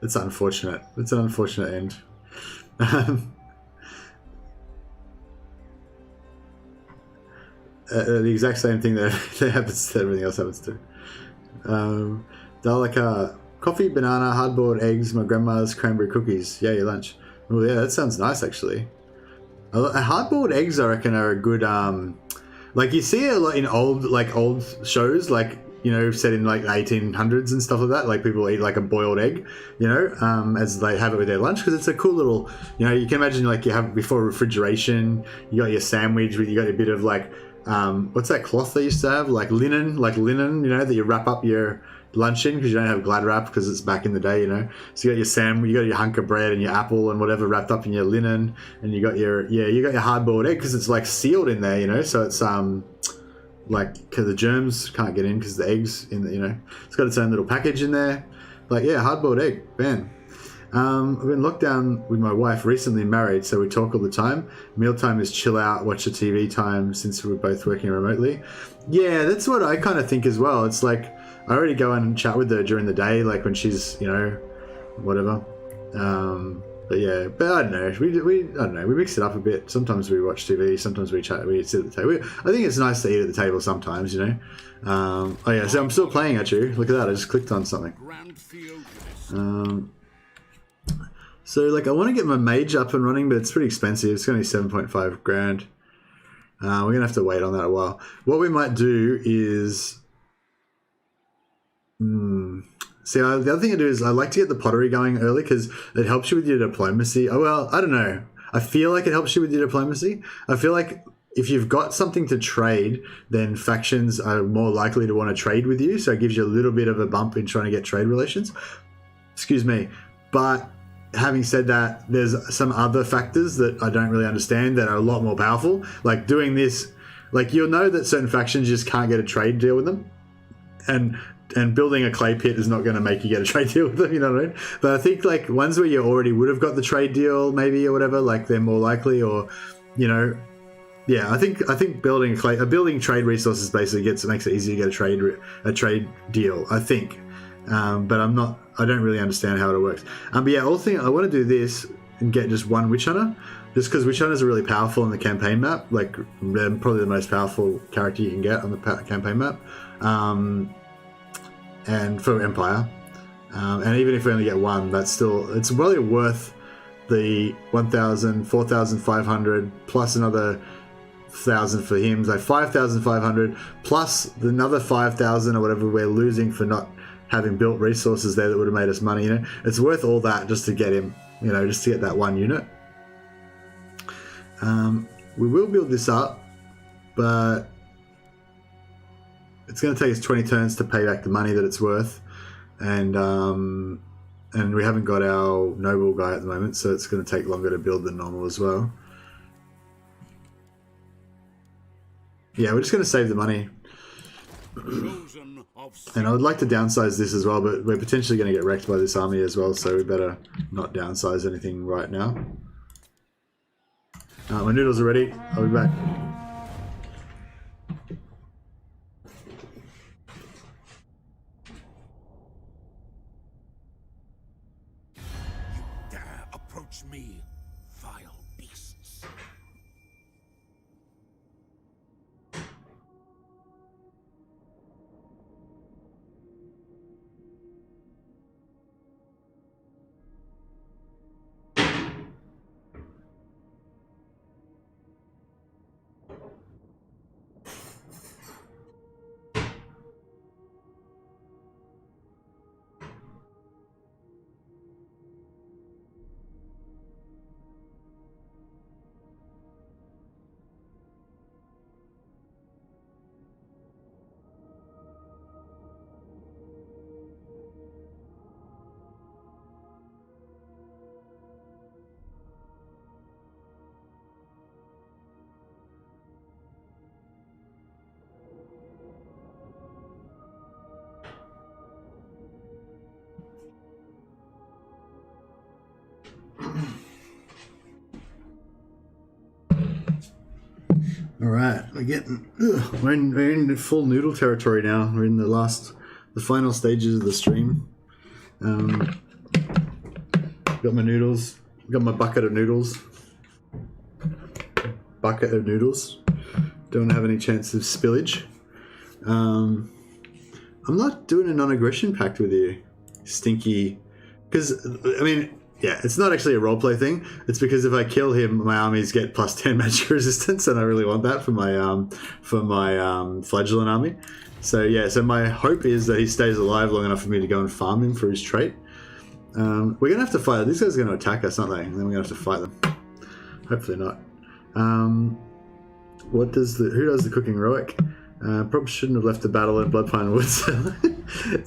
It's unfortunate. It's an unfortunate end. The exact same thing that happens to everything else happens to. Daleka, coffee, banana, hardboiled eggs, my grandma's cranberry cookies. Yeah, your lunch. Oh yeah, that sounds nice actually. Hardboiled eggs, I reckon, are a good. Like you see a lot in old shows, like you know, set in like the 1800s and stuff like that. Like people eat like a boiled egg, you know, as they have it with their lunch, because it's a cool little, you know, you can imagine like you have before refrigeration, you got your sandwich with, you got a bit of like, what's that cloth they used to have? Like linen, you know, that you wrap up your lunch in, because you don't have Glad wrap because it's back in the day, you know. So you got your sandwich, you got your hunk of bread and your apple and whatever wrapped up in your linen, and you got your hard-boiled egg because it's like sealed in there, you know. So it's like, because the germs can't get in because the eggs in the, you know, it's got its own little package in there. Like, yeah, hard-boiled egg, bam. I've been locked down with my wife, recently married, so we talk all the time. Mealtime is chill out, watch the TV time, since we're both working remotely. Yeah, that's what I kind of think as well. It's like, I already go and chat with her during the day, like when she's, you know, whatever. But yeah, but I don't know. We I don't know. We mix it up a bit. Sometimes we watch TV. Sometimes we chat. We sit at the table. I think it's nice to eat at the table sometimes, you know. Oh yeah, so I'm still playing actually. Look at that. I just clicked on something. So like I want to get my mage up and running, but it's pretty expensive. It's going to be 7.5 grand. We're gonna have to wait on that a while. What we might do is. See, the other thing I do is I like to get the pottery going early because it helps you with your diplomacy. Oh, well, I don't know. I feel like it helps you with your diplomacy. I feel like if you've got something to trade, then factions are more likely to want to trade with you. So it gives you a little bit of a bump in trying to get trade relations. Excuse me. But having said that, there's some other factors that I don't really understand that are a lot more powerful. Like doing this, like you'll know that certain factions just can't get a trade deal with them. And building a clay pit is not going to make you get a trade deal with them, you know what I mean? But I think like ones where you already would have got the trade deal maybe or whatever, like they're more likely, or, you know, yeah, I think building building trade resources basically makes it easier to get a trade deal, I think. But I don't really understand how it works. But yeah, I want to do this and get just one witch hunter, just because witch hunters are really powerful on the campaign map. Like they're probably the most powerful character you can get on the campaign map. And for Empire, and even if we only get one, it's probably worth the 1,000, 4,500 plus another 1,000 for him, like 5,500 plus another 5,000 or whatever we're losing for not having built resources there that would have made us money. You know, it's worth all that just to get him. You know, just to get that one unit. We will build this up, but it's going to take us 20 turns to pay back the money that it's worth, and we haven't got our noble guy at the moment, so it's going to take longer to build than normal as well. Yeah, we're just going to save the money, and I would like to downsize this as well, but we're potentially going to get wrecked by this army as well, so we better not downsize anything right now. My noodles are ready. I'll be back. Me, vile beasts. All right, we're in full noodle territory now. We're in the final stages of the stream. Got my noodles. Got my bucket of noodles. Don't have any chance of spillage. I'm not doing a non-aggression pact with you, stinky. Because I mean, yeah, it's not actually a roleplay thing. It's because if I kill him, my armies get +10 magic resistance, and I really want that for my flagellant army. So yeah, so my hope is that he stays alive long enough for me to go and farm him for his trait. We're gonna have to fight. These guys are gonna attack us, aren't they? And then we're gonna have to fight them. Hopefully not. Who does the cooking heroic? Probably shouldn't have left the battle in Bloodpine Woods.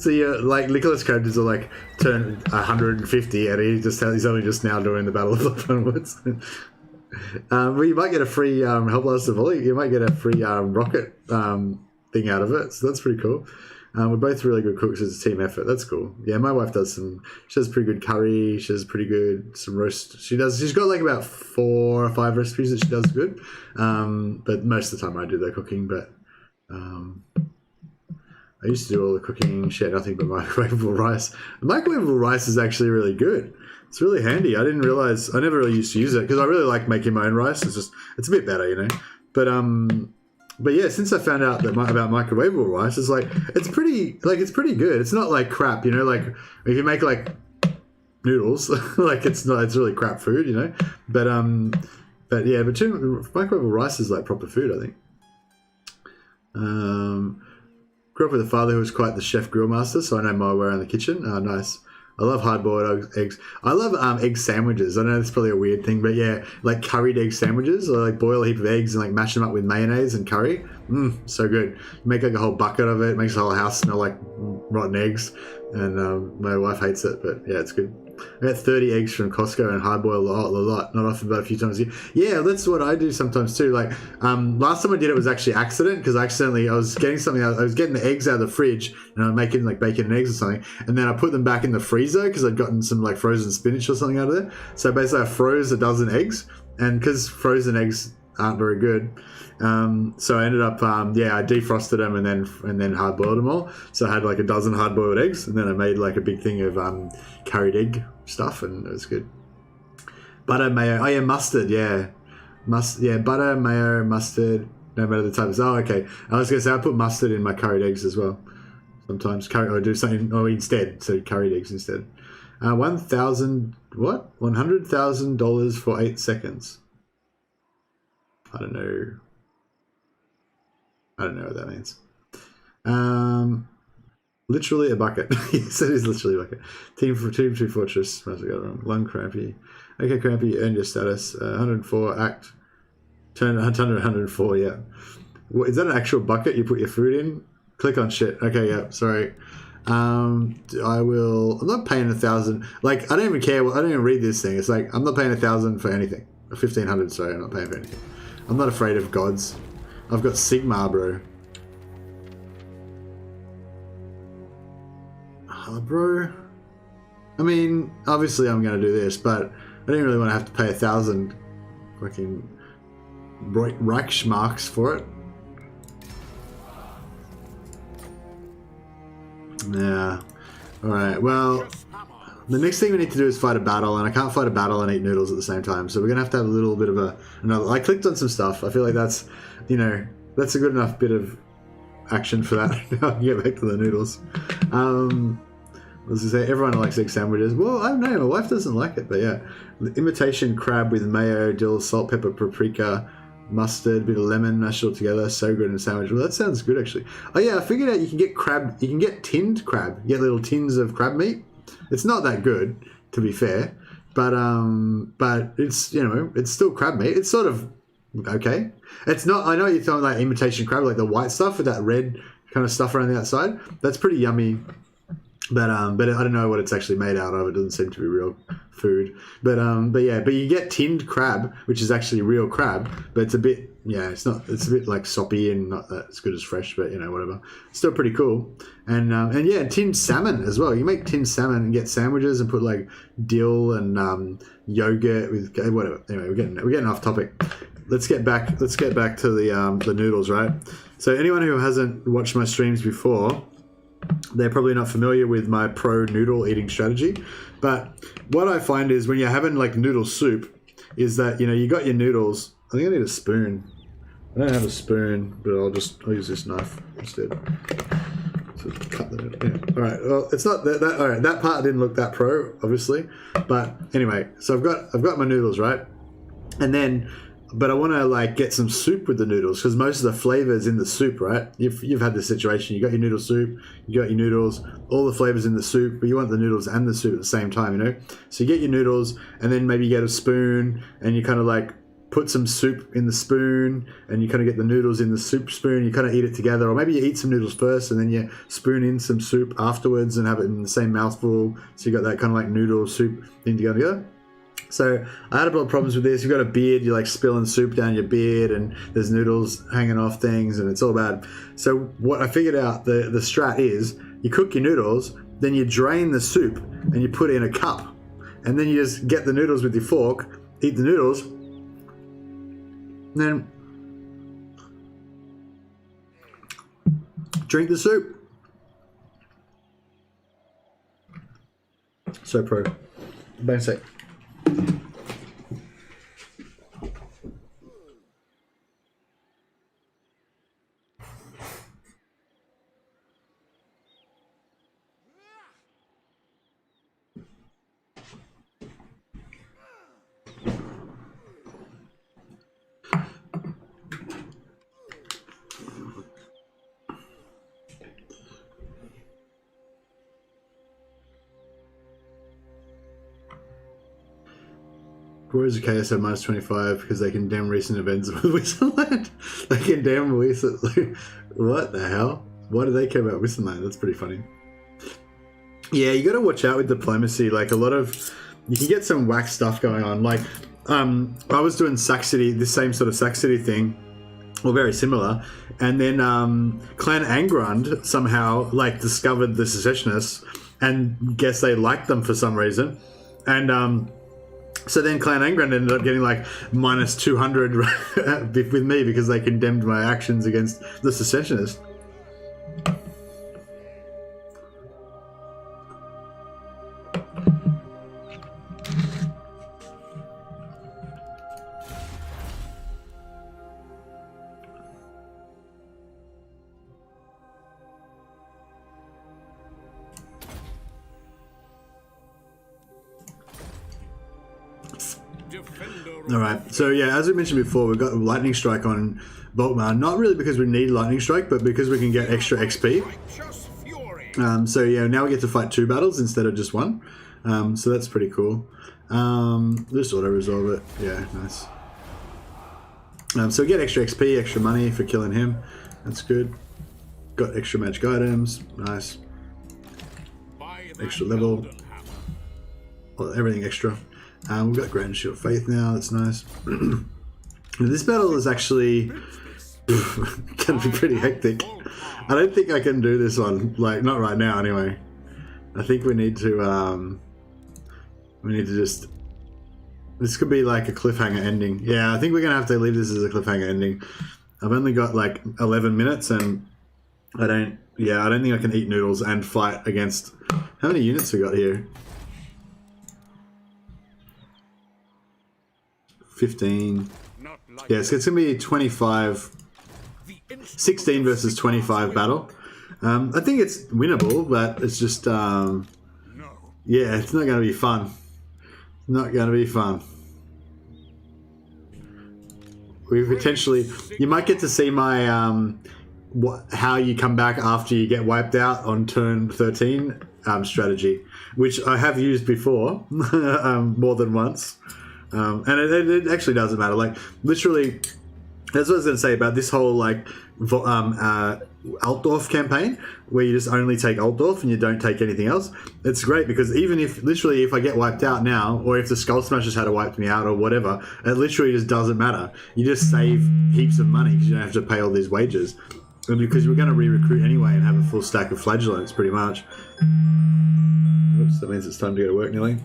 So yeah, like Nicholas characters are like turn 150, and he's only just now doing the Battle of Bloodpine Woods. Well, you might get a free Hellblaster volley. You might get a free rocket thing out of it. So that's pretty cool. We're both really good cooks as a team effort. That's cool. Yeah, my wife does she does pretty good curry. She does pretty good some roast. She's got like about 4 or 5 recipes that she does good. But most of the time I do the cooking. But I used to do all the cooking. She had nothing but microwavable rice. The microwavable rice is actually really good. It's really handy. I didn't realize. I never really used to use it because I really like making my own rice. It's a bit better, you know. But yeah, since I found out about microwavable rice, it's pretty good. It's not like crap, you know. Like if you make like noodles, like it's really crap food, you know. But microwavable rice is like proper food, I think. Grew up with a father who was quite the chef grill master, so I know my way around the kitchen. Oh, nice. I love hard-boiled eggs. I love egg sandwiches. I know that's probably a weird thing, but yeah, like curried egg sandwiches. I like boil a heap of eggs and like mash them up with mayonnaise and curry. So good. Make like a whole bucket of it. Makes the whole house smell like rotten eggs. And my wife hates it, but yeah, it's good. I got 30 eggs from Costco and hard-boiled a lot. Not often, but a few times a year. Yeah, that's what I do sometimes too. Like last time I did it was actually accident because I was getting something out. I was getting the eggs out of the fridge and I'm making like bacon and eggs or something, and then I put them back in the freezer because I'd gotten some like frozen spinach or something out of there. So basically, I froze a dozen eggs, and because frozen eggs aren't very good. So I ended up, I defrosted them and then hard boiled them all. So I had like a dozen hard boiled eggs, and then I made like a big thing of curried egg stuff, and it was good. Butter, mayo, mustard, butter, mayo, mustard, no matter the type. Oh, okay. I was gonna say I put mustard in my curried eggs as well. Sometimes do something, instead, so curried eggs instead. $100,000 for 8 seconds. I don't know what that means. Literally a bucket. Yes, it is literally a bucket. Team 2 Fortress. Must have got it wrong. Lung Crampy. Okay, Crampy, earned your status. 104, act. Turn 104, yeah. Is that an actual bucket you put your food in? Click on shit. Okay, yeah, sorry. I'm not paying 1,000. Like, I don't even care. I don't even read this thing. It's like, I'm not paying 1,000 for anything. 1,500, sorry, I'm not paying for anything. I'm not afraid of gods. I've got Sigma, bro. Bro. I mean, obviously I'm going to do this, but I didn't really want to have to pay 1,000 fucking Reichsmarks for it. Yeah. Alright, well, the next thing we need to do is fight a battle, and I can't fight a battle and eat noodles at the same time, so we're going to have a little bit of another. I clicked on some stuff. I feel like that's, that's a good enough bit of action for that. I'll get back to the noodles. As I say, everyone likes egg sandwiches. Well, I don't know, my wife doesn't like it, but yeah. The imitation crab with mayo, dill, salt, pepper, paprika, mustard, bit of lemon, mashed all together. So good in a sandwich. Well, that sounds good, actually. Oh yeah, I figured out you can get crab. You can get tinned crab. You get little tins of crab meat. It's not that good, to be fair, but it's it's still crab meat. It's sort of okay. It's not. I know you're talking like imitation crab, like the white stuff with that red kind of stuff around the outside. That's pretty yummy. But I don't know what it's actually made out of. It doesn't seem to be real food. But you get tinned crab, which is actually real crab, but it's a bit it's a bit like soppy and not that as good as fresh, but whatever. It's still pretty cool. And tinned salmon as well. You make tinned salmon and get sandwiches and put like dill and yogurt with whatever. Anyway, we're getting off topic. Let's get back to the noodles, right? So anyone who hasn't watched my streams before, they're probably not familiar with my pro noodle eating strategy, but what I find is when you're having like noodle soup is that you got your noodles. I think I need a spoon. I don't have a spoon, but I'll use this knife instead. to cut the noodle. Yeah. All right. Well, it's not that. All right. That part didn't look that pro, obviously. But anyway, so I've got my noodles, right, and then. But I want to like get some soup with the noodles because most of the flavors in the soup, right? You've had this situation. You got your noodle soup, you got your noodles, all the flavors in the soup, but you want the noodles and the soup at the same time, you know? So you get your noodles and then maybe you get a spoon and you kind of like put some soup in the spoon and you kind of get the noodles in the soup spoon. You kind of eat it together, or maybe you eat some noodles first and then you spoon in some soup afterwards and have it in the same mouthful. So you got that kind of like noodle soup thing to go together. So I had a lot of problems with this. You've got a beard, you're like spilling soup down your beard and there's noodles hanging off things and it's all bad. So what I figured out, the strat is you cook your noodles, then you drain the soup and you put it in a cup. And then you just get the noodles with your fork, eat the noodles, and then drink the soup. So pro. Basic. Whereas the KSO minus 25 because they condemn recent events with Whistleland. They condemn Whistleland. What the hell? Why do they care about Whistleland? That's pretty funny. Yeah, you got to watch out with diplomacy. Like a lot of, you can get some whack stuff going on. Like I was doing Sack City, this same sort of Sack City thing, or very similar, and then Clan Angrund somehow like discovered the secessionists and guess they liked them for some reason, and so then Clan Angrund ended up getting like minus 200 with me because they condemned my actions against the secessionists. Alright, so yeah, as we mentioned before, we've got Lightning Strike on Volkmar, not really because we need Lightning Strike, but because we can get extra XP. So yeah, now we get to fight 2 battles instead of just 1. So that's pretty cool. Just auto-resolve it. Yeah, nice. So we get extra XP, extra money for killing him. That's good. Got extra magic items. Nice. Extra level. Well, everything extra. We've got Grand Shield of Faith now, that's nice. This battle is actually going to be pretty hectic. I don't think I can do this one, like, not right now anyway. I think we need to just... This could be like a cliffhanger ending. Yeah, I think we're going to have to leave this as a cliffhanger ending. I've only got like 11 minutes and I don't think I can eat noodles and fight against... How many units we got here? 15. Yeah, so it's going to be 25, 16 versus 25 battle. I think it's winnable, but it's just, yeah, it's not going to be fun. Not going to be fun. We potentially, you might get to see my, how you come back after you get wiped out on turn 13 strategy, which I have used before, more than once. And it actually doesn't matter. Like, literally, that's what I was going to say about this whole, like, Altdorf campaign, where you just only take Altdorf and you don't take anything else. It's great because even if, literally, if I get wiped out now, or if the Skull Smashers had to wipe me out or whatever, it literally just doesn't matter. You just save heaps of money because you don't have to pay all these wages. And because we're going to re-recruit anyway and have a full stack of flagellants, pretty much. Oops, that means it's time to go to work nearly.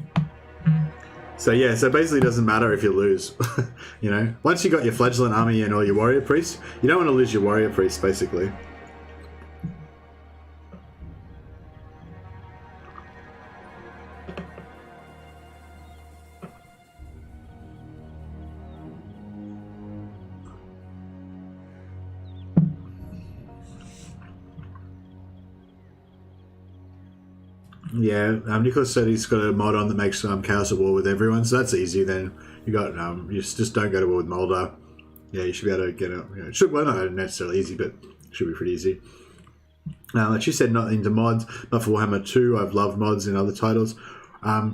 So yeah, so basically it doesn't matter if you lose, you know. Once you got your flagellant army and all your warrior priests, you don't want to lose your warrior priests, basically. Yeah, Nicholas said he's got a mod on that makes Chaos at War with everyone, so that's easy. Then you got you just don't go to war with Moldar. Yeah, you should be able to get it. You know, it should, well, not necessarily easy, but it should be pretty easy. Like you said, not into mods, but for Warhammer 2, I've loved mods in other titles. I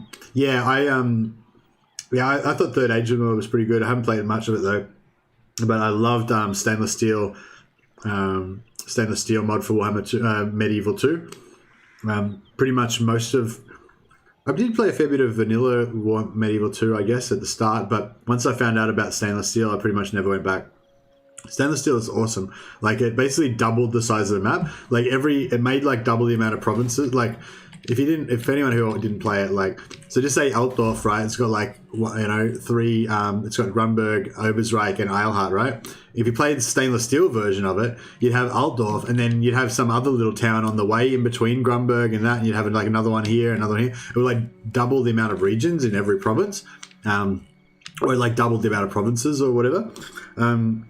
thought Third Age mod was pretty good. I haven't played much of it though, but I loved stainless steel mod for Warhammer 2, Medieval 2. Pretty much most of... I did play a fair bit of vanilla Medieval 2, I guess, at the start, but once I found out about stainless steel, I pretty much never went back. Stainless steel is awesome. Like, it basically doubled the size of the map. Like, it made, like, double the amount of provinces. Like, if anyone who didn't play it, like, so just say Altdorf, right? It's got, like, three, it's got Grunberg, Obersreich, and Eilhart, right? If you played the stainless steel version of it, you'd have Altdorf, and then you'd have some other little town on the way in between Grunberg and that, and you'd have, like, another one here, another one here. It would, like, double the amount of regions in every province. Or like double the amount of provinces or whatever.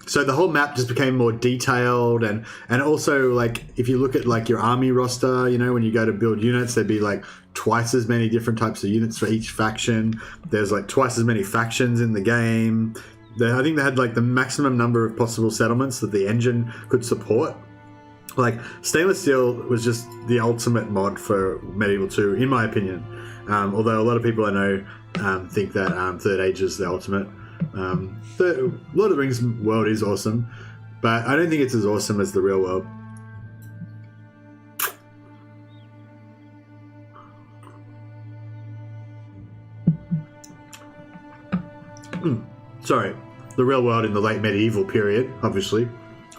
So the whole map just became more detailed, and also, like, if you look at, like, your army roster, you know, when you go to build units, there'd be like twice as many different types of units for each faction. There's like twice as many factions in the game. I think they had like the maximum number of possible settlements that the engine could support. Like, stainless steel was just the ultimate mod for Medieval 2, in my opinion. Although a lot of people I know think that Third Age is the ultimate. The Lord of the Rings world is awesome, but I don't think it's as awesome as the real world. Sorry, the real world in the late medieval period, obviously.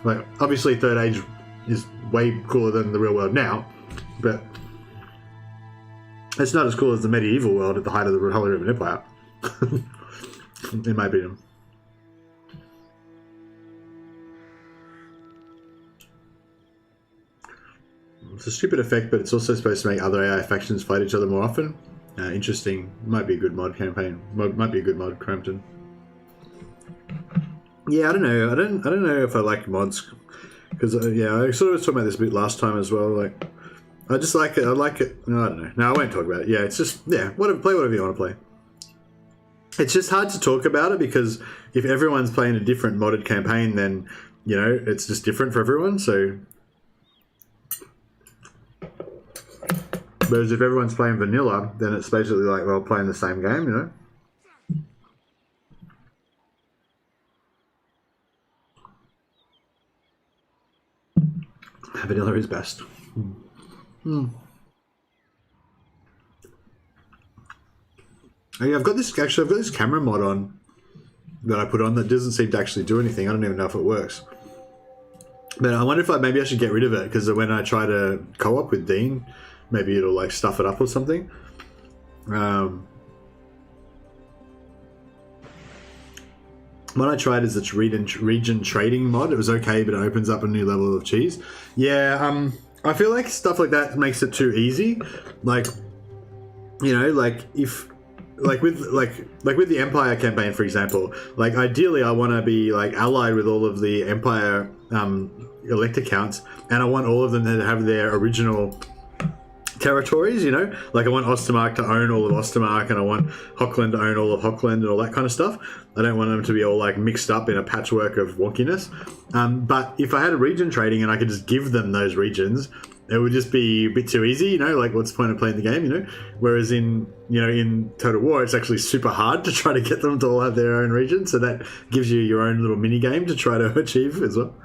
Like, obviously Third Age is way cooler than the real world now, but it's not as cool as the medieval world at the height of the Holy Roman Empire, in my opinion. It's a stupid effect, but it's also supposed to make other AI factions fight each other more often. Interesting. Might be a good mod campaign. Might be a good mod, Crampton. Yeah, I don't know. I don't know if I like mods, because yeah, I sort of was talking about this a bit last time as well. Like, I just like it. I like it. No, I don't know. No, I won't talk about it. Yeah, it's just, yeah, play whatever you want to play. It's just hard to talk about it because if everyone's playing a different modded campaign, then, you know, it's just different for everyone. So, whereas if everyone's playing vanilla, then it's basically like, well, playing the same game, you know. Vanilla is best. I've got this camera mod on that I put on that doesn't seem to actually do anything. I don't even know if it works. But I wonder if maybe I should get rid of it, because when I try to co-op with Dean, maybe it'll like stuff it up or something. What I tried is its region trading mod. It was okay, but it opens up a new level of cheese. Yeah, I feel like stuff like that makes it too easy. Like, you know, like if, like with the Empire campaign, for example, like ideally I want to be like allied with all of the Empire elector counts, and I want all of them to have their original territories, you know, like I want Ostermark to own all of Ostermark, and I want Hochland to own all of Hochland and all that kind of stuff. I don't want them to be all like mixed up in a patchwork of wonkiness. But if I had a region trading and I could just give them those regions, it would just be a bit too easy, you know, like what's the point of playing the game, you know? Whereas in Total War, it's actually super hard to try to get them to all have their own region, so that gives you your own little mini game to try to achieve as well.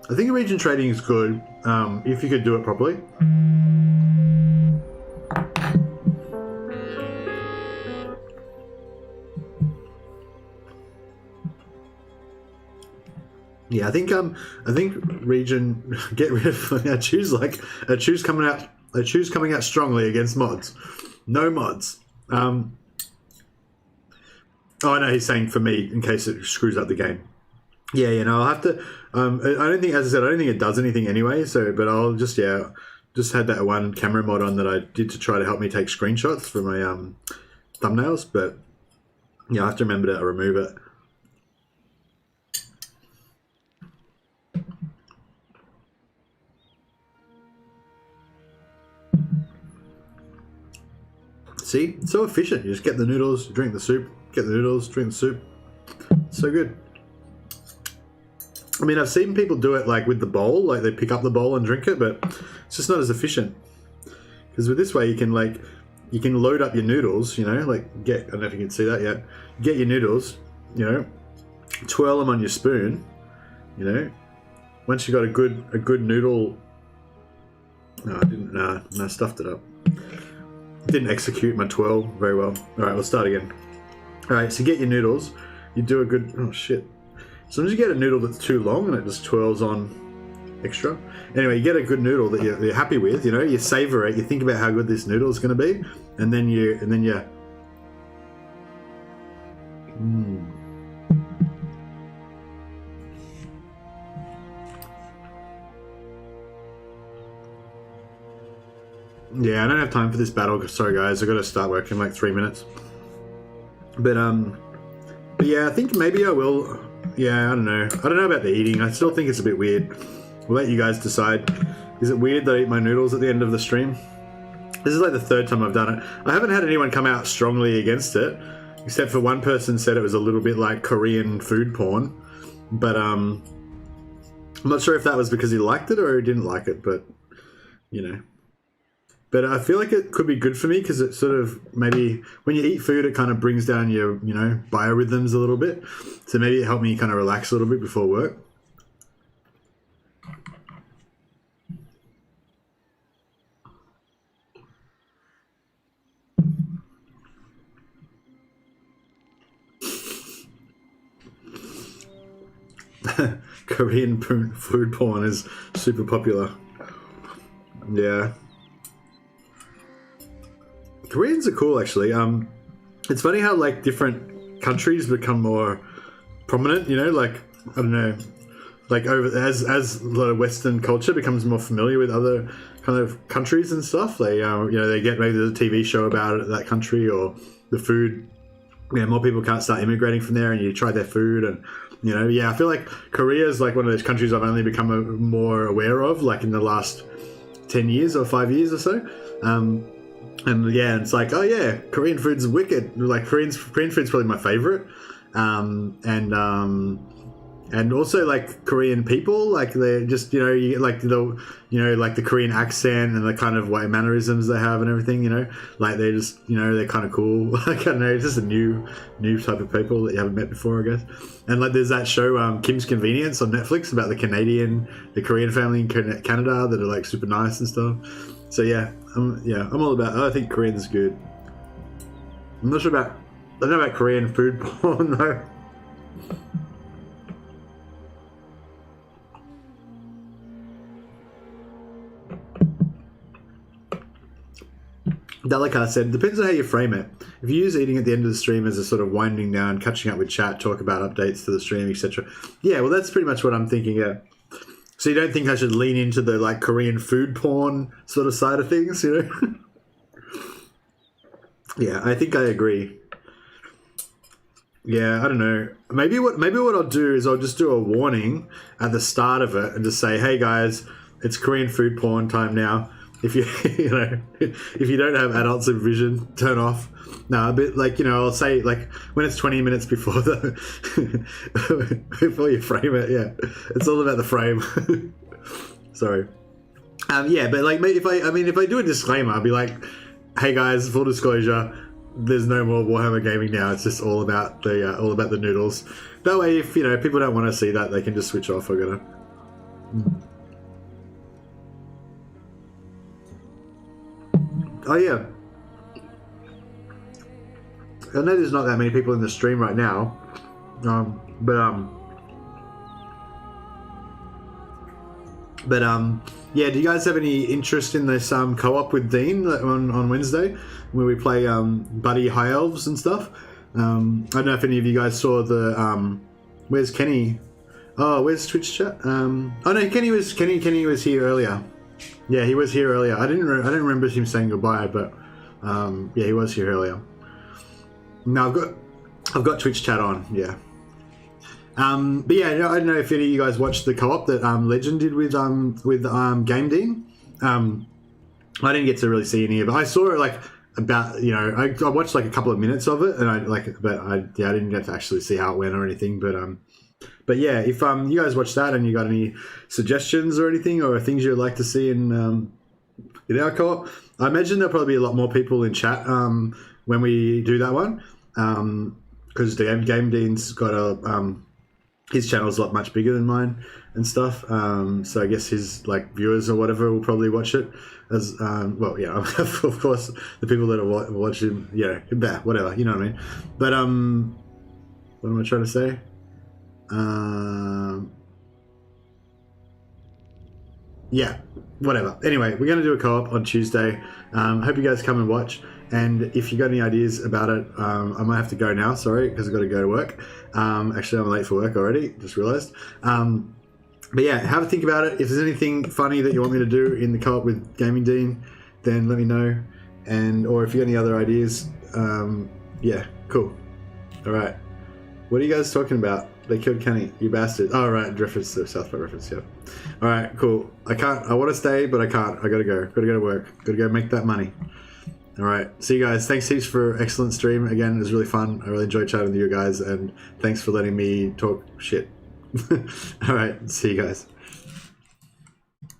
I think region trading is good if you could do it properly. Yeah, I think region, get rid of a choose coming out strongly against mods. No mods. Oh, I know he's saying for me in case it screws up the game. Yeah, you know, I'll have to. I don't think, as I said, I don't think it does anything anyway. So, but I'll just had that one camera mod on that I did to try to help me take screenshots for my thumbnails. But yeah, I have to remember to remove it. See, it's so efficient. You just get the noodles, drink the soup, get the noodles, drink the soup. So good. I mean, I've seen people do it like with the bowl, like they pick up the bowl and drink it, but it's just not as efficient. Because with this way, you can load up your noodles, you know, like I don't know if you can see that yet. Get your noodles, you know, twirl them on your spoon, you know. Once you got a good noodle, no, I didn't. No, I stuffed it up. Didn't execute my twirl very well. All right, we'll start again. All right, so get your noodles. You do a good. Oh shit. Sometimes you get a noodle that's too long and it just twirls on extra. Anyway, you get a good noodle that you're happy with, you know, you savor it, you think about how good this noodle is going to be, and then you Yeah, I don't have time for this battle. Sorry guys, I got to start work in like 3 minutes. But yeah, I think maybe I will. Yeah, I don't know. I don't know about the eating. I still think it's a bit weird. We'll let you guys decide. Is it weird that I eat my noodles at the end of the stream? This is like the 3rd time I've done it. I haven't had anyone come out strongly against it, except for one person said it was a little bit like Korean food porn. But I'm not sure if that was because he liked it or he didn't like it, but you know. But I feel like it could be good for me because it sort of maybe when you eat food, it kind of brings down your, you know, biorhythms a little bit. So maybe it helped me kind of relax a little bit before work. Korean food porn is super popular. Yeah. Koreans are cool, actually. It's funny how like different countries become more prominent. You know, like I don't know, like over as a lot of Western culture becomes more familiar with other kind of countries and stuff. They you know, they get maybe there's a TV show about it, that country, or the food. Yeah, more people can't start immigrating from there, and you try their food, and you know, yeah, I feel like Korea is like one of those countries I've only become more aware of, like in the last 10 years or 5 years or so. And yeah, it's like, oh yeah, Korean food's wicked. Like Korean food's probably my favorite. And also like Korean people, like they're just, you know, you get like the, you know, like the Korean accent and the kind of way mannerisms they have and everything, you know, like they're just, you know, they're kind of cool. Like, I don't know, it's just a new type of people that you haven't met before, I guess. And like there's that show, Kim's Convenience on Netflix about the Korean family in Canada that are like super nice and stuff. So yeah, I'm all about. I think Korean's good. I'm not sure about. I don't know about Korean food porn though. Dalekar said, depends on how you frame it. If you use eating at the end of the stream as a sort of winding down, catching up with chat, talk about updates to the stream, etc. Yeah, well, that's pretty much what I'm thinking. Yeah. So you don't think I should lean into the like Korean food porn sort of side of things, you know? Yeah, I think I agree. Yeah, I don't know. Maybe what I'll do is I'll just do a warning at the start of it and just say, hey guys, it's Korean food porn time now. If you you know, if you don't have adult supervision, turn off. No, but like, you know, I'll say like when it's 20 minutes before before you frame it. Yeah, it's all about the frame. Sorry. Yeah, but like if I do a disclaimer, I'll be like, hey guys, full disclosure, there's no more Warhammer gaming now. It's just all about the noodles. That way, if you know people don't want to see that, they can just switch off. I gotta. Oh yeah. I know there's not that many people in the stream right now, but yeah. Do you guys have any interest in this co-op with Dean on Wednesday, where we play buddy high elves and stuff? I don't know if any of you guys saw the. Where's Kenny? Oh, where's Twitch chat? Oh no, Kenny was here earlier. Yeah, he was here earlier. I didn't remember him saying goodbye, but yeah, he was here earlier. No, I've got Twitch chat on. Yeah. But yeah, I don't know if any of you guys watched the co-op that Legend did with Game Dean. I didn't get to really see any of it. I saw it like about, you know, I watched like a couple of minutes of it, and I didn't get to actually see how it went or anything, but yeah, if you guys watch that and you got any suggestions or anything, or things you'd like to see in our co-op, I imagine there'll probably be a lot more people in chat when we do that one, because the Game Dean's got his channel's a lot much bigger than mine and stuff. So I guess his like viewers or whatever will probably watch it as well. Yeah, of course the people that are watching, yeah, whatever, you know what I mean. But what am I trying to say? Yeah, whatever. Anyway, we're going to do a co-op on Tuesday. Hope you guys come and watch. And if you got any ideas about it, I might have to go now. Sorry, because I've got to go to work. Actually, I'm late for work already. Just realised. But yeah, have a think about it. If there's anything funny that you want me to do in the co-op with Gaming Dean, then let me know. Or if you got any other ideas, yeah, cool. All right. What are you guys talking about? They killed Kenny, you bastard. Oh, right, reference to South Park reference, yeah. All right, cool. I want to stay, but I can't. I gotta go. Gotta go to work. Gotta go make that money. All right, see you guys. Thanks heaps for excellent stream. Again, it was really fun. I really enjoyed chatting with you guys, and thanks for letting me talk shit. All right, see you guys.